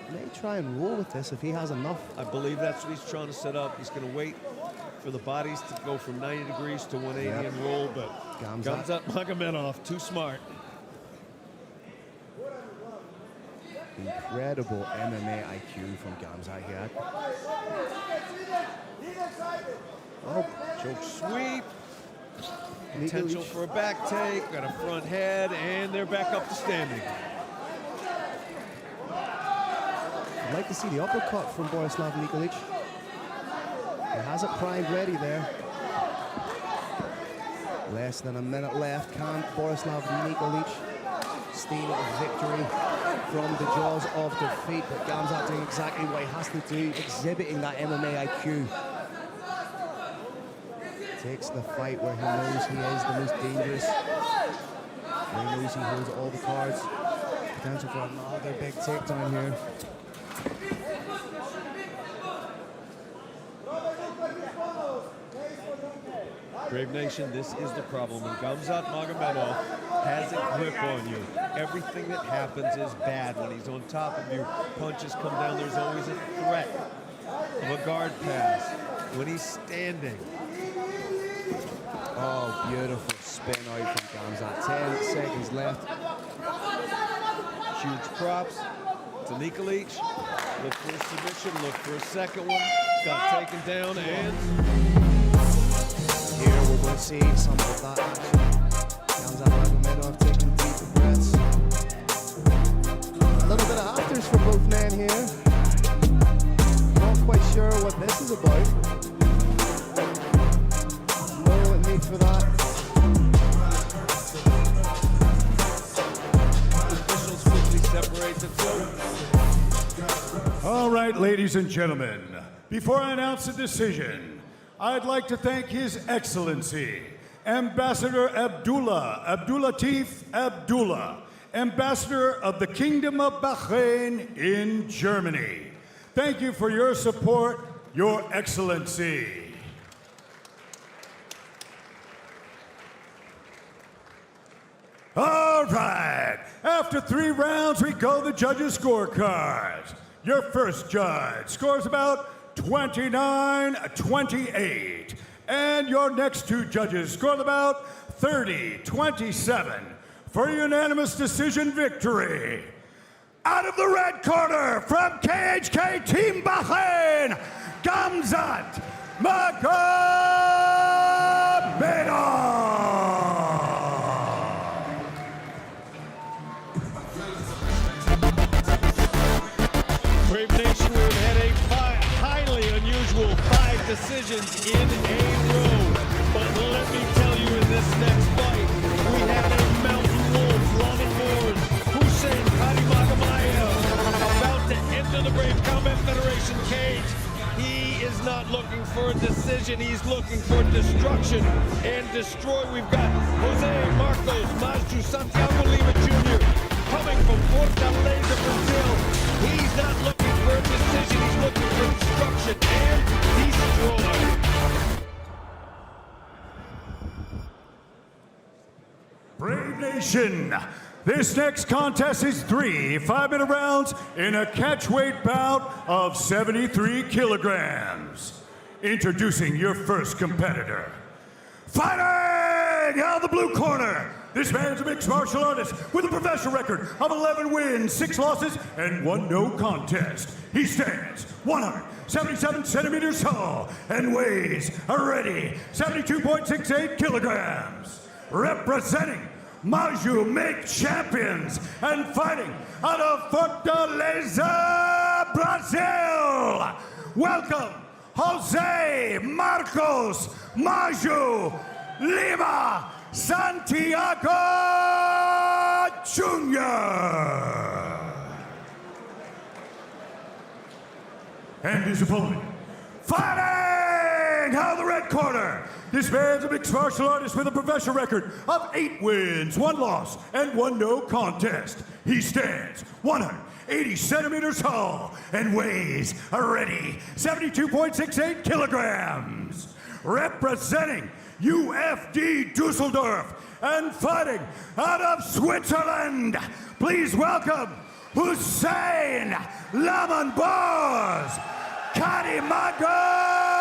Speaker 12: May try and roll with this if he has enough.
Speaker 10: I believe that's what he's trying to set up. He's going to wait for the bodies to go from 90 degrees to 180 and roll, but Gamzat Magomedov, too smart.
Speaker 12: Incredible MMA IQ from Gamzat here.
Speaker 10: Oh, choke sweep. Potential for a back take, got a front head, and they're back up to standing.
Speaker 12: I'd like to see the uppercut from Borislav Nikolic. He has it primed ready there. Less than a minute left. Can Borislav Nikolic steal a victory from the jaws of defeat? But Gamzat doing exactly what he has to do, exhibiting that MMA IQ. Takes the fight where he knows he is the most dangerous. Where he knows he holds all the cards. Potential for another big takedown here.
Speaker 10: Brave Nation, this is the problem. When Gamzat Magomedov has a grip on you, everything that happens is bad. When he's on top of you, punches come down, there's always a threat of a guard pass. When he's standing.
Speaker 12: Oh, beautiful spin out from Gamzat. 10 seconds left.
Speaker 10: Huge props to to Nikolic. Look for a submission, look for a second one. Got taken down, and
Speaker 12: here we're going to see some of that action. Comes out Magomedov taking deep breaths. A little bit of afters for both men here. Not quite sure what this is about. No need for that.
Speaker 10: officials quickly separate the two.
Speaker 13: All right, ladies and gentlemen, before I announce the decision, I'd like to thank His Excellency, Ambassador Abdulatif Abdullah, Ambassador of the Kingdom of Bahrain in Germany. Thank you for your support, Your Excellency. All right, after 3 rounds, we go the judges' scorecards. Your first judge scores about 29-28, and your next 2 judges scored about 30-27 for a unanimous decision victory. Out of the red corner from KHK Team Bahrain, Gamzat Magomedov.
Speaker 10: Brave Nation, we've had a highly unusual 5 decisions in a row. But let me tell you, in this next fight, we have a mountain wolf, Roman Moores, Hussein Karimagamayev, about to enter the Brave Combat Federation cage. He is not looking for a decision, he's looking for destruction and destroy. We've got Jose Marcos Maju Santiago Lima Jr. coming from Fortaleza, Brazil. He's not looking for a decision, he's looking for destruction and destroy.
Speaker 13: Brave Nation, this next contest is 3 5-minute rounds in a catchweight bout of 73 kilograms. Introducing your first competitor. Fighting out of the blue corner, this man is a mixed martial artist with a professional record of 11 wins, 6 losses, and 1 no contest. He stands 177 centimeters tall and weighs a ready 72.68 kilograms. Representing Maju Make Champions and fighting out of Fortaleza, Brazil. Welcome, Jose Marcos Maju Lima Santiago Jr. And his opponent, fighting out of the red corner. This man's a mixed martial artist with a professional record of 8 wins, 1 loss, and 1 no contest. He stands 180 centimeters tall and weighs a ready 72.68 kilograms. Representing UFD Dusseldorf and fighting out of Switzerland, please welcome Hussein Lamanboz Karimagamayev.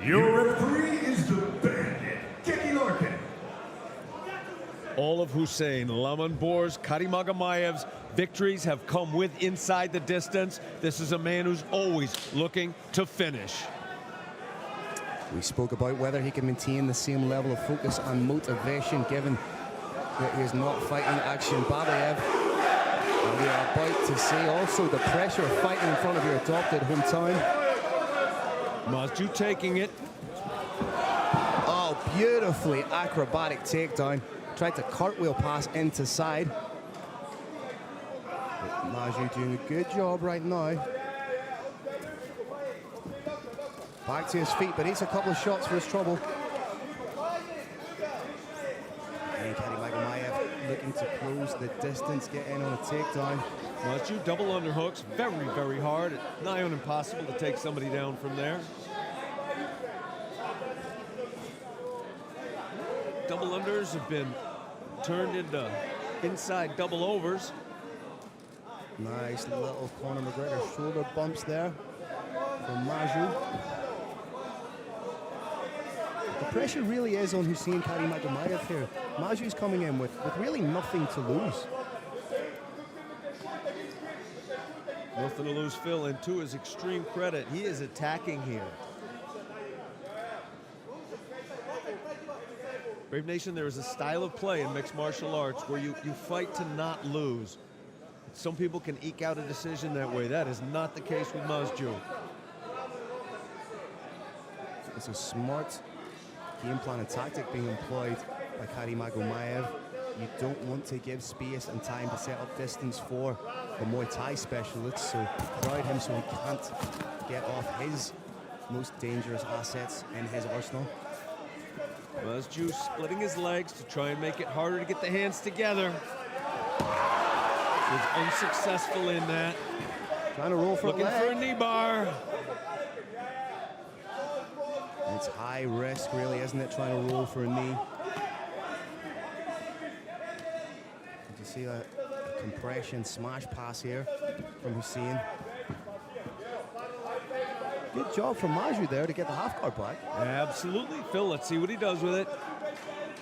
Speaker 13: Your referee is the bandit, Jackie Larkin.
Speaker 10: All of Hussein Lamanboz Karimagamayev's victories have come with inside the distance. This is a man who's always looking to finish.
Speaker 12: We spoke about whether he can maintain the same level of focus and motivation given that he is not fighting Akshan Babayev. And we are about to see also the pressure of fighting in front of your adopted hometown.
Speaker 10: Maju taking it.
Speaker 12: Oh, beautifully acrobatic takedown. Tried to cartwheel pass into side. But Maju doing a good job right now. Back to his feet, but needs a couple of shots for his trouble. And Karimagamayev looking to close the distance, get in on a takedown.
Speaker 10: Maju double underhooks, very, very hard. Nigh on impossible to take somebody down from there. Double unders have been turned into inside double overs.
Speaker 12: Nice little Conor McGregor shoulder bumps there from Maju. The pressure really is on Hussein Karimagomedov here. Maju's coming in with really nothing to lose.
Speaker 10: Nothing to lose, Phil, and to his extreme credit, he is attacking here. Brave Nation, there is a style of play in mixed martial arts where you fight to not lose. Some people can eke out a decision that way. That is not the case with Masju.
Speaker 12: It's a smart game plan and tactic being employed by Karimagomedov. You don't want to give space and time to set up distance for the Muay Thai specialists, so crowd him so he can't get off his most dangerous assets in his arsenal.
Speaker 10: Masju splitting his legs to try and make it harder to get the hands together. Was unsuccessful in that.
Speaker 12: Trying to roll for
Speaker 10: Looking
Speaker 12: a leg.
Speaker 10: for a knee bar.
Speaker 12: It's high risk, really, isn't it? Trying to roll for a knee. Did you see a compression smash pass here from Hussein? Good job from Masju there to get the half guard back.
Speaker 10: Absolutely. Phil, let's see what he does with it.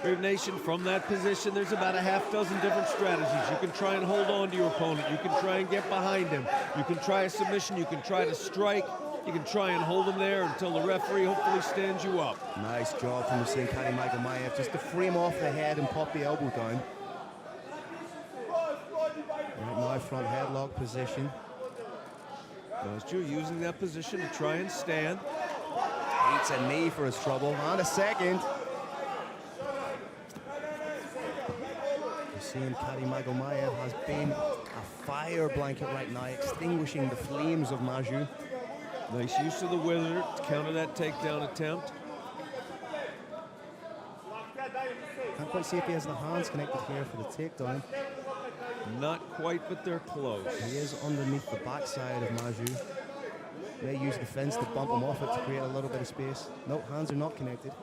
Speaker 10: Brave Nation, from that position, there's about a half dozen different strategies. You can try and hold on to your opponent. You can try and get behind him. You can try a submission. You can try to strike. You can try and hold him there until the referee hopefully stands you up.
Speaker 12: Nice job from Hussein Karimagomedov, just to frame off the head and pop the elbow down. Right now, front headlock position.
Speaker 10: Masju using that position to try and stand.
Speaker 12: Eats a knee for his trouble. And a second. Hussein Karimagomedov has been a fire blanket right now, extinguishing the flames of Masju.
Speaker 10: Nice use of the wizard to counter that takedown attempt.
Speaker 12: Can't quite see if he has the hands connected here for the takedown.
Speaker 10: Not quite, but they're close.
Speaker 12: He is underneath the backside of Masju. May use the fence to bump him off it to create a little bit of space. No, hands are not connected.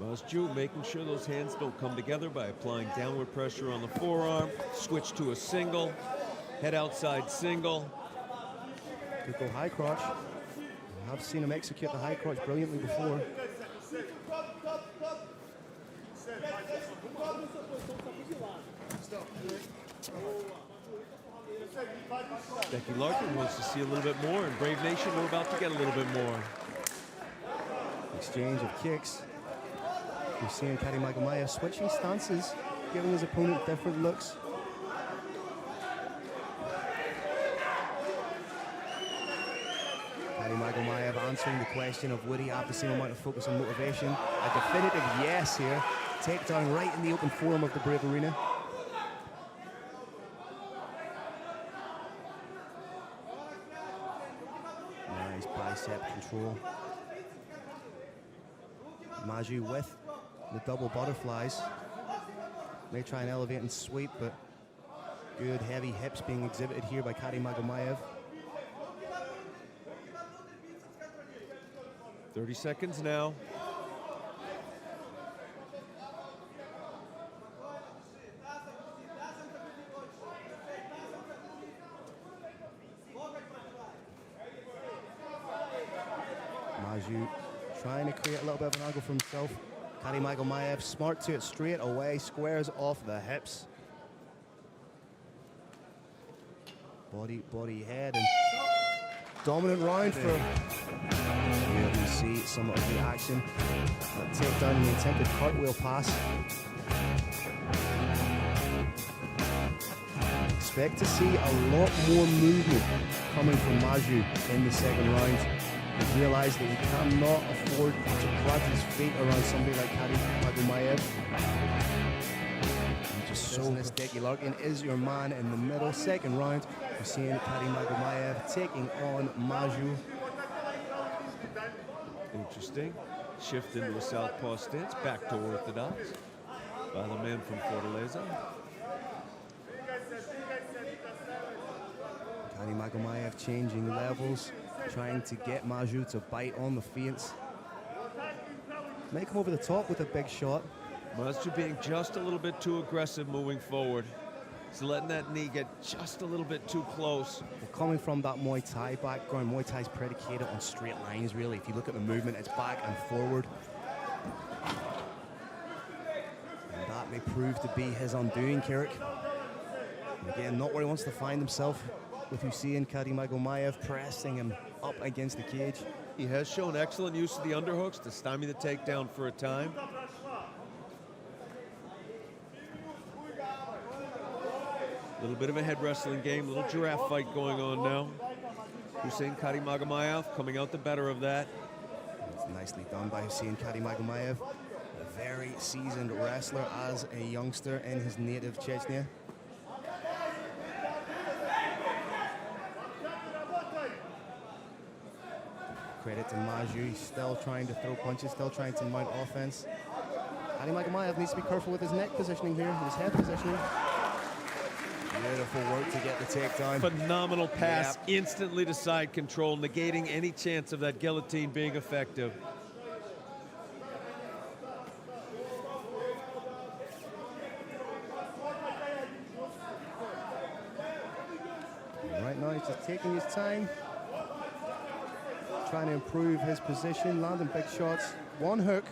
Speaker 10: Masju making sure those hands don't come together by applying downward pressure on the forearm. Switch to a single. Head outside single.
Speaker 12: Could go high crotch. I've seen him execute the high crotch brilliantly before.
Speaker 10: Becky Larkin wants to see a little bit more, and Brave Nation, we're about to get a little bit more.
Speaker 12: Exchange of kicks. Hussein Karimagomedov switching stances, giving his opponent different looks. Karimagomedov answering the question of would he have the same amount of focus and motivation. A definitive yes here. Takedown right in the open forum of the Brave Arena. Nice bicep control. Masju with the double butterflies. May try and elevate and sweep, but good heavy hips being exhibited here by Karimagomedov.
Speaker 10: 30 seconds now.
Speaker 12: Masju trying to create a little bit of an angle for himself. Karimagomedov smart to it straight away, squares off the hips. Body, head, and dominant round for... Here we see some of the action. That takedown and the attempted cartwheel pass. Expect to see a lot more movement coming from Masju in the second round. He realized that he cannot afford to crowd his fate around somebody like Karimagomedov. Just so this Decky Larkin is your man in the middle. Second round, we're seeing Karimagomedov taking on Masju.
Speaker 10: Interesting. Shift into a southpaw stance, back to orthodox by the man from Fortaleza.
Speaker 12: Karimagomedov changing levels, trying to get Masju to bite on the feints. May come over the top with a big shot.
Speaker 10: Masju being just a little bit too aggressive moving forward. He's letting that knee get just a little bit too close.
Speaker 12: Well, coming from that Muay Thai background, Muay Thai is predicated on straight lines, really. If you look at the movement, it's back and forward. And that may prove to be his undoing, Kirik. And again, not where he wants to find himself, with Hussein Karimagomedov pressing him up against the cage.
Speaker 10: He has shown excellent use of the underhooks to stymie the takedown for a time. A little bit of a head wrestling game, little giraffe fight going on now. Hussein Karimagomedov coming out the better of that.
Speaker 12: It's nicely done by Hussein Karimagomedov, a very seasoned wrestler as a youngster in his native Chechnya. Credit to Maju, he's still trying to throw punches, still trying to mount offense. Karimagomedov needs to be careful with his neck positioning here, his head positioning. Beautiful work to get the takedown.
Speaker 10: Phenomenal pass, instantly to side control, negating any chance of that guillotine being effective.
Speaker 12: Right now he's just taking his time, trying to improve his position, landing big shots. One hook.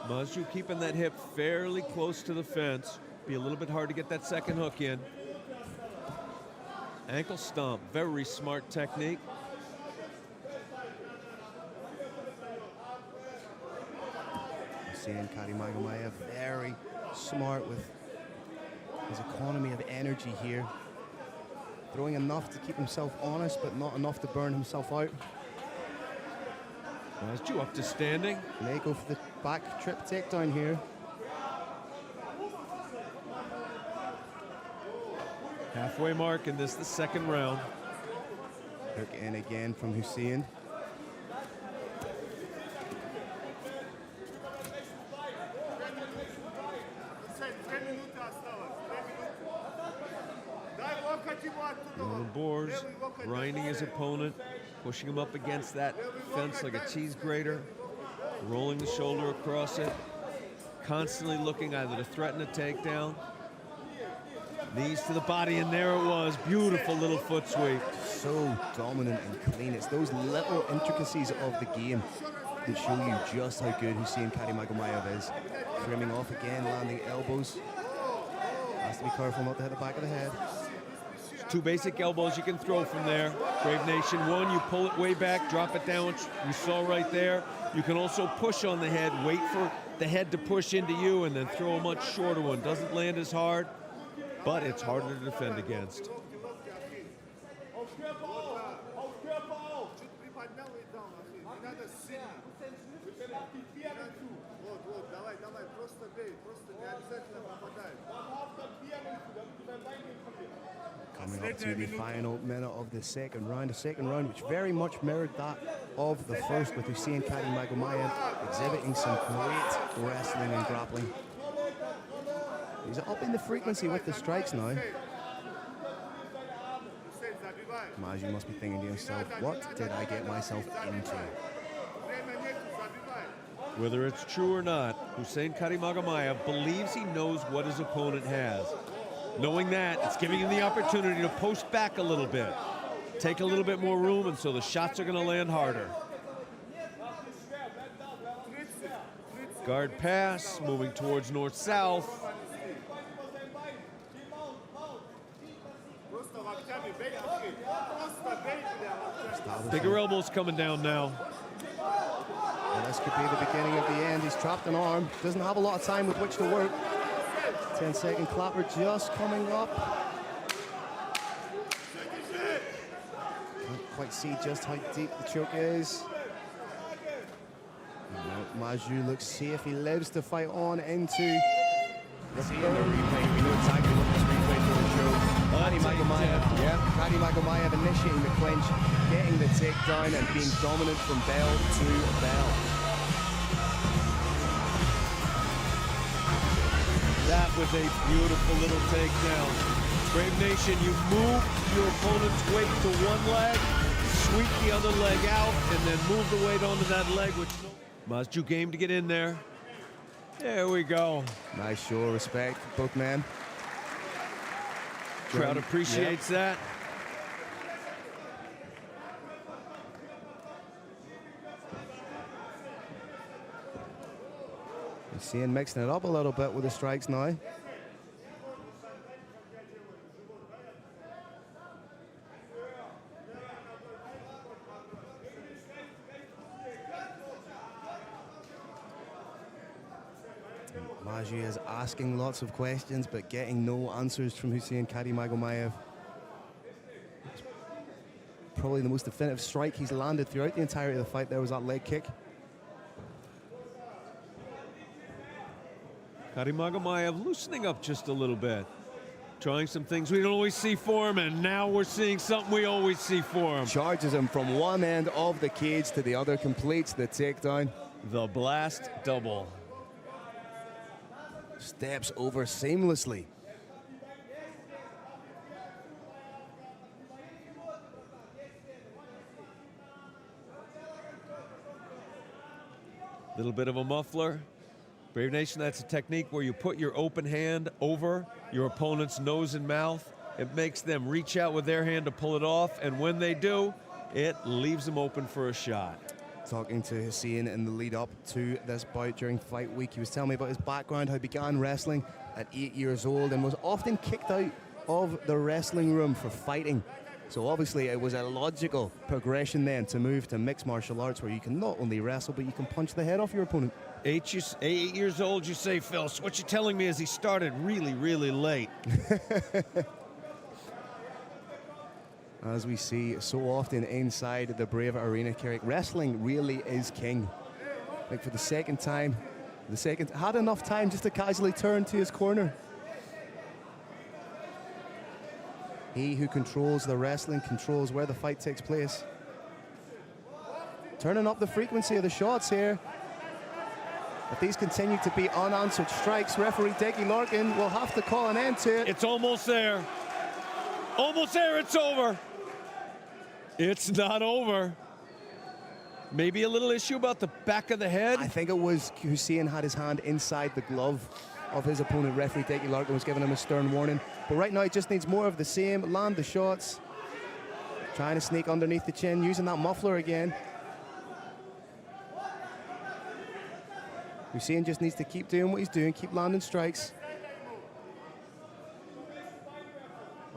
Speaker 10: Maju keeping that hip fairly close to the fence. Be a little bit hard to get that second hook in. Ankle stomp, very smart technique.
Speaker 12: Hussein Karimagomedov very smart with his economy of energy here. Throwing enough to keep himself honest, but not enough to burn himself out.
Speaker 10: Maju up to standing.
Speaker 12: May go for the back trip takedown here.
Speaker 10: Halfway mark in this, the second round.
Speaker 12: Hook in again from Hussein.
Speaker 10: Roman Boers grinding his opponent, pushing him up against that fence like a cheese grater, rolling the shoulder across it, constantly looking either to threaten a takedown. Knees to the body, and there it was. Beautiful little foot sweep.
Speaker 12: So dominant and clean. It's those little intricacies of the game that show you just how good Hussein Karimagomedov is. Trimming off again, landing elbows. Has to be careful not to hit the back of the head.
Speaker 10: Two basic elbows you can throw from there. Brave Nation, one, you pull it way back, drop it down, which you saw right there. You can also push on the head, wait for the head to push into you, and then throw a much shorter one. Doesn't land as hard, but it's harder to defend against.
Speaker 12: Coming up to the final minute of the second round, which very much mirrored that of the first, with Hussein Karimagomedov exhibiting some great wrestling and grappling. He's up in the frequency with the strikes now. Maju must be thinking to himself, what did I get myself into?
Speaker 10: Whether it's true or not, Hussein Karimagomedov believes he knows what his opponent has. Knowing that, it's giving him the opportunity to post back a little bit, take a little bit more room, and so the shots are going to land harder. Guard pass, moving towards north-south. Bigger elbows coming down now.
Speaker 12: And this could be the beginning of the end. He's trapped an arm, doesn't have a lot of time with which to work. 10-second clapper just coming up. Can't quite see just how deep the choke is. Maju looks safe. He lives to fight on into the third. We know exactly what this replay for the show. Karimagomedov initiating the clinch, getting the takedown, and being dominant from bell to bell.
Speaker 10: That was a beautiful little takedown. Brave Nation, you move your opponent's weight to one leg, sweep the other leg out, and then move the weight onto that leg, which Maju game to get in there. There we go.
Speaker 12: Nice show of respect, both men.
Speaker 10: Crowd appreciates that.
Speaker 12: You're seeing mixing it up a little bit with the strikes now. Maju is asking lots of questions but getting no answers from Hussein Karimagomedov. Probably the most definitive strike he's landed throughout the entirety of the fight there was that leg kick.
Speaker 10: Karimagomedov loosening up just a little bit. Trying some things we don't always see for him, and now we're seeing something we always see for him.
Speaker 12: Charges him from one end of the cage to the other, completes the takedown.
Speaker 10: The blast double.
Speaker 12: Steps over seamlessly.
Speaker 10: Little bit of a muffler. Brave Nation, that's a technique where you put your open hand over your opponent's nose and mouth. It makes them reach out with their hand to pull it off, and when they do, it leaves them open for a shot.
Speaker 12: Talking to Hussein in the lead up to this bout during fight week, he was telling me about his background, how he began wrestling at 8 years old and was often kicked out of the wrestling room for fighting. So obviously it was a logical progression then to move to mixed martial arts, where you can not only wrestle, but you can punch the head off your opponent.
Speaker 10: 8 years old, you say, Phil. So what you're telling me is he started really, really late.
Speaker 12: As we see so often inside the Brave Arena, Carrick, wrestling really is king. Like for the second time, had enough time just to casually turn to his corner. He who controls the wrestling controls where the fight takes place. Turning up the frequency of the shots here. If these continue to be unanswered strikes, referee Dickie Larkin will have to call an end to it.
Speaker 10: It's almost there. Almost there, it's over. It's not over. Maybe a little issue about the back of the head.
Speaker 12: I think it was Hussein had his hand inside the glove of his opponent. Referee Dickie Larkin was giving him a stern warning. But right now, it just needs more of the same. Land the shots. Trying to sneak underneath the chin, using that muffler again. Hussein just needs to keep doing what he's doing, keep landing strikes.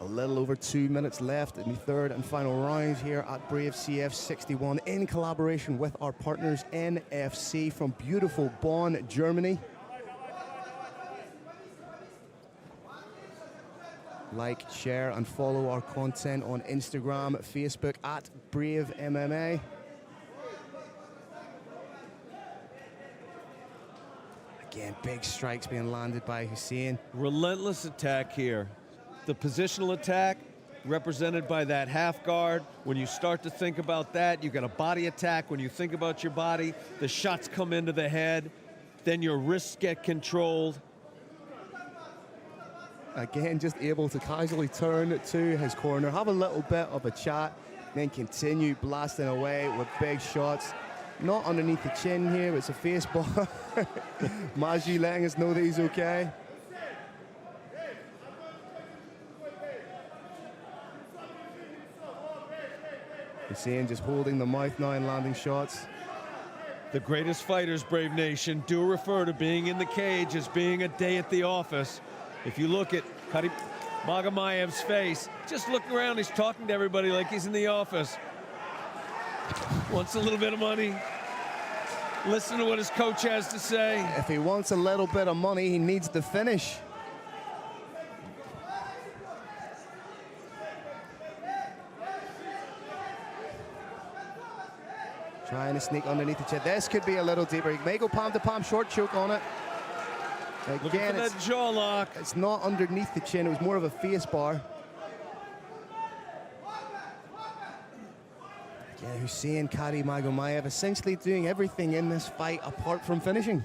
Speaker 12: A little over 2 minutes left in the third and final round here at Brave CF 61 in collaboration with our partners NFC from beautiful Bonn, Germany. Like, share and follow our content on Instagram, Facebook at Brave MMA. Again, big strikes being landed by Hussein.
Speaker 10: Relentless attack here. The positional attack represented by that half guard. When you start to think about that, you got a body attack. When you think about your body, the shots come into the head. Then your wrists get controlled.
Speaker 12: Again, just able to casually turn to his corner, have a little bit of a chat, then continue blasting away with big shots. Not underneath the chin here, it's a face bar. Maju letting us know that he's okay. Hussein just holding the mouth now and landing shots.
Speaker 10: The greatest fighters, Brave Nation, do refer to being in the cage as being a day at the office. If you look at Karimagomedov's face, just look around, he's talking to everybody like he's in the office. Wants a little bit of money. Listen to what his coach has to say.
Speaker 12: If he wants a little bit of money, he needs the finish. Trying to sneak underneath the chin. This could be a little deeper. He may go palm to palm, short choke on it. Again,
Speaker 10: that jaw lock.
Speaker 12: It's not underneath the chin. It was more of a face bar. Again, Hussein Karimagomedov essentially doing everything in this fight apart from finishing.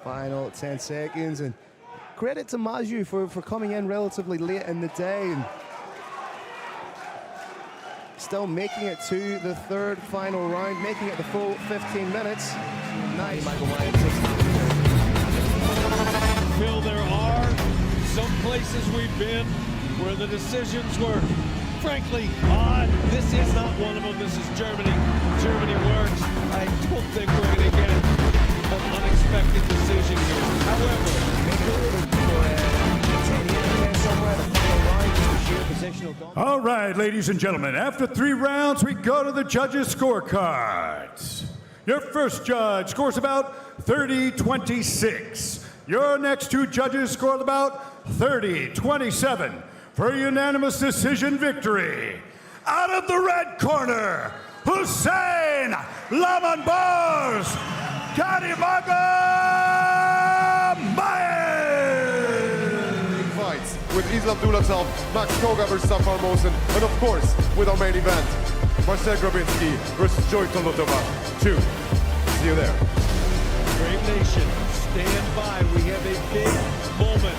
Speaker 12: Final 10 seconds, and credit to Maju for coming in relatively late in the day and still making it to the third final round, making it the full 15 minutes. Nice.
Speaker 10: Phil, there are some places we've been where the decisions were, frankly, odd. This is not one of them. This is Germany. Germany works. I don't think we're going to get an unexpected decision here.
Speaker 13: All right, ladies and gentlemen, after 3 rounds, we go to the judges' scorecards. Your first judge scores about 30-26. Your next 2 judges scored about 30-27 for a unanimous decision victory. Out of the red corner, Hussein Lamanbars Kadimaga
Speaker 11: Big fights with Islam Dulatov, Max Koga versus Safar Mohsen, and of course, with our main event, Marcel Grabinski versus Joy Tolotova 2. See you there.
Speaker 10: Brave Nation, stand by. We have a big moment.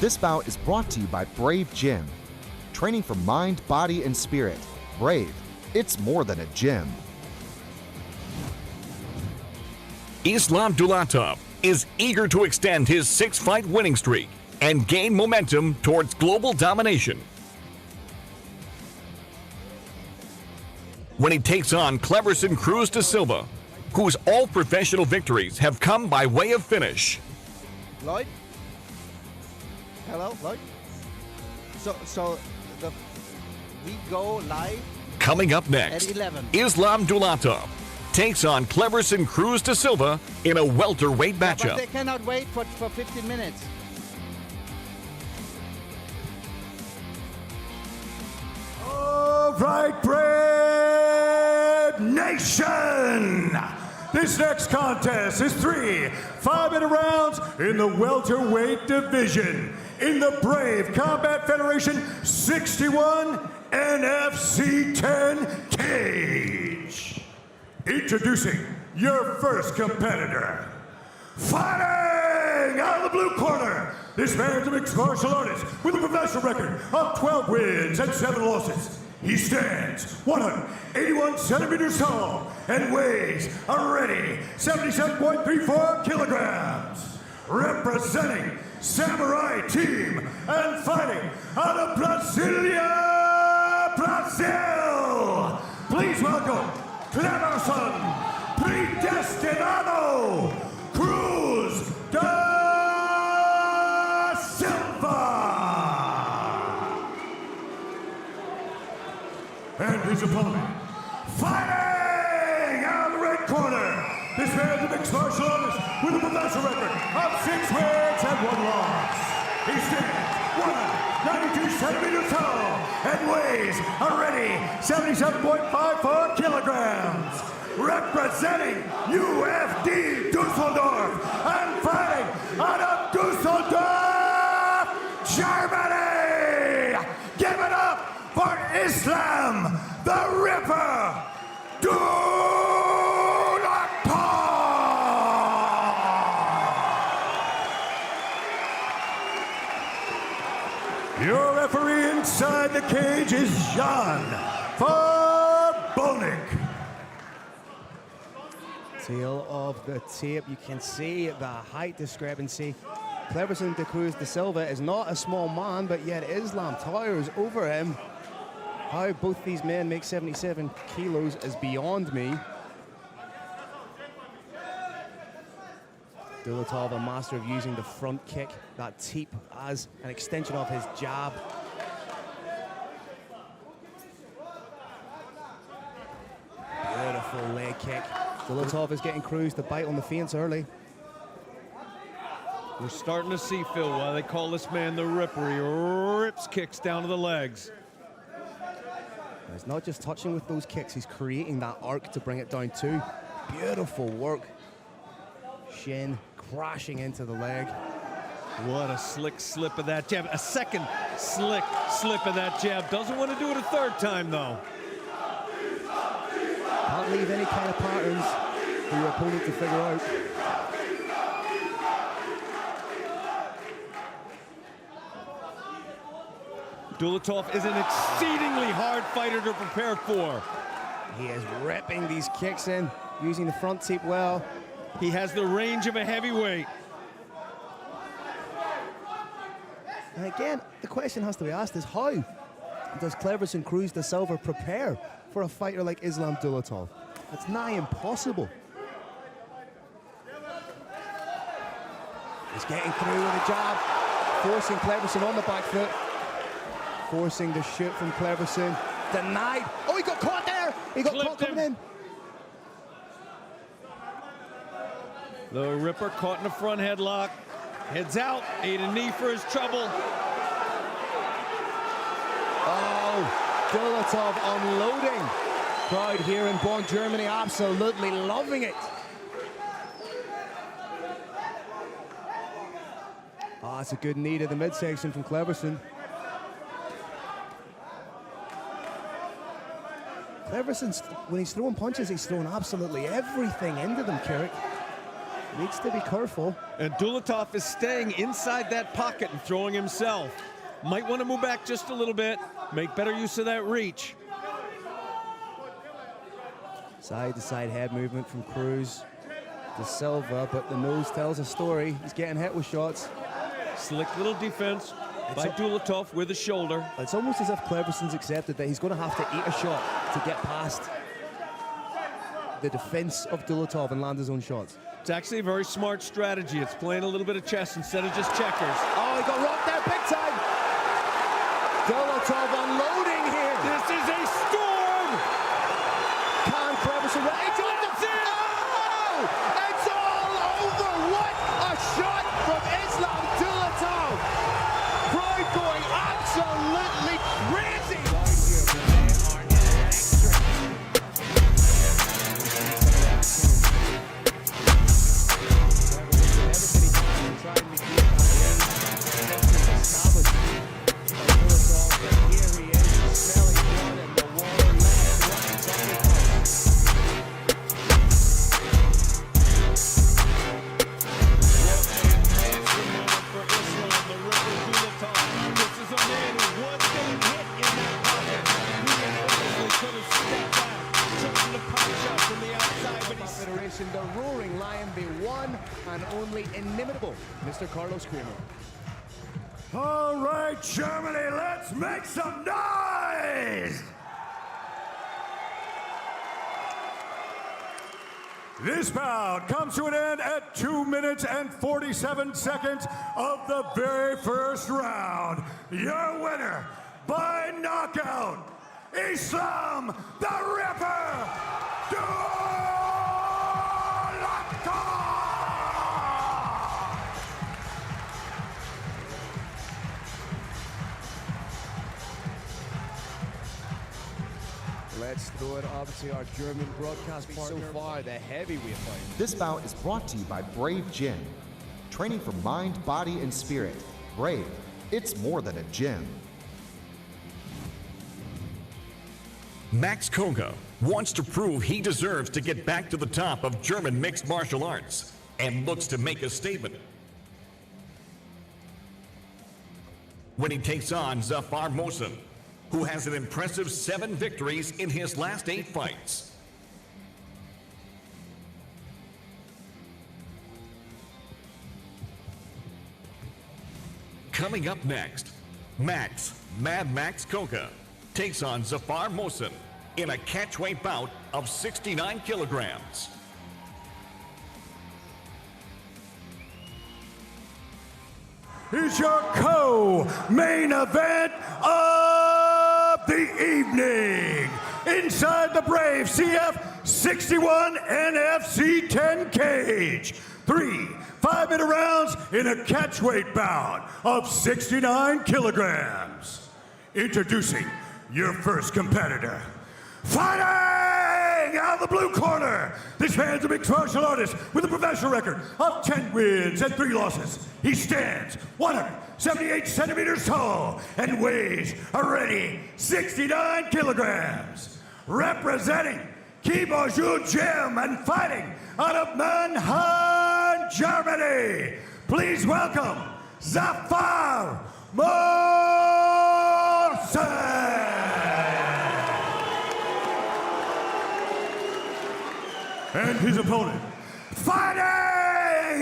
Speaker 8: This bout is brought to you by Brave Gym. Training for mind, body, and spirit. Brave, it's more than a gym.
Speaker 9: Islam Dulatov is eager to extend his 6-fight winning streak and gain momentum towards global domination. When he takes on Cleverson Cruz da Silva, whose all professional victories have come by way of finish.
Speaker 12: Lloyd? Hello, Lloyd? We go live.
Speaker 9: Coming up next,
Speaker 12: At 11.
Speaker 9: Islam Dulatov takes on Cleverson Cruz da Silva in a welterweight matchup.
Speaker 12: But they cannot wait for 15 minutes.
Speaker 13: All right, Brave Nation! This next contest is 3 5-minute rounds in the welterweight division in the Brave Combat Federation 61 NFC 10 cage. Introducing your first competitor. Fighting out of the blue corner, this man's a mixed martial artist with a professional record of 12 wins and 7 losses. He stands 181 centimeters tall and weighs a ready 77.34 kilograms. Representing Samurai Team and fighting out of Brasilia, Brazil. Please welcome Cleverson Predestinado Cruz da Silva. And his opponent, fighting out of the red corner. This man's a mixed martial artist with a professional record of 6 wins and 1 loss. He stands 192 centimeters tall and weighs a ready 77.54 kilograms. Representing UFD Dusseldorf and fighting out of Dusseldorf, Germany. Give it up for Islam the Ripper Dulatov. Your referee inside the cage is Jan Farbonik.
Speaker 12: Tail of the tape, you can see the height discrepancy. Cleverson de Cruz da Silva is not a small man, but yet Islam towers over him. How both these men make 77 kilos is beyond me. Dulatov, a master of using the front kick, that teep, as an extension of his jab. Beautiful leg kick. Dulatov is getting Cruz to bite on the feints early.
Speaker 10: We're starting to see, Phil, why they call this man the Ripper. He rips kicks down to the legs.
Speaker 12: And he's not just touching with those kicks, he's creating that arc to bring it down too. Beautiful work. Shin crashing into the leg.
Speaker 10: What a slick slip of that jab. A second slick slip of that jab. Doesn't want to do it a third time, though.
Speaker 12: Can't leave any kind of patterns for your opponent to figure out.
Speaker 10: Dulatov is an exceedingly hard fighter to prepare for.
Speaker 12: He is ripping these kicks in, using the front teep well.
Speaker 10: He has the range of a heavyweight.
Speaker 12: And again, the question has to be asked is how does Cleverson Cruz de Silva prepare for a fighter like Islam Dulatov? It's nigh impossible. He's getting through with a jab, forcing Cleverson on the back foot. Forcing the shoot from Cleverson. Denied. Oh, he got caught there. He got caught coming in.
Speaker 10: The Ripper caught in the front headlock. Heads out. Ate a knee for his trouble.
Speaker 12: Oh, Dulatov unloading. Crowd here in Bonn, Germany, absolutely loving it. Oh, that's a good knee to the midsection from Cleverson. Cleverson, when he's throwing punches, he's throwing absolutely everything into them, Carrick. Needs to be careful.
Speaker 10: And Dulatov is staying inside that pocket and throwing himself. Might want to move back just a little bit, make better use of that reach.
Speaker 12: Side-to-side head movement from Cruz de Silva, but the nose tells a story. He's getting hit with shots.
Speaker 10: Slick little defense by Dulatov with a shoulder.
Speaker 12: It's almost as if Cleverson's accepted that he's going to have to eat a shot to get past the defense of Dulatov and land his own shots.
Speaker 10: It's actually a very smart strategy. It's playing a little bit of chess instead of just checkers.
Speaker 12: Oh, he got rocked there big time. Dulatov unloading here.
Speaker 10: This is a storm.
Speaker 12: Can Cleverson win? It's on the field. Oh, it's all over. What a shot from Islam Dulatov. Crowd going absolutely crazy. The roaring lion, the one and only inimitable Mr. Carlos Kramer.
Speaker 13: All right, Germany, let's make some noise! This bout comes to an end at 2 minutes and 47 seconds of the very first round. Your winner by knockout, Islam the Ripper!
Speaker 12: Let's throw it up to our German broadcast partner. So far, the heavyweight fight.
Speaker 8: This bout is brought to you by Brave Gym. Training for mind, body, and spirit. Brave, it's more than a gym.
Speaker 9: Max Koga wants to prove he deserves to get back to the top of German mixed martial arts and looks to make a statement. When he takes on Zafar Mohsen, who has an impressive 7 victories in his last 8 fights. Coming up next, Mad Max Koga takes on Zafar Mohsen in a catchweight bout of 69 kilograms.
Speaker 13: is your co-main event of the evening. Inside the Brave CF 61 NFC 10 cage. 3 5-minute rounds in a catchweight bout of 69 kilograms. Introducing your first competitor. Fighting out of the blue corner, this man's a mixed martial artist with a professional record of 10 wins and 3 losses. He stands 178 centimeters tall and weighs already 69 kilograms. Representing Kiboju Gym and fighting out of Mannheim, Germany, please welcome Zafar Morsen. And his opponent, fighting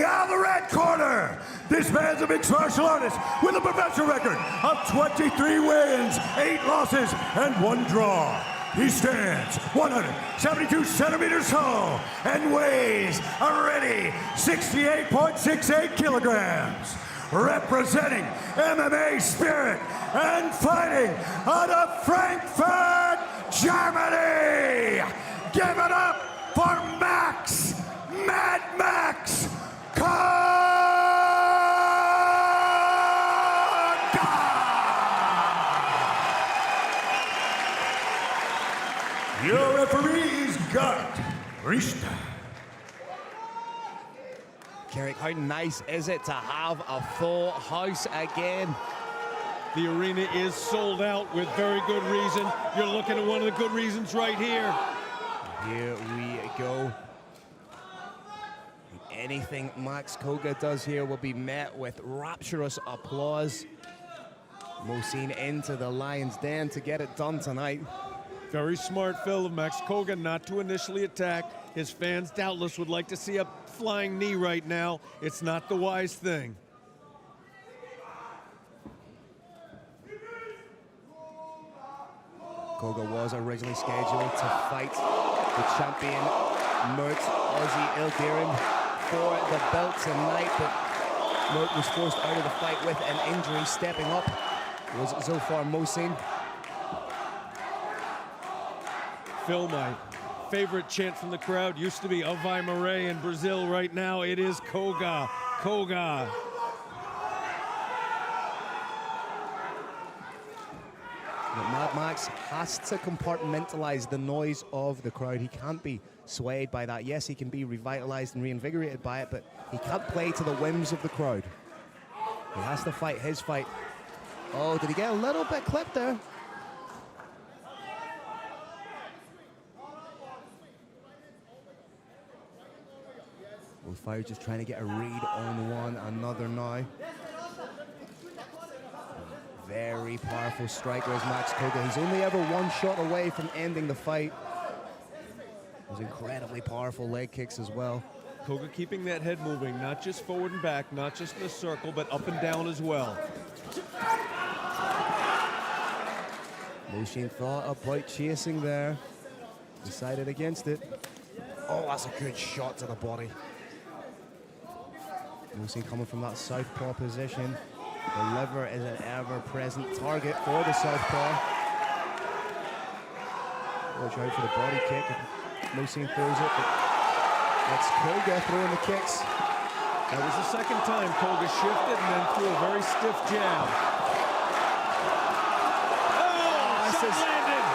Speaker 13: out of the red corner. This man's a mixed martial artist with a professional record of 23 wins, 8 losses, and 1 draw. He stands 172 centimeters tall and weighs already 68.68 kilograms. Representing MMA Spirit and fighting out of Frankfurt, Germany. Give it up for Max, Mad Max, Your referees, Gart Rista.
Speaker 12: Carrick, how nice is it to have a full house again?
Speaker 10: The arena is sold out with very good reason. You're looking at one of the good reasons right here.
Speaker 12: Here we go. Anything Max Koga does here will be met with rapturous applause. Mohsin into the Lion's Den to get it done tonight.
Speaker 10: Very smart, Phil, of Max Koga not to initially attack. His fans doubtless would like to see a flying knee right now. It's not the wise thing.
Speaker 12: Koga was originally scheduled to fight the champion Mert Ozzy Ildirim for the belt tonight, but Mert was forced out of the fight with an injury. Stepping up was Zafar Mohsin.
Speaker 10: Phil, my favorite chant from the crowd used to be Avai Marais in Brazil. Right now it is Koga, Koga.
Speaker 12: But Mad Max has to compartmentalize the noise of the crowd. He can't be swayed by that. Yes, he can be revitalized and reinvigorated by it, but he can't play to the whims of the crowd. He has to fight his fight. Oh, did he get a little bit clipped there? Both fighters just trying to get a read on one another now. Very powerful striker is Max Koga. He's only ever 1 shot away from ending the fight. Those incredibly powerful leg kicks as well.
Speaker 10: Koga keeping that head moving, not just forward and back, not just in a circle, but up and down as well.
Speaker 12: Mohsin thought about chasing there. Decided against it. Oh, that's a good shot to the body. Mohsin coming from that southpaw position. The liver is an ever-present target for the southpaw. Watch out for the body kick. Mohsin throws it, but that's Koga throwing the kicks.
Speaker 10: That was the second time Koga shifted and then threw a very stiff jab. Oh,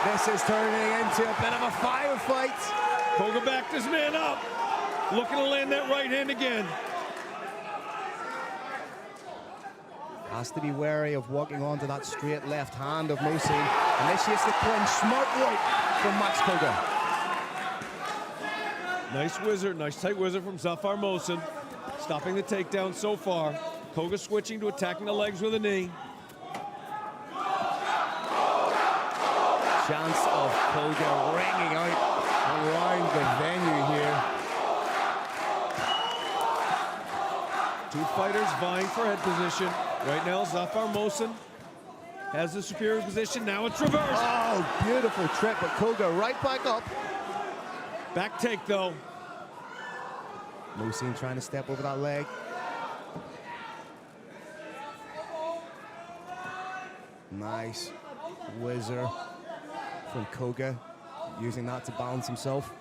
Speaker 12: this is turning into a bit of a firefight.
Speaker 10: Koga backed his man up, looking to land that right hand again.
Speaker 12: Has to be wary of walking onto that straight left hand of Mohsin. Initiates the clinch. Smart work from Max Koga.
Speaker 10: Nice wizard, nice tight wizard from Zafar Mohsin. Stopping the takedown so far. Koga switching to attacking the legs with a knee.
Speaker 12: Chance of Koga ringing out around the venue here.
Speaker 10: Two fighters vying for head position. Right now, Zafar Mohsin has the superior position. Now it's reversed.
Speaker 12: Oh, beautiful trip, but Koga right back up.
Speaker 10: Back take, though.
Speaker 12: Mohsin trying to step over that leg. Nice whizzer from Koga, using that to balance himself.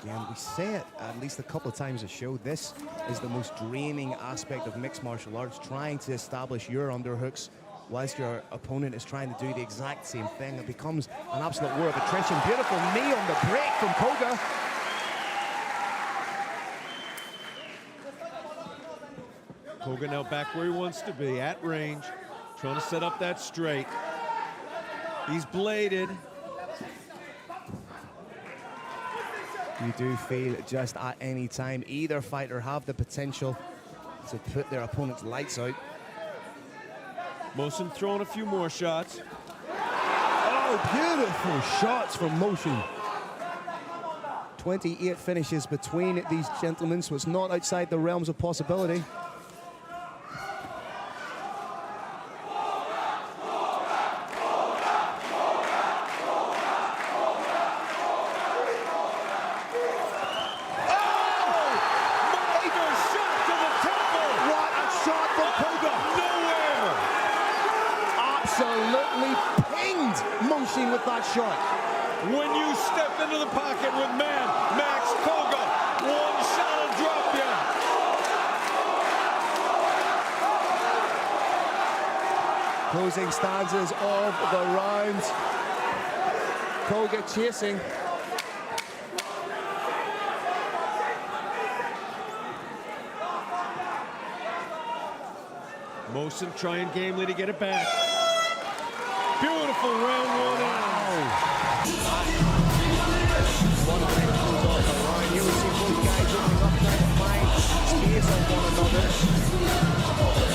Speaker 12: Again, we say it at least a couple of times a show, this is the most draining aspect of mixed martial arts, trying to establish your underhooks whilst your opponent is trying to do the exact same thing. It becomes an absolute war of attrition. Beautiful knee on the break from Koga.
Speaker 10: Koga now back where he wants to be, at range, trying to set up that straight. He's bladed.
Speaker 12: You do feel just at any time either fighter have the potential to put their opponent's lights out.
Speaker 10: Motion throwing a few more shots.
Speaker 12: Oh, beautiful shots from Motion. 28 finishes between these gentlemen, so it's not outside the realms of possibility. With that shot.
Speaker 10: When you step into the pocket with man, Max Koga, one shot will drop you.
Speaker 12: Closing stanzas of the round. Koga chasing.
Speaker 10: Motion trying gamely to get it back. Beautiful round one out.
Speaker 12: One goes off the line. Here we see both guys opening up, trying to find space on one another.
Speaker 10: Well, that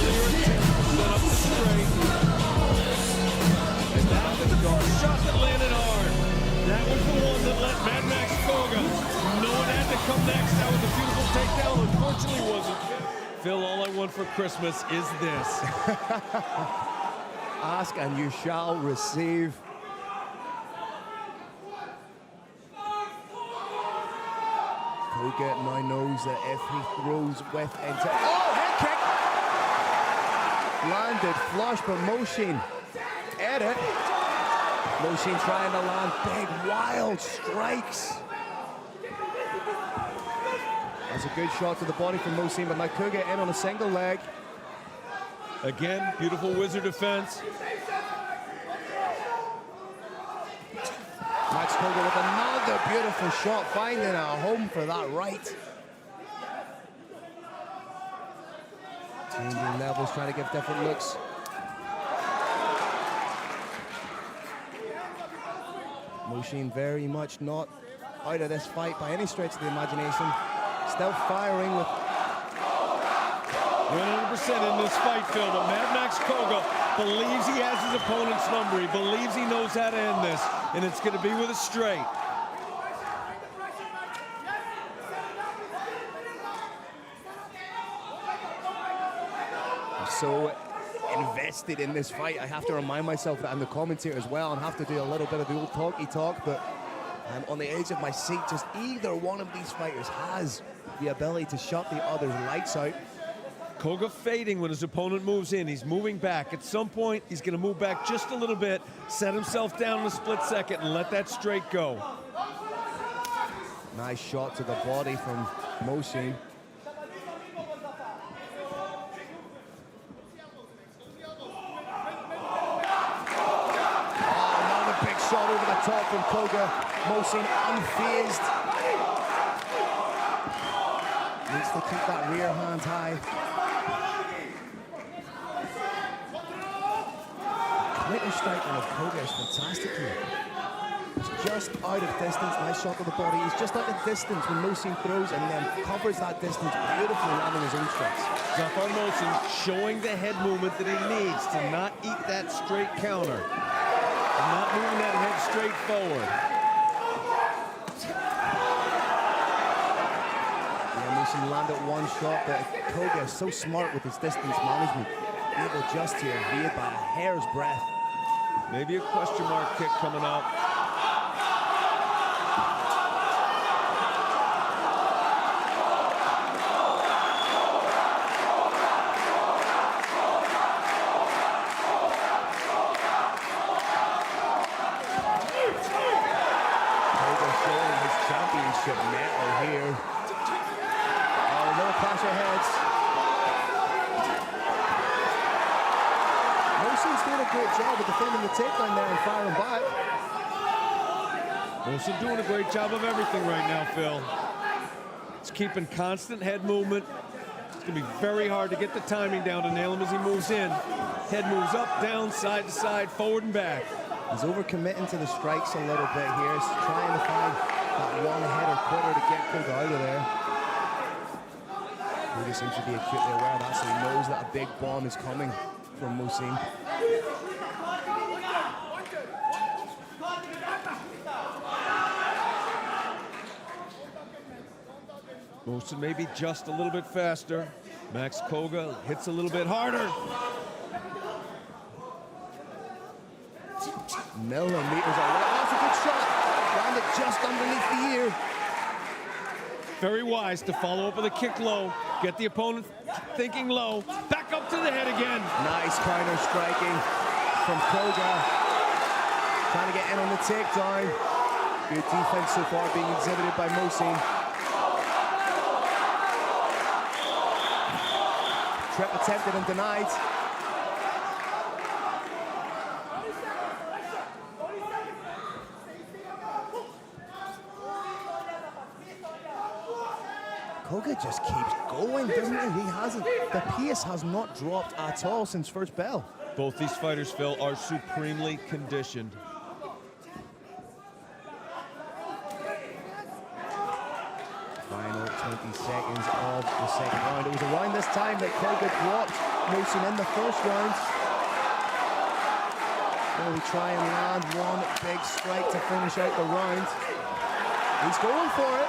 Speaker 10: earlier attempt set up the straight. And that was the shot that landed hard. That was the one that let Mad Max Koga know it had to come next. That was a beautiful takedown. Unfortunately, wasn't. Phil, all I want for Christmas is this.
Speaker 12: Ask and you shall receive. Koga now knows that if he throws with into... Oh, head kick! Landed flush, but Motion edit. Motion trying to land big, wild strikes. That's a good shot to the body from Motion, but now Koga in on a single leg.
Speaker 10: Again, beautiful wizard defense.
Speaker 12: Max Koga with another beautiful shot, finding a home for that right. Changing levels, trying to give different looks. Motion very much not out of this fight by any stretch of the imagination. Still firing with
Speaker 10: 100% in this fight, Phil, but Mad Max Koga believes he has his opponent's number. He believes he knows how to end this, and it's going to be with a straight.
Speaker 12: I'm so invested in this fight. I have to remind myself that I'm the commentator as well and have to do a little bit of the old talky talk, but I'm on the edge of my seat. Just either one of these fighters has the ability to shut the other's lights out.
Speaker 10: Koga fading when his opponent moves in. He's moving back. At some point, he's going to move back just a little bit, set himself down in a split second, and let that straight go.
Speaker 12: Nice shot to the body from Motion. Oh, another big shot over the top from Koga. Motion unfazed. Needs to keep that rear hand high. Clinton striking of Koga is fantastic here. He's just out of distance. Nice shot to the body. He's just out of distance when Motion throws and then covers that distance beautifully, landing his own strikes.
Speaker 10: Zafar Motion showing the head movement that he needs to not eat that straight counter. And not moving that head straight forward.
Speaker 12: Motion landed one shot, but Koga is so smart with his distance management, able just to evade by a hair's breadth.
Speaker 10: Maybe a question mark kick coming up.
Speaker 12: great job of defending the takedown there and firing back.
Speaker 10: Also doing a great job of everything right now, Phil. It's keeping constant head movement. It's going to be very hard to get the timing down to nail him as he moves in. Head moves up, down, side to side, forward and back.
Speaker 12: He's overcommitting to the strikes a little bit here. He's trying to find that one head or quarter to get Koga out of there. Koga seems to be acutely aware of that, so he knows that a big bomb is coming from Mohsin.
Speaker 10: Mohsin maybe just a little bit faster. Max Koga hits a little bit harder.
Speaker 12: Millimeters away. That's a good shot. Landed just underneath the ear.
Speaker 10: Very wise to follow up with a kick low. Get the opponent thinking low. Back up to the head again.
Speaker 12: Nice counter striking from Koga. Trying to get in on the takedown. Good defense so far being exhibited by Mohsin. Trip attempted and denied. Koga just keeps going, doesn't he? He hasn't. The pace has not dropped at all since first bell.
Speaker 10: Both these fighters, Phil, are supremely conditioned.
Speaker 12: Final 20 seconds of the second round. It was around this time that Koga dropped Mohsin in the first round. Will he try and land one big strike to finish out the round? He's going for it.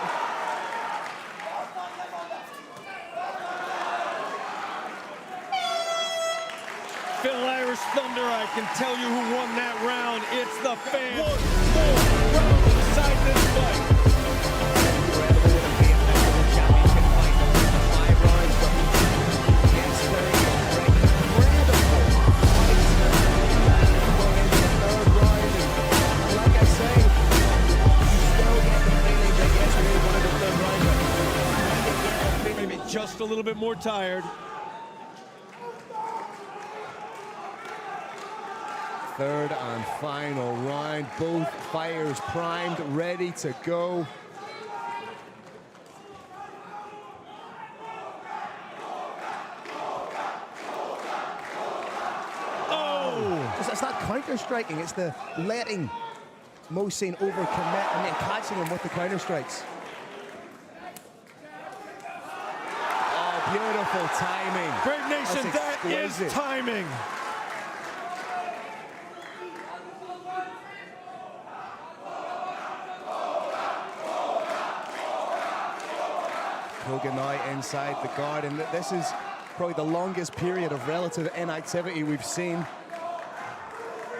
Speaker 10: Phil Irish Thunder, I can tell you who won that round. It's the fans. One more round inside this fight.
Speaker 12: Incredible with a championship fight. 5 rounds, but against very incredible. Into the third round, and like I say, you still get the feeling that yes, we really wanted the third round, but
Speaker 10: Maybe just a little bit more tired.
Speaker 12: Third and final round. Both fighters primed, ready to go.
Speaker 10: Oh!
Speaker 12: It's not counter-striking, it's the letting Mohsin overcommit and then catching him with the counter-strikes. Oh, beautiful timing.
Speaker 10: Brave Nation,
Speaker 12: That's
Speaker 10: that is
Speaker 12: exquisite.
Speaker 10: timing.
Speaker 12: Koga now inside the guard, and this is probably the longest period of relative inactivity we've seen.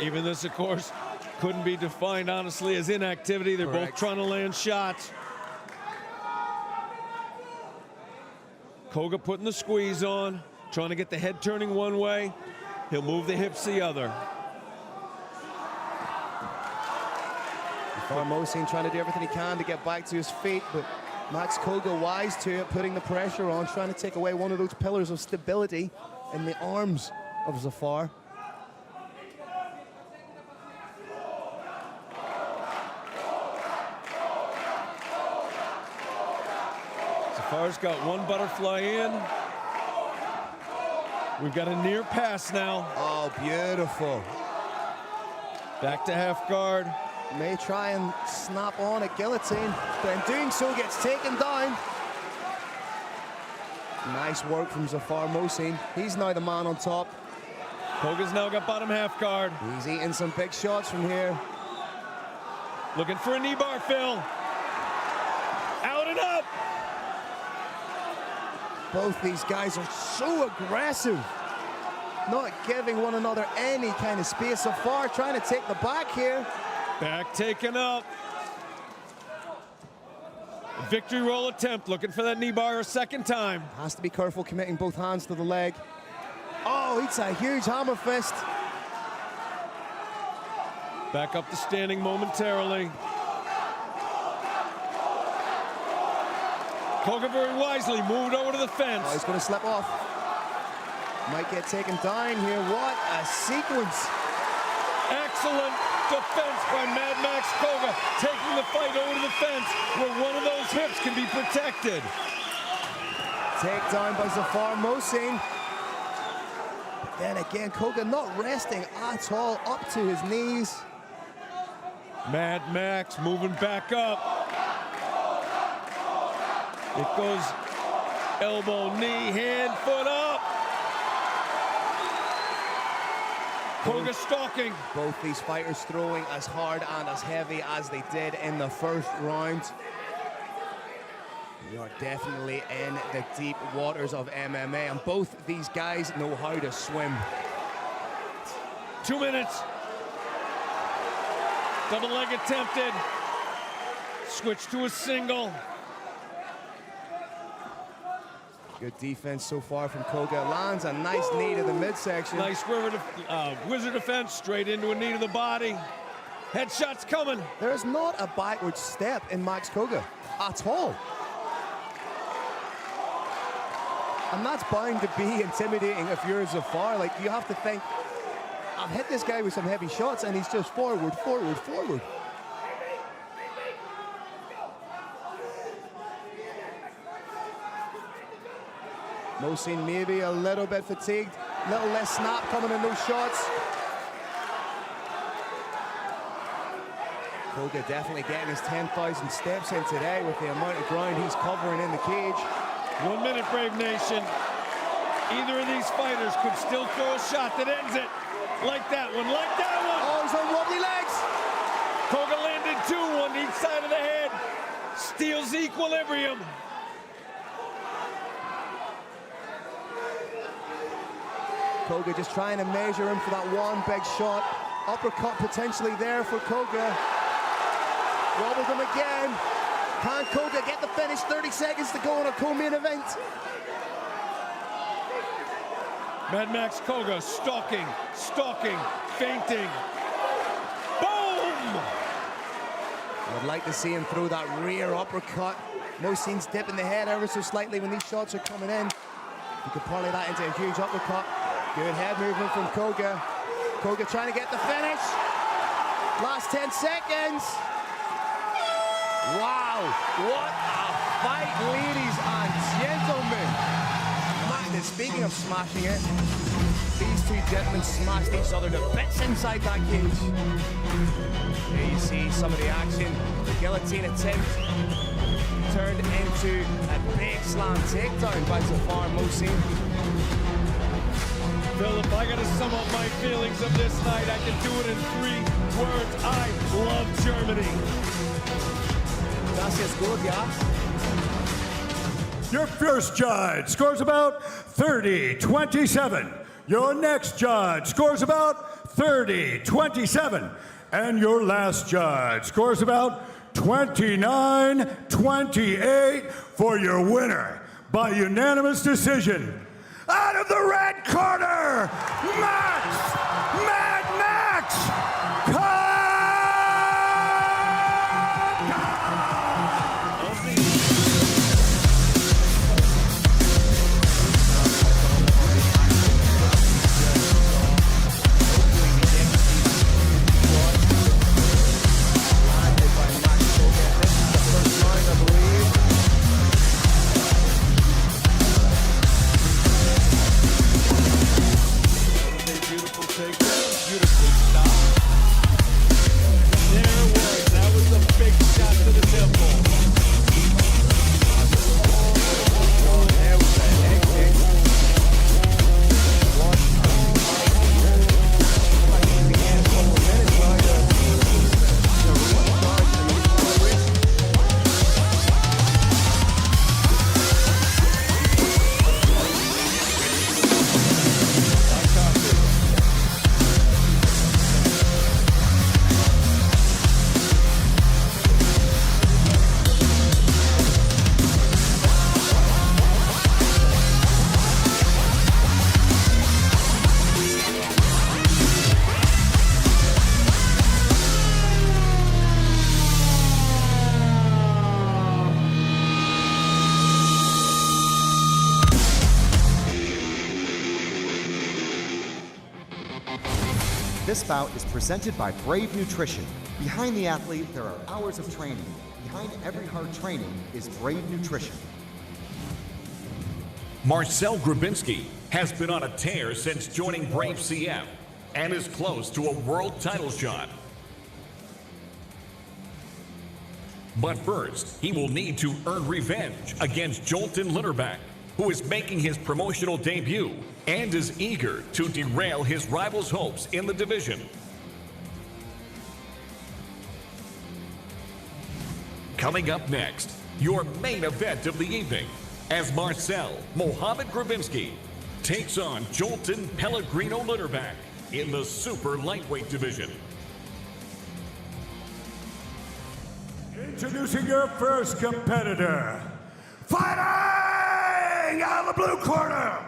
Speaker 10: Even this, of course, couldn't be defined honestly as inactivity. They're
Speaker 12: Correct.
Speaker 10: both trying to land shots. Koga putting the squeeze on, trying to get the head turning one way. He'll move the hips the other.
Speaker 12: Mohsin trying to do everything he can to get back to his feet, but Max Koga wise to it, putting the pressure on, trying to take away one of those pillars of stability in the arms of Zafar.
Speaker 10: Zafar's got one butterfly in. We've got a near pass now.
Speaker 12: Oh, beautiful.
Speaker 10: Back to half guard.
Speaker 12: May try and snap on a guillotine, but in doing so gets taken down. Nice work from Zafar Mohsin. He's now the man on top.
Speaker 10: Koga's now got bottom half guard.
Speaker 12: He's eating some big shots from here.
Speaker 10: Looking for a knee bar, Phil. Out and up.
Speaker 12: Both these guys are so aggressive, not giving one another any kind of space. Zafar trying to take the back here.
Speaker 10: Back taken up. Victory roll attempt, looking for that knee bar a second time.
Speaker 12: Has to be careful committing both hands to the leg. Oh, it's a huge hammer fist.
Speaker 10: Back up to standing momentarily. Koga very wisely moved over to the fence.
Speaker 12: Oh, he's going to slip off. Might get taken down here. What a sequence.
Speaker 10: Excellent defense by Mad Max Koga, taking the fight over to the fence where one of those hips can be protected.
Speaker 12: Takedown by Zafar Mohsin. Then again, Koga not resting at all, up to his knees.
Speaker 10: Mad Max moving back up. It goes elbow, knee, hand, foot up. Koga stalking.
Speaker 12: Both these fighters throwing as hard and as heavy as they did in the first round. We are definitely in the deep waters of MMA, and both these guys know how to swim.
Speaker 10: 2 minutes. Double leg attempted. Switch to a single.
Speaker 12: Good defense so far from Koga. Lands a nice knee to the midsection.
Speaker 10: Nice wizard defense, straight into a knee to the body. Headshots coming.
Speaker 12: There is not a backward step in Max Koga at all. And that's bound to be intimidating if you're Zafar. Like, you have to think, I've hit this guy with some heavy shots and he's just forward, forward, forward. Mohsin maybe a little bit fatigued, a little less snap coming in those shots. Koga definitely getting his 10,000 steps in today with the amount of ground he's covering in the cage.
Speaker 10: 1 minute, Brave Nation. Either of these fighters could still throw a shot that ends it. Like that one, like that one.
Speaker 12: Oh, he's on wobbly legs.
Speaker 10: Koga landed two, one each side of the head. Steals equilibrium.
Speaker 12: Koga just trying to measure him for that one big shot. Uppercut potentially there for Koga. Wobbled him again. Can Koga get the finish? 30 seconds to go on a co-main event.
Speaker 10: Mad Max Koga stalking, feinting. Boom!
Speaker 12: I'd like to see him throw that rear uppercut. Mohsin's dipping the head ever so slightly when these shots are coming in. You could parlay that into a huge uppercut. Good head movement from Koga. Koga trying to get the finish. Last 10 seconds. Wow, what a fight, ladies and gentlemen. And speaking of smashing it, these two gentlemen smashed each other to bits inside that cage. There you see some of the action. The guillotine attempt turned into a big slam takedown by Zafar Mohsin.
Speaker 10: Philip, I gotta sum up my feelings of this night. I can do it in 3 words. I love Germany.
Speaker 12: Das ist gut, ja?
Speaker 13: Your first judge scores about 30-27. Your next judge scores about 30-27. And your last judge scores about 29-28 for your winner by unanimous decision. Out of the red corner, Mad Max Koga!
Speaker 10: Beautiful
Speaker 8: This bout is presented by Brave Nutrition. Behind the athlete, there are hours of training. Behind every hard training is Brave Nutrition.
Speaker 9: Marcel Grabinski has been on a tear since joining Brave CF and is close to a world title shot. But first, he will need to earn revenge against Jolton Litterback, who is making his promotional debut and is eager to derail his rival's hopes in the division. Coming up next, your main event of the evening, as Marcel Mohamed Grabinski takes on Jolton Pellegrino Litterback in the super lightweight division.
Speaker 13: Introducing your first competitor, fighting out of the blue corner.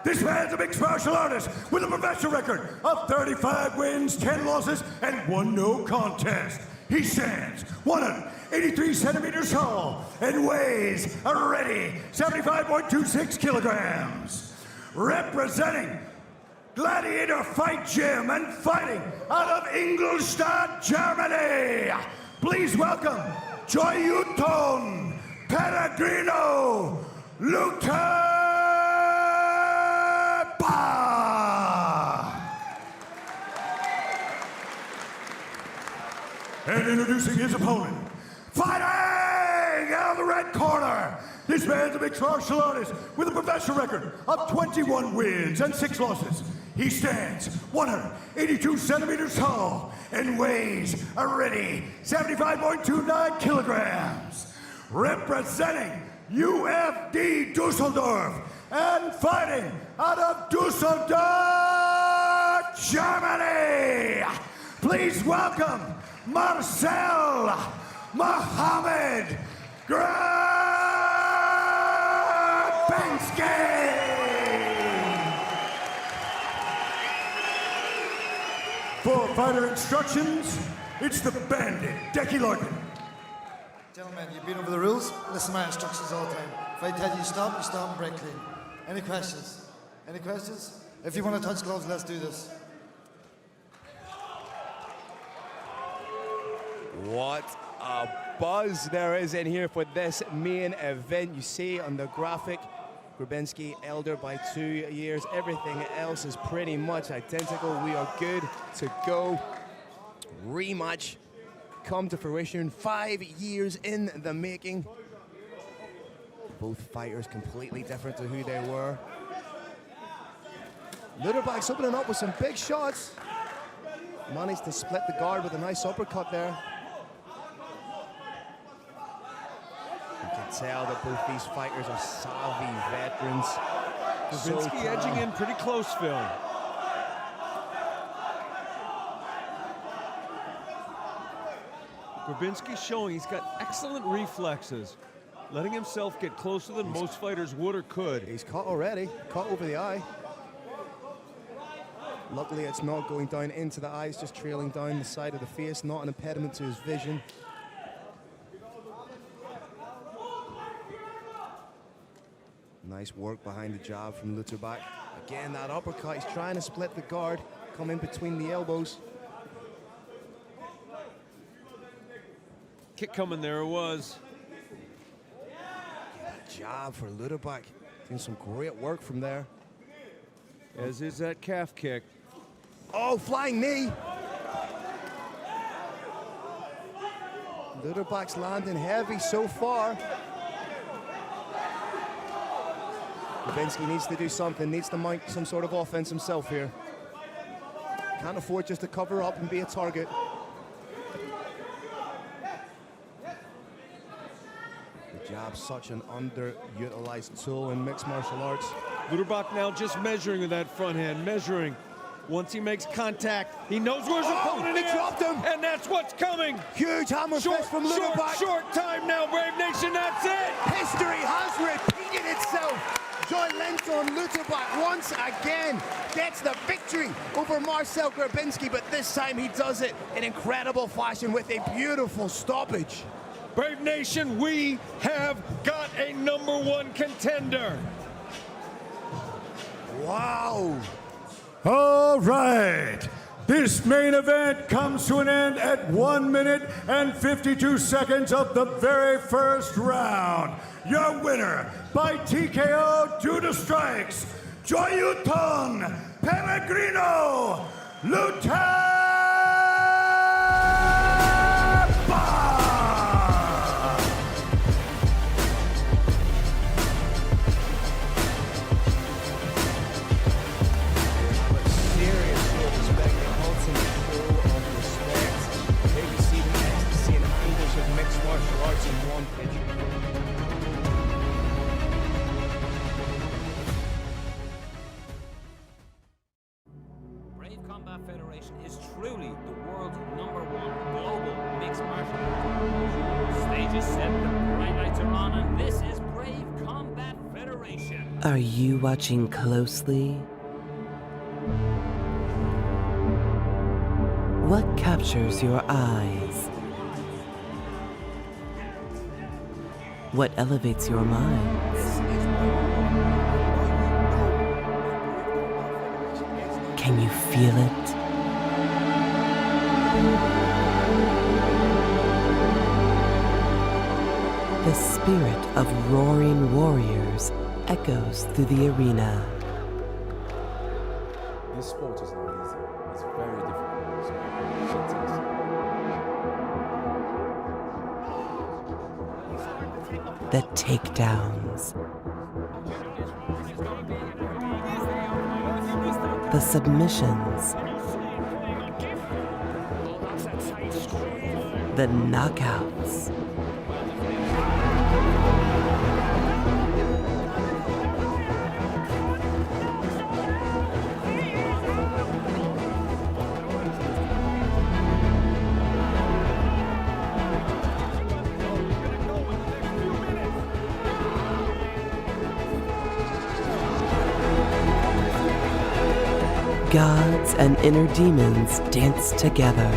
Speaker 13: This man's a mixed martial artist with a professional record of 35 wins, 10 losses, and 1 no contest. He stands 183 centimeters tall and weighs a ready 75.26 kilograms. Representing Gladiator Fight Gym and fighting out of Ingolstadt, Germany. Please welcome Jolton Pellegrino Litterback. And introducing his opponent, fighting out of the red corner. This man's a mixed martial artist with a professional record of 21 wins and 6 losses. He stands 182 centimeters tall and weighs a ready 75.29 kilograms. Representing UFD Dusseldorf and fighting out of Dusseldorf, Germany. Please welcome Marcel Mohamed Grabinski. For fighter instructions, it's the Bandit, Decky Larkin.
Speaker 14: Gentlemen, you've been over the rules. Listen to my instructions all the time. If I tell you stop and break clean. Any questions? Any questions? If you want to touch gloves, let's do this.
Speaker 12: What a buzz there is in here for this main event. You see on the graphic, Grabinski elder by 2 years. Everything else is pretty much identical. We are good to go. Rematch come to fruition 5 years in the making. Both fighters completely different to who they were. Litterback's opening up with some big shots. Managed to split the guard with a nice uppercut there. You can tell that both these fighters are savvy veterans.
Speaker 10: Grabinski edging in pretty close, Phil. Grabinski's showing he's got excellent reflexes, letting himself get closer than most fighters would or could.
Speaker 12: He's caught already, caught over the eye. Luckily, it's not going down into the eyes, just trailing down the side of the face, not an impediment to his vision. Nice work behind the jab from Litterback. Again, that uppercut, he's trying to split the guard, come in between the elbows.
Speaker 10: Kick coming, there it was.
Speaker 12: That jab for Litterback, doing some great work from there.
Speaker 10: As is that calf kick.
Speaker 12: Oh, flying knee. Litterback's landing heavy so far. Grabinski needs to do something, needs to mount some sort of offense himself here. Can't afford just to cover up and be a target. The jab's such an underutilized tool in mixed martial arts.
Speaker 10: Litterback now just measuring with that front hand, measuring. Once he makes contact, he knows where his opponent is.
Speaker 12: He dropped him.
Speaker 10: And that's what's coming.
Speaker 12: Huge hammer fist from Litterback.
Speaker 10: Short time now, Brave Nation, that's it.
Speaker 12: History has repeated itself. Jolton Litterback once again gets the victory over Marcel Grabinski, but this time he does it in incredible fashion with a beautiful stoppage.
Speaker 10: Brave Nation, we have got a #1 contender.
Speaker 12: Wow.
Speaker 13: All right. This main event comes to an end at 1 minute and 52 seconds of the very first round. Your winner by TKO due to strikes, Joyutong Pellegrino Lutaba!
Speaker 15: Brave Combat Federation is truly the world's #1 global mixed martial art. Stage is set, the bright lights are on, and this is Brave Combat Federation.
Speaker 16: Are you watching closely? What captures your eyes? What elevates your minds? Can you feel it? The spirit of roaring warriors echoes through the arena.
Speaker 17: This sport is not easy. It's very difficult.
Speaker 16: The takedowns. The submissions. The knockouts. Gods and inner demons dance together,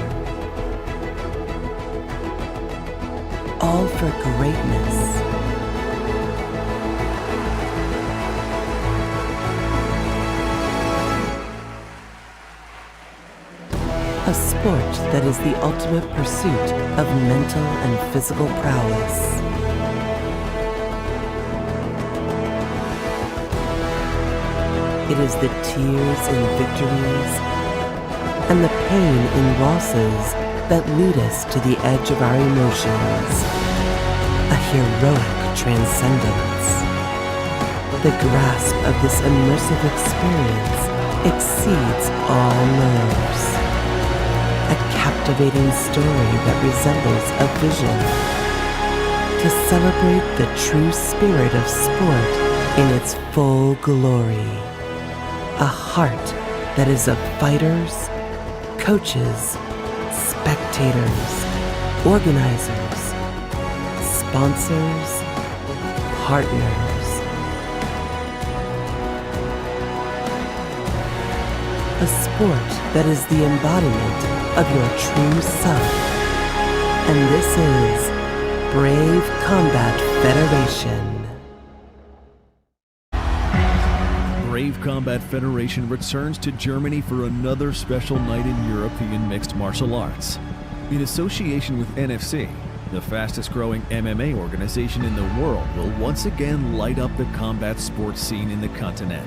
Speaker 16: all for greatness. A sport that is the ultimate pursuit of mental and physical prowess. It is the tears in victories and the pain in losses that lead us to the edge of our emotions. A heroic transcendence. The grasp of this immersive experience exceeds all nerves. A captivating story that resembles a vision. To celebrate the true spirit of sport in its full glory. A heart that is of fighters, coaches, spectators, organizers, sponsors, partners. A sport that is the embodiment of your true self. And this is Brave Combat Federation.
Speaker 18: Brave Combat Federation returns to Germany for another special night in European mixed martial arts. In association with NFC, the fastest growing MMA organization in the world will once again light up the combat sports scene in the continent.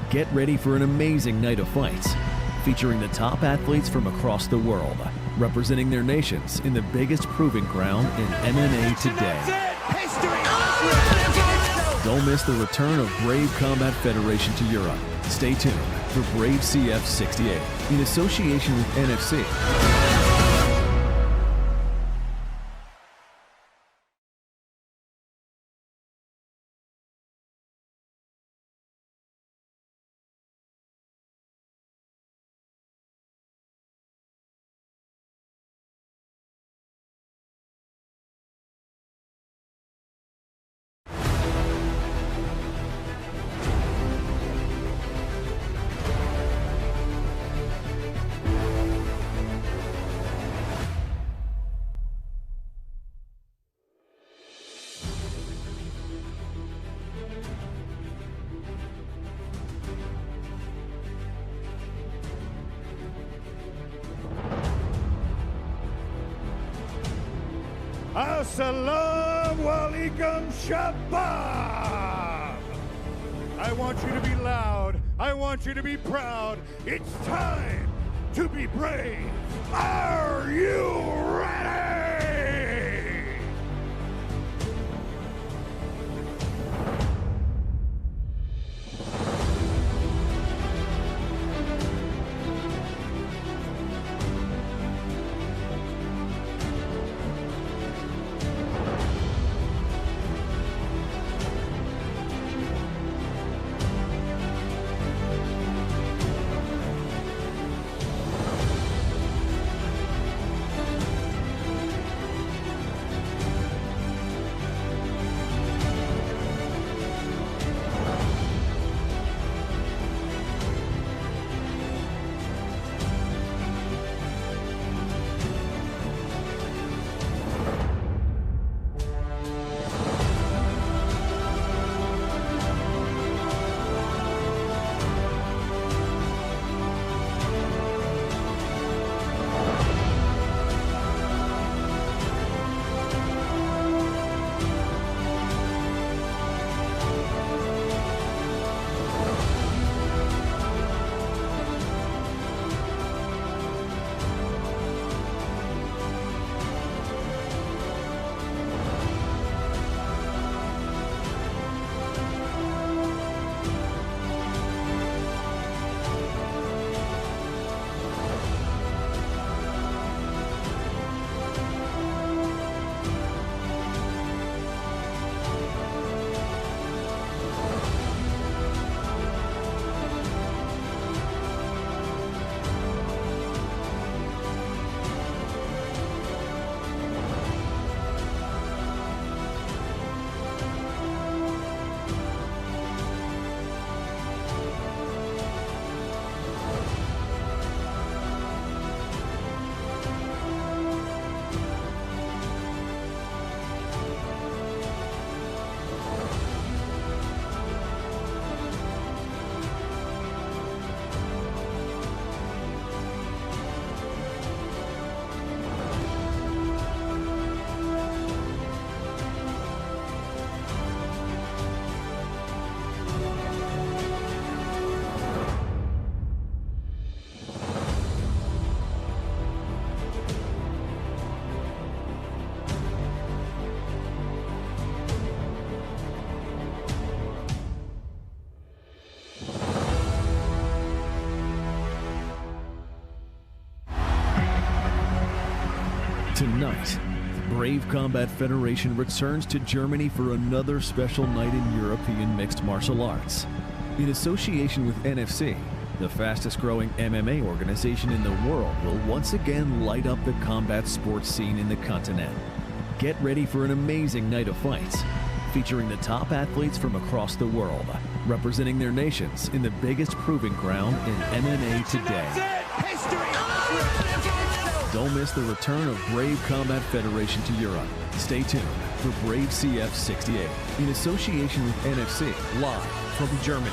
Speaker 18: Get ready for an amazing night of fights, featuring the top athletes from across the world, representing their nations in the biggest proving ground in MMA today. Don't miss the return of Brave Combat Federation to Europe. Stay tuned for Brave CF 68 in association with NFC.
Speaker 13: Assalamu alaikum shabab. I want you to be loud. I want you to be proud. It's time to be brave. Are you ready?
Speaker 18: Tonight, Brave Combat Federation returns to Germany for another special night in European mixed martial arts. In association with NFC, the fastest growing MMA organization in the world will once again light up the combat sports scene in the continent. Get ready for an amazing night of fights, featuring the top athletes from across the world, representing their nations in the biggest proving ground in MMA today. Don't miss the return of Brave Combat Federation to Europe. Stay tuned for Brave CF 68 in association with NFC, live from Germany.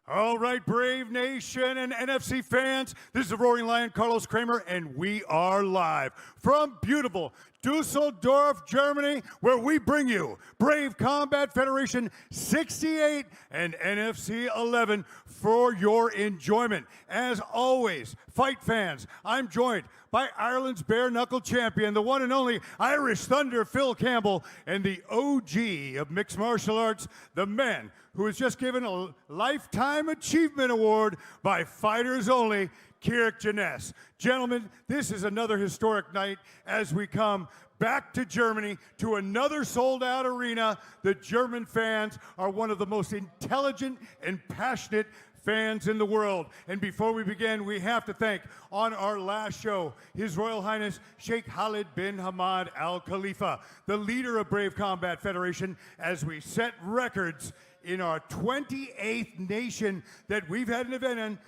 Speaker 13: All right, Brave Nation and NFC fans, this is the Roaring Lion, Carlos Kramer, and we are live from beautiful Dusseldorf, Germany, where we bring you Brave Combat Federation 68 and NFC 11 for your enjoyment. As always, fight fans, I'm joined by Ireland's bare knuckle champion, the one and only Irish Thunder Phil Campbell, and the OG of mixed martial arts, the man who was just given a Lifetime Achievement Award by Fighters Only, Kirk Janess. Gentlemen, this is another historic night as we come back to Germany to another sold-out arena. The German fans are one of the most intelligent and passionate fans in the world. And before we begin, we have to thank, on our last show, His Royal Highness Sheikh Khalid bin Hamad Al Khalifa, the leader of Brave Combat Federation, as we set records in our 28th nation that we've had an event in,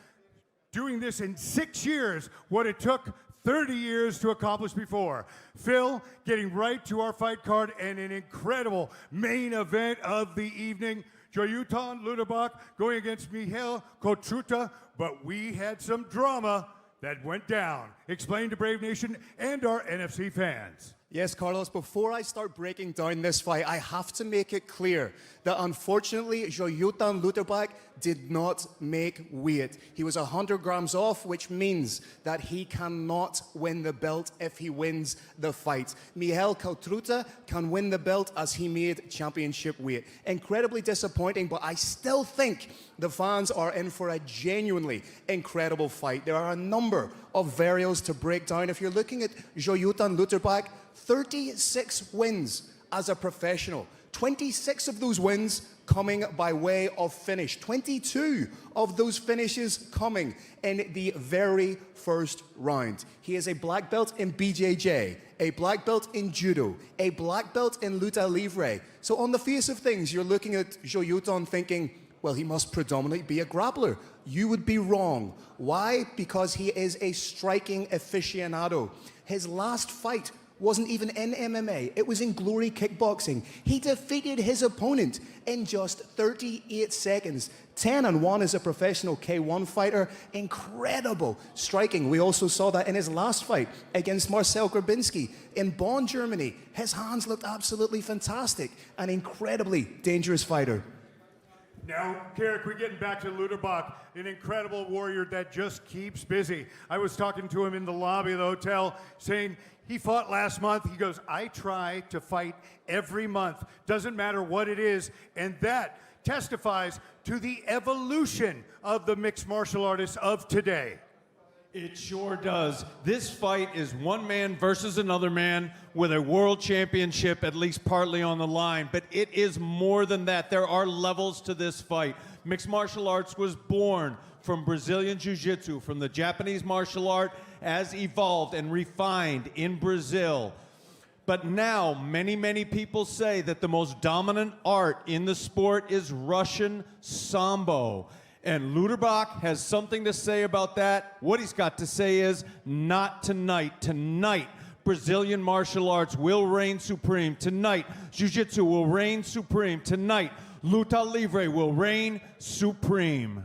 Speaker 13: doing this in 6 years, what it took 30 years to accomplish before. Phil, getting right to our fight card and an incredible main event of the evening. Joyutan Luderbach going against Michal Kotruta, but we had some drama that went down. Explain to Brave Nation and our NFC fans.
Speaker 4: Yes, Carlos, before I start breaking down this fight, I have to make it clear that unfortunately, Joyutan Luderbach did not make weight. He was 100 grams off, which means that he cannot win the belt if he wins the fight. Michal Kotruta can win the belt as he made championship weight. Incredibly disappointing, but I still think the fans are in for a genuinely incredible fight. There are a number of variables to break down. If you're looking at Joyutan Luderbach, 36 wins as a professional. 26 of those wins coming by way of finish. 22 of those finishes coming in the very first round. He is a black belt in BJJ, a black belt in judo, a black belt in luta livre. So on the face of things, you're looking at Joyutan thinking, well, he must predominantly be a grappler. You would be wrong. Why? Because he is a striking aficionado. His last fight wasn't even in MMA. It was in Glory Kickboxing. He defeated his opponent in just 38 seconds. 10-1 as a professional K1 fighter. Incredible striking. We also saw that in his last fight against Marcel Grabinski in Bonn, Germany. His hands looked absolutely fantastic. An incredibly dangerous fighter.
Speaker 13: Now, Carrick, we're getting back to Luderbach, an incredible warrior that just keeps busy. I was talking to him in the lobby of the hotel saying he fought last month. He goes, I try to fight every month. Doesn't matter what it is. And that testifies to the evolution of the mixed martial artists of today.
Speaker 10: It sure does. This fight is one man versus another man with a world championship at least partly on the line. But it is more than that. There are levels to this fight. Mixed martial arts was born from Brazilian Jiu-Jitsu, from the Japanese martial art as evolved and refined in Brazil. But now, many, many people say that the most dominant art in the sport is Russian Sambo. And Luderbach has something to say about that. What he's got to say is, not tonight. Tonight, Brazilian martial arts will reign supreme. Tonight, Jiu-Jitsu will reign supreme. Tonight, Luta Livre will reign supreme.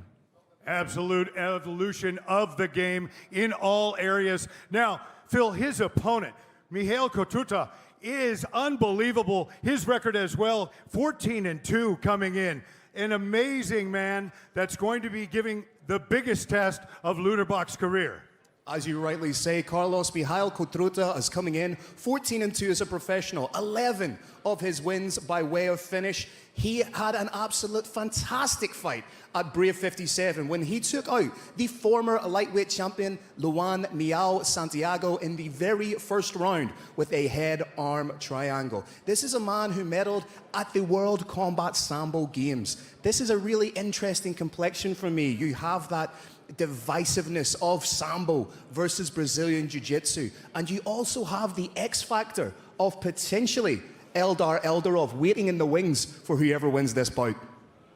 Speaker 13: Absolute evolution of the game in all areas. Now, Phil, his opponent, Michal Kotruta, is unbelievable. His record as well, 14-2 coming in. An amazing man that's going to be giving the biggest test of Luderbach's career.
Speaker 4: As you rightly say, Carlos, Michal Kotruta is coming in 14-2 as a professional. 11 of his wins by way of finish. He had an absolute fantastic fight at Brave 57 when he took out the former lightweight champion Luan Miao Santiago in the very first round with a head-arm triangle. This is a man who medaled at the World Combat Sambo Games. This is a really interesting complexion for me. You have that divisiveness of Sambo versus Brazilian Jiu-Jitsu, and you also have the X factor of potentially Eldar Eldarov waiting in the wings for whoever wins this bout.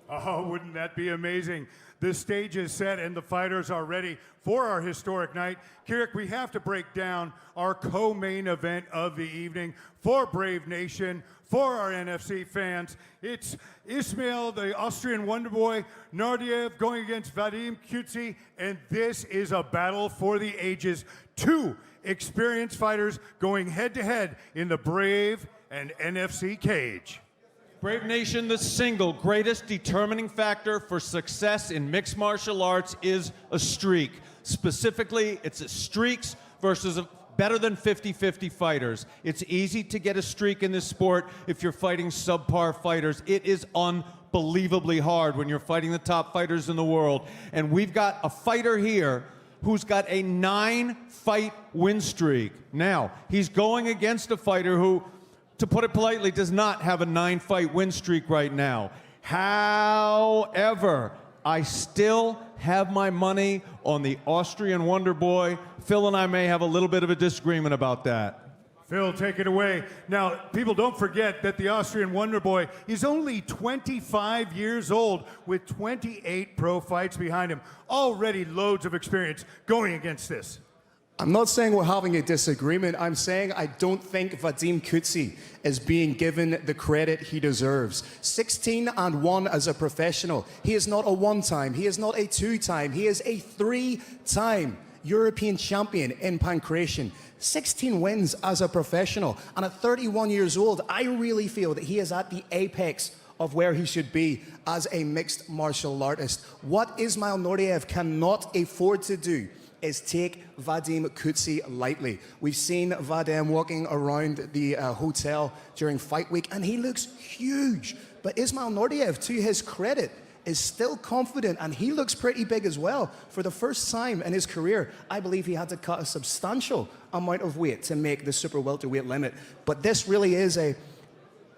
Speaker 13: Oh, wouldn't that be amazing? The stage is set and the fighters are ready for our historic night. Kirik, we have to break down our co-main event of the evening for Brave Nation, for our NFC fans. It's Ismail, the Austrian Wonder Boy, Nardiev going against Vadim Kutsi, and this is a battle for the ages. Two experienced fighters going head-to-head in the Brave and NFC cage.
Speaker 10: Brave Nation, the single greatest determining factor for success in mixed martial arts is a streak. Specifically, it's streaks versus better than 50-50 fighters. It's easy to get a streak in this sport if you're fighting subpar fighters. It is unbelievably hard when you're fighting the top fighters in the world. And we've got a fighter here who's got a 9-fight win streak. Now, he's going against a fighter who, to put it politely, does not have a 9-fight win streak right now. However, I still have my money on the Austrian Wonder Boy. Phil and I may have a little bit of a disagreement about that.
Speaker 13: Phil, take it away. Now, people don't forget that the Austrian Wonder Boy is only 25 years old with 28 pro fights behind him. Already loads of experience going against this.
Speaker 4: I'm not saying we're having a disagreement. I'm saying I don't think Vadim Kutsi is being given the credit he deserves. 16-1 as a professional. He is not a one-time. He is not a two-time. He is a three-time European champion in pancration. 16 wins as a professional. And at 31 years old, I really feel that he is at the apex of where he should be as a mixed martial artist. What Ismail Nordiev cannot afford to do is take Vadim Kutsi lightly. We've seen Vadim walking around the hotel during fight week, and he looks huge. But Ismail Nordiev, to his credit, is still confident, and he looks pretty big as well. For the first time in his career, I believe he had to cut a substantial amount of weight to make the super welterweight limit. But this really is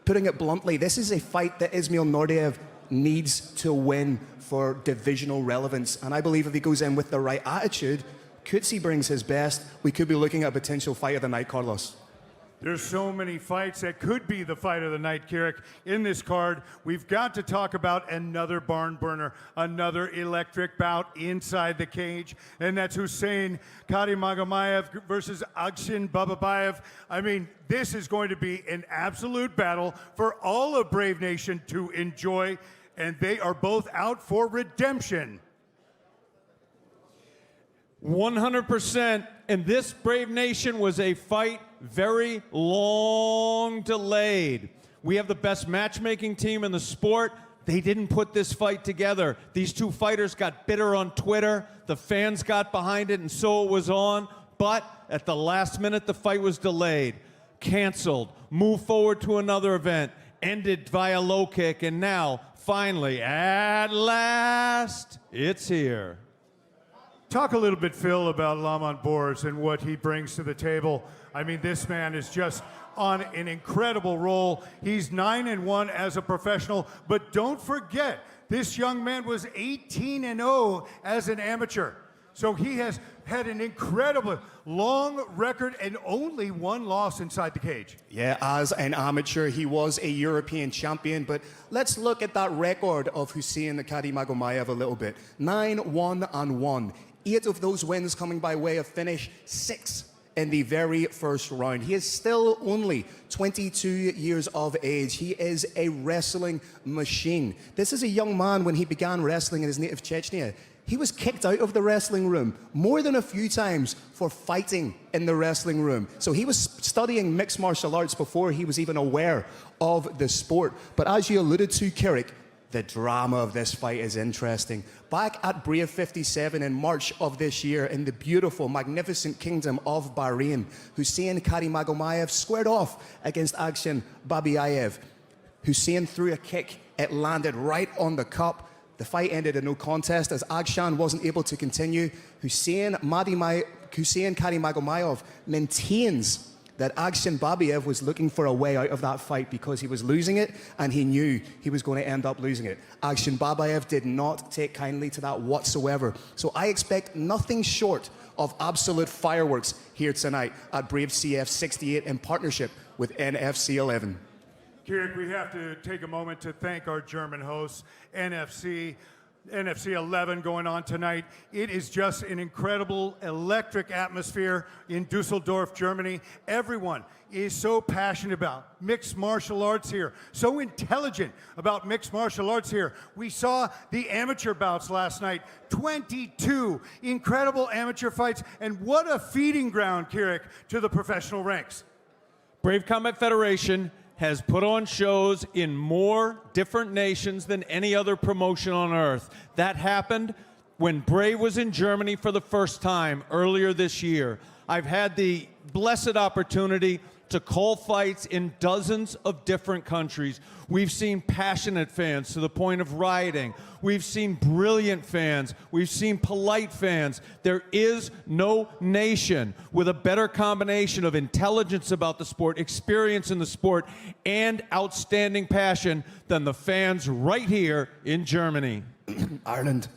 Speaker 4: putting it bluntly, this is a fight that Ismail Nordiev needs to win for divisional relevance. And I believe if he goes in with the right attitude, Kutsi brings his best, we could be looking at a potential fight of the night, Carlos.
Speaker 1: There's so many fights that could be the fight of the night, Kirik, in this card. We've got to talk about another barn burner, another electric bout inside the cage, and that's Hussein Karimagomedov versus Akshin Bababayev. I mean, this is going to be an absolute battle for all of Brave Nation to enjoy, and they are both out for redemption.
Speaker 10: 100%. And this Brave Nation was a fight very long delayed. We have the best matchmaking team in the sport. They didn't put this fight together. These two fighters got bitter on Twitter. The fans got behind it, and so it was on. But at the last minute, the fight was delayed, canceled, moved forward to another event, ended via low kick, and now, finally, at last, it's here.
Speaker 1: Talk a little bit, Phil, about Lamont Boers and what he brings to the table. I mean, this man is just on an incredible roll. He's 9-1 as a professional, but don't forget, this young man was 18-0 as an amateur. So he has had an incredible long record and only one loss inside the cage.
Speaker 4: Yeah, as an amateur, he was a European champion, but let's look at that record of Hussein Karimagomedov a little bit. 9-1-1. 8 of those wins coming by way of finish, 6 in the very first round. He is still only 22 years of age. He is a wrestling machine. This is a young man, when he began wrestling in his native Chechnya, he was kicked out of the wrestling room more than a few times for fighting in the wrestling room. So he was studying mixed martial arts before he was even aware of the sport. But as you alluded to, Kirik, the drama of this fight is interesting. Back at Brave 57 in March of this year in the beautiful, magnificent kingdom of Bahrain, Hussein Karimagomedov squared off against Akshin Bababayev. Hussein threw a kick, it landed right on the cup. The fight ended in no contest as Akshan wasn't able to continue. Hussein Karimagomedov maintains that Akshin Bababayev was looking for a way out of that fight because he was losing it and he knew he was going to end up losing it. Akshin Bababayev did not take kindly to that whatsoever. So I expect nothing short of absolute fireworks here tonight at Brave CF 68 in partnership with NFC 11.
Speaker 1: Kirik, we have to take a moment to thank our German hosts, NFC 11 going on tonight. It is just an incredible, electric atmosphere in Dusseldorf, Germany. Everyone is so passionate about mixed martial arts here, so intelligent about mixed martial arts here. We saw the amateur bouts last night, 22 incredible amateur fights, and what a feeding ground, Kirik, to the professional ranks.
Speaker 10: Brave Combat Federation has put on shows in more different nations than any other promotion on earth. That happened when Brave was in Germany for the first time earlier this year. I've had the blessed opportunity to call fights in dozens of different countries. We've seen passionate fans to the point of rioting. We've seen brilliant fans. We've seen polite fans. There is no nation with a better combination of intelligence about the sport, experience in the sport, and outstanding passion than the fans right here in Germany.
Speaker 4: Ireland.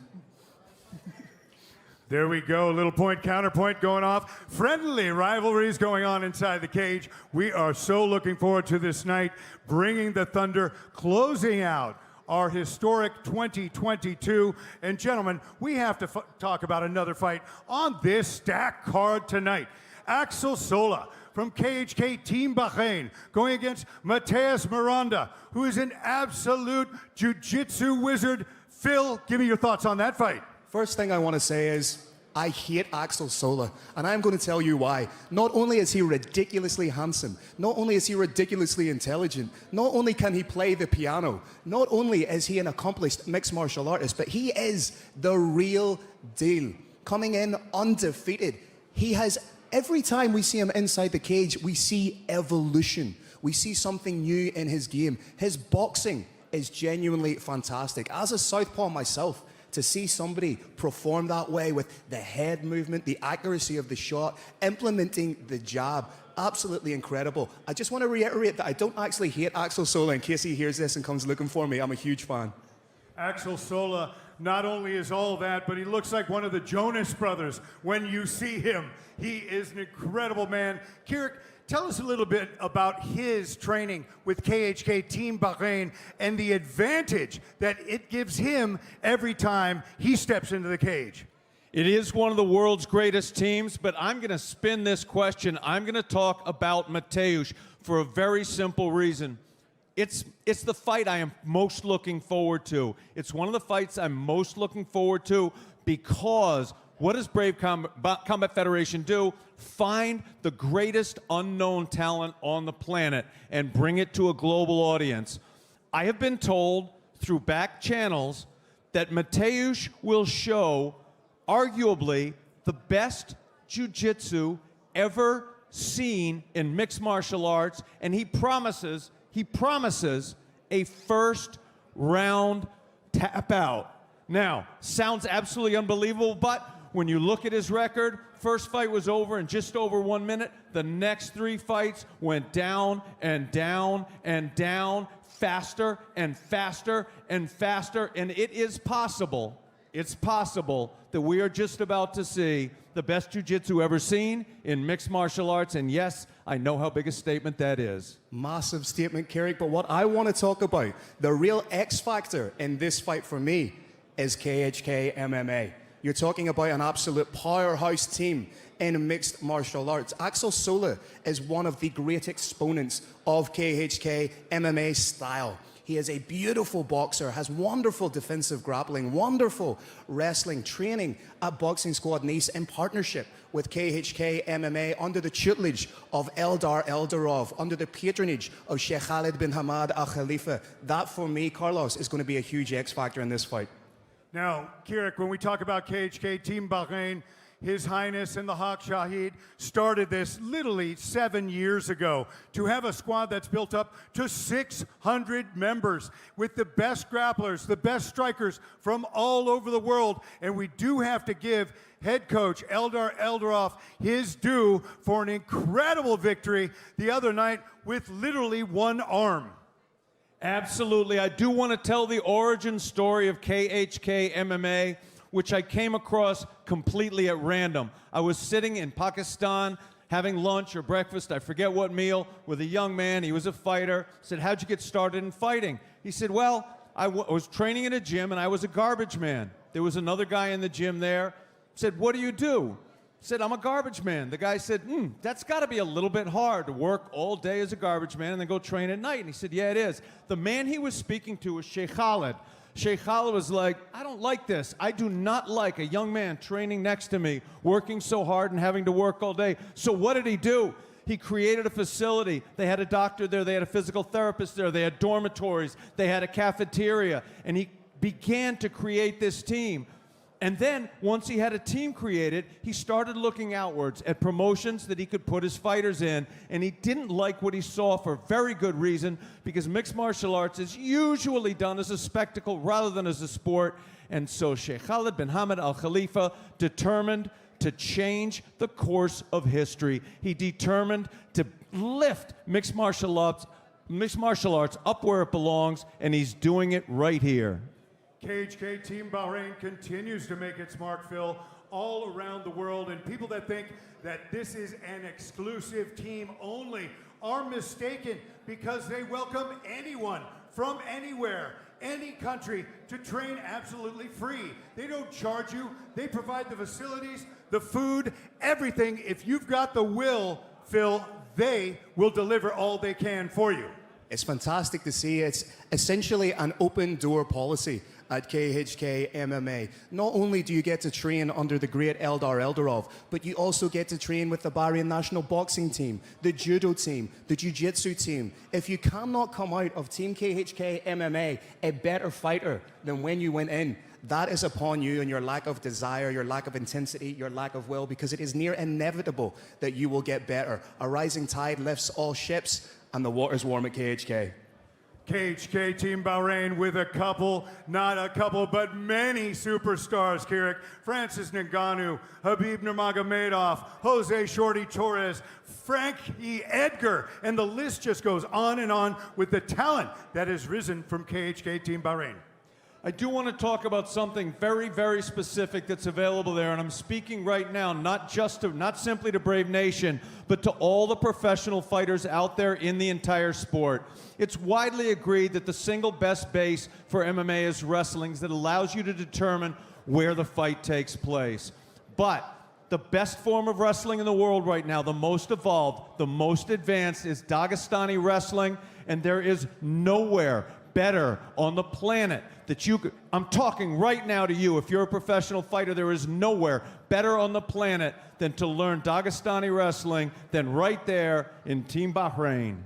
Speaker 1: There we go, little point, counterpoint going off. Friendly rivalries going on inside the cage. We are so looking forward to this night, bringing the thunder, closing out our historic 2022. And gentlemen, we have to talk about another fight on this stacked card tonight. Axel Sola from KHK Team Bahrain going against Mateus Miranda, who is an absolute jiu-jitsu wizard. Phil, give me your thoughts on that fight.
Speaker 4: First thing I want to say is, I hate Axel Sola, and I'm going to tell you why. Not only is he ridiculously handsome, not only is he ridiculously intelligent, not only can he play the piano, not only is he an accomplished mixed martial artist, but he is the real deal. Coming in undefeated, he has, every time we see him inside the cage, we see evolution. We see something new in his game. His boxing is genuinely fantastic. As a southpaw myself, to see somebody perform that way with the head movement, the accuracy of the shot, implementing the jab, absolutely incredible. I just want to reiterate that I don't actually hate Axel Sola in case he hears this and comes looking for me. I'm a huge fan.
Speaker 1: Axel Sola not only is all that, but he looks like one of the Jonas Brothers when you see him. He is an incredible man. Kirik, tell us a little bit about his training with KHK Team Bahrain and the advantage that it gives him every time he steps into the cage.
Speaker 10: It is one of the world's greatest teams, but I'm going to spin this question. I'm going to talk about Mateus for a very simple reason. It's the fight I am most looking forward to. It's one of the fights I'm most looking forward to because what does Brave Combat Federation do? Find the greatest unknown talent on the planet and bring it to a global audience. I have been told through back channels that Mateus will show arguably the best jiu-jitsu ever seen in mixed martial arts, and he promises a first round tap out. Now, sounds absolutely unbelievable, but when you look at his record, first fight was over in just over 1 minute. The next 3 fights went down and down and down, faster and faster and faster. And it is possible, it's possible that we are just about to see the best jiu-jitsu ever seen in mixed martial arts. And yes, I know how big a statement that is.
Speaker 4: Massive statement, Kirik, but what I want to talk about, the real X factor in this fight for me is KHK MMA. You're talking about an absolute powerhouse team in mixed martial arts. Axel Sola is one of the great exponents of KHK MMA style. He is a beautiful boxer, has wonderful defensive grappling, wonderful wrestling training at Boxing Squad Nice in partnership with KHK MMA under the tutelage of Eldar Eldarov, under the patronage of Sheikh Khalid bin Hamad Al Khalifa. That, for me, Carlos, is going to be a huge X factor in this fight.
Speaker 1: Now, Kirik, when we talk about KHK Team Bahrain, His Highness and the Haq Shahid started this literally 7 years ago to have a squad that's built up to 600 members with the best grapplers, the best strikers from all over the world. And we do have to give head coach Eldar Eldarov his due for an incredible victory the other night with literally one arm.
Speaker 10: Absolutely. I do want to tell the origin story of KHK MMA, which I came across completely at random. I was sitting in Pakistan having lunch or breakfast, I forget what meal, with a young man. He was a fighter. I said, how'd you get started in fighting? He said, well, I was training in a gym and I was a garbage man. There was another guy in the gym there. I said, what do you do? I said, I'm a garbage man. The guy said, that's got to be a little bit hard to work all day as a garbage man and then go train at night. And he said, yeah, it is. The man he was speaking to was Sheikh Khalid. Sheikh Khalid was like, I don't like this. I do not like a young man training next to me, working so hard and having to work all day. So what did he do? He created a facility. They had a doctor there. They had a physical therapist there. They had dormitories. They had a cafeteria. And he began to create this team. And then, once he had a team created, he started looking outwards at promotions that he could put his fighters in, and he didn't like what he saw for very good reason, because mixed martial arts is usually done as a spectacle rather than as a sport. And so Sheikh Khalid bin Hamad Al Khalifa determined to change the course of history. He determined to lift mixed martial arts up where it belongs, and he's doing it right here.
Speaker 1: KHK Team Bahrain continues to make its mark, Phil, all around the world. And people that think that this is an exclusive team only are mistaken, because they welcome anyone from anywhere,
Speaker 13: any country to train absolutely free. They don't charge you. They provide the facilities, the food, everything. If you've got the will, Phil, they will deliver all they can for you.
Speaker 4: It's fantastic to see. It's essentially an open door policy at KHK MMA. Not only do you get to train under the great Eldar Eldarov, but you also get to train with the Bahrain national boxing team, the judo team, the jiu-jitsu team. If you cannot come out of Team KHK MMA a better fighter than when you went in, that is upon you and your lack of desire, your lack of intensity, your lack of will, because it is near inevitable that you will get better. A rising tide lifts all ships, and the water's warm at KHK.
Speaker 13: KHK Team Bahrain with a couple, not a couple, but many superstars, Kirik. Francis Ngannou, Habib Nurmagomedov, Jose Shorty Torres, Frankie Edgar, and the list just goes on and on with the talent that has risen from KHK Team Bahrain.
Speaker 3: I do want to talk about something very, very specific that's available there, and I'm speaking right now not simply to Brave Nation, but to all the professional fighters out there in the entire sport. It's widely agreed that the single best base for MMA is wrestling, that allows you to determine where the fight takes place. But the best form of wrestling in the world right now, the most evolved, the most advanced, is Dagestani wrestling, and there is nowhere better on the planet that you could, I'm talking right now to you, if you're a professional fighter, there is nowhere better on the planet than to learn Dagestani wrestling than right there in Team Bahrain.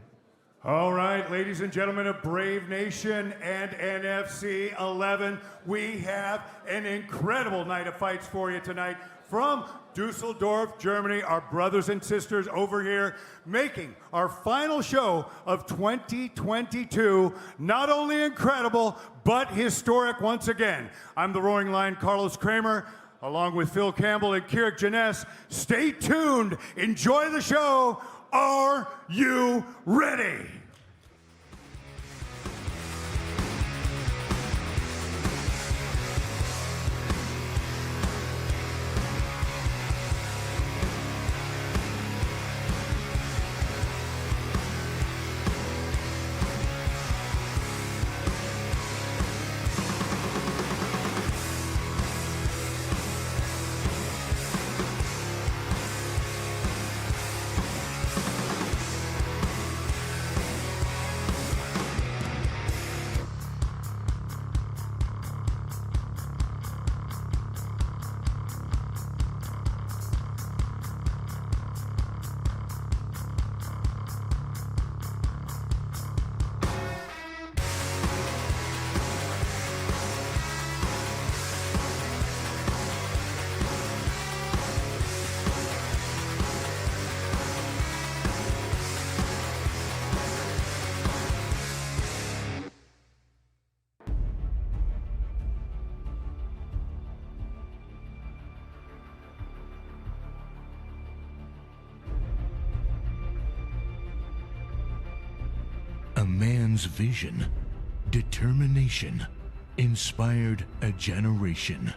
Speaker 13: All right, ladies and gentlemen of Brave Nation and NFC 11, we have an incredible night of fights for you tonight from Dusseldorf, Germany, our brothers and sisters over here making our final show of 2022 not only incredible, but historic once again. I'm the Roaring Lion, Carlos Kramer, along with Phil Campbell and Kirik Janess. Stay tuned. Enjoy the show. Are you ready?
Speaker 5: A man's vision, determination, inspired a generation.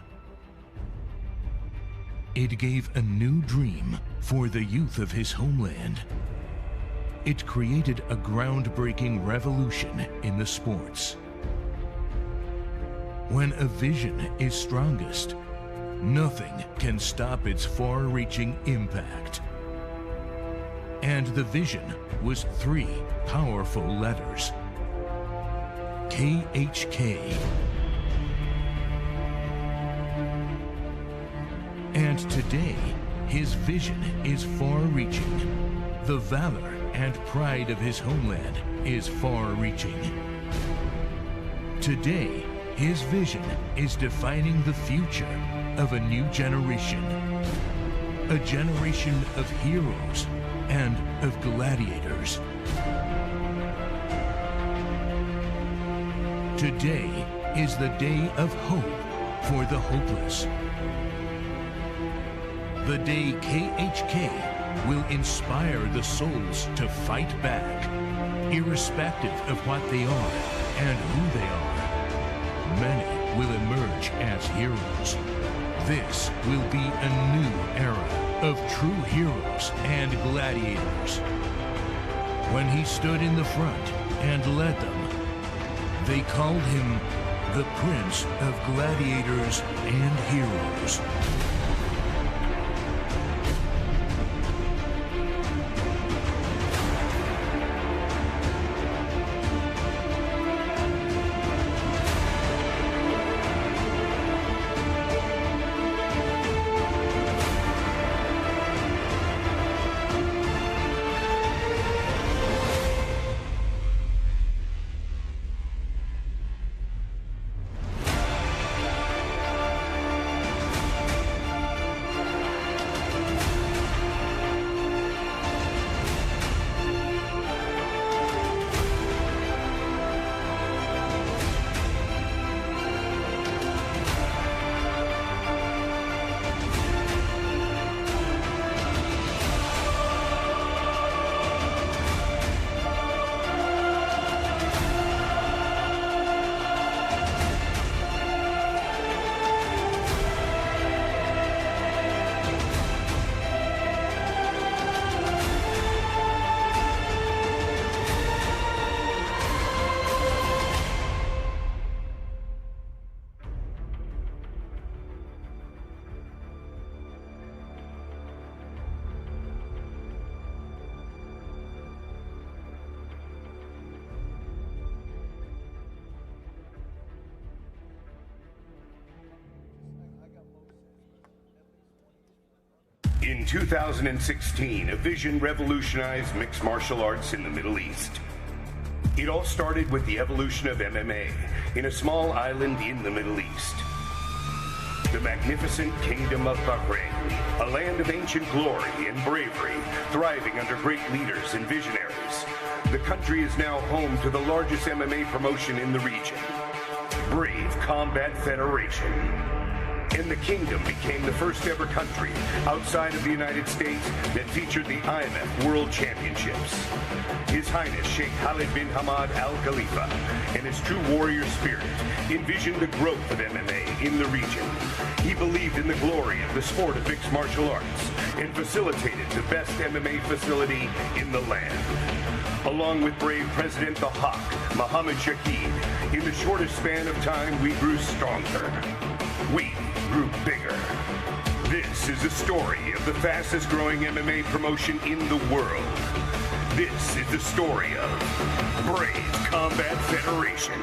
Speaker 5: It gave a new dream for the youth of his homeland. It created a groundbreaking revolution in the sports. When a vision is strongest, nothing can stop its far-reaching impact. And the vision was 3 powerful letters: KHK. And today, his vision is far-reaching. The valor and pride of his homeland is far-reaching. Today, his vision is defining the future of a new generation. A generation of heroes and of gladiators. Today is the day of hope for the hopeless. The day KHK will inspire the souls to fight back, irrespective of what they are and who they are. Many will emerge as heroes. This will be a new era of true heroes and gladiators. When he stood in the front and led them, They called him the Prince of Gladiators and Heroes.
Speaker 6: In 2016, a vision revolutionized mixed martial arts in the Middle East. It all started with the evolution of MMA in a small island in the Middle East. The magnificent Kingdom of Bahrain, a land of ancient glory and bravery, thriving under great leaders and visionaries. The country is now home to the largest MMA promotion in the region, Brave Combat Federation. And the kingdom became the first ever country outside of the United States that featured the IMF World Championships. His Highness Sheikh Khalid bin Hamad Al Khalifa and his true warrior spirit envisioned the growth of MMA in the region. He believed in the glory of the sport of mixed martial arts and facilitated the best MMA facility in the land. Along with brave President the Hawk, Mohammed Shahid, in the shortest span of time we grew stronger. We grew bigger. This is the story of the fastest growing MMA promotion in the world. This is the story of Brave Combat Federation.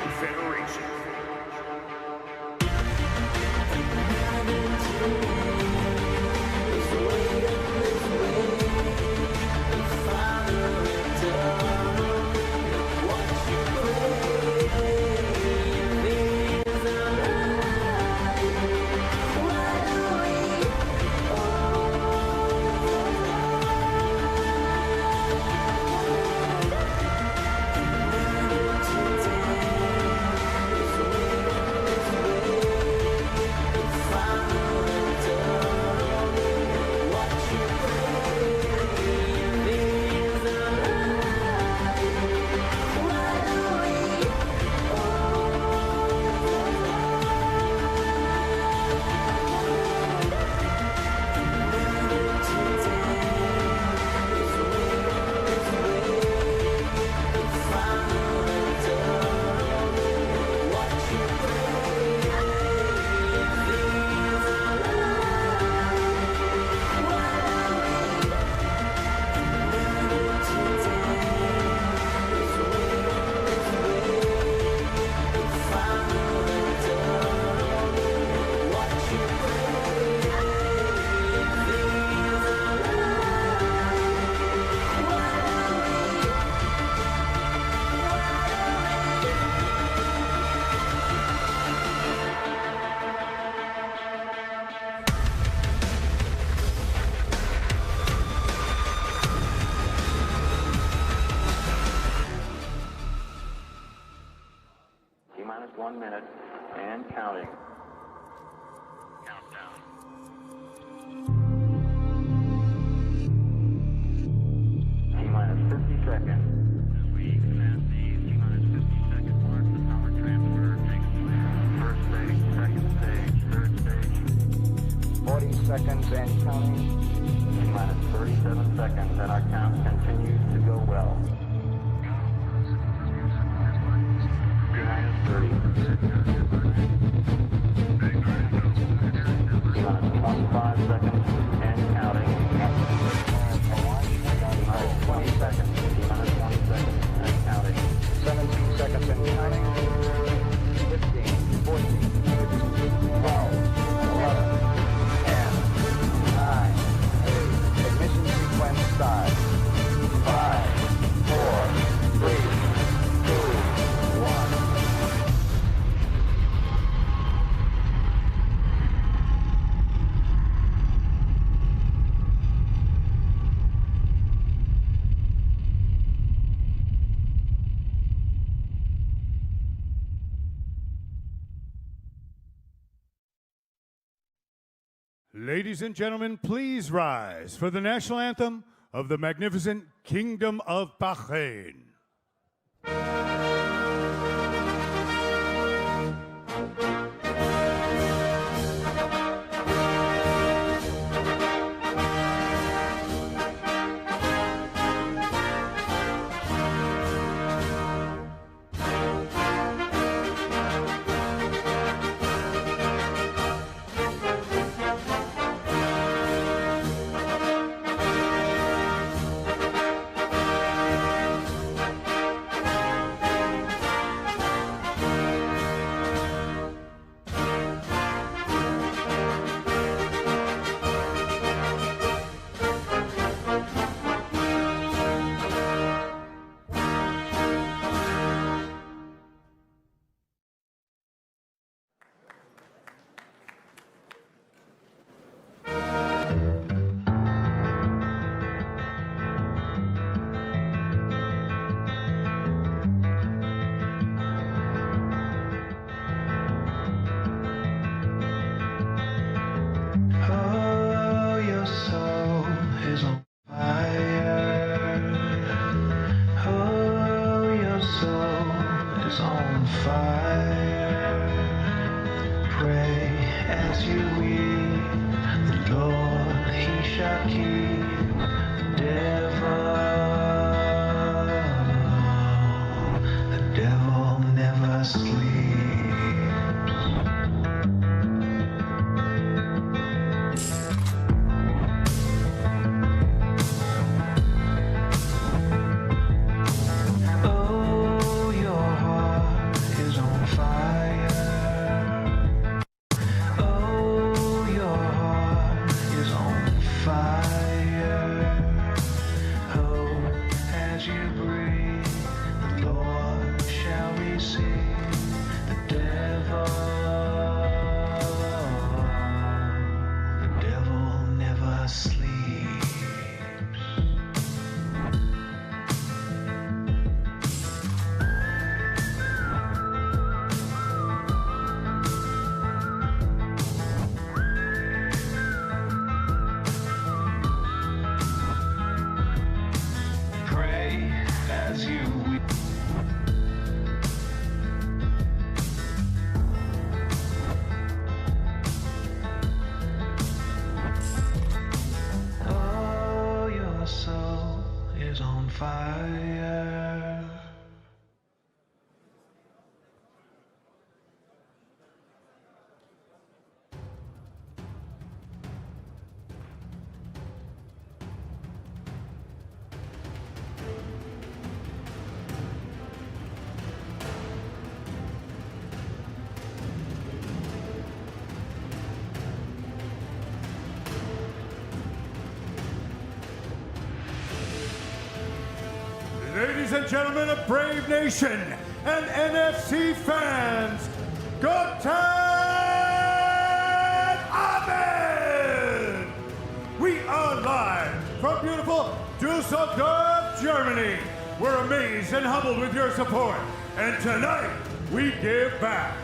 Speaker 7: T-minus 1 minute and counting. Countdown. T-minus 50 seconds. As we pass the T-minus 50 second mark, the power transfer takes place. First stage, second stage, third stage. 40 seconds and counting. T-minus 37 seconds, and our count continues to go well. Good. minus 30. T-minus 25 seconds and counting. T-minus 20 seconds. T-minus 20 seconds and counting. 17 seconds and counting. 15, 14, 12, 11, 10, 9, 8. Ignition sequence start. 5, 4, 3, 2, 1.
Speaker 13: Ladies and gentlemen, please rise for the national anthem of the magnificent Kingdom of Bahrain. Ladies and gentlemen of Brave Nation and NFC fans, Guten Abend! We are live from beautiful Düsseldorf, Germany. We're amazed and humbled with your support, and tonight we give back.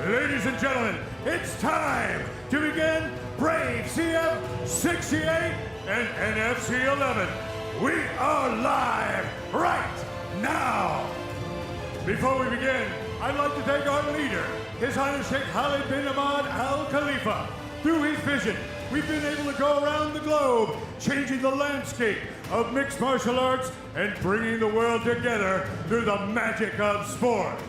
Speaker 13: Ladies and gentlemen, it's time to begin Brave CF 68 and NFC 11. We are live right now. Before we begin, I'd like to thank our leader, His Highness Sheikh Khalid bin Ahmad Al Khalifa. Through his vision, we've been able to go around the globe, changing the landscape of mixed martial arts and bringing the world together through the magic of sport.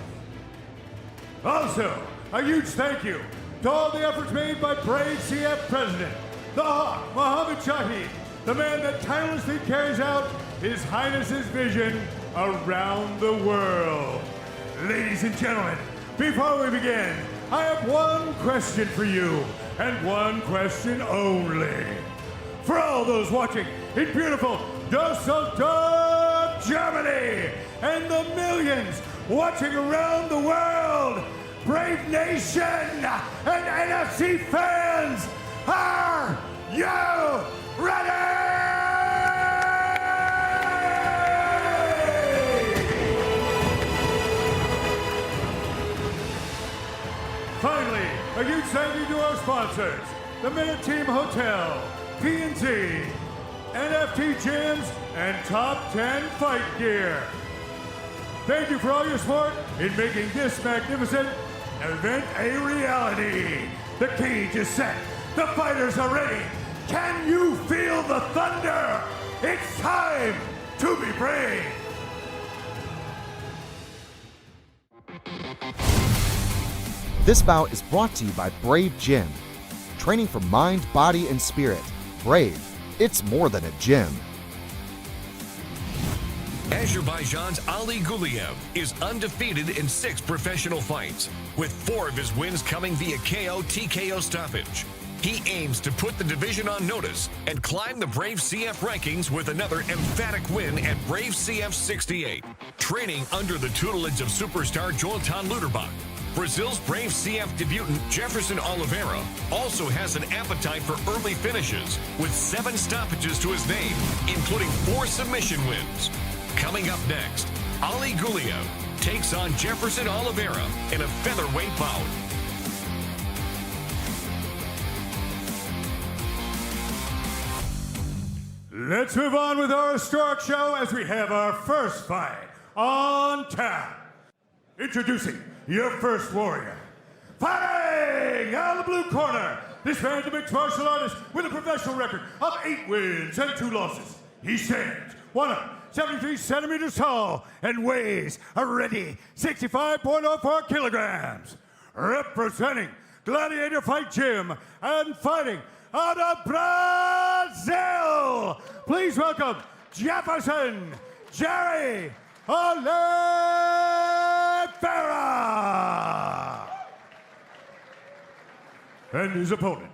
Speaker 13: Also, a huge thank you to all the efforts made by Brave CF President, the Hawk, Mohammed Shahid, the man that tirelessly carries out His Highness's vision around the world. Ladies and gentlemen, before we begin, I have one question for you, and one question only. For all those watching in beautiful Düsseldorf, Germany, and the millions watching around the world, Brave Nation and NFC fans, are you ready? Finally, a huge thank you to our sponsors, the Minute Team Hotel, P&Z, NFT Gyms, and Top 10 Fight Gear. Thank you for all your support in making this magnificent event a reality. The cage is set. The fighters are ready. Can you feel the thunder? It's time to be brave.
Speaker 8: This bout is brought to you by Brave Gym. Training for mind, body, and spirit. Brave, it's more than a gym.
Speaker 9: Azerbaijan's Ali Guliev is undefeated in 6 professional fights, with 4 of his wins coming via KO TKO stoppage. He aims to put the division on notice and climb the Brave CF rankings with another emphatic win at Brave CF 68. Training under the tutelage of superstar Joelton Luderbach, Brazil's Brave CF debutant Jefferson Oliveira also has an appetite for early finishes, with 7 stoppages to his name, including 4 submission wins. Coming up next, Ali Guliev takes on Jefferson Oliveira in a featherweight bout.
Speaker 13: Let's move on with our historic show as we have our first fight on tap. Introducing your first warrior. Fighting out of the blue corner, this man's a mixed martial artist with a professional record of 8 wins and 2 losses. He stands 173 centimeters tall and weighs a ready 65.04 kilograms. Representing Gladiator Fight Gym and fighting out of Brazil, please welcome Jefferson Jerry Oliveira. And his opponent,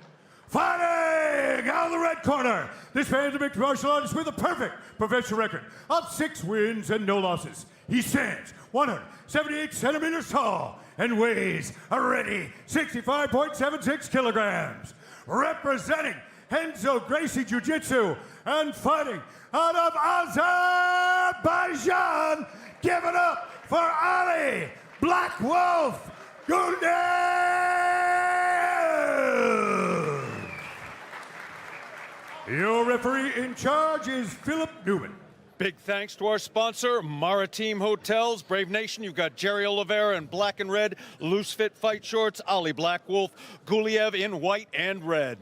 Speaker 13: fighting out of the red corner, this man's a mixed martial artist with a perfect professional record of 6 wins and no losses. He stands 178 centimeters tall and weighs a ready 65.76 kilograms. Representing Henzo Gracie Jiu-Jitsu and fighting out of Azerbaijan, give it up for Ali Black Wolf Guliev. Your referee in charge is Philip Newman.
Speaker 3: Big thanks to our sponsor, Maritime Hotels. Brave Nation, you've got Jerry Oliveira in black and red, loose fit fight shorts, Ali Black Wolf Guliev in white and red.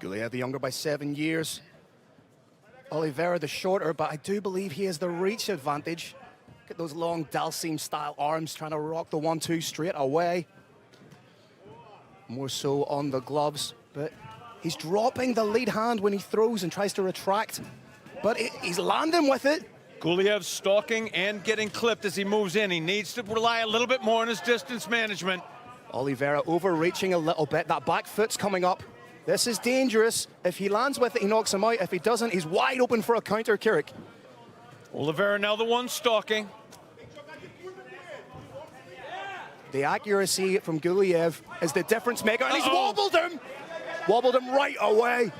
Speaker 4: Guliev the younger by 7 years. Oliveira the shorter, but I do believe he has the reach advantage. Look at those long Dalsim style arms trying to rock the 1-2 straight away. More so on the gloves, but he's dropping the lead hand when he throws and tries to retract. But he's landing with it.
Speaker 3: Guliev stalking and getting clipped as he moves in. He needs to rely a little bit more on his distance management.
Speaker 4: Oliveira overreaching a little bit. That back foot's coming up. This is dangerous. If he lands with it, he knocks him out. If he doesn't, he's wide open for a counter kick.
Speaker 3: Oliveira now the one stalking.
Speaker 4: The accuracy from Guliev is the difference maker, and he's wobbled him. Wobbled him right away.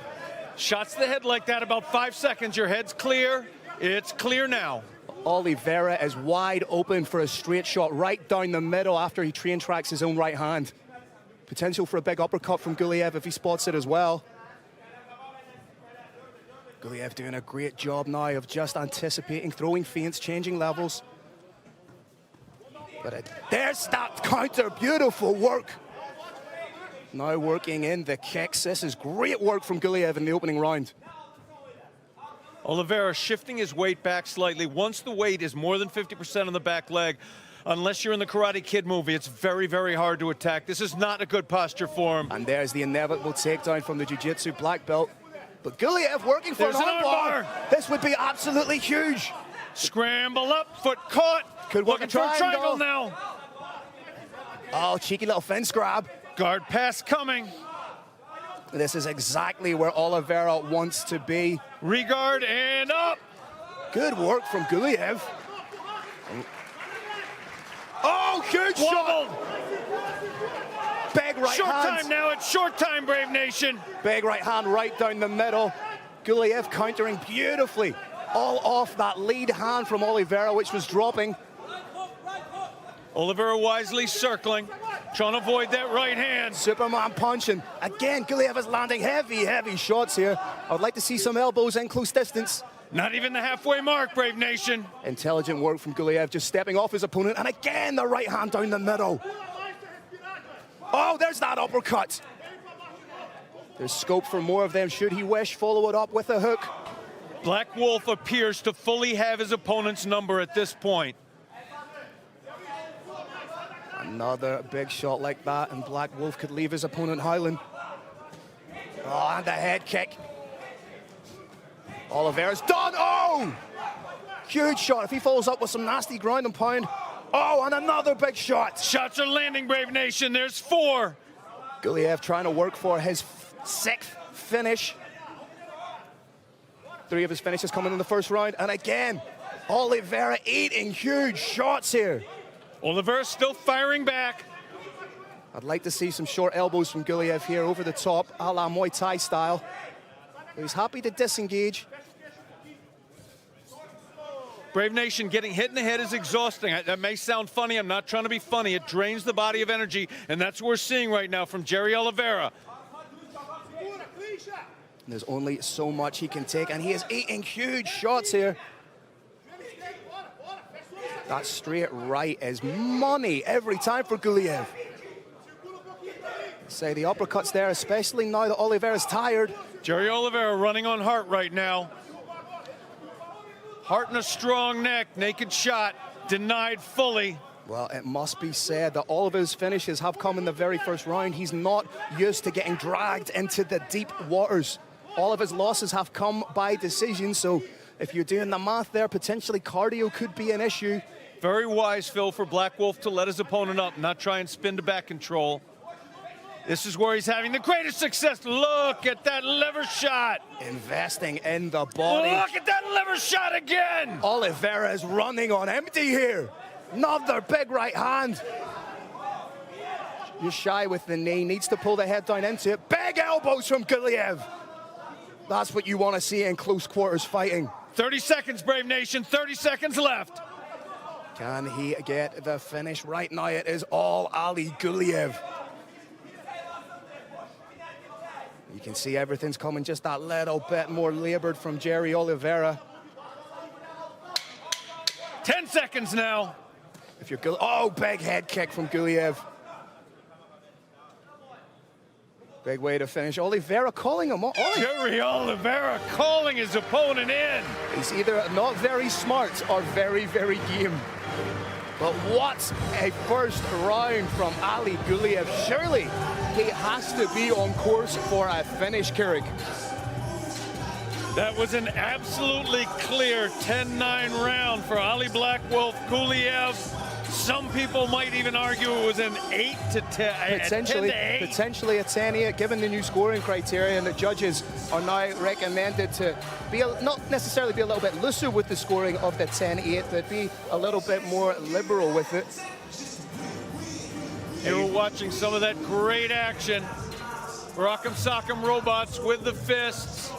Speaker 3: Shots to the head like that, about 5 seconds. Your head's clear. It's clear now.
Speaker 4: Oliveira is wide open for a straight shot right down the middle after he train tracks his own right hand. Potential for a big uppercut from Guliev if he spots it as well. Guliev doing a great job now of just anticipating, throwing feints, changing levels. But there's that counter, beautiful work. Now working in the kicks. This is great work from Guliev in the opening round.
Speaker 3: Oliveira shifting his weight back slightly. Once the weight is more than 50% on the back leg, unless you're in the Karate Kid movie, it's very, very hard to attack. This is not a good posture for him.
Speaker 4: And there's the inevitable takedown from the jiu-jitsu black belt. But Guliev working for an armbar. This would be absolutely huge.
Speaker 3: Scramble up, foot caught.
Speaker 4: Could work
Speaker 3: looking for a triangle now.
Speaker 4: Oh, cheeky little fence grab.
Speaker 3: Guard pass coming.
Speaker 4: This is exactly where Oliveira wants to be.
Speaker 3: Regard and up.
Speaker 4: Good work from Guliev. Oh, huge shot. Big right
Speaker 3: short
Speaker 4: hand.
Speaker 3: Time now. It's short time, Brave Nation.
Speaker 4: Big right hand right down the middle. Guliev countering beautifully. All off that lead hand from Oliveira, which was dropping.
Speaker 3: Oliveira wisely circling, trying to avoid that right hand.
Speaker 4: Superman punching. Again, Guliev is landing heavy, heavy shots here. I would like to see some elbows in close distance.
Speaker 3: Not even the halfway mark, Brave Nation.
Speaker 4: Intelligent work from Guliev, just stepping off his opponent. And again, the right hand down the middle. Oh, there's that uppercut. There's scope for more of them should he wish. Follow it up with a hook.
Speaker 3: Black Wolf appears to fully have his opponent's number at this point.
Speaker 4: Another big shot like that, and Black Wolf could leave his opponent howling. Oh, and the head kick. Oliveira's done. Oh! Huge shot. If he follows up with some nasty ground and pound. Oh, and another big shot.
Speaker 3: Shots are landing, Brave Nation. There's 4.
Speaker 4: Guliev trying to work for his 6th finish. 3 of his finishes coming in the first round. And again, Oliveira eating huge shots here.
Speaker 3: Oliveira still firing back.
Speaker 4: I'd like to see some short elbows from Guliev here over the top, a la Muay Thai style. But he's happy to disengage.
Speaker 3: Brave Nation, getting hit in the head is exhausting. That may sound funny. I'm not trying to be funny. It drains the body of energy, and that's what we're seeing right now from Jerry Oliveira.
Speaker 4: There's only so much he can take, and he is eating huge shots here. That straight right is money every time for Guliev. Say the uppercuts there, especially now that Oliveira's tired.
Speaker 3: Jerry Oliveira running on heart right now. Heart and a strong neck, naked shot, denied fully.
Speaker 4: Well, it must be said that all of his finishes have come in the very first round. He's not used to getting dragged into the deep waters. All of his losses have come by decision, so if you're doing the math there, potentially cardio could be an issue.
Speaker 3: Very wise, Phil, for Black Wolf to let his opponent up, not try and spin to back control. This is where he's having the greatest success. Look at that liver shot.
Speaker 4: Investing in the body.
Speaker 3: Look at that liver shot again.
Speaker 4: Oliveira is running on empty here. Another big right hand. You're shy with the knee, needs to pull the head down into it. Big elbows from Guliev. That's what you want to see in close quarters fighting.
Speaker 3: 30 seconds, Brave Nation, 30 seconds left.
Speaker 4: Can he get the finish? Right now it is all Ali Guliev. You can see everything's coming just that little bit more labored from Jerry Oliveira.
Speaker 3: 10 seconds now.
Speaker 4: If you're oh, big head kick from Guliev. Big way to finish. Oliveira calling him.
Speaker 3: Jerry Oliveira calling his opponent in.
Speaker 4: He's either not very smart or very, very game. But what a first round from Ali Guliev. Surely he has to be on course for a finish, Keurig.
Speaker 3: That was an absolutely clear 10-9 round for Ali Black Wolf Guliev. Some people might even argue it was an 8 to 10.
Speaker 4: Potentially a 10-8, given the new scoring criteria, and the judges are now recommended to be not necessarily be a little bit looser with the scoring of the 10-8, but be a little bit more liberal with it.
Speaker 3: You were watching some of that great action. Rock'em Sock'em Robots with the fists.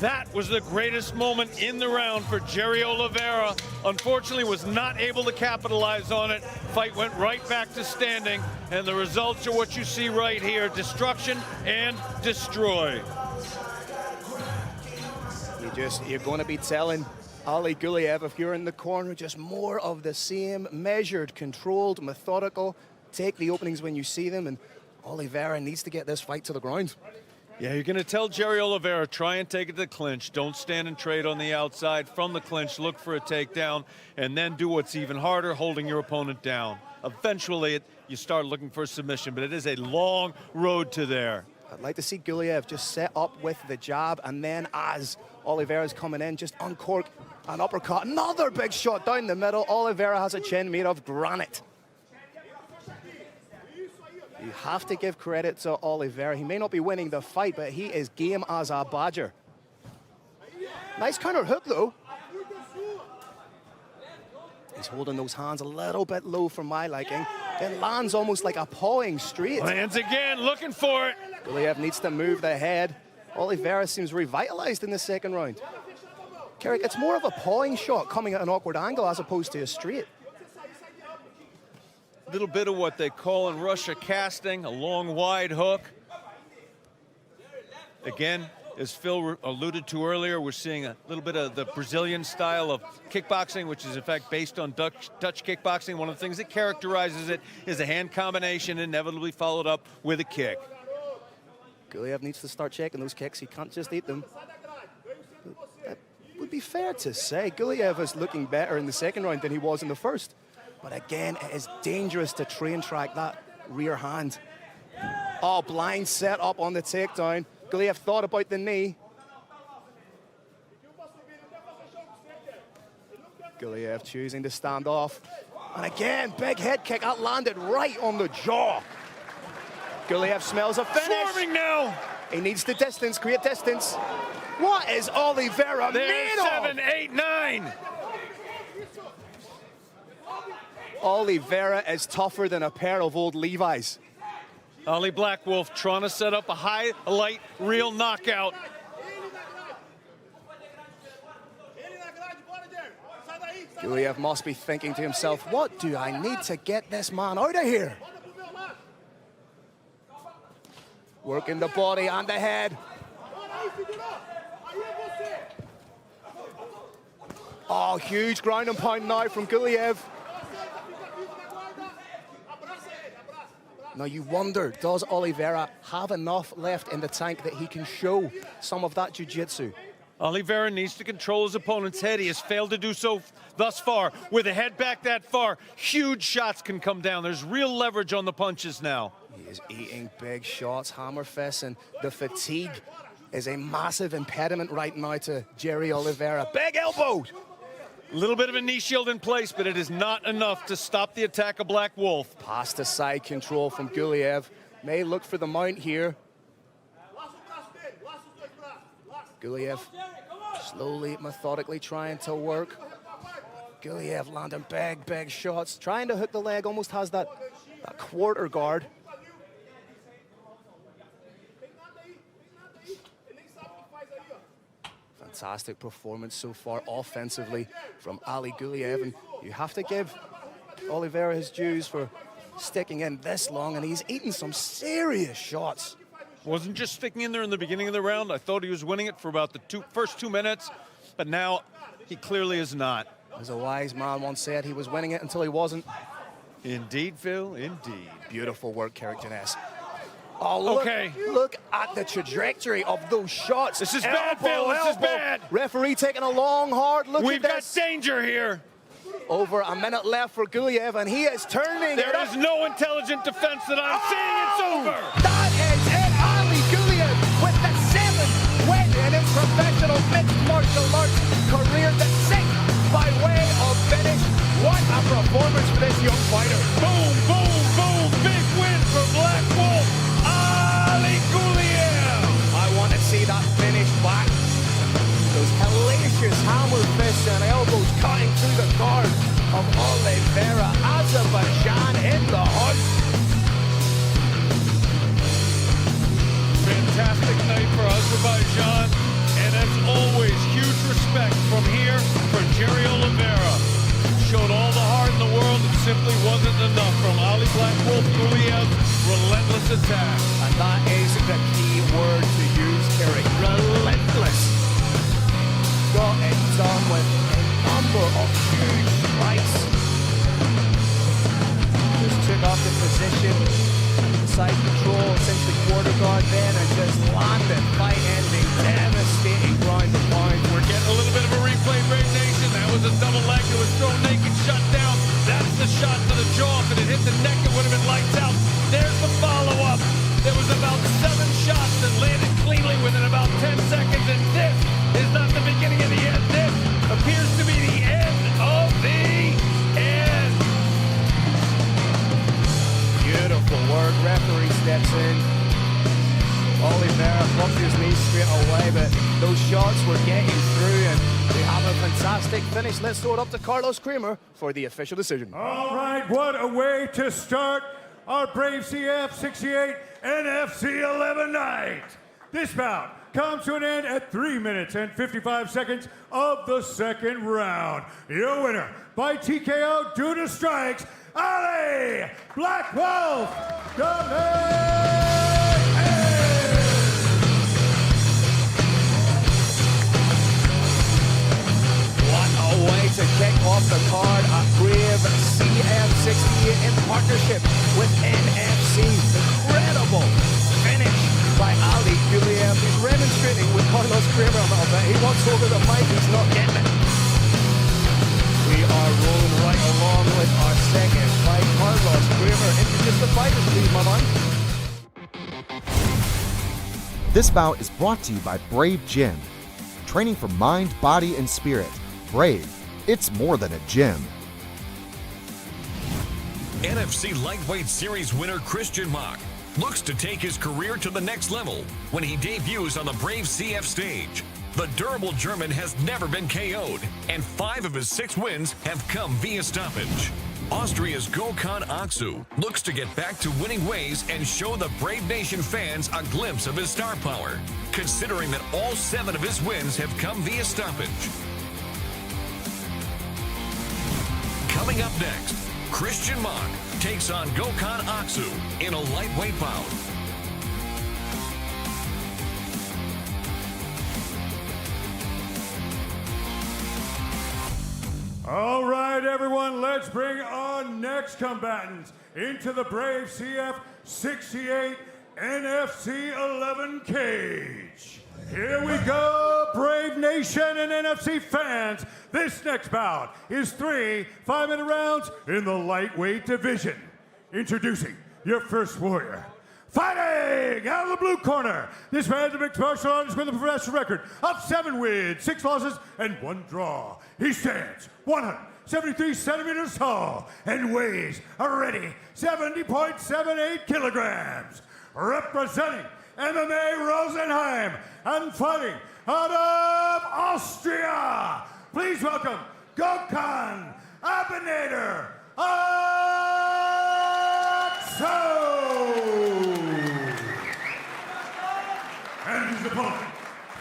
Speaker 3: That was the greatest moment in the round for Jerry Oliveira. Unfortunately, was not able to capitalize on it. Fight went right back to standing, and the results are what you see right here: destruction and destroy.
Speaker 4: You're going to be telling Ali Guliev, if you're in the corner, just more of the same, measured, controlled, methodical. Take the openings when you see them, and Oliveira needs to get this fight to the ground.
Speaker 3: Yeah, you're going to tell Jerry Oliveira, try and take it to the clinch. Don't stand and trade on the outside. From the clinch, look for a takedown, and then do what's even harder, holding your opponent down. Eventually, you start looking for a submission, but it is a long road to there.
Speaker 4: I'd like to see Guliev just set up with the jab, and then as Oliveira's coming in, just uncork an uppercut. Another big shot down the middle. Oliveira has a chin made of granite. You have to give credit to Oliveira. He may not be winning the fight, but he is game as a badger. Nice counter hook, though. He's holding those hands a little bit low for my liking. Then lands almost like a pawing straight.
Speaker 3: Lands again, looking for it.
Speaker 4: Guliev needs to move the head. Oliveira seems revitalized in the second round. Carrick, it's more of a pawing shot coming at an awkward angle as opposed to a straight.
Speaker 3: A little bit of what they call in Russia casting, a long, wide hook. Again, as Phil alluded to earlier, we're seeing a little bit of the Brazilian style of kickboxing, which is in fact based on Dutch kickboxing. One of the things that characterizes it is a hand combination inevitably followed up with a kick.
Speaker 4: Guliev needs to start checking those kicks. He can't just eat them. That would be fair to say. Guliev is looking better in the second round than he was in the first. But again, it is dangerous to train track that rear hand. Oh, blind set up on the takedown. Guliev thought about the knee. Guliev choosing to stand off. And again, big head kick. That landed right on the jaw. Guliev smells a finish.
Speaker 3: Swarming now.
Speaker 4: He needs the distance, create distance. What is Oliveira made of?
Speaker 3: 7, 8, 9.
Speaker 4: Oliveira is tougher than a pair of old Levi's.
Speaker 3: Ali Black Wolf trying to set up a highlight reel knockout.
Speaker 4: Guliev must be thinking to himself, what do I need to get this man out of here? Working the body and the head. Oh, huge ground and pound now from Guliev. Now you wonder, does Oliveira have enough left in the tank that he can show some of that jiu-jitsu?
Speaker 3: Oliveira needs to control his opponent's head. He has failed to do so thus far. With a head back that far, huge shots can come down. There's real leverage on the punches now.
Speaker 4: He is eating big shots, hammer fists, and the fatigue is a massive impediment right now to Jerry Oliveira. Big elbows!
Speaker 3: A little bit of a knee shield in place, but it is not enough to stop the attack of Black Wolf.
Speaker 4: Past the side control from Guliev. May look for the mount here. Guliev slowly, methodically trying to work. Guliev landing big shots. Trying to hook the leg, almost has that quarter guard. Fantastic performance so far offensively from Ali Guliev, and you have to give Oliveira his dues for sticking in this long, and he's eaten some serious shots.
Speaker 3: Wasn't just sticking in there in the beginning of the round. I thought he was winning it for about the first 2 minutes, but now he clearly is not.
Speaker 4: As a wise man once said, he was winning it until he wasn't.
Speaker 3: Indeed, Phil, indeed.
Speaker 4: Beautiful work, Carrick Janess. Oh, look at the trajectory of those shots.
Speaker 3: This is bad, Phil. This is bad.
Speaker 4: Referee taking a long, hard look
Speaker 3: We've
Speaker 4: at
Speaker 3: got
Speaker 4: this.
Speaker 3: danger here.
Speaker 4: Over a minute left for Guliev, and he is turning.
Speaker 3: There is no intelligent defense that I'm seeing. It's over.
Speaker 4: That is it. Ali Guliev with the 7th win in his professional mixed martial arts career. The 6th by way of finish. What a performance for this young fighter.
Speaker 3: Boom, boom, boom. Big win for Black Wolf. Ali Guliev.
Speaker 4: I want to see that finish back. Those hellacious hammer fists and elbows cutting through the guard of Oliveira. Azerbaijan in the hunt.
Speaker 3: Fantastic night for Azerbaijan. And as always, huge respect from here for Jerry Oliveira. Showed all the heart in the world. It simply wasn't enough from Ali Black Wolf Guliev's relentless attack.
Speaker 4: And that is the key word to use, Carrick. Relentless. Got it done with a number of huge strikes. Just took off the position, side control, essentially quarter guard then, and just landed
Speaker 3: seconds, and this is not the beginning of the end. This appears to be the end of the end.
Speaker 12: Beautiful work. Referee steps in. Oliveira bumped his knee straight away, but those shots were getting through, and we have a fantastic finish. Let's throw it up to Carlos Kramer for the official decision.
Speaker 13: All right, what a way to start our Brave CF 68 NFC 11 night. This bout comes to an end at 3 minutes and 55 seconds of the second round. Your winner by TKO due to strikes, Ali Black Wolf
Speaker 12: Way to kick off the card at Crave CF68 in partnership with NFC. Incredible finish by Ali Guillem. He's remonstrating with Carlos Kramer a little bit. He wants over the mic, he's not getting it. We are rolling right along with our second fight. Carlos Kramer, introduce the fighters, please, my man.
Speaker 8: This bout is brought to you by Brave Gym. Training for mind, body, and spirit. Brave, it's more than a gym.
Speaker 9: NFC Lightweight Series winner Christian Mock looks to take his career to the next level when he debuts on the Brave CF stage. The durable German has never been KO'd, and 5 of his 6 wins have come via stoppage. Austria's Gökhan Aksu looks to get back to winning ways and show the Brave Nation fans a glimpse of his star power, considering that all 7 of his wins have come via stoppage. Coming up next, Christian Mock takes on Gökhan Aksu in a lightweight bout.
Speaker 13: All right, everyone, let's bring our next combatants into the Brave CF 68 NFC 11 cage. Here we go, Brave Nation and NFC fans. This next bout is 3 5-minute rounds in the lightweight division. Introducing your first warrior. Fighting out of the blue corner, this man is a mixed martial artist with a professional record of 7 wins, 6 losses, and 1 draw. He stands 173 centimeters tall and weighs already 70.78 kilograms. Representing MMA Rosenheim and fighting out of Austria, please welcome Gökhan Abinader Aksu. And his opponent,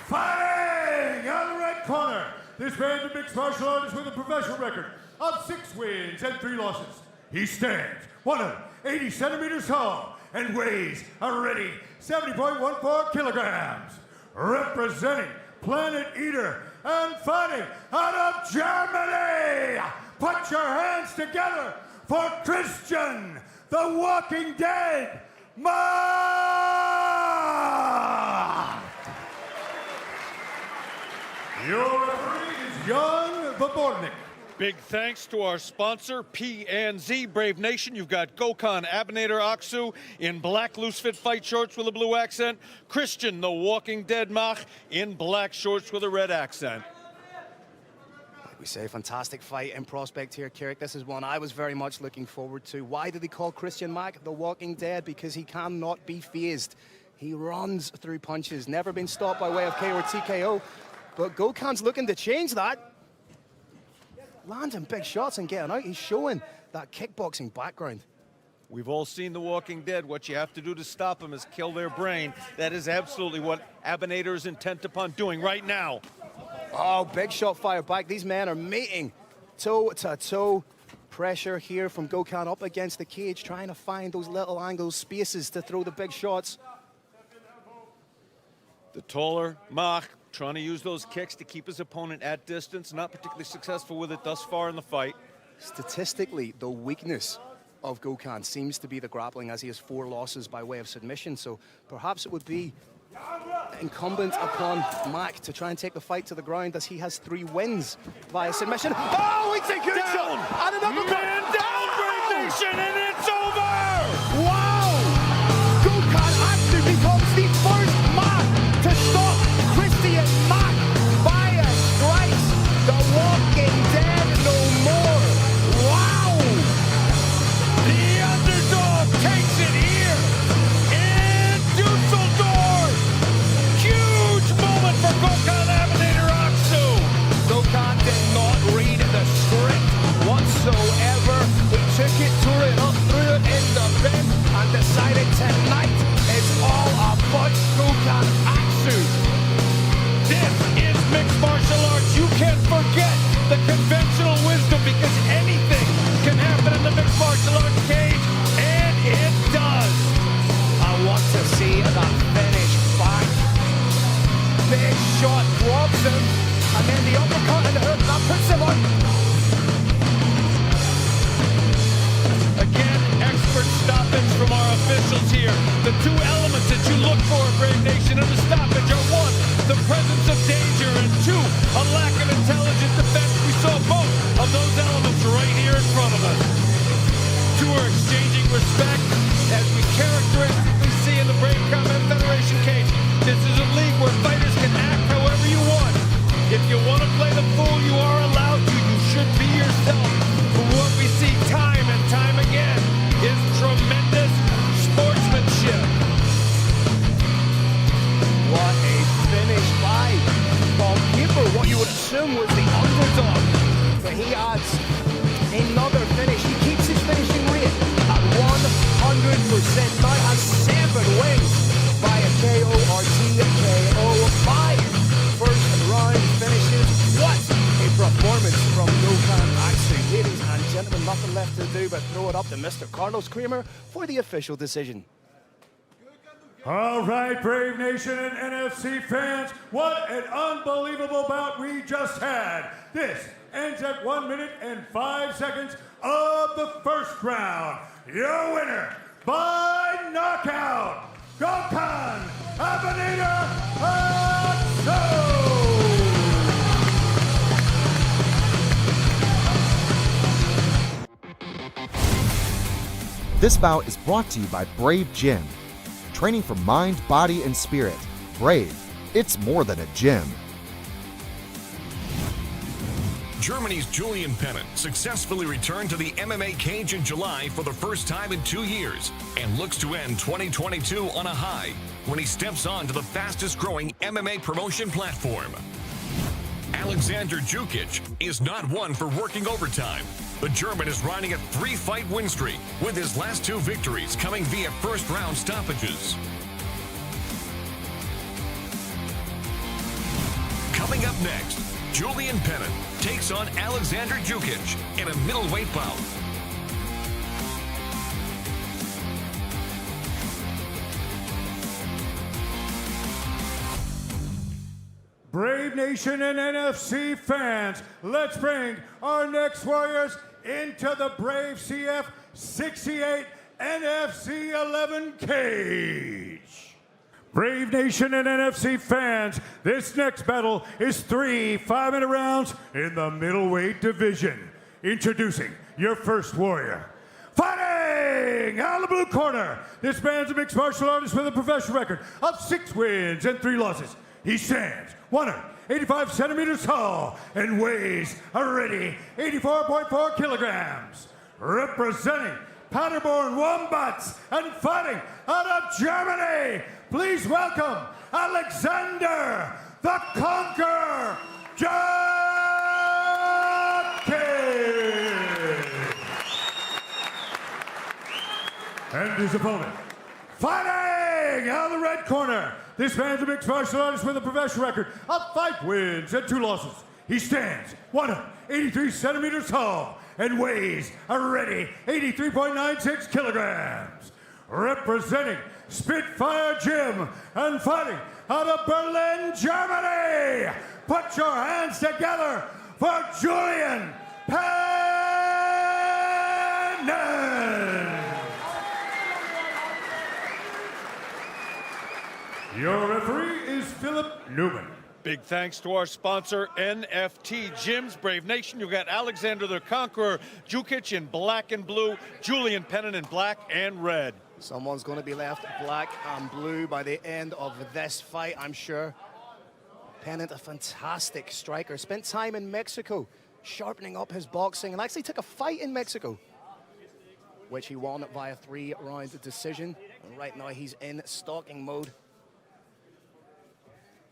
Speaker 13: fighting out of the red corner, this man is a mixed martial artist with a professional record of 6 wins and 3 losses. He stands 180 centimeters tall and weighs already 70.14 kilograms. Representing Planet Eater and fighting out of Germany, put your hands together for Christian, the Walking Dead, Mock! Your referee is Jan Vabornik.
Speaker 3: Big thanks to our sponsor, PNZ Brave Nation. You've got Gökhan Abinader Aksu in black loose fit fight shorts with a blue accent. Christian, the Walking Dead Mock, in black shorts with a red accent.
Speaker 12: We say fantastic fight in prospect here, Carrick. This is one I was very much looking forward to. Why did he call Christian Mock the Walking Dead? Because he cannot be fazed. He runs through punches, never been stopped by way of KO or TKO. But Gökhan's looking to change that. Landing big shots and getting out. He's showing that kickboxing background.
Speaker 3: We've all seen The Walking Dead. What you have to do to stop them is kill their brain. That is absolutely what Abinader is intent upon doing right now.
Speaker 12: Oh, big shot fired back. These men are meeting toe-to-toe. Pressure here from Gökhan up against the cage, trying to find those little angles, spaces to throw the big shots.
Speaker 3: The taller Mock trying to use those kicks to keep his opponent at distance. Not particularly successful with it thus far in the fight.
Speaker 12: Statistically, the weakness of Gökhan seems to be the grappling, as he has 4 losses by way of submission. So perhaps it would be incumbent upon Mack to try and take the fight to the ground, as he has 3 wins via submission. Oh, it's a good shot! And another
Speaker 3: man down, Brave Nation, and it's over!
Speaker 12: Wow! Gökhan actually becomes the first man to stop Chris
Speaker 10: conventional wisdom, because anything can happen in the mixed martial arts cage, and it does.
Speaker 12: I want to see that finish back. Big shot drops him, and then the uppercut and the hook, that puts him on.
Speaker 10: Again, expert stoppage from our officials here. The two elements that you look for in Brave Nation in a stoppage are one, the presence of danger, and two, a lack of intelligent defense. We saw both of those elements right here in front of us. Two are exchanging respect, as we characteristically see in the Brave Combat Federation cage. This is a league where fighters can act however you want. If you want to play the fool, you are allowed to. You should be yourself. But what we see time and time again is tremendous sportsmanship.
Speaker 12: What a finish by Bob Keeper, what you would assume was the underdog. But he adds another finish. He keeps his finishing rate at 100%. Now has 7 wins by a KO or TKO. 5 first round finishes. What a performance from Nokan Axel. Ladies and gentlemen, nothing left to do but throw it up to Mr. Carlos Kramer for the official decision.
Speaker 13: All right, Brave Nation and NFC fans, what an unbelievable bout we just had. This ends at 1 minute and 5 seconds of the first round. Your winner by knockout, Gokhan Abinida Atso!
Speaker 8: This bout is brought to you by Brave Gym. Training for mind, body, and spirit. Brave, it's more than a gym.
Speaker 9: Germany's Julian Pennant successfully returned to the MMA cage in July for the first time in 2 years and looks to end 2022 on a high when he steps on to the fastest growing MMA promotion platform. Alexander Jukic is not one for working overtime. The German is riding a 3-fight win streak, with his last 2 victories coming via first-round stoppages. Coming up next, Julian Pennant takes on Alexander Jukic in a middleweight bout.
Speaker 13: Brave Nation and NFC fans, let's bring our next warriors into the Brave CF 68 NFC 11 cage. Brave Nation and NFC fans, this next battle is 3 5-minute rounds in the middleweight division. Introducing your first warrior. Fighting out of the blue corner, this man's a mixed martial artist with a professional record of 6 wins and 3 losses. He stands 185 centimeters tall and weighs a ready 84.4 kilograms. Representing Paderborn Wombats and fighting out of Germany, please welcome Alexander the Conqueror Jukic. And his opponent, fighting out of the red corner, this man's a mixed martial artist with a professional record of 5 wins and 2 losses. He stands 183 centimeters tall and weighs a ready 83.96 kilograms. Representing Spitfire Gym and fighting out of Berlin, Germany, put your hands together for Julian Pennant. Your referee is Philip Newman.
Speaker 10: Big thanks to our sponsor, NFT Gyms. Brave Nation, you got Alexander the Conqueror Jukic in black and blue, Julian Pennant in black and red.
Speaker 12: Someone's going to be left black and blue by the end of this fight, I'm sure. Pennant, a fantastic striker, spent time in Mexico sharpening up his boxing and actually took a fight in Mexico, which he won via 3-round decision. And right now he's in stalking mode.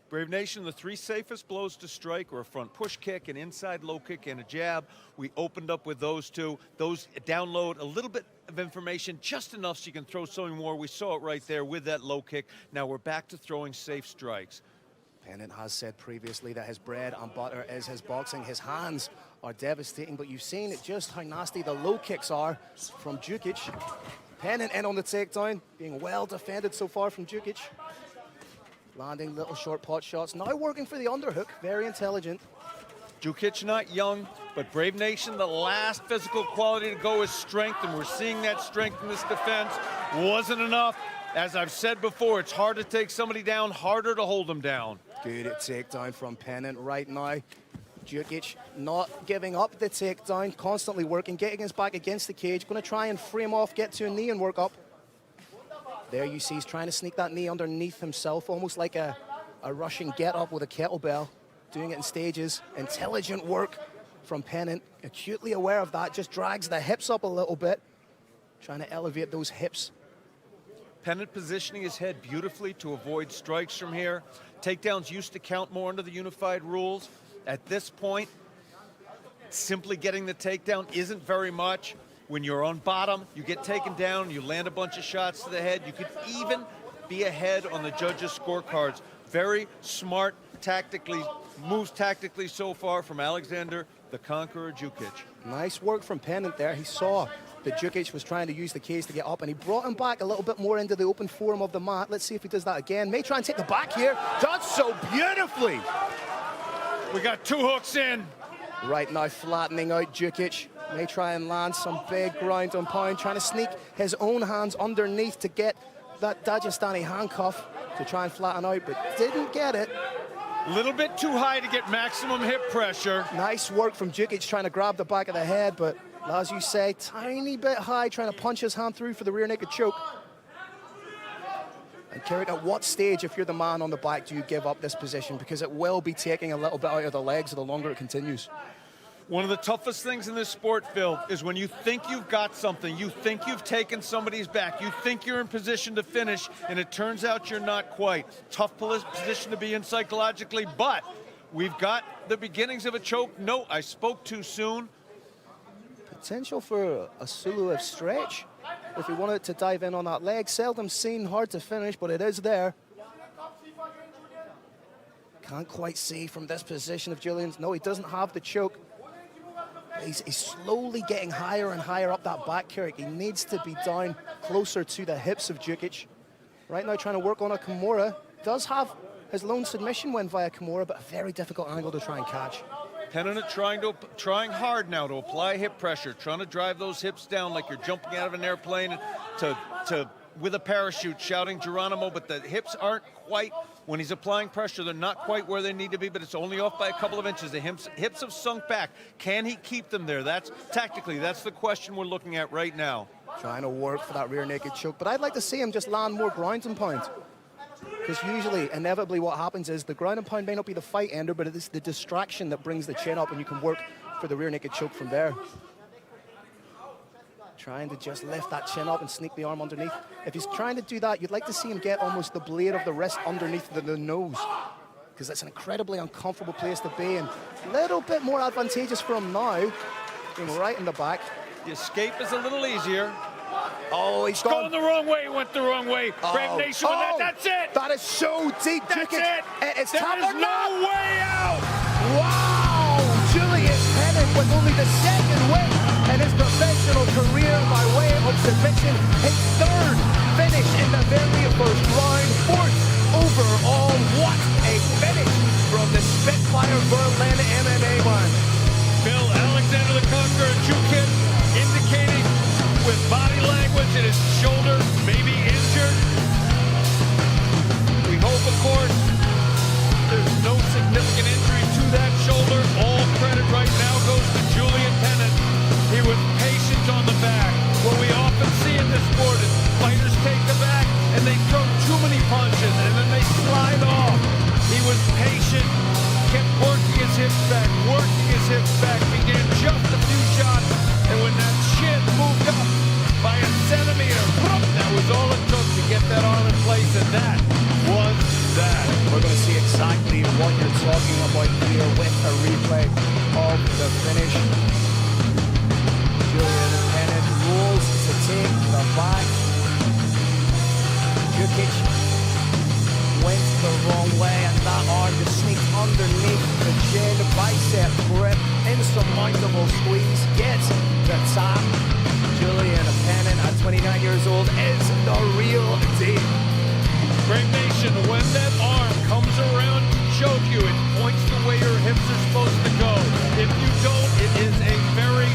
Speaker 3: Brave Nation, the 3 safest blows to strike were a front push kick, an inside low kick, and a jab. We opened up with those 2. Those download a little bit of information, just enough so you can throw something more. We saw it right there with that low kick. Now we're back to throwing safe strikes.
Speaker 4: Pennant has said previously that his bread and butter is his boxing. His hands are devastating, but you've seen just how nasty the low kicks are from Djukic. Pennant in on the takedown, being well defended so far from Djukic. Landing little short pot shots, now working for the underhook, very intelligent.
Speaker 3: Djukic not young, but Brave Nation, the last physical quality to go is strength, and we're seeing that strength in this defense. Wasn't enough. As I've said before, it's hard to take somebody down, harder to hold them down.
Speaker 4: Good takedown from Pennant right now. Djukic not giving up the takedown, constantly working, getting his back against the cage, going to try and free him off, get to a knee and work up. There you see he's trying to sneak that knee underneath himself, almost like a Russian get-up with a kettlebell, doing it in stages. Intelligent work from Pennant, acutely aware of that, just drags the hips up a little bit, trying to elevate those hips.
Speaker 3: Pennant positioning his head beautifully to avoid strikes from here. Takedowns used to count more under the unified rules. At this point, simply getting the takedown isn't very much. When you're on bottom, you get taken down, you land a bunch of shots to the head. You could even be ahead on the judges' scorecards. Very smart tactically, moves tactically so far from Alexander the Conqueror Djukic.
Speaker 4: Nice work from Pennant there. He saw that Djukic was trying to use the cage to get up, and he brought him back a little bit more into the open forum of the mat. Let's see if he does that again. May try and take the back here. Does so beautifully.
Speaker 3: We got two hooks in.
Speaker 4: Right now flattening out Djukic. May try and land some big ground and pound, trying to sneak his own hands underneath to get that Dagestani handcuff to try and flatten out, but didn't get it.
Speaker 3: A little bit too high to get maximum hip pressure.
Speaker 4: Nice work from Djukic trying to grab the back of the head, but as you say, tiny bit high, trying to punch his hand through for the rear naked choke. And Carrick, at what stage, if you're the man on the back, do you give up this position? Because it will be taking a little bit out of the legs the longer it continues.
Speaker 3: One of the toughest things in this sport, Phil, is when you think you've got something, you think you've taken somebody's back, you think you're in position to finish, and it turns out you're not quite. Tough position to be in psychologically, but we've got the beginnings of a choke. No, I spoke too soon.
Speaker 4: Potential for a Suluev stretch if he wanted to dive in on that leg. Seldom seen, hard to finish, but it is there. Can't quite see from this position of Julian's. No, he doesn't have the choke. He's slowly getting higher and higher up that back, Carrick. He needs to be down closer to the hips of Djukic. Right now trying to work on a Kimura. Does have his lone submission win via Kimura, but a very difficult angle to try and catch.
Speaker 3: Pennant trying hard now to apply hip pressure, trying to drive those hips down like you're jumping out of an airplane with a parachute, shouting Geronimo, but the hips aren't quite, when he's applying pressure, they're not quite where they need to be, but it's only off by a couple of inches. The hips have sunk back. Can he keep them there? That's tactically, that's the question we're looking at right now.
Speaker 4: Trying to work for that rear naked choke, but I'd like to see him just land more ground and pound. Because usually, inevitably, what happens is the ground and pound may not be the fight ender, but it is the distraction that brings the chin up, and you can work for the rear naked choke from there. Trying to just lift that chin up and sneak the arm underneath. If he's trying to do that, you'd like to see him get almost the blade of the wrist underneath the nose, because that's an incredibly uncomfortable place to be, and a little bit more advantageous for him now, being right in the back.
Speaker 3: The escape is a little easier.
Speaker 4: Oh, he's
Speaker 3: going the wrong way. Went the wrong way. Brave Nation with that. That's it.
Speaker 4: That is so deep.
Speaker 3: That's it.
Speaker 4: It's
Speaker 3: there is no way out.
Speaker 4: Wow! Julian Pennant with only the second win in his professional career by way of submission. His third finish in the very first round. Fourth overall. What a finish from the Spitfire Berlin MMA man.
Speaker 3: Phil, Alexander the Conqueror Djukic indicating with body language that his shoulder may be injured. We hope, of course, there's no significant injury to that shoulder. All credit right now goes to Julian Pennant. He was patient on the back. What we often see in this sport is fighters take the back and they throw too many punches and then they slide off. He was patient, kept working his hips back, began just a few shots, and when that chin moved up by a centimeter, that was all it took to get that arm in place, and that was that.
Speaker 4: We're going to see exactly what you're talking about here with a replay of the finish. Julian Pennant rolls to take the back. Djukic went the wrong way, and that arm
Speaker 12: final squeeze, gets the top. Julian, a pennant at 29 years old, is the real deal.
Speaker 10: Brave Nation, when that arm comes around to choke you, it points the way your hips are supposed to go. If you don't, it is a very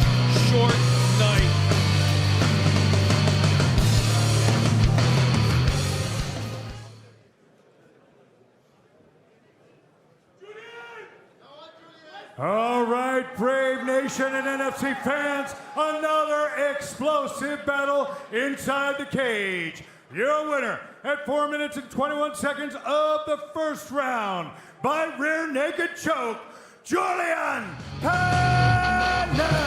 Speaker 10: short night.
Speaker 13: All right, Brave Nation and NFC fans, another explosive battle inside the cage. Your winner at 4 minutes and 21 seconds of the first round by rear naked choke, Julian Hanekom.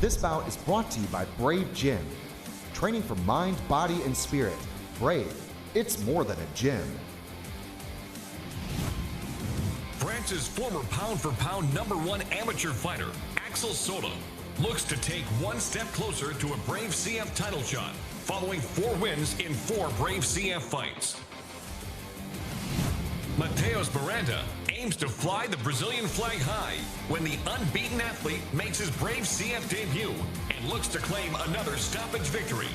Speaker 8: This bout is brought to you by Brave Gym. Training for mind, body, and spirit. Brave, it's more than a gym.
Speaker 9: France's former pound-for-pound #1 amateur fighter, Axel Sola, looks to take one step closer to a Brave CF title shot, following 4 wins in 4 Brave CF fights. Mateus Miranda aims to fly the Brazilian flag high when the unbeaten athlete makes his Brave CF debut and looks to claim another stoppage victory.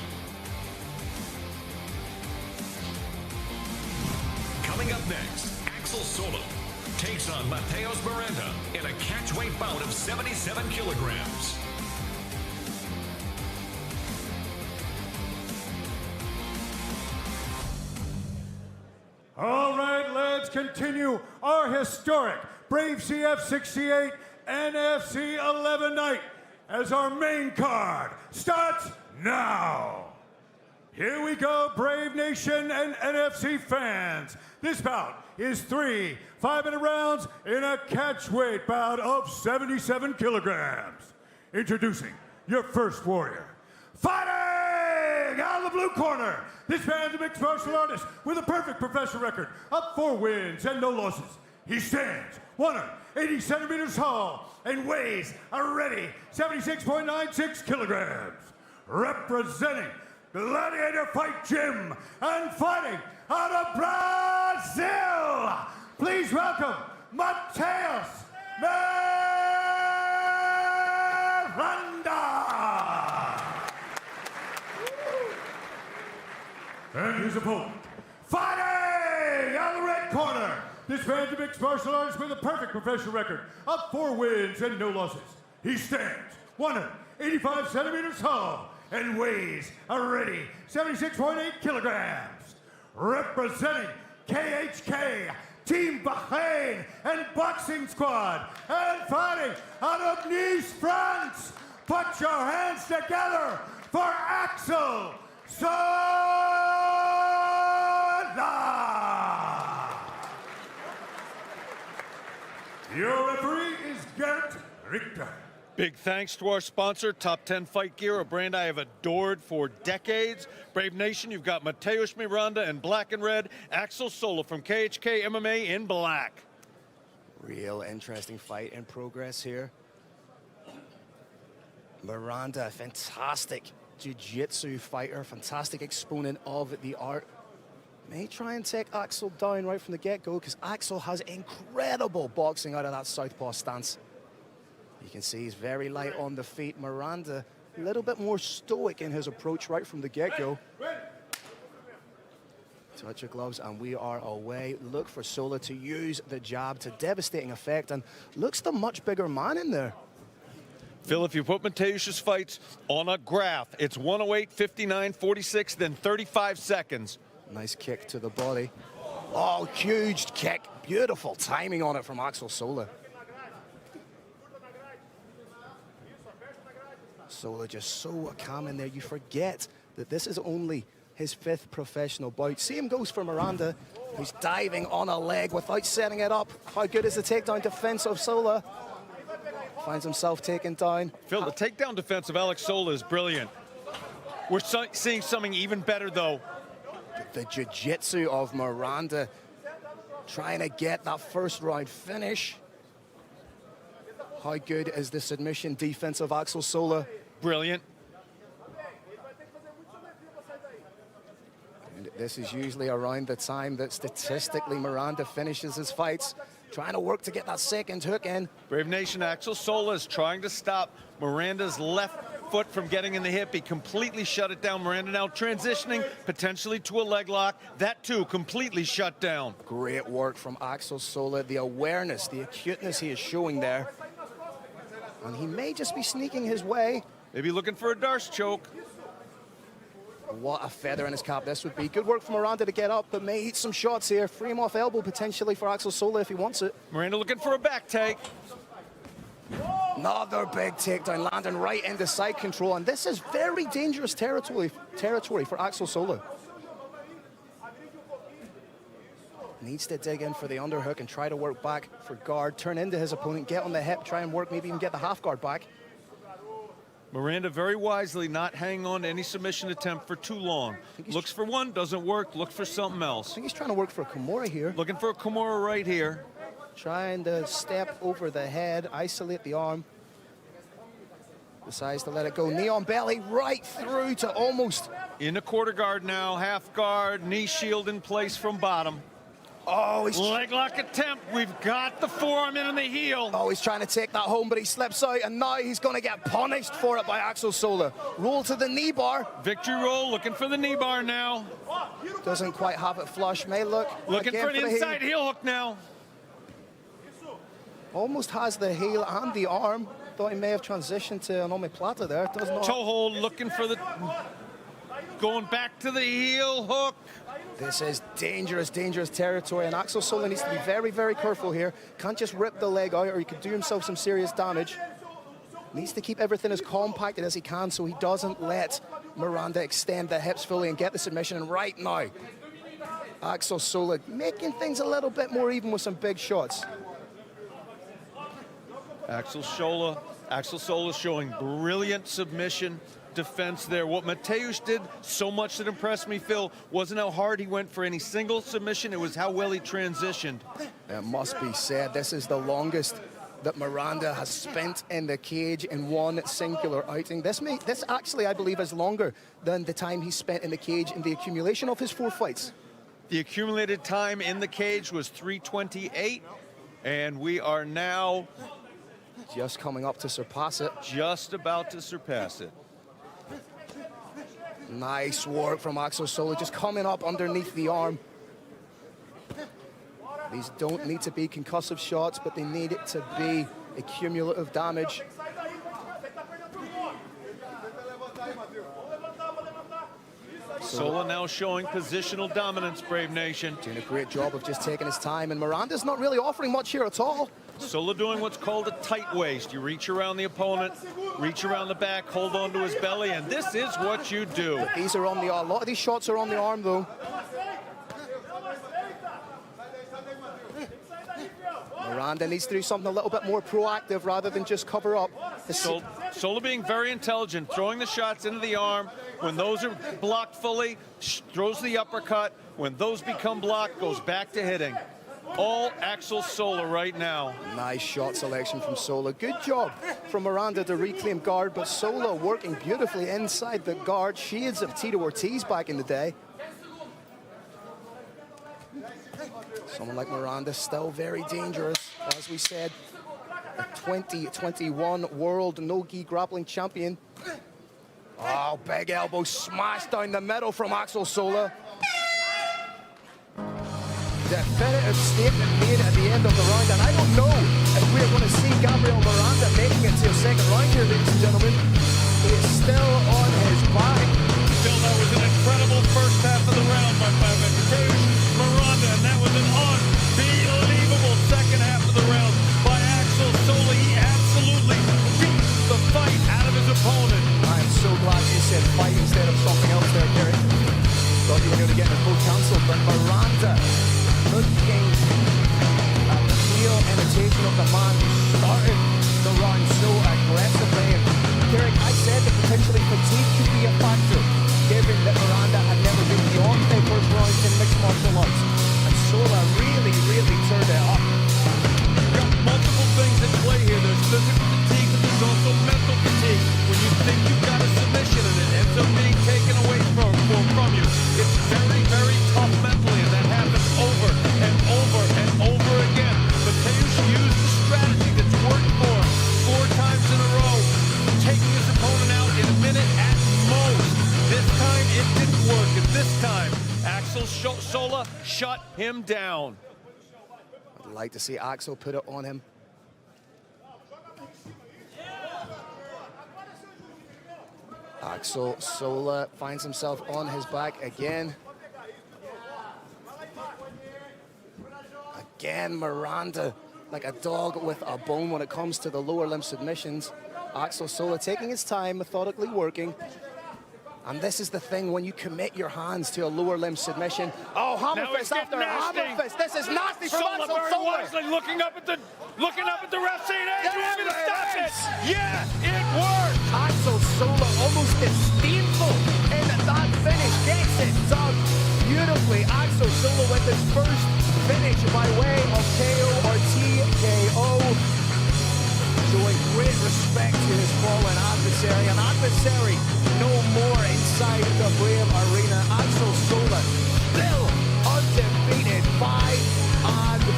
Speaker 9: Coming up next, Axel Sola takes on Mateus Miranda in a catchweight bout of 77 kilograms.
Speaker 13: All right, let's continue our historic Brave CF 68 NFC 11 night as our main card starts now. Here we go, Brave Nation and NFC fans. This bout is 3 5-minute rounds in a catchweight bout of 77 kilograms. Introducing your first warrior. Fighting out of the blue corner, this man's a mixed martial artist with a perfect professional record of 4 wins and no losses. He stands 180 centimeters tall and weighs a ready 76.96 kilograms. Representing Gladiator Fight Gym and fighting out of Brazil, please welcome Mateus Miranda. And his opponent, fighting out of the red corner, this man's a mixed martial artist with a perfect professional record of 4 wins and no losses. He stands 185 centimeters tall and weighs a ready 76.8 kilograms. Representing KHK, Team Bahrain and Boxing Squad, and fighting out of Nice, France, put your hands together for Axel Sola. Your referee is Gert Richter.
Speaker 10: Big thanks to our sponsor, Top 10 Fight Gear, a brand I have adored for decades. Brave Nation, you've got Mateus Miranda in black and red, Axel Sola from KHK MMA in black.
Speaker 12: Real interesting fight in progress here. Miranda, fantastic jiu-jitsu fighter, fantastic exponent of the art. May try and take Axel down right from the get-go because Axel has incredible boxing out of that southpaw stance. You can see he's very light on the feet. Miranda
Speaker 4: a little bit more stoic in his approach right from the get-go. Touch of gloves, and we are away. Look for Sola to use the jab to devastating effect, and looks the much bigger man in there.
Speaker 3: Phil, if you put Mateusz's fights on a graph, it's 108, 59, 46, then 35 seconds.
Speaker 4: Nice kick to the body. Oh, huge kick. Beautiful timing on it from Axel Sola. Sola just so calm in there. You forget that this is only his 5th professional bout. Same goes for Miranda, who's diving on a leg without setting it up. How good is the takedown defense of Sola? Finds himself taken down.
Speaker 3: Phil, the takedown defense of Alex Sola is brilliant. We're seeing something even better, though.
Speaker 4: The jiu-jitsu of Miranda, trying to get that first round finish. How good is the submission defense of Axel Sola?
Speaker 3: Brilliant.
Speaker 4: And this is usually around the time that statistically Miranda finishes his fights, trying to work to get that second hook in.
Speaker 3: Brave Nation, Axel Sola is trying to stop Miranda's left foot from getting in the hip. He completely shut it down. Miranda now transitioning potentially to a leg lock. That too completely shut down.
Speaker 4: Great work from Axel Sola. The awareness, the acuteness he is showing there. And he may just be sneaking his way.
Speaker 3: Maybe looking for a Darce choke.
Speaker 4: What a feather in his cap this would be. Good work from Miranda to get up, but may eat some shots here. Free him off elbow potentially for Axel Sola if he wants it.
Speaker 3: Miranda looking for a back take.
Speaker 4: Another big takedown, landing right into side control, and this is very dangerous territory for Axel Sola. Needs to dig in for the underhook and try to work back for guard, turn into his opponent, get on the hip, try and work, maybe even get the half guard back.
Speaker 3: Miranda very wisely not hanging on to any submission attempt for too long. Looks for one, doesn't work, looks for something else.
Speaker 4: I think he's trying to work for a Kimura here.
Speaker 3: Looking for a Kimura right here.
Speaker 4: Trying to step over the head, isolate the arm. Decides to let it go. Knee on belly, right through to almost.
Speaker 3: In the quarter guard now, half guard, knee shield in place from bottom.
Speaker 4: Oh, he's
Speaker 3: leg lock attempt. We've got the forearm in on the heel.
Speaker 4: Oh, he's trying to take that home, but he slips out, and now he's going to get punished for it by Axel Sola. Roll to the knee bar.
Speaker 3: Victory roll, looking for the knee bar now.
Speaker 4: Doesn't quite have it flush. May look.
Speaker 3: Looking for an inside heel hook now.
Speaker 4: Almost has the heel and the arm. Thought he may have transitioned to an omoplata there. Does not.
Speaker 3: Toe hold, looking for the. Going back to the heel hook.
Speaker 4: This is dangerous, dangerous territory, and Axel Sola needs to be very, very careful here. Can't just rip the leg out, or he could do himself some serious damage. Needs to keep everything as compacted as he can so he doesn't let Miranda extend the hips fully and get the submission. And right now, Axel Sola making things a little bit more even with some big shots.
Speaker 3: Axel Sola showing brilliant submission defense there. What Mateusz did so much that impressed me, Phil, wasn't how hard he went for any single submission, it was how well he transitioned.
Speaker 4: It must be said, this is the longest that Miranda has spent in the cage in one singular outing. This actually, I believe, is longer than the time he spent in the cage in the accumulation of his 4 fights.
Speaker 3: The accumulated time in the cage was 3:28, and we are now
Speaker 4: just coming up to surpass it.
Speaker 3: Just about to surpass it.
Speaker 4: Nice work from Axel Sola, just coming up underneath the arm. These don't need to be concussive shots, but they need it to be a cumulative damage.
Speaker 3: Sola now showing positional dominance, Brave Nation.
Speaker 4: Doing a great job of just taking his time, and Miranda's not really offering much here at all.
Speaker 3: Sola doing what's called a tight waist. You reach around the opponent, reach around the back, hold on to his belly, and this is what you do.
Speaker 4: But these are on the arm. A lot of these shots are on the arm, though. Miranda needs to do something a little bit more proactive rather than just cover up.
Speaker 3: Sola being very intelligent, throwing the shots into the arm. When those are blocked fully, throws the uppercut. When those become blocked, goes back to hitting. All Axel Sola right now.
Speaker 4: Nice shot selection from Sola. Good job from Miranda to reclaim guard, but Sola working beautifully inside the guard. Shades of Tito Ortiz back in the day. Someone like Miranda still very dangerous. As we said, a 2021 world no-gi grappling champion. Oh, big elbow smash down the middle from Axel Sola. Definitive statement made at the end of the round, and I don't know if we're going to see Gabriel Miranda making it to a second round here, ladies and gentlemen. He is still on his back.
Speaker 19: Still, that was an incredible first half of the round by Mateusz Miranda, and that was an unbelievable second half of the round by Axel Sola. He absolutely beat the fight out of his opponent.
Speaker 4: I am so glad you said fight instead of something else there, Kerry. Thought you were going to get the full counsel, but Miranda looking at the real imitation of the man who started the round so aggressively. And Derek, I said that potentially fatigue could be a factor, given that Miranda had never been beyond the first round in mixed martial arts. And Sola really, really turned it up.
Speaker 19: You've got multiple things at play here. There's physical fatigue, but there's also mental fatigue. When you think you've got a submission and it ends up being taken away from you, it's very, very tough mentally, and that happens over and over and over again. Mateusz used the strategy that's worked for him 4 times in a row, taking his opponent out in a minute at most. This time it didn't work, and this time Axel Sola shut him down.
Speaker 4: I'd like to see Axel put it on him. Axel Sola finds himself on his back again. Again, Miranda, like a dog with a bone when it comes to the lower limb submissions. Axel Sola taking his time, methodically working. And this is the thing when you commit your hands to a lower limb submission. Oh, hammer fist after hammer fist. This is nasty from Axel Sola.
Speaker 19: Wisely looking up at the ref saying, "Hey, do you want me to stop it?" Yeah, it worked.
Speaker 4: Axel Sola almost disdainful in that finish, gets it done beautifully. Axel Sola with his first finish by way of KO or TKO, showing great respect to his fallen adversary. An adversary no more inside the Brave Arena. Axel Sola still undefeated 5-0.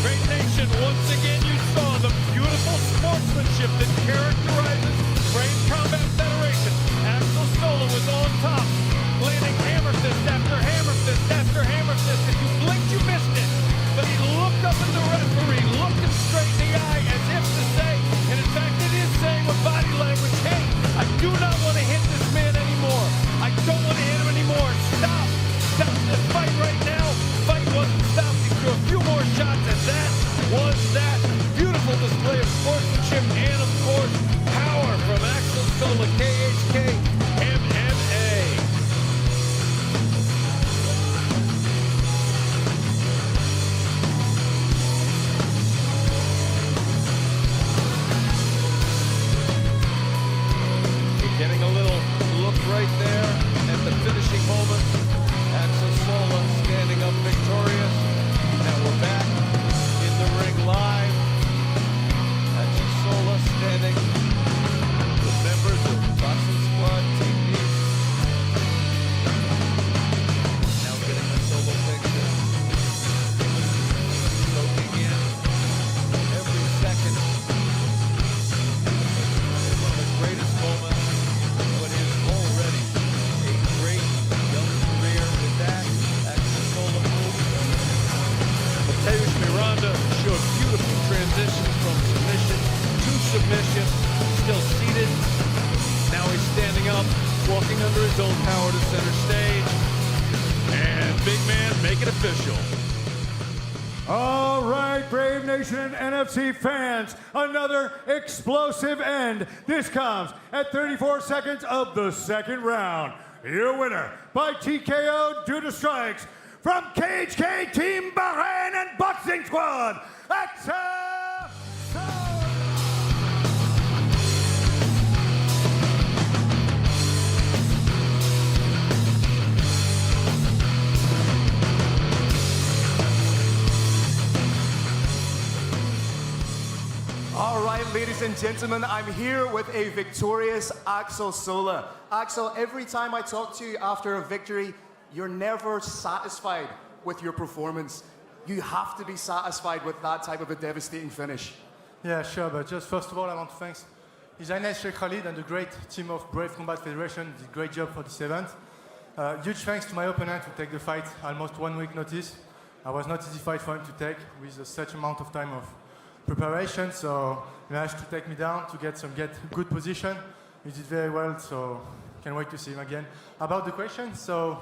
Speaker 19: Great Nation, once again you saw the beautiful sportsmanship that characterizes Brave Combat Federation. Axel Sola was on top, landing hammer fist after hammer fist after hammer fist. If you blinked, you missed it. But he looked up at the referee, looked him straight in the eye as if to say, and in fact it is saying with body language, "Hey, I do not want to hit this man anymore. I don't want to hit him anymore. Stop. Stop this fight right now." Fight wasn't stopped. He threw a few more shots, and that was that. Beautiful display of sportsmanship and, of course, power from Axel Sola, KHK MMA. Getting a little look right there at the finishing moment. Axel Sola standing up victorious. Now we're back in the ring live. Axel Sola standing with members of Boxing Squad Team East. Now getting the solo picture. Soaking in every second. One of the greatest moments. What is already a great young career with that. Axel Sola moves. Mateusz Miranda showed beautiful transitions from submission to submission. Still seated. Now he's standing up, walking under his own power to center stage. And big man, make it official.
Speaker 13: All right, Brave Nation and NFC fans, another explosive end. This comes at 34 seconds of the second round. Your winner by TKO due to strikes from KHK Team Bahrain and Boxing Squad, Axel Sola.
Speaker 20: All right, ladies and gentlemen, I'm here with a victorious Axel Sola. Axel, every time I talk to you after a victory, you're never satisfied with your performance. You have to be satisfied with that type of a devastating finish.
Speaker 21: Yeah, sure, but just first of all, I want to thank His Highness Sheikh Khalid and the great team of Brave Combat Federation did a great job for this event. Huge thanks to my opponent to take the fight almost 1 week notice. It was not easy fight for him to take with such amount of time of preparation, so he managed to take me down to get good position. He did very well, so can't wait to see him again. About the question, so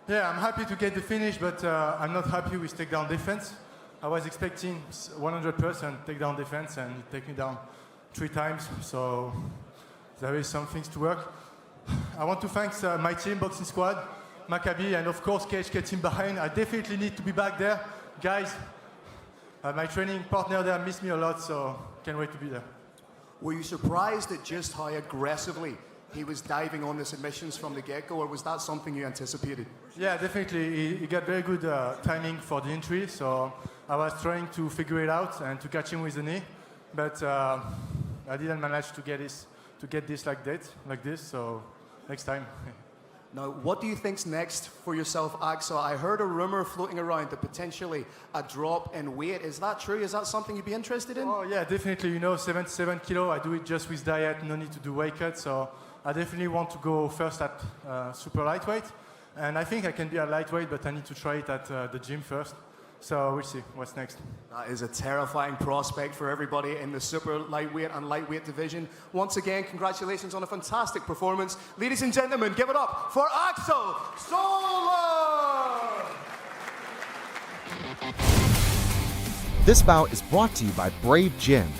Speaker 21: yeah, I'm happy to get the finish, but I'm not happy with takedown defense. I was expecting 100% takedown defense, and he took me down 3 times, so there is some things to work. I want to thank my team, Boxing Squad, Maccabi, and of course KHK team Bahrain. I definitely need to be back there. Guys, my training partner there missed me a lot, so can't wait to be there.
Speaker 20: Were you surprised at just how aggressively he was diving on the submissions from the get-go, or was that something you anticipated?
Speaker 21: Yeah, definitely. He got very good timing for the entry, so I was trying to figure it out and to catch him with the knee, but I didn't manage to get this like this, so next time.
Speaker 20: Now, what do you think's next for yourself, Axel? I heard a rumor floating around that potentially a drop in weight. Is that true? Is that something you'd be interested in?
Speaker 21: Oh yeah, definitely. 77 kilo. I do it just with diet, no need to do weight cut. So I definitely want to go first at super lightweight, and I think I can be a lightweight, but I need to try it at the gym first. So we'll see what's next.
Speaker 20: That is a terrifying prospect for everybody in the super lightweight and lightweight division. Once again, congratulations on a fantastic performance. Ladies and gentlemen, give it up for Axel Solar!
Speaker 8: This bout is brought to you by Brave Gym.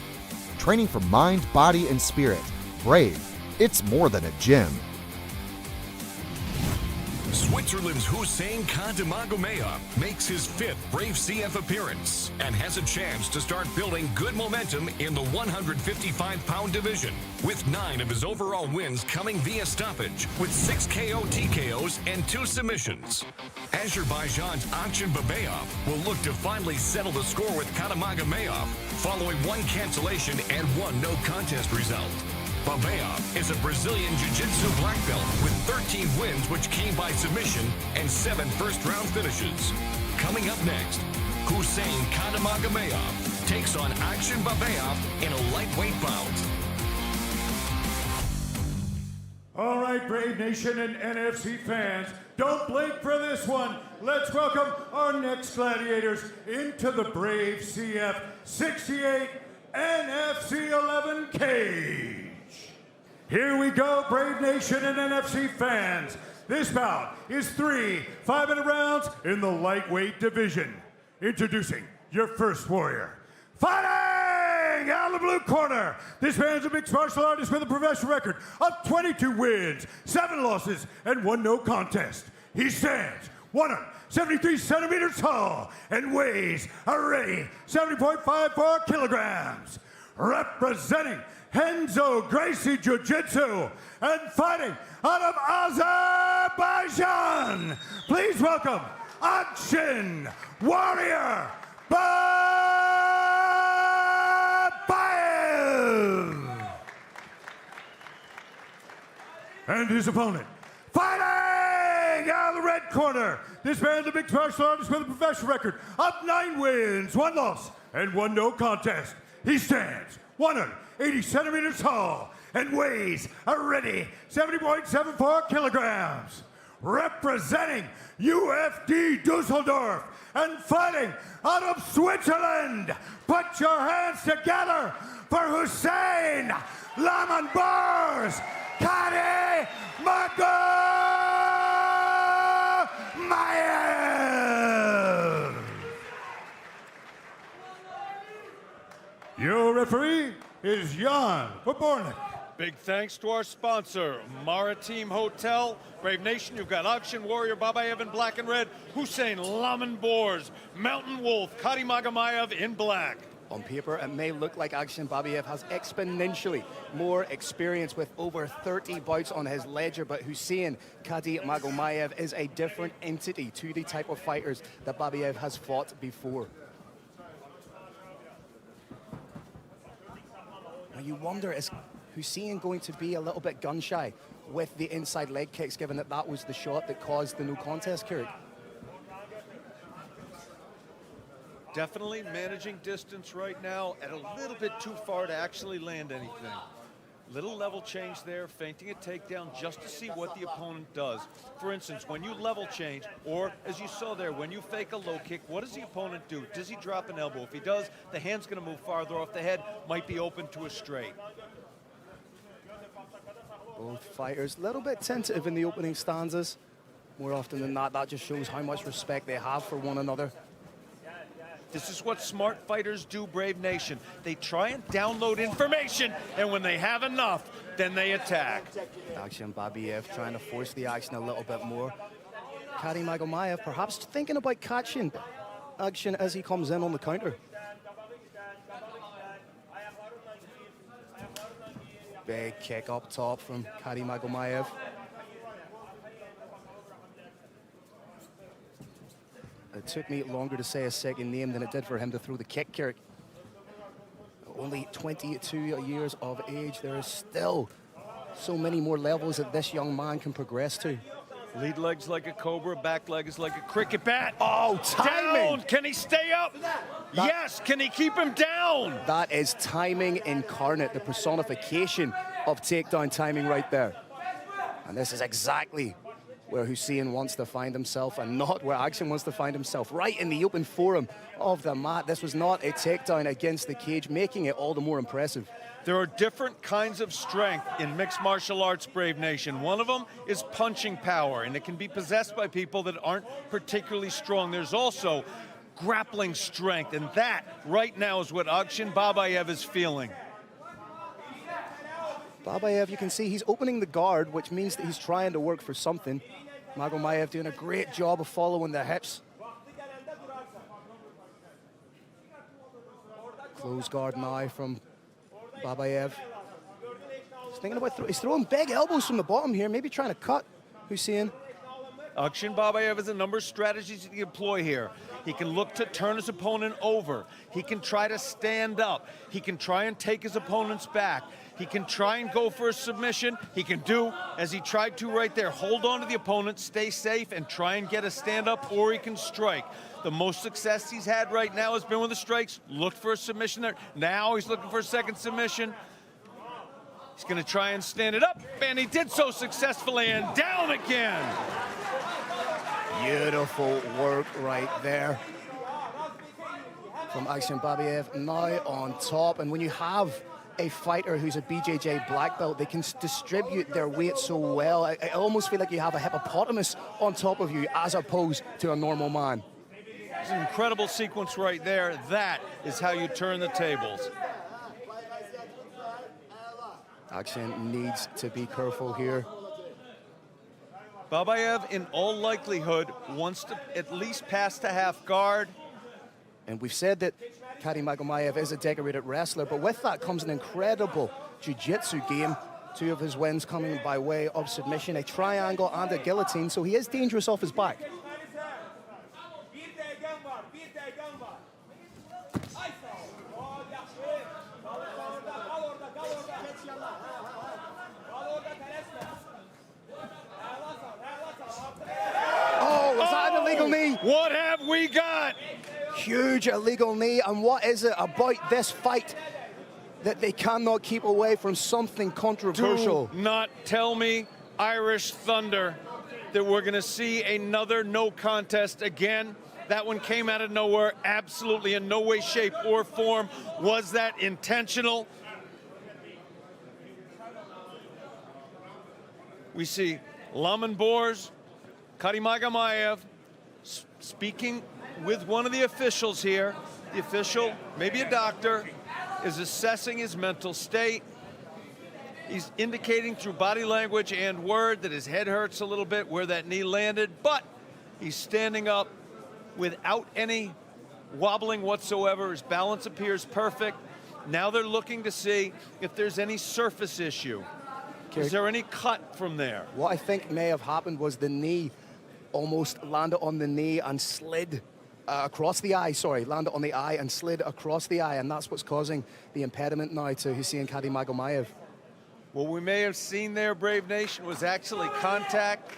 Speaker 8: Training for mind, body, and spirit. Brave, it's more than a gym.
Speaker 9: Switzerland's Hussein Khantamagomedov makes his 5th Brave CF appearance and has a chance to start building good momentum in the 155-pound division, with 9 of his overall wins coming via stoppage, with 6 KO TKOs and 2 submissions. Azerbaijan's Akshan Babayev will look to finally settle the score with Khantamagomedov following 1 cancellation and 1 no contest result. Babayev is a Brazilian Jiu-Jitsu black belt with 13 wins which came by submission and 7 first-round finishes. Coming up next, Hussein Khantamagomedov takes on Akshan Babayev in a lightweight bout.
Speaker 13: All right, Brave Nation and NFC fans, don't blink for this one. Let's welcome our next gladiators into the Brave CF 68 NFC 11 cage. Here we go, Brave Nation and NFC fans. This bout is 3 5-minute rounds in the lightweight division. Introducing your first warrior. Fighting out of the blue corner, this man's a mixed martial artist with a professional record of 22 wins, 7 losses, and 1 no contest. He stands 173 centimeters tall and weighs a ready 70.54 kilograms. Representing Henzo Gracie Jiu-Jitsu and fighting out of Azerbaijan, please welcome Akshan Warrior Babayev. And his opponent, fighting out of the red corner, this man's a mixed martial artist with a professional record of 9 wins, 1 loss, and 1 no contest. He stands 180 centimeters tall and weighs a ready 70.74 kilograms. Representing UFD Dusseldorf and fighting out of Switzerland, put your hands together for Hussein Lamanbars Khantamagomedov. Your referee is Jan Pobornik.
Speaker 19: Big thanks to our sponsor, Maritime Hotel. Brave Nation, you've got Akshan Warrior Babayev in black and red, Hussein Lamanbars, Mountain Wolf, Khantamagomedov in black.
Speaker 4: On paper, it may look like Akshan Babayev has exponentially more experience with over 30 bouts on his ledger, but Hussein Khantamagomedov is a different entity to the type of fighters that Babayev has fought before. Now you wonder, is Hussein going to be a little bit gun-shy with the inside leg kicks, given that that was the shot that caused the no contest, Kurt?
Speaker 3: Definitely managing distance right now, and a little bit too far to actually land anything. Little level change there, feinting a takedown just to see what the opponent does. For instance, when you level change, or as you saw there, when you fake a low kick, what does the opponent do? Does he drop an elbow? If he does, the hand's gonna move farther off the head, might be open to a straight.
Speaker 4: Both fighters a little bit tentative in the opening stanzas. More often than not, that just shows how much respect they have for one another.
Speaker 3: This is what smart fighters do, Brave Nation. They try and download information, and when they have enough, then they attack.
Speaker 4: Akshan Babiev trying to force the action a little bit more. Karim Agomayev perhaps thinking about catching Akshan as he comes in on the counter. Big kick up top from Karim Agomayev. It took me longer to say a second name than it did for him to throw the kick, Kirk. Only 22 years of age. There is still so many more levels that this young man can progress to.
Speaker 3: Lead leg's like a cobra, back leg is like a cricket bat.
Speaker 4: Oh, timing!
Speaker 3: Down. Can he stay up? Yes, can he keep him down?
Speaker 4: That is timing incarnate, the personification of takedown timing right there. And this is exactly where Hussein wants to find himself and not where Akshan wants to find himself. Right in the open forum of the mat. This was not a takedown against the cage, making it all the more impressive.
Speaker 3: There are different kinds of strength in mixed martial arts, Brave Nation. One of them is punching power, and it can be possessed by people that aren't particularly strong. There's also grappling strength, and that right now is what Akshan Babayev is feeling.
Speaker 4: Babayev, you can see he's opening the guard, which means that he's trying to work for something. Magomayev doing a great job of following the hips. Close guard now from Babayev. He's thinking about he's throwing big elbows from the bottom here, maybe trying to cut Hussein.
Speaker 3: Akshan Babayev has a number of strategies he can employ here. He can look to turn his opponent over. He can try to stand up. He can try and take his opponent's back. He can try and go for a submission. He can do, as he tried to right there, hold on to the opponent, stay safe, and try and get a stand-up, or he can strike. The most success he's had right now has been with the strikes. Looked for a submission there. Now he's looking for a second submission. He's going to try and stand it up, and he did so successfully, and down again.
Speaker 4: Beautiful work right there from Akshan Babayev, now on top. And when you have a fighter who's a BJJ black belt, they can distribute their weight so well. I almost feel like you have a hippopotamus on top of you as opposed to a normal man.
Speaker 3: It's an incredible sequence right there. That is how you turn the tables.
Speaker 4: Akshan needs to be careful here.
Speaker 3: Babayev, in all likelihood, wants to at least pass to half guard.
Speaker 4: And we've said that Karim Agomayev is a decorated wrestler, but with that comes an incredible jiu-jitsu game. 2 of his wins coming by way of submission, a triangle and a guillotine, so he is dangerous off his back. Oh, was that an illegal knee?
Speaker 3: What have we got?
Speaker 4: Huge illegal knee, and what is it about this fight that they cannot keep away from something controversial?
Speaker 3: Do not tell me, Irish Thunder, that we're going to see another no contest again. That one came out of nowhere, absolutely in no way, shape, or form. Was that intentional? We see Laman Bors, Karim Agomayev speaking with one of the officials here. The official, maybe a doctor, is assessing his mental state. He's indicating through body language and word that his head hurts a little bit where that knee landed, but he's standing up without any wobbling whatsoever. His balance appears perfect. Now they're looking to see if there's any surface issue. Is there any cut from there?
Speaker 4: What I think may have happened was the knee almost landed on the knee and slid across the eye, landed on the eye and slid across the eye, and that's what's causing the impediment now to Hussein Karim Agomayev.
Speaker 3: What we may have seen there, Brave Nation, was actually contact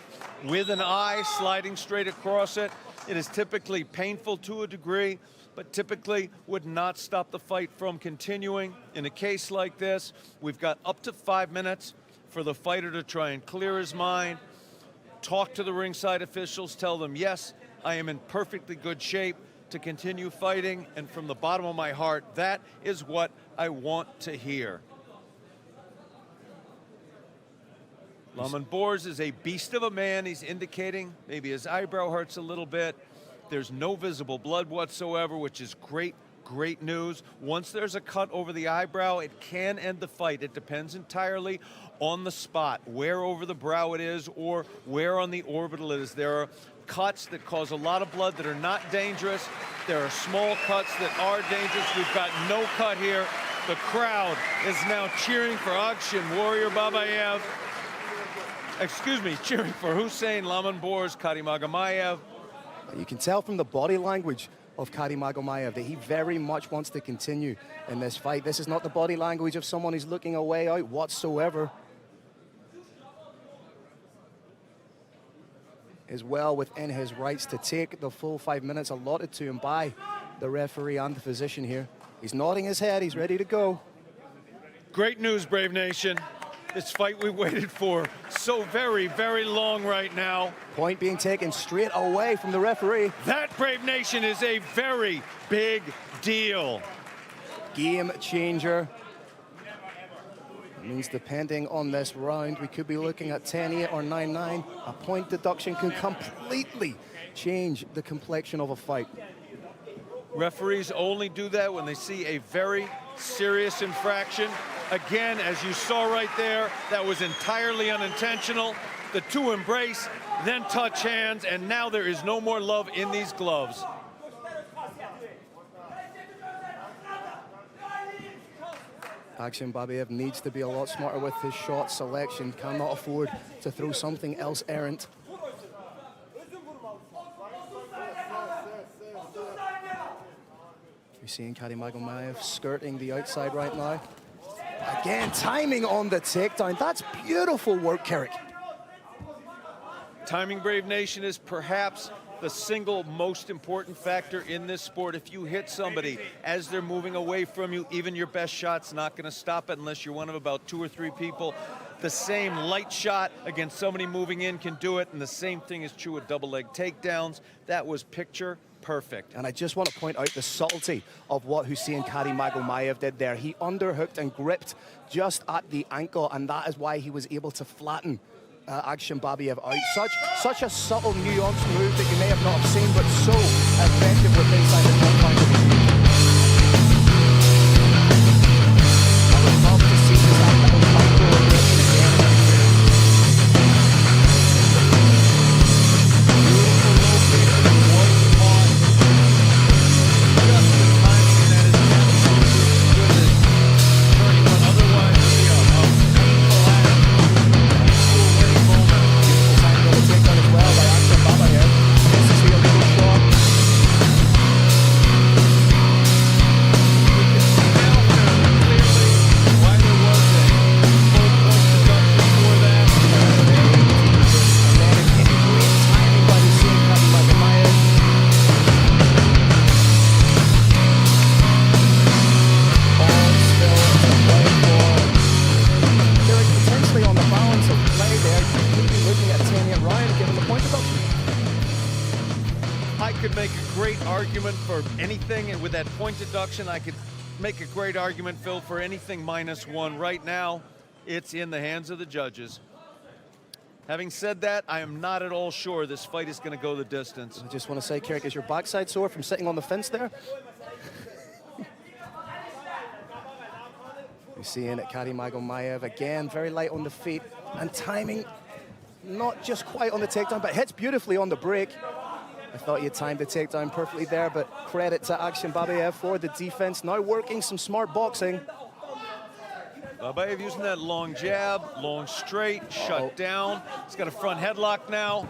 Speaker 3: with an eye sliding straight across it. It is typically painful to a degree, but typically would not stop the fight from continuing. In a case like this, we've got up to 5 minutes for the fighter to try and clear his mind, talk to the ringside officials, tell them, yes, I am in perfectly good shape to continue fighting, and from the bottom of my heart, that is what I want to hear. Lamon Bors is a beast of a man. He's indicating maybe his eyebrow hurts a little bit. There's no visible blood whatsoever, which is great, great news. Once there's a cut over the eyebrow, it can end the fight. It depends entirely on the spot, where over the brow it is or where on the orbital it is. There are cuts that cause a lot of blood that are not dangerous. There are small cuts that are dangerous. We've got no cut here. The crowd is now cheering for Akshin Warrior Babayev. Excuse me, cheering for Hussein Lamon Bors Karimagamayev.
Speaker 4: You can tell from the body language of Karimagamayev that he very much wants to continue in this fight. This is not the body language of someone who's looking a way out whatsoever. Is well within his rights to take the full 5 minutes allotted to him by the referee and the physician here. He's nodding his head, he's ready to go.
Speaker 3: Great news, Brave Nation. This fight we waited for so very, very long right now.
Speaker 4: Point being taken straight away from the referee.
Speaker 3: That, Brave Nation, is a very big deal.
Speaker 4: Game changer. It means depending on this round, we could be looking at 10-8 or 9-9. A point deduction can completely change the complexion of a fight.
Speaker 3: Referees only do that when they see a very serious infraction. Again, as you saw right there, that was entirely unintentional. The two embrace, then touch hands, and now there is no more love in these gloves.
Speaker 4: Akshin Babayev needs to be a lot smarter with his shot selection, cannot afford to throw something else errant. You're seeing Karimagamayev skirting the outside right now. Again, timing on the takedown. That's beautiful work, Carrick.
Speaker 3: Timing, Brave Nation, is perhaps the single most important factor in this sport. If you hit somebody as they're moving away from you, even your best shot's not going to stop it unless you're one of about 2 or 3 people. The same light shot against somebody moving in can do it, and the same thing is true with double leg takedowns. That was picture perfect.
Speaker 4: And I just want to point out the subtlety of what Hussein Karimagamayev did there. He underhooked and gripped just at the ankle, and that is why he was able to flatten Akshin Babayev out. Such a subtle, nuanced move that you may have not seen, but so effective with inside the confines of his game. I would love to see this happen on control again.
Speaker 3: And with that point deduction, I could make a great argument, Phil, for anything -1. Right now, it's in the hands of the judges. Having said that, I am not at all sure this fight is going to go the distance.
Speaker 4: I just want to say, Carrick, is your backside sore from sitting on the fence there? You're seeing it, Karimagamayev again, very light on the feet, and timing not just quite on the takedown, but hits beautifully on the break. I thought he had timed the takedown perfectly there, but credit to Akshin Babayev for the defense. Now working some smart boxing.
Speaker 3: Babayev using that long jab, long straight, shut down. He's got a front headlock now.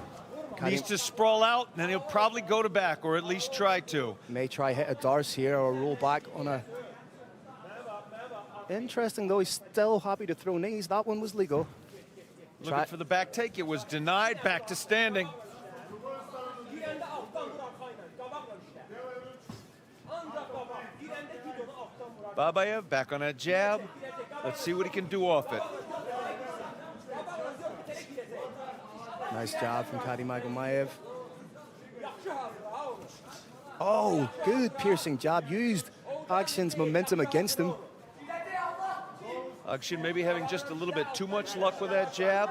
Speaker 3: Needs to sprawl out, and then he'll probably go to back, or at least try to.
Speaker 4: May try hit a Darce here, or roll back on a... Interesting, though, he's still happy to throw knees. That one was legal.
Speaker 3: Looking for the back take. It was denied. Back to standing. Babayev back on that jab. Let's see what he can do off it.
Speaker 4: Nice job from Karimagomedov. Oh, good piercing jab. Used Akshin's momentum against him.
Speaker 3: Akshin maybe having just a little bit too much luck with that jab.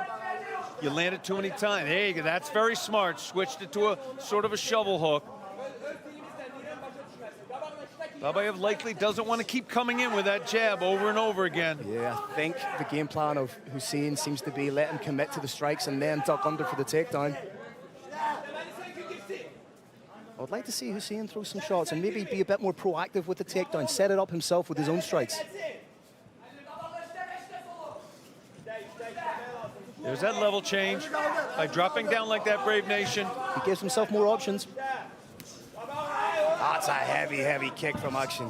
Speaker 3: You landed too many times. There you go. That's very smart. Switched it to a sort of a shovel hook. Babayev likely doesn't want to keep coming in with that jab over and over again.
Speaker 4: Yeah, I think the game plan of Hussein seems to be let him commit to the strikes and then duck under for the takedown. I'd like to see Hussein throw some shots and maybe be a bit more proactive with the takedown, set it up himself with his own strikes.
Speaker 3: There's that level change. By dropping down like that, Brave Nation.
Speaker 4: He gives himself more options. That's a heavy, heavy kick from Akshin.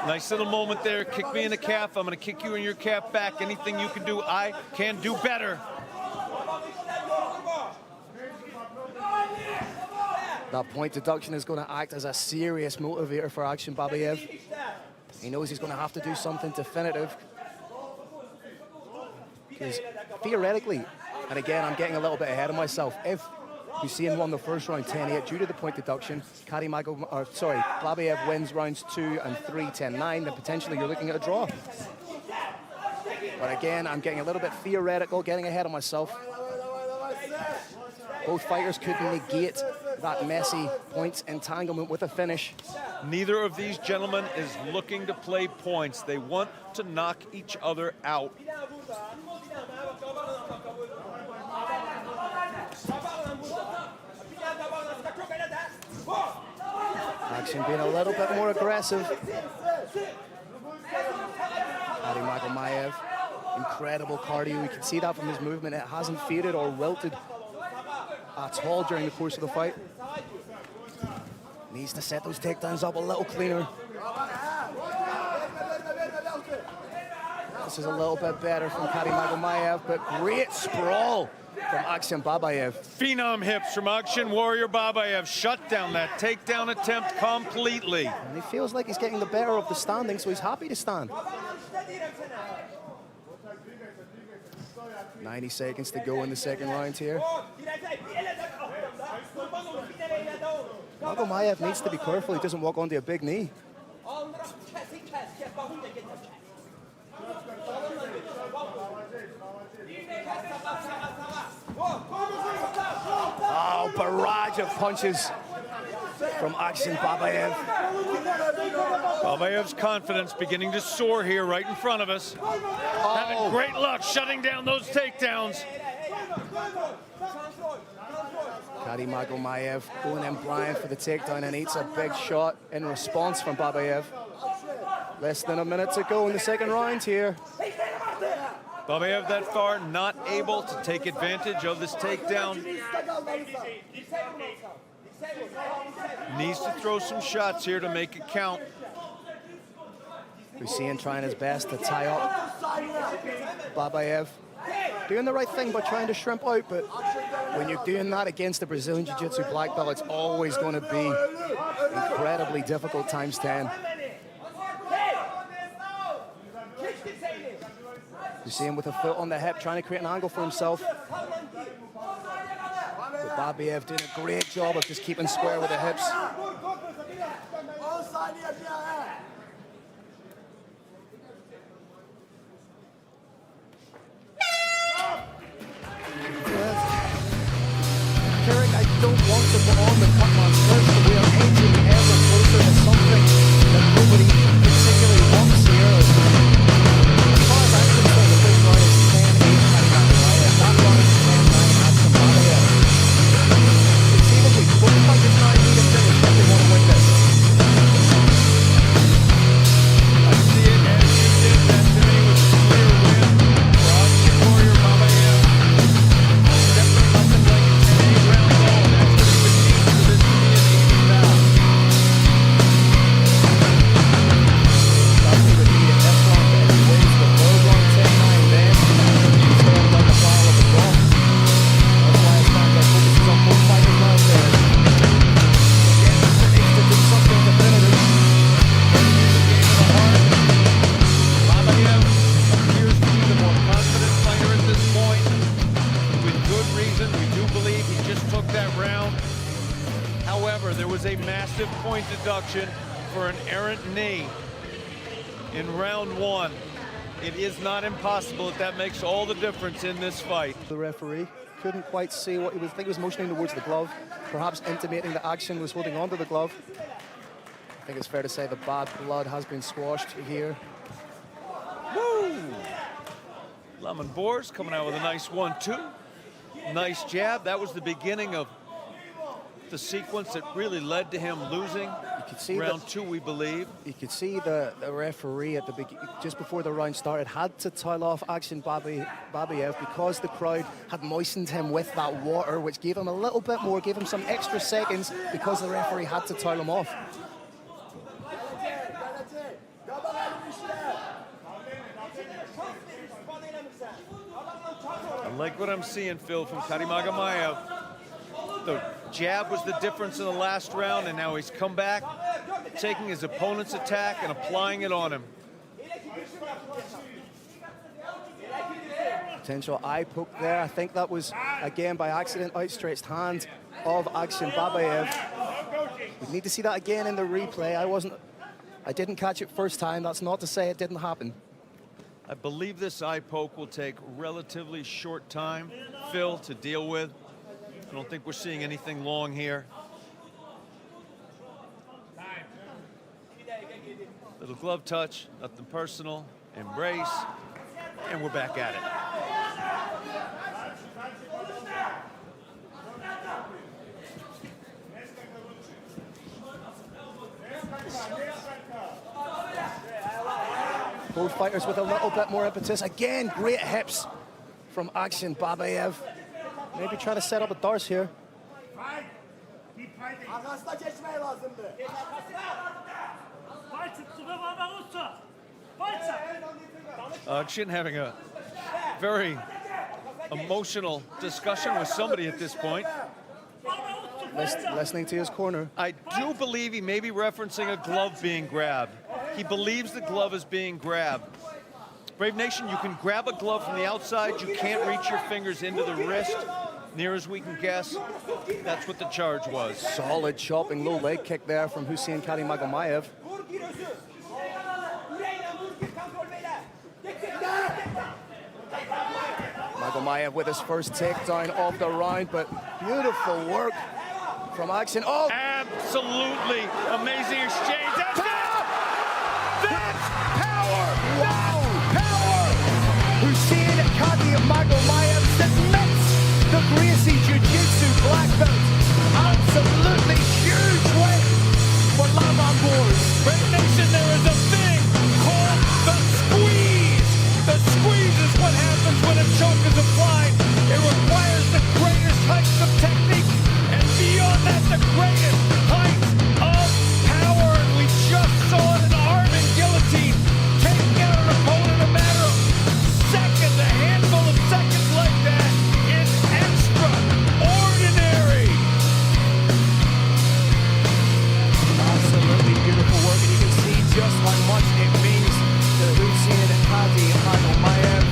Speaker 3: Nice little moment there. Kick me in the calf. I'm going to kick you in your calf back. Anything you can do, I can do better.
Speaker 4: That point deduction is going to act as a serious motivator for Akshin Babayev. He knows he's going to have to do something definitive. Because theoretically, and again, I'm getting a little bit ahead of myself, if Hussein won the first round 10-8 due to the point deduction, Babayev wins rounds 2 and 3 10-9, then potentially you're looking at a draw. But again, I'm getting a little bit theoretical, getting ahead of myself. Both fighters could negate that messy points entanglement with a finish.
Speaker 3: Neither of these gentlemen is looking to play points. They want to knock each other out.
Speaker 4: Akshin being a little bit more aggressive. Karimagomedov, incredible cardio. You can see that from his movement. It hasn't faded or wilted at all during the course of the fight. Needs to set those takedowns up a little cleaner. This is a little bit better from Karimagomedov, but great sprawl from Akshin Babayev.
Speaker 3: Phenom hips from Akshin Warrior Babayev. Shut down that takedown attempt completely.
Speaker 4: And he feels like he's getting the better of the standing, so he's happy to stand. 90 seconds to go in the second round here. Magomedov needs to be careful he doesn't walk onto a big knee. Oh, barrage of punches from Akshin Babayev.
Speaker 3: Babayev's confidence beginning to soar here right in front of us. Having great luck shutting down those takedowns.
Speaker 4: Karimagomedov going in blind for the takedown and eats a big shot in response from Babayev. Less than a minute to go in the second round here.
Speaker 3: Babayev that far not able to take advantage of this takedown. Needs to throw some shots here to make it count.
Speaker 4: Hussein trying his best to tie up Babayev. Doing the right thing by trying to shrimp out, but when you're doing that against the Brazilian Jiu-Jitsu black belt, it's always going to be incredibly difficult times 10. Hussein with a foot on the hip, trying to create an angle for himself. But Babayev doing a great job of just keeping square with the hips. Carrick, I don't want to put on the cutman's curse, but we are edging ever closer to something that nobody particularly wants here. As far as I'm concerned, the first round is 10-8 Karimagomedov. That round is 10-9 Akshin Babayev. Conceivably, both fighters now need a finish if they want to win this.
Speaker 3: I see it as you did. That to me was a clear win for Akshin Warrior Babayev. Definitely nothing like a 10-8 round ball. That's going to be the key for this to be an even bout. massive point deduction for an errant knee in round one. It is not impossible that makes all the difference in this fight.
Speaker 4: The referee couldn't quite see what he was. I think he was motioning towards the glove, perhaps intimating that action was holding onto the glove. I think it's fair to say the bad blood has been squashed here.
Speaker 3: Woo! Lemon Boars coming out with a nice 1-2. Nice jab. That was the beginning of the sequence that really led to him losing.
Speaker 4: You could see
Speaker 3: round two, we believe.
Speaker 4: You could see the referee at the just before the round started had to towel off Akshin Babayev because the crowd had moistened him with that water, which gave him a little bit more, gave him some extra seconds because the referee had to towel him off.
Speaker 3: I like what I'm seeing, Phil, from Karimagamayev. The jab was the difference in the last round, and now he's come back, taking his opponent's attack and applying it on him.
Speaker 4: Potential eye poke there. I think that was, again, by accident, outstretched hand of Akshin Babayev. We need to see that again in the replay. I didn't catch it first time. That's not to say it didn't happen.
Speaker 3: I believe this eye poke will take relatively short time, Phil, to deal with. I don't think we're seeing anything long here. Little glove touch, nothing personal, embrace, and we're back at it.
Speaker 4: Both fighters with a little bit more impetus. Again, great hips from Akshin Babayev. Maybe try to set up a Dars here.
Speaker 3: Akshin having a very emotional discussion with somebody at this point.
Speaker 4: Listening to his corner.
Speaker 3: I do believe he may be referencing a glove being grabbed. He believes the glove is being grabbed. Brave Nation, you can grab a glove from the outside. You can't reach your fingers into the wrist. Near as we can guess, that's what the charge was.
Speaker 4: Solid chopping low leg kick there from Hussein Karimagamayev. Magamayev with his first takedown of the round, but beautiful work from Akshin. Oh!
Speaker 3: Absolutely amazing exchange. That's power!
Speaker 4: Wow! Power! Hussein Karimagamayev submits the Gracie Jiu-Jitsu black belt. Absolutely huge win for Lemon Boars.
Speaker 19: Brave Nation, there is a thing called the squeeze. The squeeze is what happens when a choke is applied. It requires the greatest heights of technique, and beyond that, the greatest heights of power. And we just saw an Armin guillotine taking out an opponent in a matter of seconds. A handful of seconds like that is extraordinary.
Speaker 4: Absolutely beautiful work, and you can see just how much it means to Hussein Karimagamayev.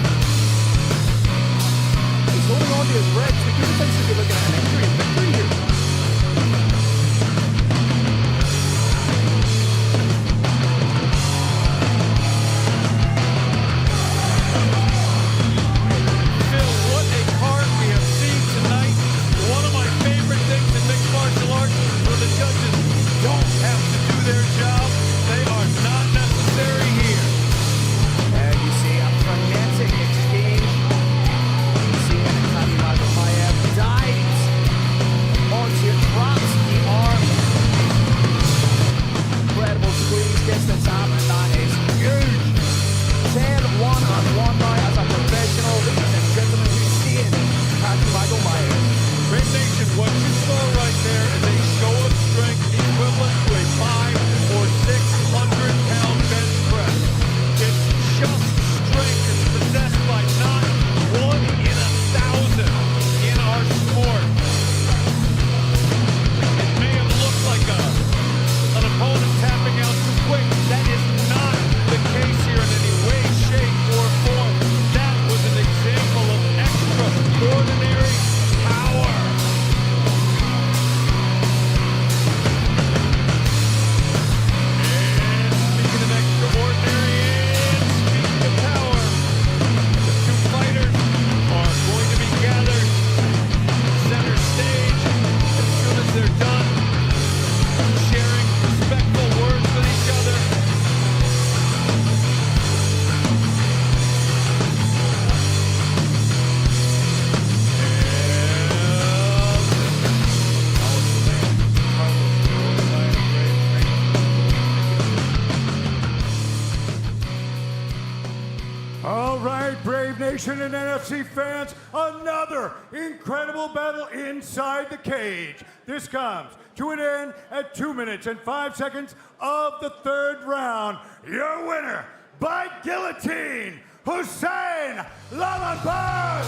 Speaker 13: All right, Brave Nation and NFC fans, another incredible battle inside the cage. This comes to an end at 2 minutes and 5 seconds of the third round. Your winner by guillotine, Hussein Lamanbar.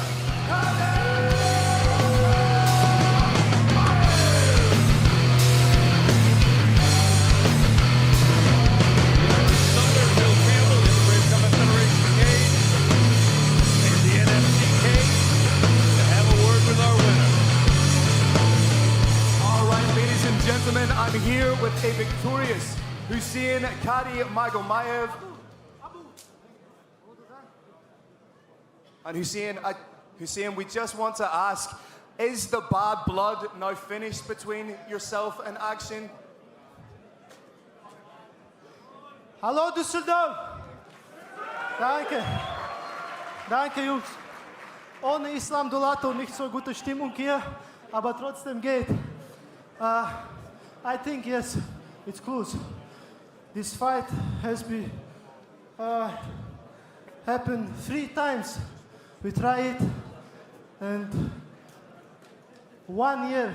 Speaker 20: Gentlemen, I'm here with a victorious Hussein Kadi Magomayev. And Hussein, we just want to ask, is the bad blood now finished between yourself and Action?
Speaker 2: Hallo Düsseldorf! Danke. Danke, Jungs. Ohne Islam Dolato nicht so gute Stimmung hier, aber trotzdem geht. I think, yes, it's close. This fight has been happened 3 times. We try it, and 1 year,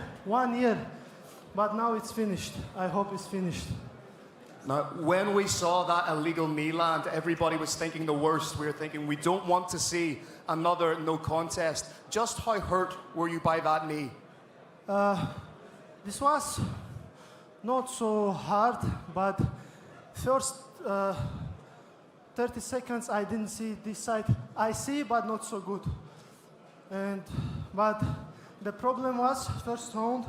Speaker 2: but now it's finished. I hope it's finished.
Speaker 20: Now, when we saw that illegal knee land, everybody was thinking the worst. We were thinking we don't want to see another no contest. Just how hurt were you by that knee?
Speaker 2: This was not so hard, but first 30 seconds I didn't see this side. I see, but not so good. But the problem was first round,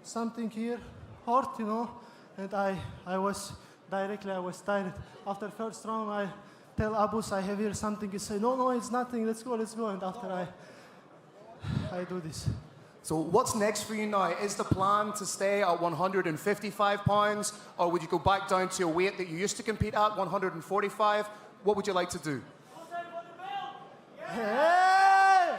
Speaker 2: something here hurt, you know, and I was tired. After first round, I tell Abus I have here something. He say, no, it's nothing. Let's go. And after I do this.
Speaker 20: So what's next for you now? Is the plan to stay at 155 pounds, or would you go back down to a weight that you used to compete at, 145? What would you like to do?
Speaker 2: Hey!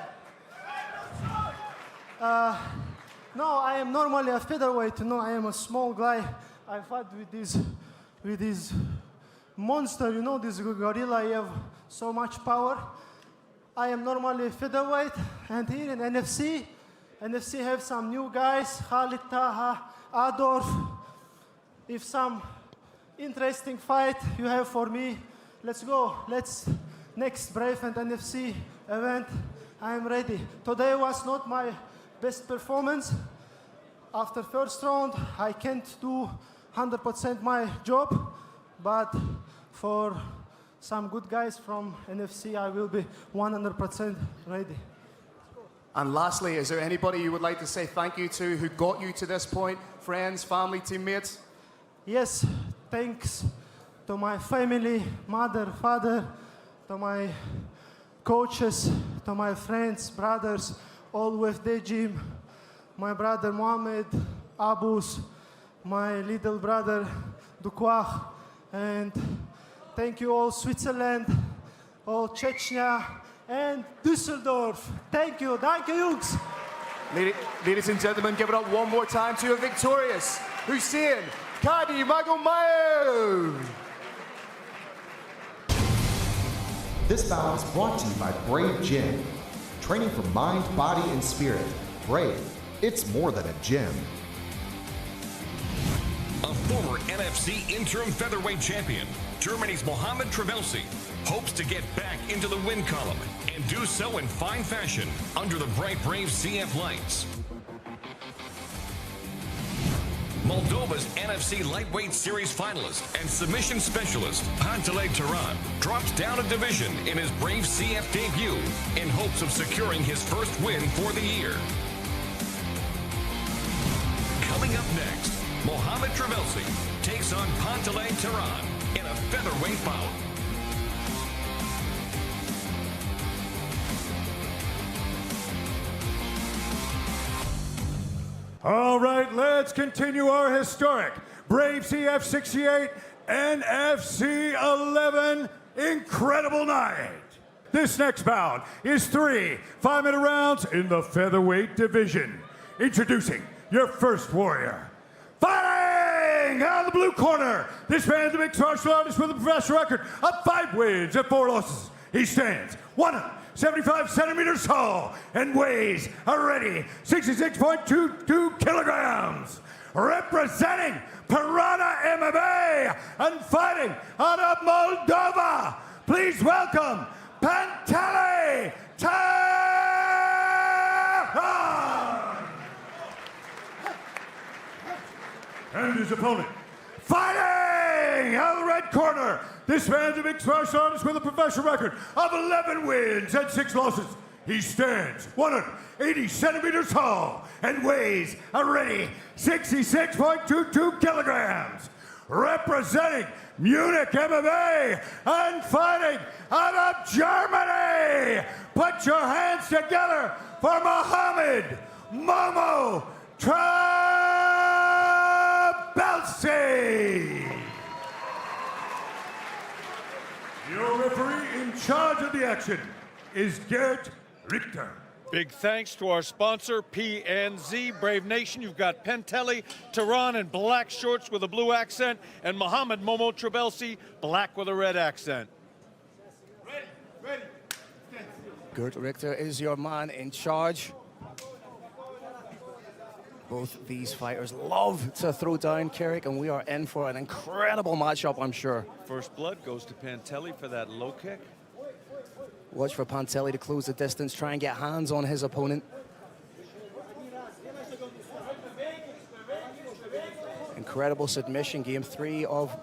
Speaker 2: No, I am normally a featherweight. You know, I am a small guy. I fought with this monster. You know, this gorilla. You have so much power. I am normally a featherweight, and here in NFC have some new guys, Khalid Taha, Adolf. If some interesting fight you have for me, let's go. Next Brave and NFC event, I am ready. Today was not my best performance. After first round, I can't do 100% my job, but for some good guys from NFC, I will be 100% ready.
Speaker 20: And lastly, is there anybody you would like to say thank you to who got you to this point? Friends, family, teammates?
Speaker 2: Yes, thanks to my family, mother, father, to my coaches, to my friends, brothers, all with the gym, my brother Mohamed, Abus, my little brother Dukwah, and thank you all Switzerland, all Chechnya, and Düsseldorf. Thank you, Jungs.
Speaker 20: Ladies and gentlemen, give it up one more time to a victorious Hussein Kadi Magomayev.
Speaker 8: This bout is brought to you by Brave Gym. Training for mind, body, and spirit. Brave, it's more than a gym.
Speaker 9: A former NFC interim featherweight champion, Germany's Mohamed Trivelsey, hopes to get back into the win column and do so in fine fashion under the bright Brave CF lights. Moldova's NFC Lightweight Series finalist and submission specialist, Panteley Tehran, drops down a division in his Brave CF debut in hopes of securing his first win for the year. Coming up next, Mohamed Trivelsey takes on Panteley Tehran in a featherweight bout.
Speaker 13: All right, let's continue our historic Brave CF 68 NFC 11 incredible night. This next bout is 3 5-minute rounds in the featherweight division. Introducing your first warrior. Fighting out of the blue corner, this man is a mixed martial artist with a professional record of 5 wins and 4 losses. He stands 175 centimeters tall and weighs a ready 66.22 kilograms. Representing Piranha MMA and fighting out of Moldova, please welcome Pantele Taran! And his opponent, fighting out of the red corner, this man's a mixed martial artist with a professional record of 11 wins and 6 losses. He stands 180 centimeters tall and weighs a ready 66.22 kilograms. Representing Munich MMA and fighting out of Germany, put your hands together for Mohamed Momo Trabelsi. Your referee in charge of the action is Gert Richter.
Speaker 19: Big thanks to our sponsor, PNZ. Brave Nation, you've got Pantele Taran in black shorts with a blue accent, and Mohamed Momo Trabelsi, black with a red accent.
Speaker 4: Gert Richter is your man in charge. Both these fighters love to throw down, Carrick, and we are in for an incredible matchup, I'm sure.
Speaker 19: First blood goes to Pantele for that low kick.
Speaker 4: Watch for Pantele to close the distance, try and get hands on his opponent. Incredible submission. Game 3 of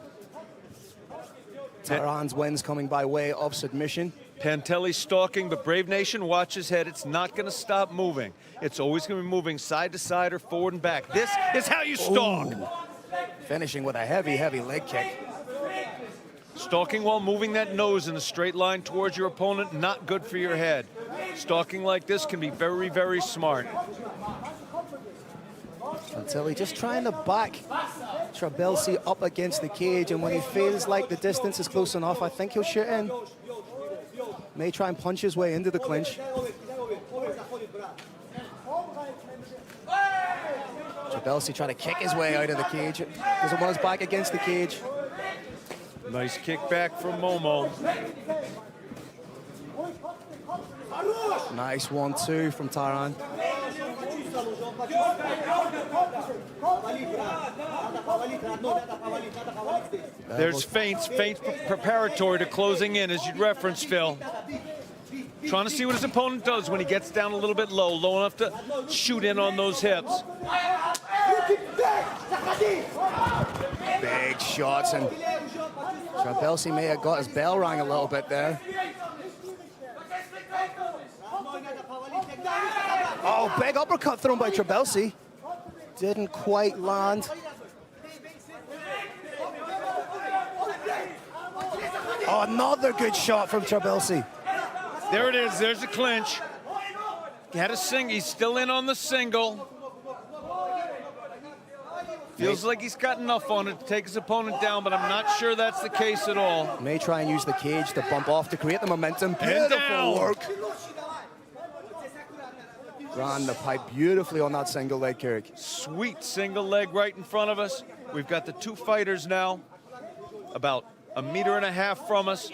Speaker 4: Taran's wins coming by way of submission.
Speaker 3: Pantele stalking, but Brave Nation, watch his head. It's not going to stop moving. It's always going to be moving side to side or forward and back. This is how you stalk.
Speaker 4: Ooh. Finishing with a heavy, heavy leg kick.
Speaker 3: Stalking while moving that nose in a straight line towards your opponent, not good for your head. Stalking like this can be very, very smart.
Speaker 4: Pantele just trying to back Trabelsi up against the cage, and when he feels like the distance is close enough, I think he'll shoot in. May try and punch his way into the clinch. Trabelsi trying to kick his way out of the cage. Doesn't want his back against the cage.
Speaker 3: Nice kick back from Momo.
Speaker 4: Nice 1-2 from Taran.
Speaker 3: There's feints preparatory to closing in, as you'd reference, Phil. Trying to see what his opponent does when he gets down a little bit low enough to shoot in on those hips.
Speaker 4: Big shots, and Trabelsi may have got his bell rang a little bit there. Oh, big uppercut thrown by Trabelsi. Didn't quite land. Oh, another good shot from Trabelsi.
Speaker 3: There it is, there's the clinch. He had a he's still in on the single. Feels like he's got enough on it to take his opponent down, but I'm not sure that's the case at all.
Speaker 4: May try and use the cage to bump off to create the momentum. Beautiful work. Ran the pipe beautifully on that single leg, Carrick.
Speaker 3: Sweet single leg right in front of us. We've got the two fighters now, about 1.5 meters from us.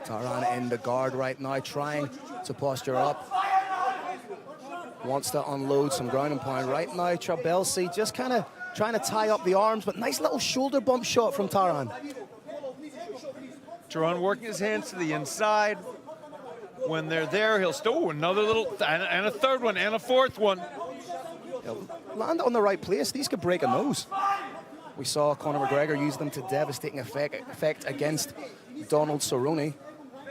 Speaker 4: Taran in the guard right now, trying to posture up. Wants to unload some ground and pound right now. Trabelsi just kind of trying to tie up the arms, but nice little shoulder bump shot from Taran.
Speaker 3: Taran working his hands to the inside. When they're there, he'll still another little, and a third one, and a fourth one.
Speaker 4: He'll land on the right place. These could break a nose. We saw Conor McGregor use them to devastating effect against Donald Cerrone.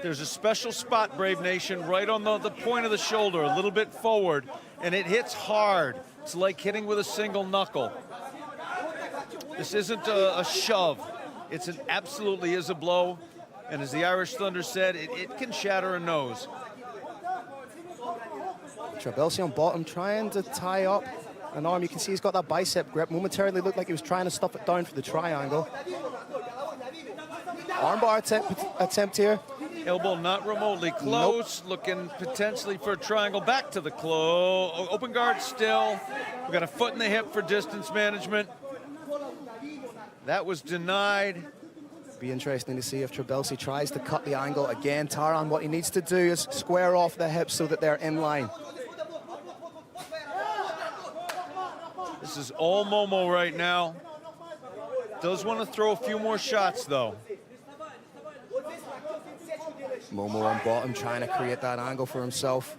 Speaker 3: There's a special spot, Brave Nation, right on the point of the shoulder, a little bit forward, and it hits hard. It's like hitting with a single knuckle. This isn't a shove. It's absolutely is a blow. And as the Irish Thunder said, it can shatter a nose.
Speaker 4: Trabelsi on bottom, trying to tie up an arm. You can see he's got that bicep grip. Momentarily looked like he was trying to stuff it down for the triangle. Armbar attempt here.
Speaker 3: Elbow not remotely close. Nope. Looking potentially for a triangle back to the close. Open guard still. We've got a foot in the hip for distance management. That was denied.
Speaker 4: Be interesting to see if Trabelsi tries to cut the angle again. Taran, what he needs to do is square off the hips so that they're in line.
Speaker 3: This is all Momo right now. Does want to throw a few more shots, though.
Speaker 4: Momo on bottom, trying to create that angle for himself.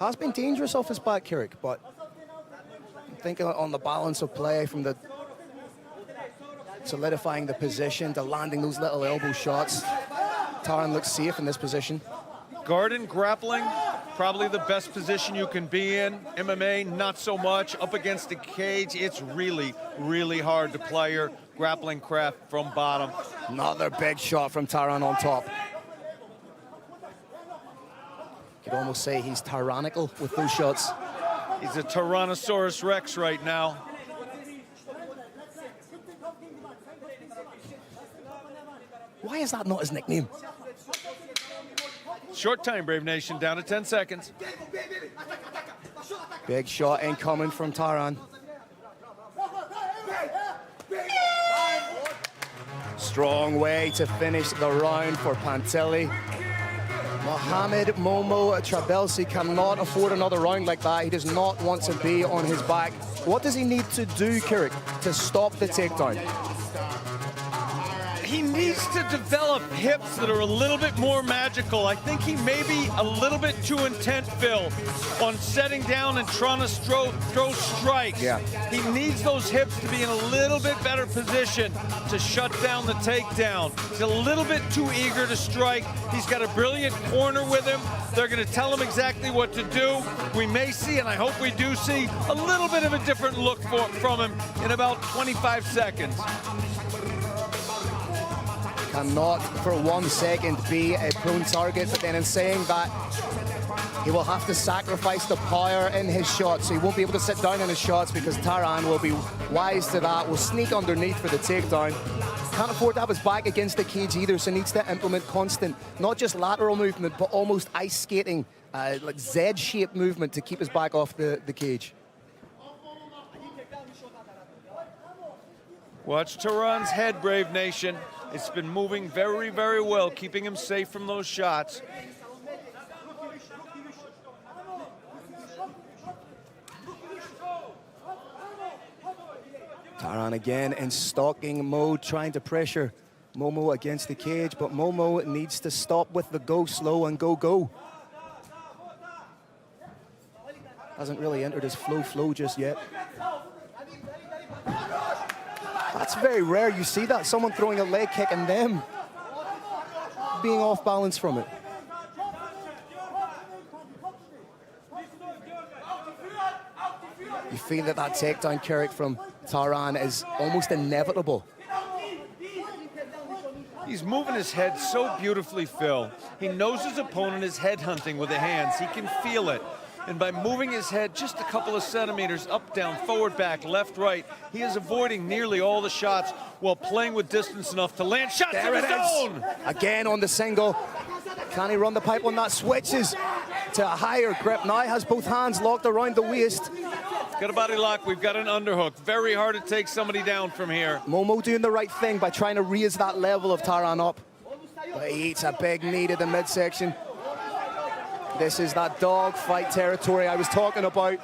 Speaker 4: Has been dangerous off his back, Kirik, but I'm thinking on the balance of play from the solidifying the position to landing those little elbow shots. Taran looks safe in this position.
Speaker 3: Garden grappling, probably the best position you can be in. MMA, not so much. Up against the cage, it's really, really hard to play your grappling craft from bottom.
Speaker 4: Another big shot from Taran on top. You could almost say he's tyrannical with those shots.
Speaker 3: He's a Tyrannosaurus Rex right now.
Speaker 4: Why is that not his nickname?
Speaker 3: Short time, Brave Nation, down to 10 seconds.
Speaker 4: Big shot incoming from Taran. Strong way to finish the round for Pantelli. Mohamed Momo Trabelsi cannot afford another round like that. He does not want to be on his back. What does he need to do, Kirik, to stop the takedown?
Speaker 3: He needs to develop hips that are a little bit more magical. I think he may be a little bit too intent, Phil, on setting down and trying to throw strikes.
Speaker 4: Yeah.
Speaker 3: He needs those hips to be in a little bit better position to shut down the takedown. He's a little bit too eager to strike. He's got a brilliant corner with him. They're going to tell him exactly what to do. We may see, and I hope we do see, a little bit of a different look from him in about 25 seconds.
Speaker 4: Cannot for 1 second be a prone target, but then in saying that, he will have to sacrifice the power in his shots, so he won't be able to sit down in his shots because Taran will be wise to that, will sneak underneath for the takedown. Can't afford to have his back against the cage either, so needs to implement constant, not just lateral movement, but almost ice skating, like Z-shaped movement to keep his back off the cage.
Speaker 3: Watch Taran's head, Brave Nation. It's been moving very, very well, keeping him safe from those shots.
Speaker 4: Taran again in stalking mode, trying to pressure Momo against the cage, but Momo needs to stop with the go slow and go. Hasn't really entered his flow just yet. That's very rare. You see that, someone throwing a leg kick and them being off balance from it. You feel that takedown, Kirik, from Taran is almost inevitable.
Speaker 3: He's moving his head so beautifully, Phil. He knows his opponent is headhunting with the hands. He can feel it. And by moving his head just a couple of centimeters up, down, forward, back, left, right, he is avoiding nearly all the shots while playing with distance enough to land shots in his zone.
Speaker 4: Again on the single. Can he run the pipe on that? Switches to a higher grip. Now has both hands locked around the waist.
Speaker 3: Got a body lock. We've got an underhook. Very hard to take somebody down from here.
Speaker 4: Momo doing the right thing by trying to raise that level of Taran up. But he eats a big knee to the midsection. This is that dog fight territory I was talking about.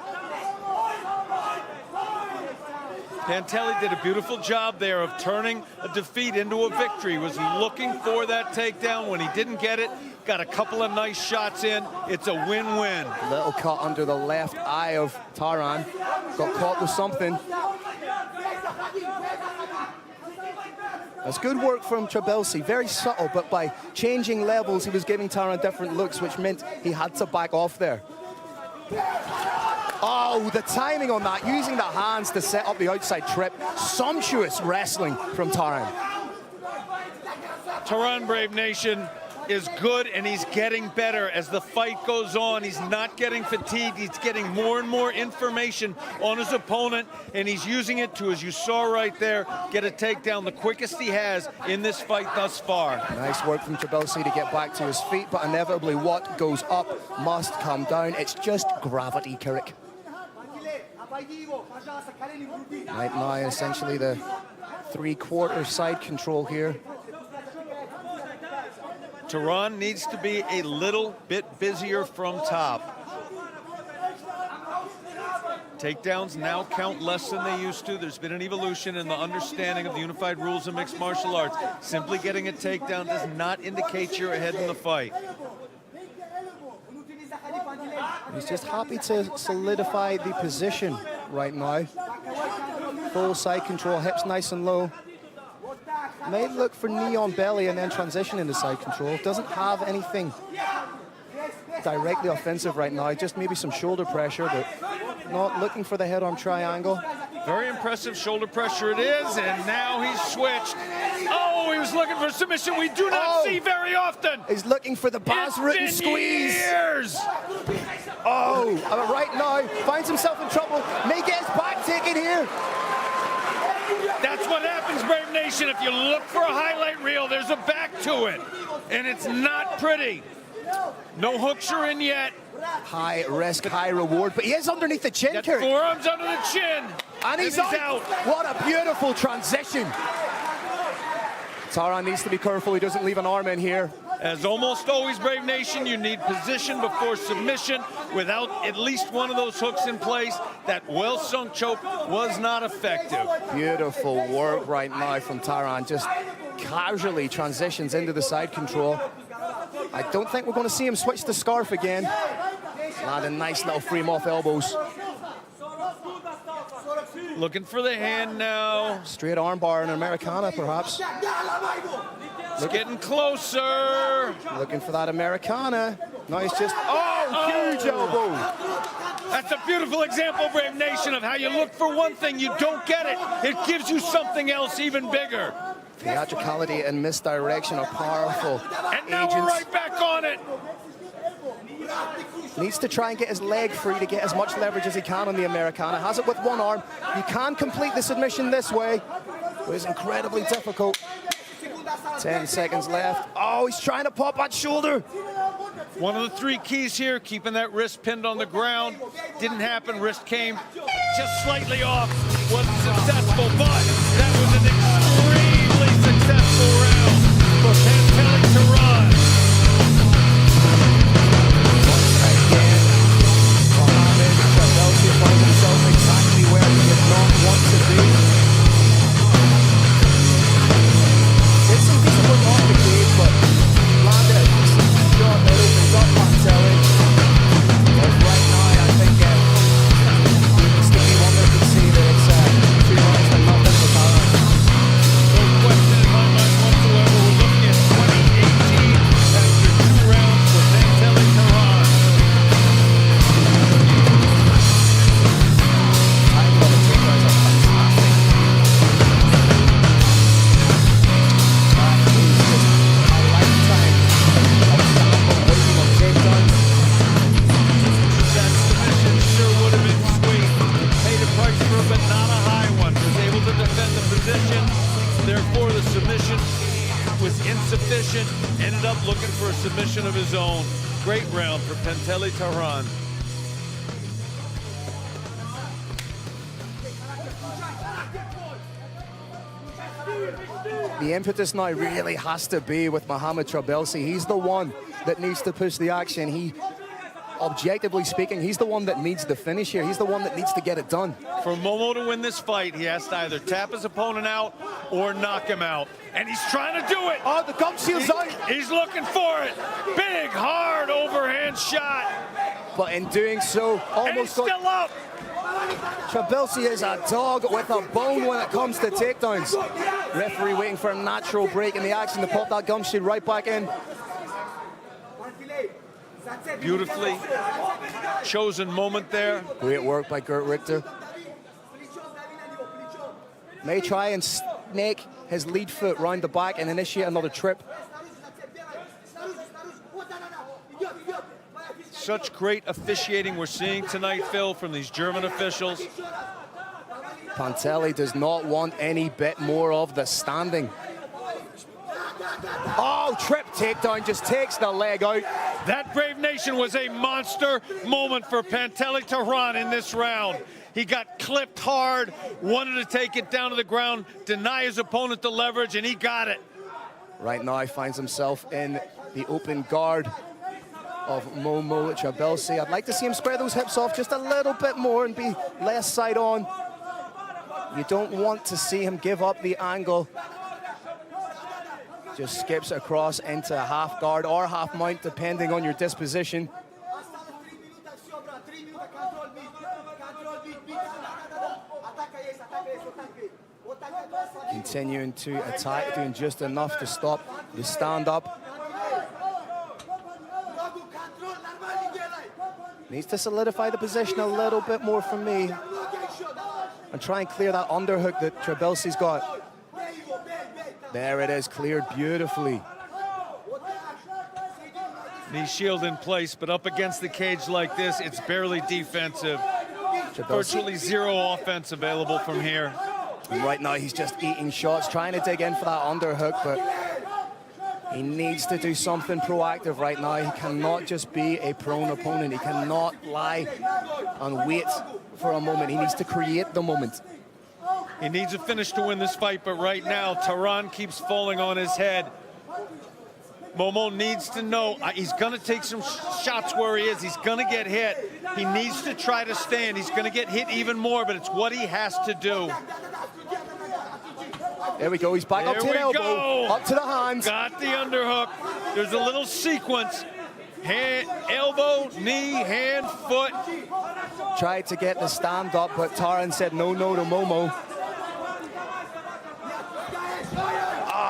Speaker 3: Pantelli did a beautiful job there of turning a defeat into a victory. Was looking for that takedown. When he didn't get it, got a couple of nice shots in. It's a win-win.
Speaker 4: Little cut under the left eye of Taran. Got caught with something. That's good work from Trabelsi, very subtle, but by changing levels, he was giving Taran different looks, which meant he had to back off there. Oh, the timing on that, using the hands to set up the outside trip. Sumptuous wrestling from Taran.
Speaker 3: Taran, Brave Nation, is good, and he's getting better as the fight goes on. He's not getting fatigued. He's getting more and more information on his opponent, and he's using it to, as you saw right there, get a takedown, the quickest he has in this fight thus far.
Speaker 4: Nice work from Trabelsi to get back to his feet, but inevitably what goes up must come down. It's just gravity, Kirik. Right now, essentially the 3/4 side control here.
Speaker 3: Tehran needs to be a little bit busier from top. Takedowns now count less than they used to. There's been an evolution in the understanding of the unified rules of mixed martial arts. Simply getting a takedown does not indicate you're ahead in the fight.
Speaker 4: He's just happy to solidify the position right now. Full side control, hips nice and low. May look for knee on belly and then transition into side control. Doesn't have anything directly offensive right now, just maybe some shoulder pressure, but not looking for the head arm triangle.
Speaker 3: Very impressive shoulder pressure it is, and now he's switched. Oh, he was looking for submission we do not see very often.
Speaker 4: He's looking for the Baz Rutten squeeze.
Speaker 3: Years.
Speaker 4: Right now, finds himself in trouble. May get his back taken here.
Speaker 3: That's what happens, Brave Nation. If you look for a highlight reel, there's a back to it, and it's not pretty. No hooks are in yet.
Speaker 4: High risk, high reward, but he is underneath the chin,
Speaker 3: Got
Speaker 4: Kurt.
Speaker 3: forearms under the chin.
Speaker 4: And he's out. What a beautiful transition. Tehran needs to be careful he doesn't leave an arm in here.
Speaker 3: As almost always, Brave Nation, you need position before submission. Without at least one of those hooks in place, that well-sunk choke was not effective.
Speaker 4: Beautiful work right now from Tehran. Just casually transitions into the side control. I don't think we're going to see him switch the scarf again. Landing nice little frame off elbows.
Speaker 3: Looking for the hand now.
Speaker 4: Straight armbar and Americana, perhaps.
Speaker 3: It's getting closer.
Speaker 4: Looking for that Americana. Nice, just, huge elbow.
Speaker 3: That's a beautiful example, Brave Nation, of how you look for one thing, you don't get it. It gives you something else even bigger.
Speaker 4: Theatricality and misdirection are powerful.
Speaker 3: And now we're right back on it.
Speaker 4: Needs to try and get his leg free to get as much leverage as he can on the Americana. Has it with one arm. You can complete the submission this way, but it's incredibly difficult. 10 seconds left. Oh, he's trying to pop that shoulder.
Speaker 3: One of the three keys here, keeping that wrist pinned on the ground. Didn't happen, wrist came just slightly off. Wasn't successful, but that was an extremely successful round for Panteli Tehran.
Speaker 4: Finds himself exactly where he did not want to be. Did some decent work off the cage, but landed a decent shot that opens up Panteli. But right now, I think he needs to be one that can see that it's 2 rounds and nothing for Tehran.
Speaker 3: No question in my mind whatsoever. We're looking at 2018 after 2 rounds for Panteli Tehran. Therefore, the submission was insufficient. Ended up looking for a submission of his own. Great round for Panteli Tehran.
Speaker 4: The impetus now really has to be with Mohamed Trabelsi. He's the one that needs to push the action. He, objectively speaking, he's the one that needs the finish here. He's the one that needs to get it done.
Speaker 3: For Momo to win this fight, he has to either tap his opponent out or knock him out. And he's trying to do it.
Speaker 4: Oh, the gum shield's out.
Speaker 3: He's looking for it. Big, hard overhand shot.
Speaker 4: But in doing so, almost
Speaker 3: still up.
Speaker 4: Trabelsi is a dog with a bone when it comes to takedowns. Referee waiting for a natural break in the action to pop that gum shield right back in.
Speaker 3: Beautifully chosen moment there.
Speaker 4: Great work by Gert Richter. May try and snake his lead foot round the back and initiate another trip.
Speaker 3: Such great officiating we're seeing tonight, Phil, from these German officials.
Speaker 4: Panteli does not want any bit more of the standing. Oh, trip takedown, just takes the leg out.
Speaker 3: That Brave Nation was a monster moment for Panteli Tehran in this round.
Speaker 19: He got clipped hard, wanted to take it down to the ground, deny his opponent the leverage, and he got it.
Speaker 4: Right now he finds himself in the open guard of Momo Trabelsi. I'd like to see him square those hips off just a little bit more and be less side on. You don't want to see him give up the angle. Just skips across into half guard or half mount, depending on your disposition. Continuing to attack, doing just enough to stop the stand-up. Needs to solidify the position a little bit more for me and try and clear that underhook that Trabelsi's got. There it is, cleared beautifully.
Speaker 19: Knee shield in place, but up against the cage like this, it's barely defensive. Virtually zero offense available from here.
Speaker 4: And right now he's just eating shots, trying to dig in for that underhook, but he needs to do something proactive right now. He cannot just be a prone opponent. He cannot lie and wait for a moment. He needs to create the moment.
Speaker 19: He needs a finish to win this fight, but right now, Tehran keeps falling on his head. Momo needs to know he's going to take some shots where he is. He's going to get hit. He needs to try to stand. He's going to get hit even more, but it's what he has to do.
Speaker 4: There we go. He's back up to the elbow, up to the hands.
Speaker 19: Got the underhook. There's a little sequence. Hand, elbow, knee, hand, foot.
Speaker 4: Tried to get the stand up, but Taran said no to Momo.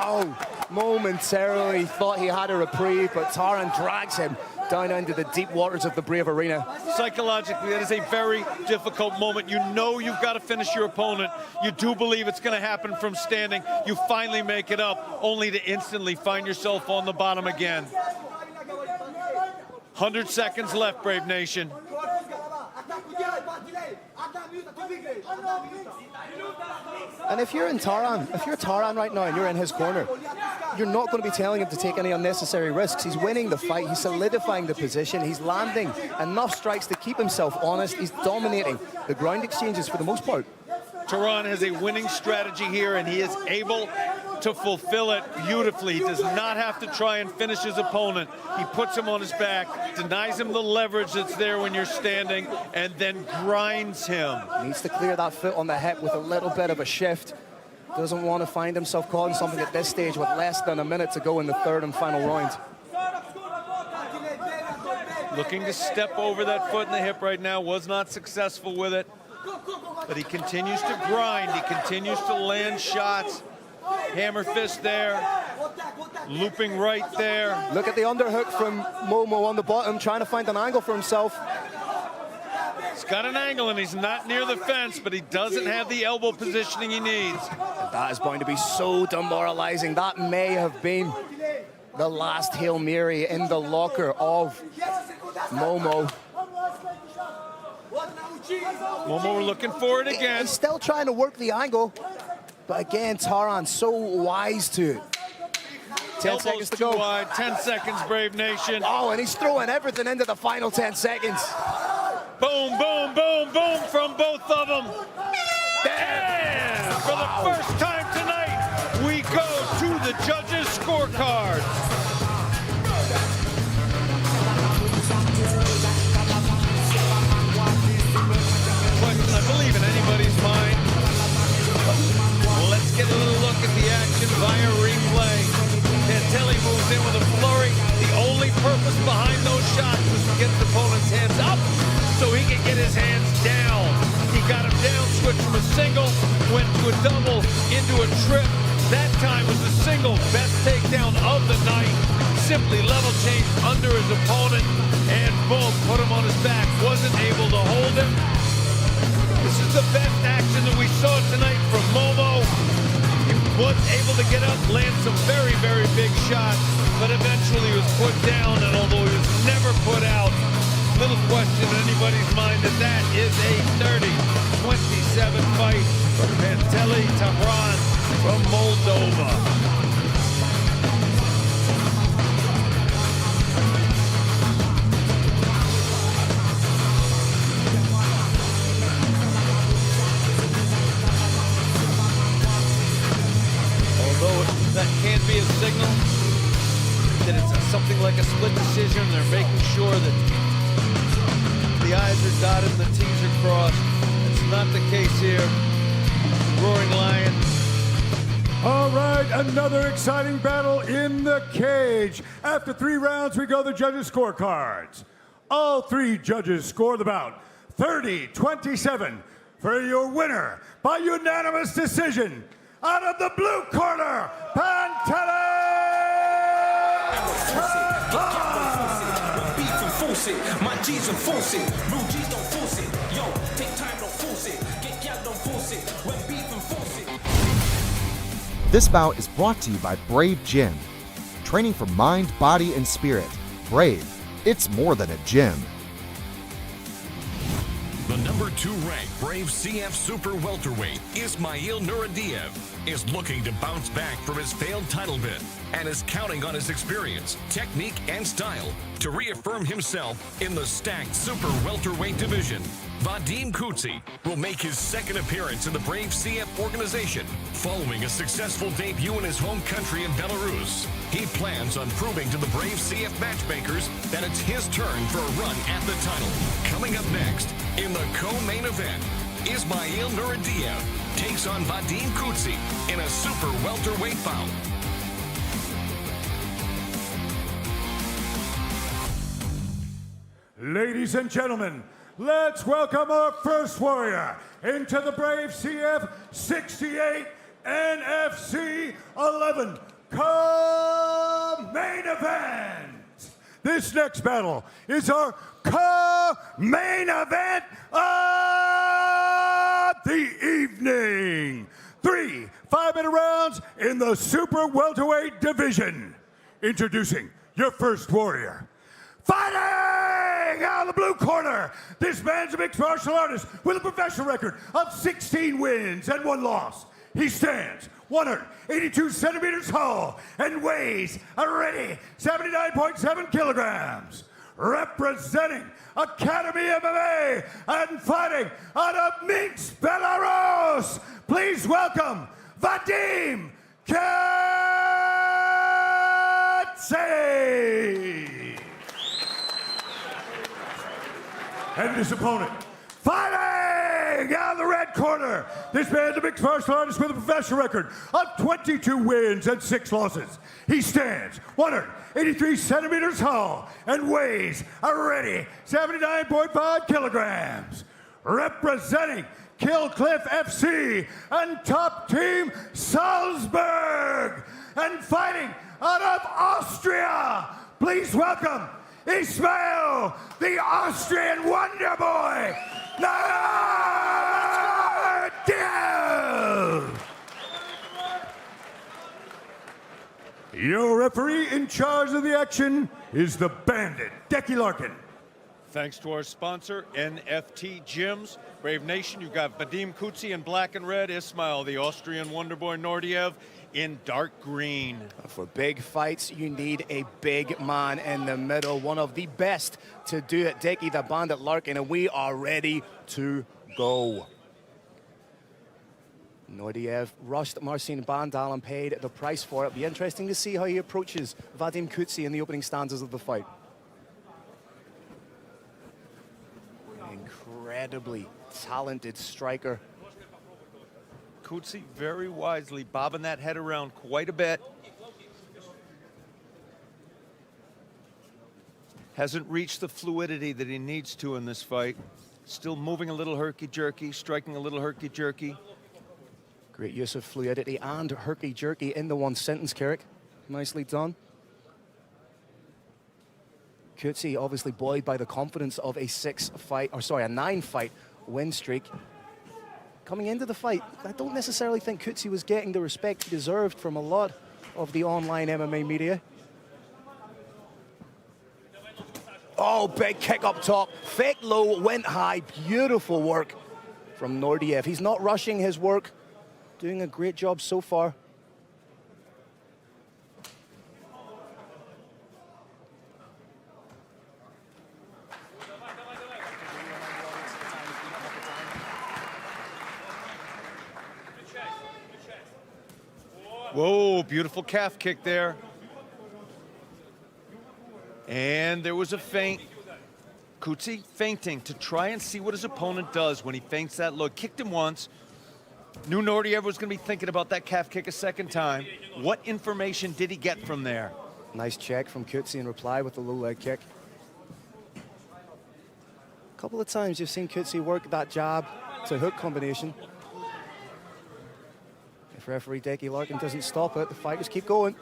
Speaker 4: Oh, momentarily thought he had a reprieve, but Taran drags him down into the deep waters of the Brave Arena.
Speaker 19: Psychologically, that is a very difficult moment. You know you've got to finish your opponent. You do believe it's going to happen from standing. You finally make it up, only to instantly find yourself on the bottom again. 100 seconds left, Brave Nation.
Speaker 4: And if you're Taran right now and you're in his corner, you're not going to be telling him to take any unnecessary risks. He's winning the fight, he's solidifying the position, he's landing enough strikes to keep himself honest, he's dominating the ground exchanges for the most part.
Speaker 19: Tehran has a winning strategy here, and he is able to fulfill it beautifully. He does not have to try and finish his opponent. He puts him on his back, denies him the leverage that's there when you're standing, and then grinds him.
Speaker 4: Needs to clear that foot on the hip with a little bit of a shift. Doesn't want to find himself caught in something at this stage with less than a minute to go in the third and final round.
Speaker 19: Looking to step over that foot in the hip right now, was not successful with it. But he continues to grind, he continues to land shots. Hammer fist there, looping right there.
Speaker 4: Look at the underhook from Momo on the bottom, trying to find an angle for himself.
Speaker 19: He's got an angle and he's not near the fence, but he doesn't have the elbow positioning he needs.
Speaker 4: That is going to be so demoralizing. That may have been the last Hail Mary in the locker of Momo.
Speaker 19: Momo looking for it again.
Speaker 4: He's still trying to work the angle, but again, Taran so wise to it. 10
Speaker 19: Elbows
Speaker 4: seconds to
Speaker 19: too
Speaker 4: go.
Speaker 19: wide. 10 seconds, Brave Nation.
Speaker 4: Oh, and he's throwing everything into the final 10 seconds.
Speaker 19: Boom, boom, boom, boom from both of them. And for the first time tonight, we go to the judges' scorecards. Question, I believe, in anybody's mind. Let's get a little look at the action via replay. Pantelli moves in with a flurry. The only purpose behind those shots was to get his opponent's hands up so he can get his hands down. He got him down, switched from a single, went to a double, into a trip. That time was the single best takedown of the night. Simply level changed under his opponent and boom, put him on his back. Wasn't able to hold him. This is the best action that we saw tonight from Momo. He was able to get up, land some very, very big shots, but eventually he was put down, and although he was never put out, little question in anybody's mind that that is a 30-27 fight for Pantelli Tehran from Moldova.
Speaker 10: that can be a signal that it's something like a split decision. They're making sure that the I's are dotted and the T's are crossed. It's not the case here. Roaring Lion.
Speaker 1: All right, another exciting battle in the cage. After 3 rounds, we go to the judges' scorecards. All 3 judges score the bout 30-27 for your winner by unanimous decision. Out of the blue corner, Pantella!
Speaker 11: My G's don't force it, real G's don't force it. Yo, take time, don't force it. Get gal, don't force it. When beef and force it.
Speaker 8: This bout is brought to you by Brave Gym. Training for mind, body, and spirit. Brave, it's more than a gym.
Speaker 9: The number 2 ranked Brave CF Super Welterweight, Ismail Nuradiev, is looking to bounce back from his failed title bid and is counting on his experience, technique, and style to reaffirm himself in the stacked Super Welterweight division. Vadim Kutsi will make his second appearance in the Brave CF organization following a successful debut in his home country of Belarus. He plans on proving to the Brave CF matchmakers that it's his turn for a run at the title. Coming up next, in the co-main event, Ismail Nuradiev takes on Vadim Kutsi in a super welterweight bout.
Speaker 1: Ladies and gentlemen, let's welcome our first warrior into the Brave CF 68 NFC 11 co-main event. This next battle is our co-main event of the evening. 3 5-minute rounds in the super welterweight division. Introducing your first warrior. Fighting out of the blue corner, this man's a mixed martial artist with a professional record of 16 wins and 1 loss. He stands 182 centimeters tall and weighs a ready 79.7 kilograms. Representing Academy MMA and fighting out of Minsk, Belarus, please welcome Vadim Kutsi. And his opponent, fighting out of the red corner, this man's a mixed martial artist with a professional record of 22 wins and 6 losses. He stands 183 centimeters tall and weighs a ready 79.5 kilograms. Representing Killcliff FC and Top Team Salzburg, and fighting out of Austria, please welcome Ismail, the Austrian Wonder Boy, Nuradiev. Your referee in charge of the action is the Bandit, Decky Larkin.
Speaker 19: Thanks to our sponsor, NFT Gyms. Brave Nation, you've got Vadim Kutsi in black and red, Ismail, the Austrian Wonderboy Nuradiev, in dark green.
Speaker 4: For big fights, you need a big man in the middle. One of the best to do it, Decky the Bandit Larkin, and we are ready to go. Nuradiev rushed Marcin Bandal and paid the price for it. It'll be interesting to see how he approaches Vadim Kutsi in the opening stanzas of the fight. Incredibly talented striker.
Speaker 19: Kutsi very wisely bobbing that head around quite a bit. Hasn't reached the fluidity that he needs to in this fight. Still moving a little herky-jerky, striking a little herky-jerky.
Speaker 4: Great use of fluidity and herky-jerky in the one sentence, Carrick. Nicely done. Kutsi obviously buoyed by the confidence of a 9-fight win streak. Coming into the fight, I don't necessarily think Kutsi was getting the respect he deserved from a lot of the online MMA media. Oh, big kick up top. Fake low, went high. Beautiful work from Nuradiev. He's not rushing his work. Doing a great job so far.
Speaker 3: Whoa, beautiful calf kick there. And there was a feint. Coetzee feinting to try and see what his opponent does when he feints that look. Kicked him once. Knew Nordiev was going to be thinking about that calf kick a second time. What information did he get from there?
Speaker 4: Nice check from Coetzee in reply with the low leg kick. A couple of times you've seen Coetzee work that jab to hook combination. If referee Decky Larkin doesn't stop it, the fighters keep going.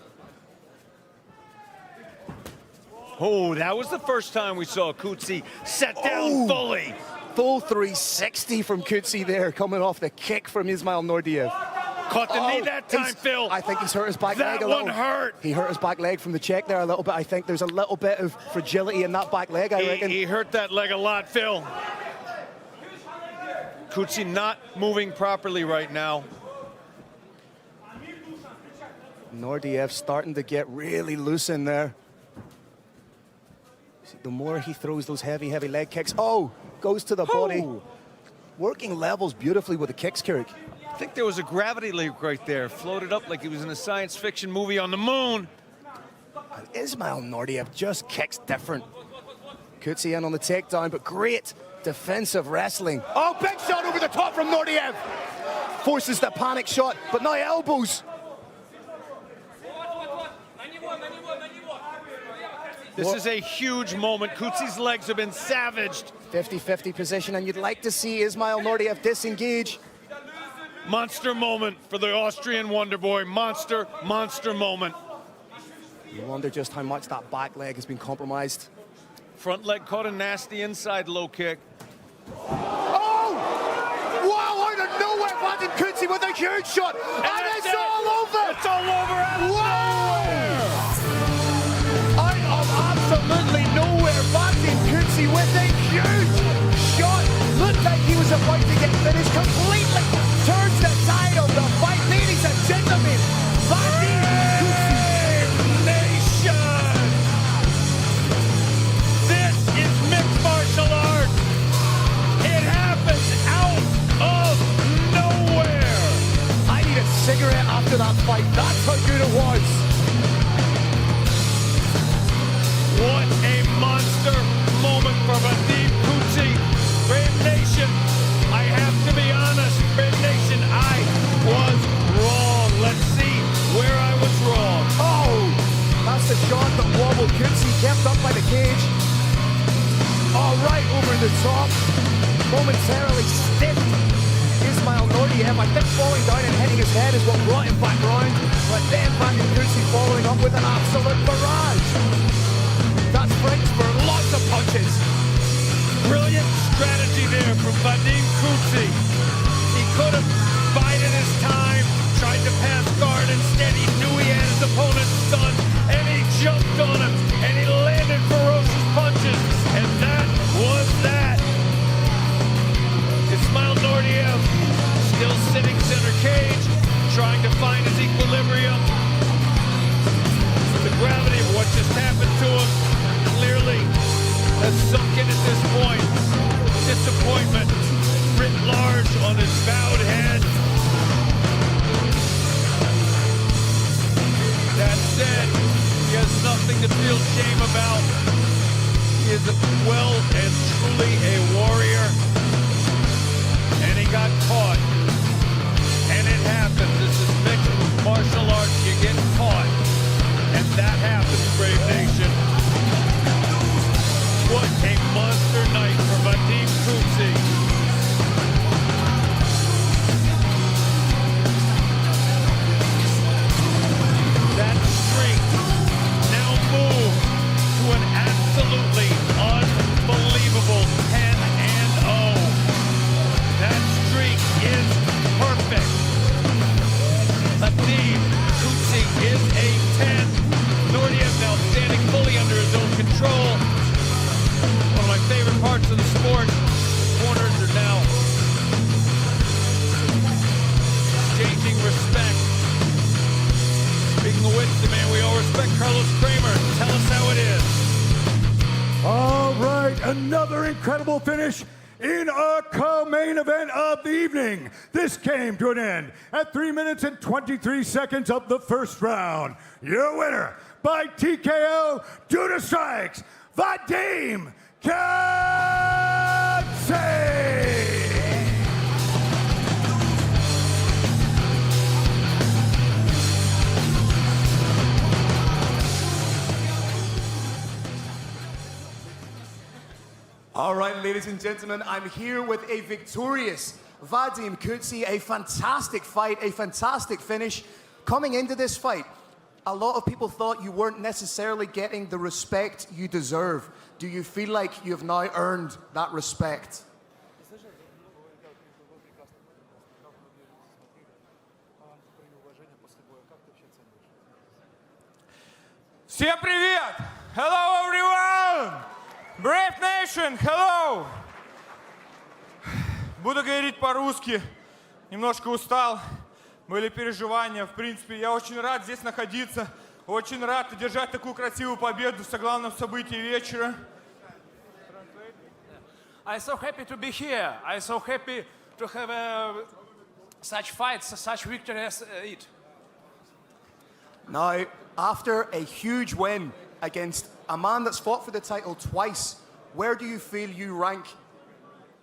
Speaker 3: Oh, that was the first time we saw Coetzee set down fully.
Speaker 4: Full 360 from Coetzee there, coming off the kick from Ismail Nordiev.
Speaker 3: Caught the knee that time, Phil.
Speaker 4: I think he's hurt his back leg a little.
Speaker 3: That one hurt.
Speaker 4: He hurt his back leg from the check there a little bit. I think there's a little bit of fragility in that back leg, I reckon.
Speaker 3: He hurt that leg a lot, Phil. Coetzee not moving properly right now.
Speaker 4: Nordiev starting to get really loose in there. The more he throws those heavy leg kicks, goes to the body. Working levels beautifully with the kicks, Kirik.
Speaker 3: I think there was a gravity leak right there. Floated up like he was in a science fiction movie on the moon.
Speaker 4: And Ismail Nordiev just kicks different. Coetzee in on the takedown, but great defensive wrestling. Oh, big shot over the top from Nordiev. Forces the panic shot, but now elbows.
Speaker 3: This is a huge moment. Coetzee's legs have been savaged.
Speaker 4: 50-50 position, and you'd like to see Ismail Nordiev disengage.
Speaker 3: Monster moment for the Austrian Wonder Boy. Monster moment.
Speaker 4: You wonder just how much that back leg has been compromised.
Speaker 3: Front leg caught a nasty inside low kick.
Speaker 4: Oh! Wow, out of nowhere, Vadim Coetzee with a huge shot. And it's all over!
Speaker 3: It's all over out of nowhere!
Speaker 4: Out of absolutely nowhere, Vadim Coetzee with a huge shot. Looked like he was about to get finished completely. Turns the tide of the fight. Ladies and gentlemen, Vadim Coetzee.
Speaker 3: Nation! This is mixed martial arts. It happens out of nowhere.
Speaker 4: I need a cigarette after that fight. That's how good it was.
Speaker 3: What a monster moment for Vadim Coetzee. Brave Nation, I have to be honest, Brave Nation, I was wrong. Let's see where I was wrong.
Speaker 4: Oh, that's the shot that wobbled Coetzee, kept up by the cage. All right, over the top. Momentarily stiff. Ismail Nordiev, I think falling down and hitting his head is what brought him back round. But then Vadim Coetzee following up with an absolute barrage. That's Franks for lots of punches.
Speaker 3: Brilliant strategy there from Vadim Coetzee. He could have bided his time, tried to pass guard. Instead, he knew he had his opponent's son, and he jumped on him, and he landed ferocious punches, and that was that. Ismail Nordiev still sitting center cage, trying to find his equilibrium. The gravity of what just happened to him clearly has sunk in at this point. Disappointment writ large on his bowed head. That said, he has nothing to feel shame about. He is well and truly a warrior. And he got caught. And it happens. This is mixed martial arts. You get caught. And that happens, Brave Nation. What a monster night for Vadim Coetzee. That streak now moved to an absolutely unbelievable 10-0. That streak is perfect. Vadim Coetzee is a 10. Nordiev now standing fully under his own control. One of my favorite parts of the sport. Corners are now exchanging respect. Speaking of which, the man we all respect, Carlos Kramer. Tell us how it is.
Speaker 13: All right, another incredible finish. In our co-main event of the evening, this came to an end at 3 minutes and 23 seconds of the first round. Your winner by TKO due to strikes, Vadim Katsay!
Speaker 20: All right, ladies and gentlemen, I'm here with a victorious Vadim Katsay, a fantastic fight, a fantastic finish. Coming into this fight, a lot of people thought you weren't necessarily getting the respect you deserve. Do you feel like you've now earned that respect?
Speaker 19: Всем привет! Hello everyone! Brave Nation, hello! Буду говорить по-русски. Немножко устал. Были переживания. В принципе, я очень рад здесь находиться. Очень рад одержать такую красивую победу в главном событии вечера.
Speaker 14: I'm so happy to be here. I'm so happy to have such fights, such victory as it.
Speaker 20: Now, after a huge win against a man that's fought for the title twice, where do you feel you rank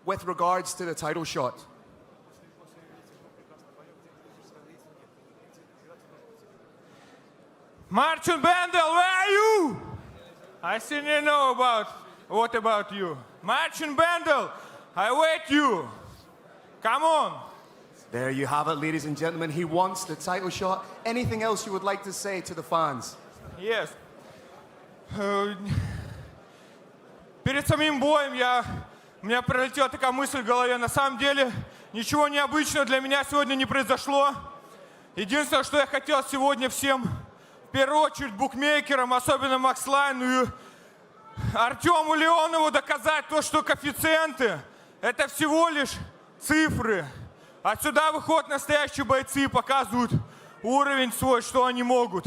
Speaker 20: with regards to the title shot?
Speaker 19: Martin Bendel, where are you? I still didn't know about what about you. Martin Bendel, I wait you. Come on.
Speaker 20: There you have it, ladies and gentlemen. He wants the title shot. Anything else you would like to say to the fans?
Speaker 19: Yes. Перед самим боем у меня пролетела такая мысль в голове. На самом деле, ничего необычного для меня сегодня не произошло. Единственное, что я хотел сегодня всем, в первую очередь букмекерам, особенно Макслайну и Артему Леонову, доказать то, что коэффициенты – это всего лишь цифры. Отсюда выходят настоящие бойцы и показывают уровень свой, что они могут.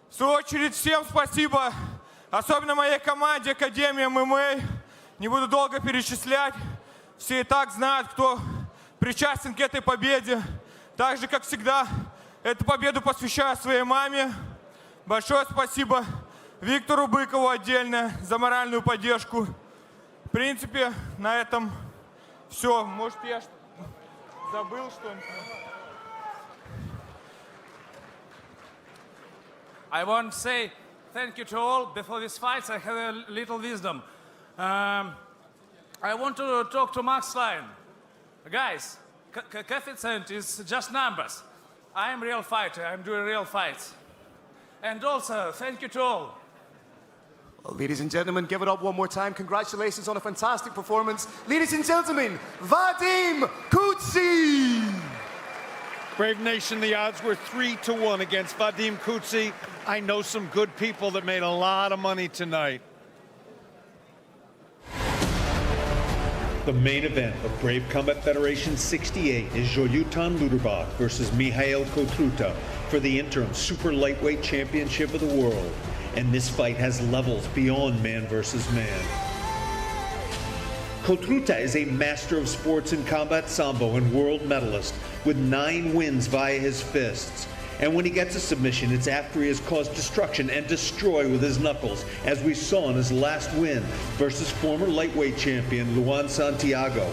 Speaker 19: В свою очередь, всем спасибо, особенно моей команде Академии ММА. Не буду долго перечислять. Все и так знают, кто причастен к этой победе. Так же, как всегда, эту победу посвящаю своей маме. Большое спасибо Виктору Быкову отдельно за моральную поддержку. В принципе, на этом все. Может, я забыл что-нибудь?
Speaker 14: I want to say thank you to all. Before these fights, I have a little wisdom. I want to talk to Max Line. Guys, coefficient is just numbers. I am a real fighter. I'm doing real fights. And also, thank you to all.
Speaker 20: Well, ladies and gentlemen, give it up one more time. Congratulations on a fantastic performance. Ladies and gentlemen, Vadim Katsay!
Speaker 22: Brave Nation, the odds were 3-1 against Vadim Katsay. I know some good people that made a lot of money tonight.
Speaker 23: The main event of Brave Combat Federation 68 is Jolyutan Luderbach versus Mikhail Kotruta for the interim super lightweight championship of the world. And this fight has levels beyond man versus man. Kotruta is a master of sports in combat sambo and world medalist with 9 wins via his fists. And when he gets a submission, it's after he has caused destruction and destroy with his knuckles, as we saw in his last win versus former lightweight champion Luan Santiago.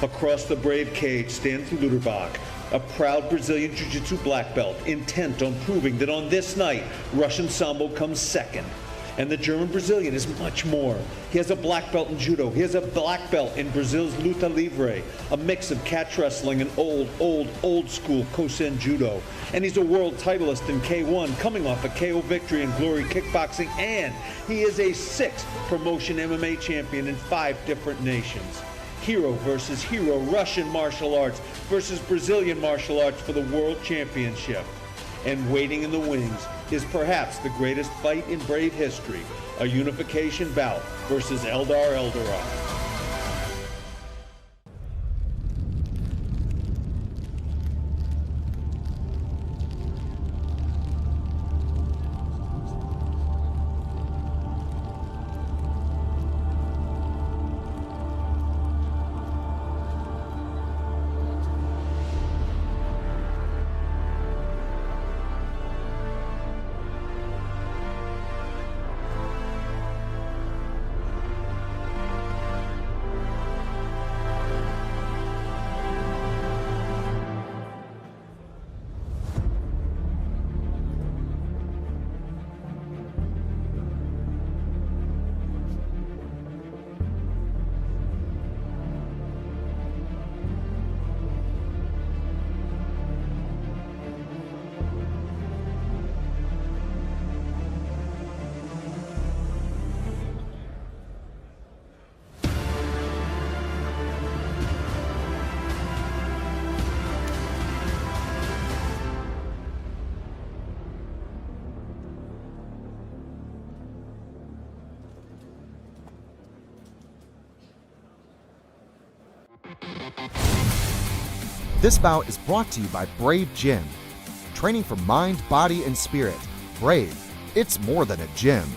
Speaker 23: Across the brave cage stands Luderbach, a proud Brazilian Jiu-Jitsu black belt, intent on proving that on this night, Russian Sambo comes second. And the German Brazilian is much more. He has a black belt in judo. He has a black belt in Brazil's luta livre, a mix of catch wrestling and old school Kosen judo. And he's a world titleist in K1, coming off a KO victory in Glory Kickboxing, and he is a 6th promotion MMA champion in 5 different nations. Hero versus hero, Russian martial arts versus Brazilian martial arts for the world championship. And waiting in the wings is perhaps the greatest fight in Brave history, a unification bout versus Eldar Eldarov.
Speaker 8: This bout is brought to you by Brave Gym. Training for mind, body, and spirit. Brave, it's more than a gym.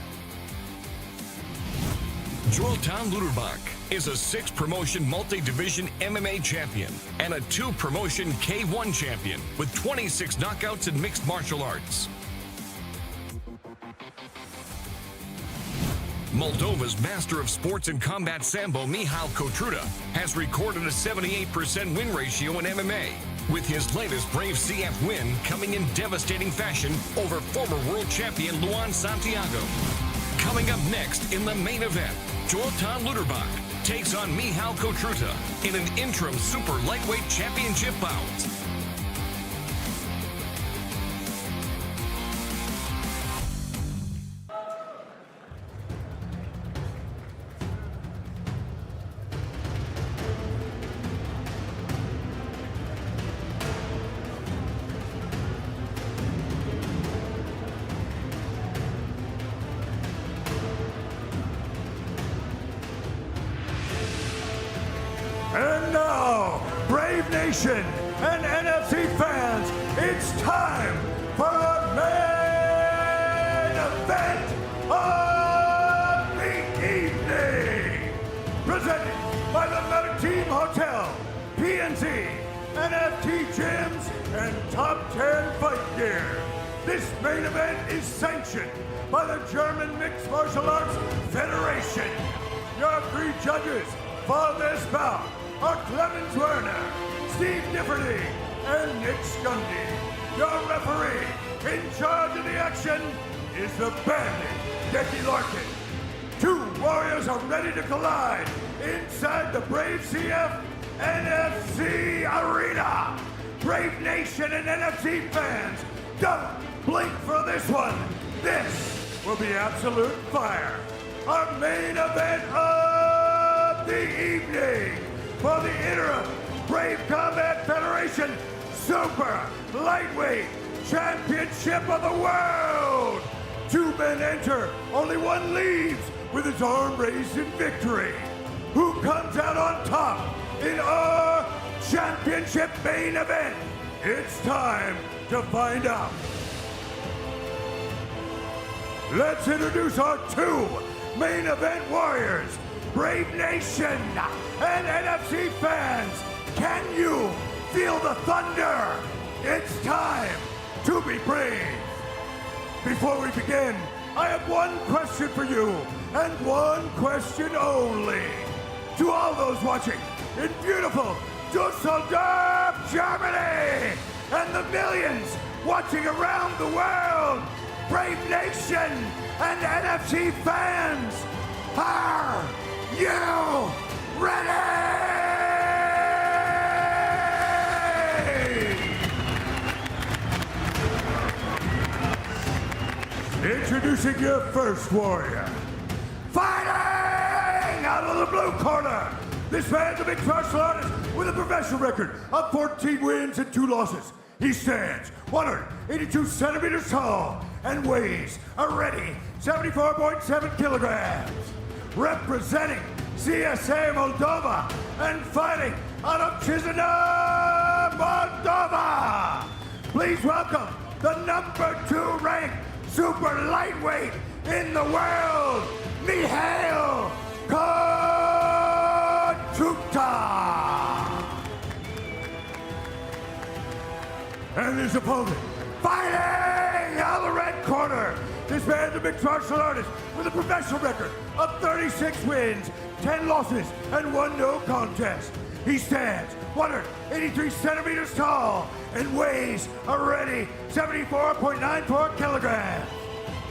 Speaker 9: Joelton Luderbach is a 6-promotion multi-division MMA champion and a 2-promotion K1 champion with 26 knockouts in mixed martial arts. Moldova's master of sports and combat sambo, Michal Kotruta, has recorded a 78% win ratio in MMA, with his latest Brave CF win coming in devastating fashion over former world champion Luan Santiago. Coming up next in the main event, Joelton Luderbach takes on Michal Kotruta in an interim super lightweight championship bout.
Speaker 13: And now, Brave Nation and NFC fans, it's time for our main event of the evening. Presented by the Hanekom Hotel, PNC, NFT Gyms, and Top 10 Fight Gear. This main event is sanctioned by the German Mixed Martial Arts Federation. Your 3 judges for this bout are Clemens Werner, Steve Nifferty, and Nick Skundy. Your referee in charge of the action is the Bandit, Decky Larkin. 2 warriors are ready to collide inside the Brave CF NFC Arena. Brave Nation and NFC fans, don't blink for this one. This will be absolute fire. Our main event of the evening for the interim Brave Combat Federation Super Lightweight Championship of the World. 2 men enter, only 1 leaves with his arm raised in victory. Who comes out on top in our championship main event? It's time to find out. Let's introduce our 2 main event warriors. Brave Nation and NFC fans, can you feel the thunder? It's time to be brave. Before we begin, I have 1 question for you, and 1 question only. To all those watching in beautiful Dusseldorf, Germany, and the millions watching around the world, Brave Nation and NFC fans, are you ready? Introducing your first warrior. Fighting out of the blue corner. This man's a mixed martial artist with a professional record of 14 wins and 2 losses. He stands 182 centimeters tall and weighs a ready 74.7 kilograms. Representing CSA Moldova and fighting out of Chisinau, Moldova. Please welcome the number 2 ranked super lightweight in the world, Michal Kotruta. And his opponent, fighting out of the red corner. This man's a mixed martial artist with a professional record of 36 wins, 10 losses, and 1 no contest. He stands 183 centimeters tall and weighs a ready 74.94 kilograms.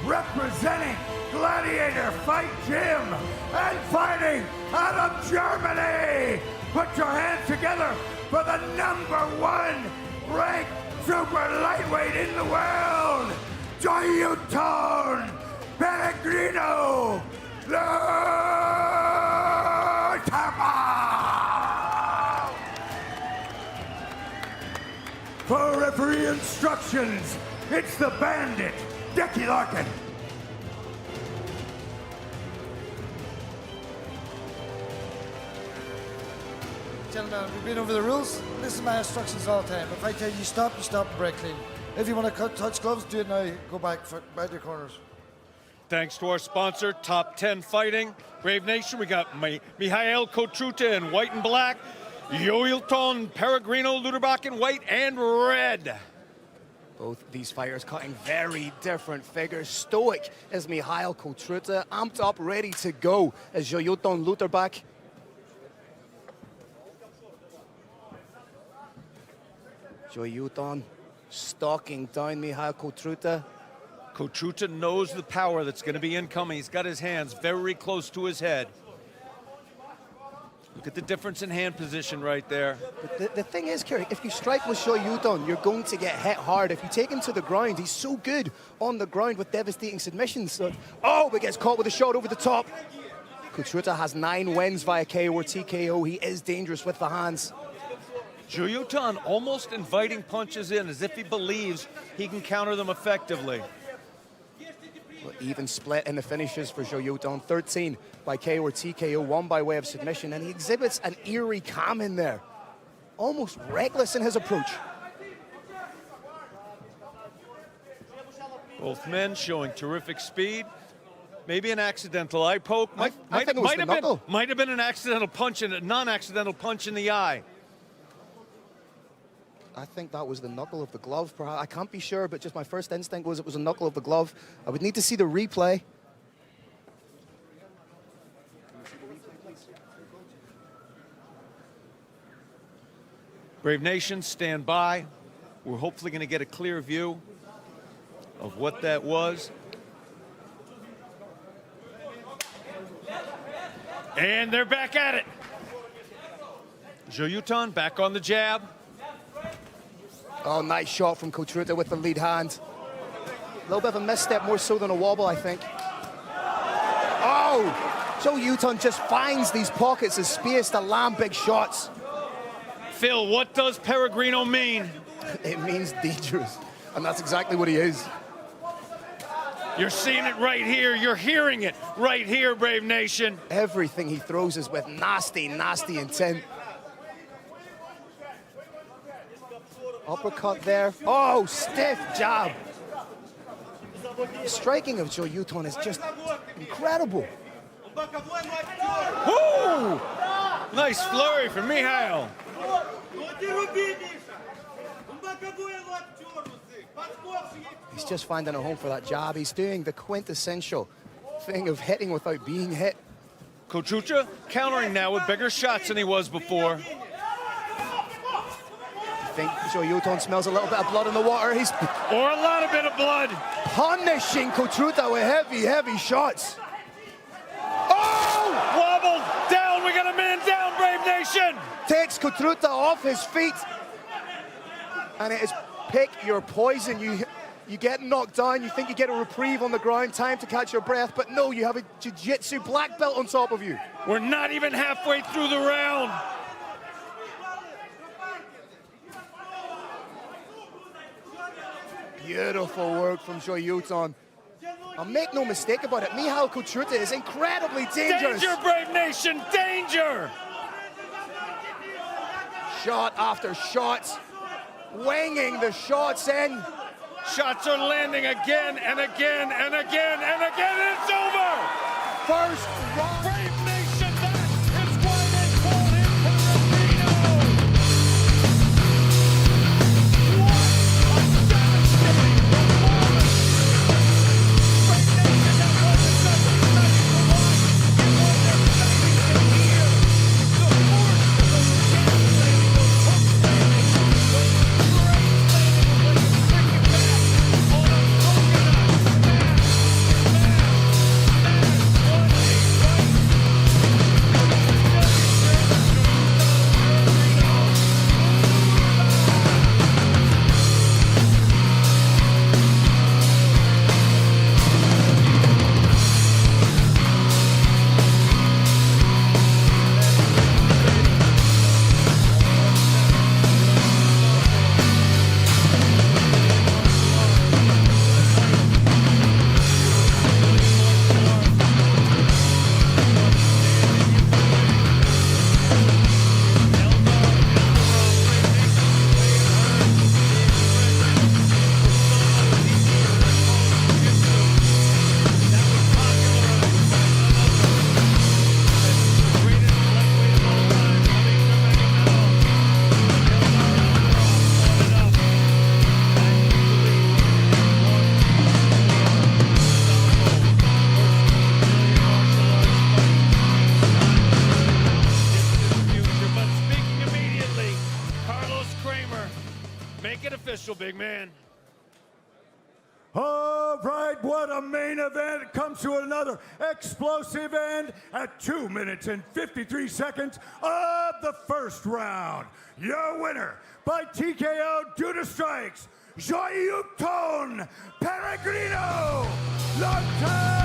Speaker 13: Representing Gladiator Fight Gym and fighting out of Germany. Put your hands together for the number 1 ranked super lightweight in the world, Joelton Pellegrino Luderbach. For referee instructions, it's the Bandit, Decky Larkin.
Speaker 15: gentlemen, we've been over the rules. This is my instructions all the time. If I tell you stop and break clean. If you want to touch gloves, do it now. Go back your corners.
Speaker 22: Thanks to our sponsor, Top 10 Fighting. Brave Nation, we got Mihail Kotruta in white and black, Yoilton Peregrino Luderbach in white and red.
Speaker 4: Both these fighters cutting very different figures. Stoic is Mihail Kotruta, amped up, ready to go as Yoilton Luderbach. Yoilton stalking down Mihail Kotruta.
Speaker 22: Kotruta knows the power that's going to be incoming. He's got his hands very close to his head. Look at the difference in hand position right there.
Speaker 4: But the thing is, Kerry, if you strike with Yoilton, you're going to get hit hard. If you take him to the ground, he's so good on the ground with devastating submissions. So, but gets caught with a shot over the top. Kotruta has 9 wins via KO or TKO. He is dangerous with the hands.
Speaker 22: Yoilton almost inviting punches in as if he believes he can counter them effectively.
Speaker 4: Even split in the finishes for Yoilton. 13 by KO or TKO, 1 by way of submission, and he exhibits an eerie calm in there. Almost reckless in his approach.
Speaker 22: Both men showing terrific speed. Maybe an accidental eye poke. Might have been an accidental punch and a non-accidental punch in the eye.
Speaker 4: I think that was the knuckle of the glove, perhaps. I can't be sure, but just my first instinct was it was a knuckle of the glove. I would need to see the replay.
Speaker 22: Brave Nation, stand by. We're hopefully going to get a clear view of what that was. And they're back at it. Yoilton back on the jab.
Speaker 4: Oh, nice shot from Kotruta with the lead hand. A little bit of a misstep, more so than a wobble, I think. Oh! Yoilton just finds these pockets of space to land big shots.
Speaker 22: Phil, what does Peregrino mean?
Speaker 4: It means dangerous, and that's exactly what he is.
Speaker 22: You're seeing it right here. You're hearing it right here, Brave Nation.
Speaker 4: Everything he throws is with nasty, nasty intent. Uppercut there. Oh, stiff jab. The striking of Yoilton is just incredible.
Speaker 22: Woo! Nice flurry from Mihail.
Speaker 4: He's just finding a home for that jab. He's doing the quintessential thing of hitting without being hit.
Speaker 22: Kotruta countering now with bigger shots than he was before.
Speaker 4: I think Yoilton smells a little bit of blood in the water. He's
Speaker 22: or a lot of bit of blood.
Speaker 4: Punishing Kotruta with heavy, heavy shots.
Speaker 22: Oh! Wobbled down. We got a man down, Brave Nation.
Speaker 4: Takes Kotruta off his feet. And it is pick your poison. You get knocked down, you think you get a reprieve on the ground, time to catch your breath, but no, you have a jiu-jitsu black belt on top of you.
Speaker 22: We're not even halfway through the round.
Speaker 4: Beautiful work from Yoilton. And make no mistake about it, Mihail Kotruta is incredibly dangerous.
Speaker 22: Danger, Brave Nation, danger!
Speaker 4: Shot after shot, winging the shots in.
Speaker 22: Shots are landing again and again and again and again, and it's over!
Speaker 4: First round.
Speaker 22: Brave Nation, that is why they call him Peregrino! What a devastating performance! Brave Nation, that wasn't just exciting to watch, it was exciting to hear. The force of those jabs landing, those hooks landing, those straights landing when you bring it back on a coconut. Smash, smash, smash, 1 8, right?
Speaker 19: man.
Speaker 13: All right, what a main event. It comes to another explosive end at 2 minutes and 53 seconds of the first round. Your winner by TKO due to strikes, Joyuton Peregrino Lante.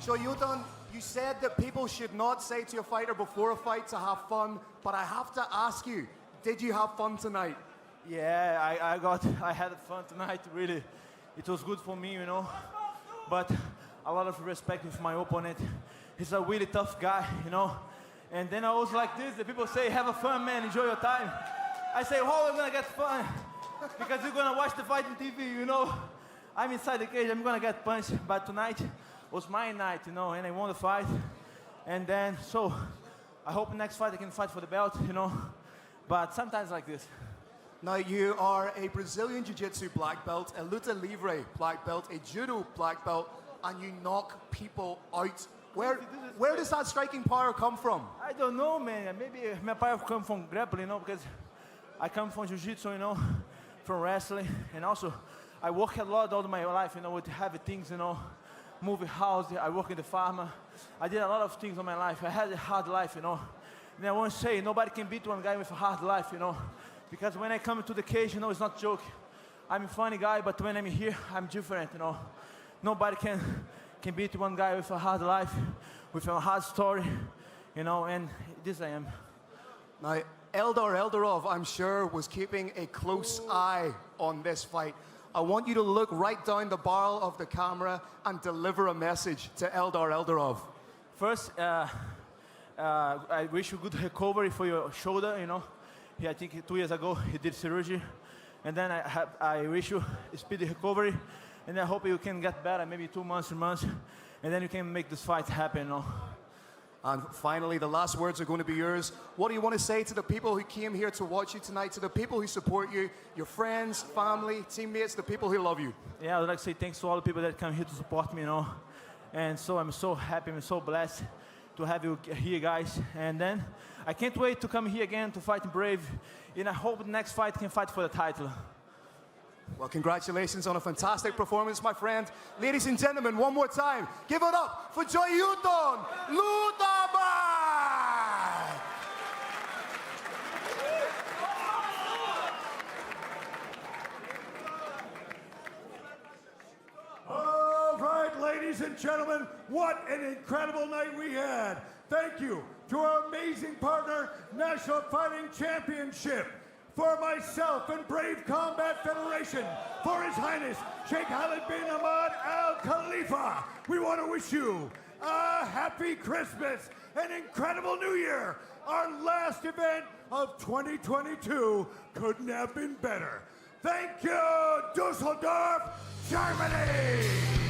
Speaker 20: Joyuton, you said that people should not say to a fighter before a fight to have fun, but I have to ask you, did you have fun tonight?
Speaker 16: Yeah, I had fun tonight, really. It was good for me, you know, but a lot of respect with my opponent. He's a really tough guy, you know, and then I was like this, the people say, have a fun, man, enjoy your time. I say, how am I gonna get fun? Because you're gonna watch the fight on TV, you know. I'm inside the cage, I'm gonna get punched, but tonight was my night, you know, and I won the fight. And then, so, I hope next fight I can fight for the belt, you know, but sometimes like this.
Speaker 20: Now, you are a Brazilian Jiu-Jitsu black belt, a luta livre black belt, a judo black belt, and you knock people out. Where does that striking power come from?
Speaker 16: I don't know, man. Maybe my power comes from grappling, you know, because I come from jiu-jitsu, you know, from wrestling, and also I work a lot all my life, you know, with heavy things, you know, moving house. I work in the farm. I did a lot of things in my life. I had a hard life, you know. And I want to say, nobody can beat one guy with a hard life, you know, because when I come to the cage, you know, it's not a joke. I'm a funny guy, but when I'm here, I'm different, you know. Nobody can beat one guy with a hard life, with a hard story, you know, and this I am.
Speaker 20: Now, Eldar Eldarov, I'm sure, was keeping a close eye on this fight. I want you to look right down the barrel of the camera and deliver a message to Eldar Eldarov.
Speaker 16: First, I wish you good recovery for your shoulder, you know. I think 2 years ago he did surgery. And then I wish you a speedy recovery. And I hope you can get better, maybe 2 months, 3 months. And then you can make this fight happen, you know.
Speaker 20: And finally, the last words are going to be yours. What do you want to say to the people who came here to watch you tonight, to the people who support you, your friends, family, teammates, the people who love you?
Speaker 16: Yeah, I would like to say thanks to all the people that come here to support me, you know. And so I'm so happy, I'm so blessed to have you here, guys. And then I can't wait to come here again to fight in Brave. And I hope the next fight can fight for the title.
Speaker 20: Well, congratulations on a fantastic performance, my friend. Ladies and gentlemen, one more time, give it up for Joyuton Lutabai!
Speaker 13: All right, ladies and gentlemen, what an incredible night we had. Thank you to our amazing partner, National Fighting Championship. For myself and Brave Combat Federation, for His Highness Sheikh Khalid bin Ahmad Al Khalifa, we want to wish you a happy Christmas, an incredible New Year. Our last event of 2022 couldn't have been better. Thank you, Dusseldorf, Germany!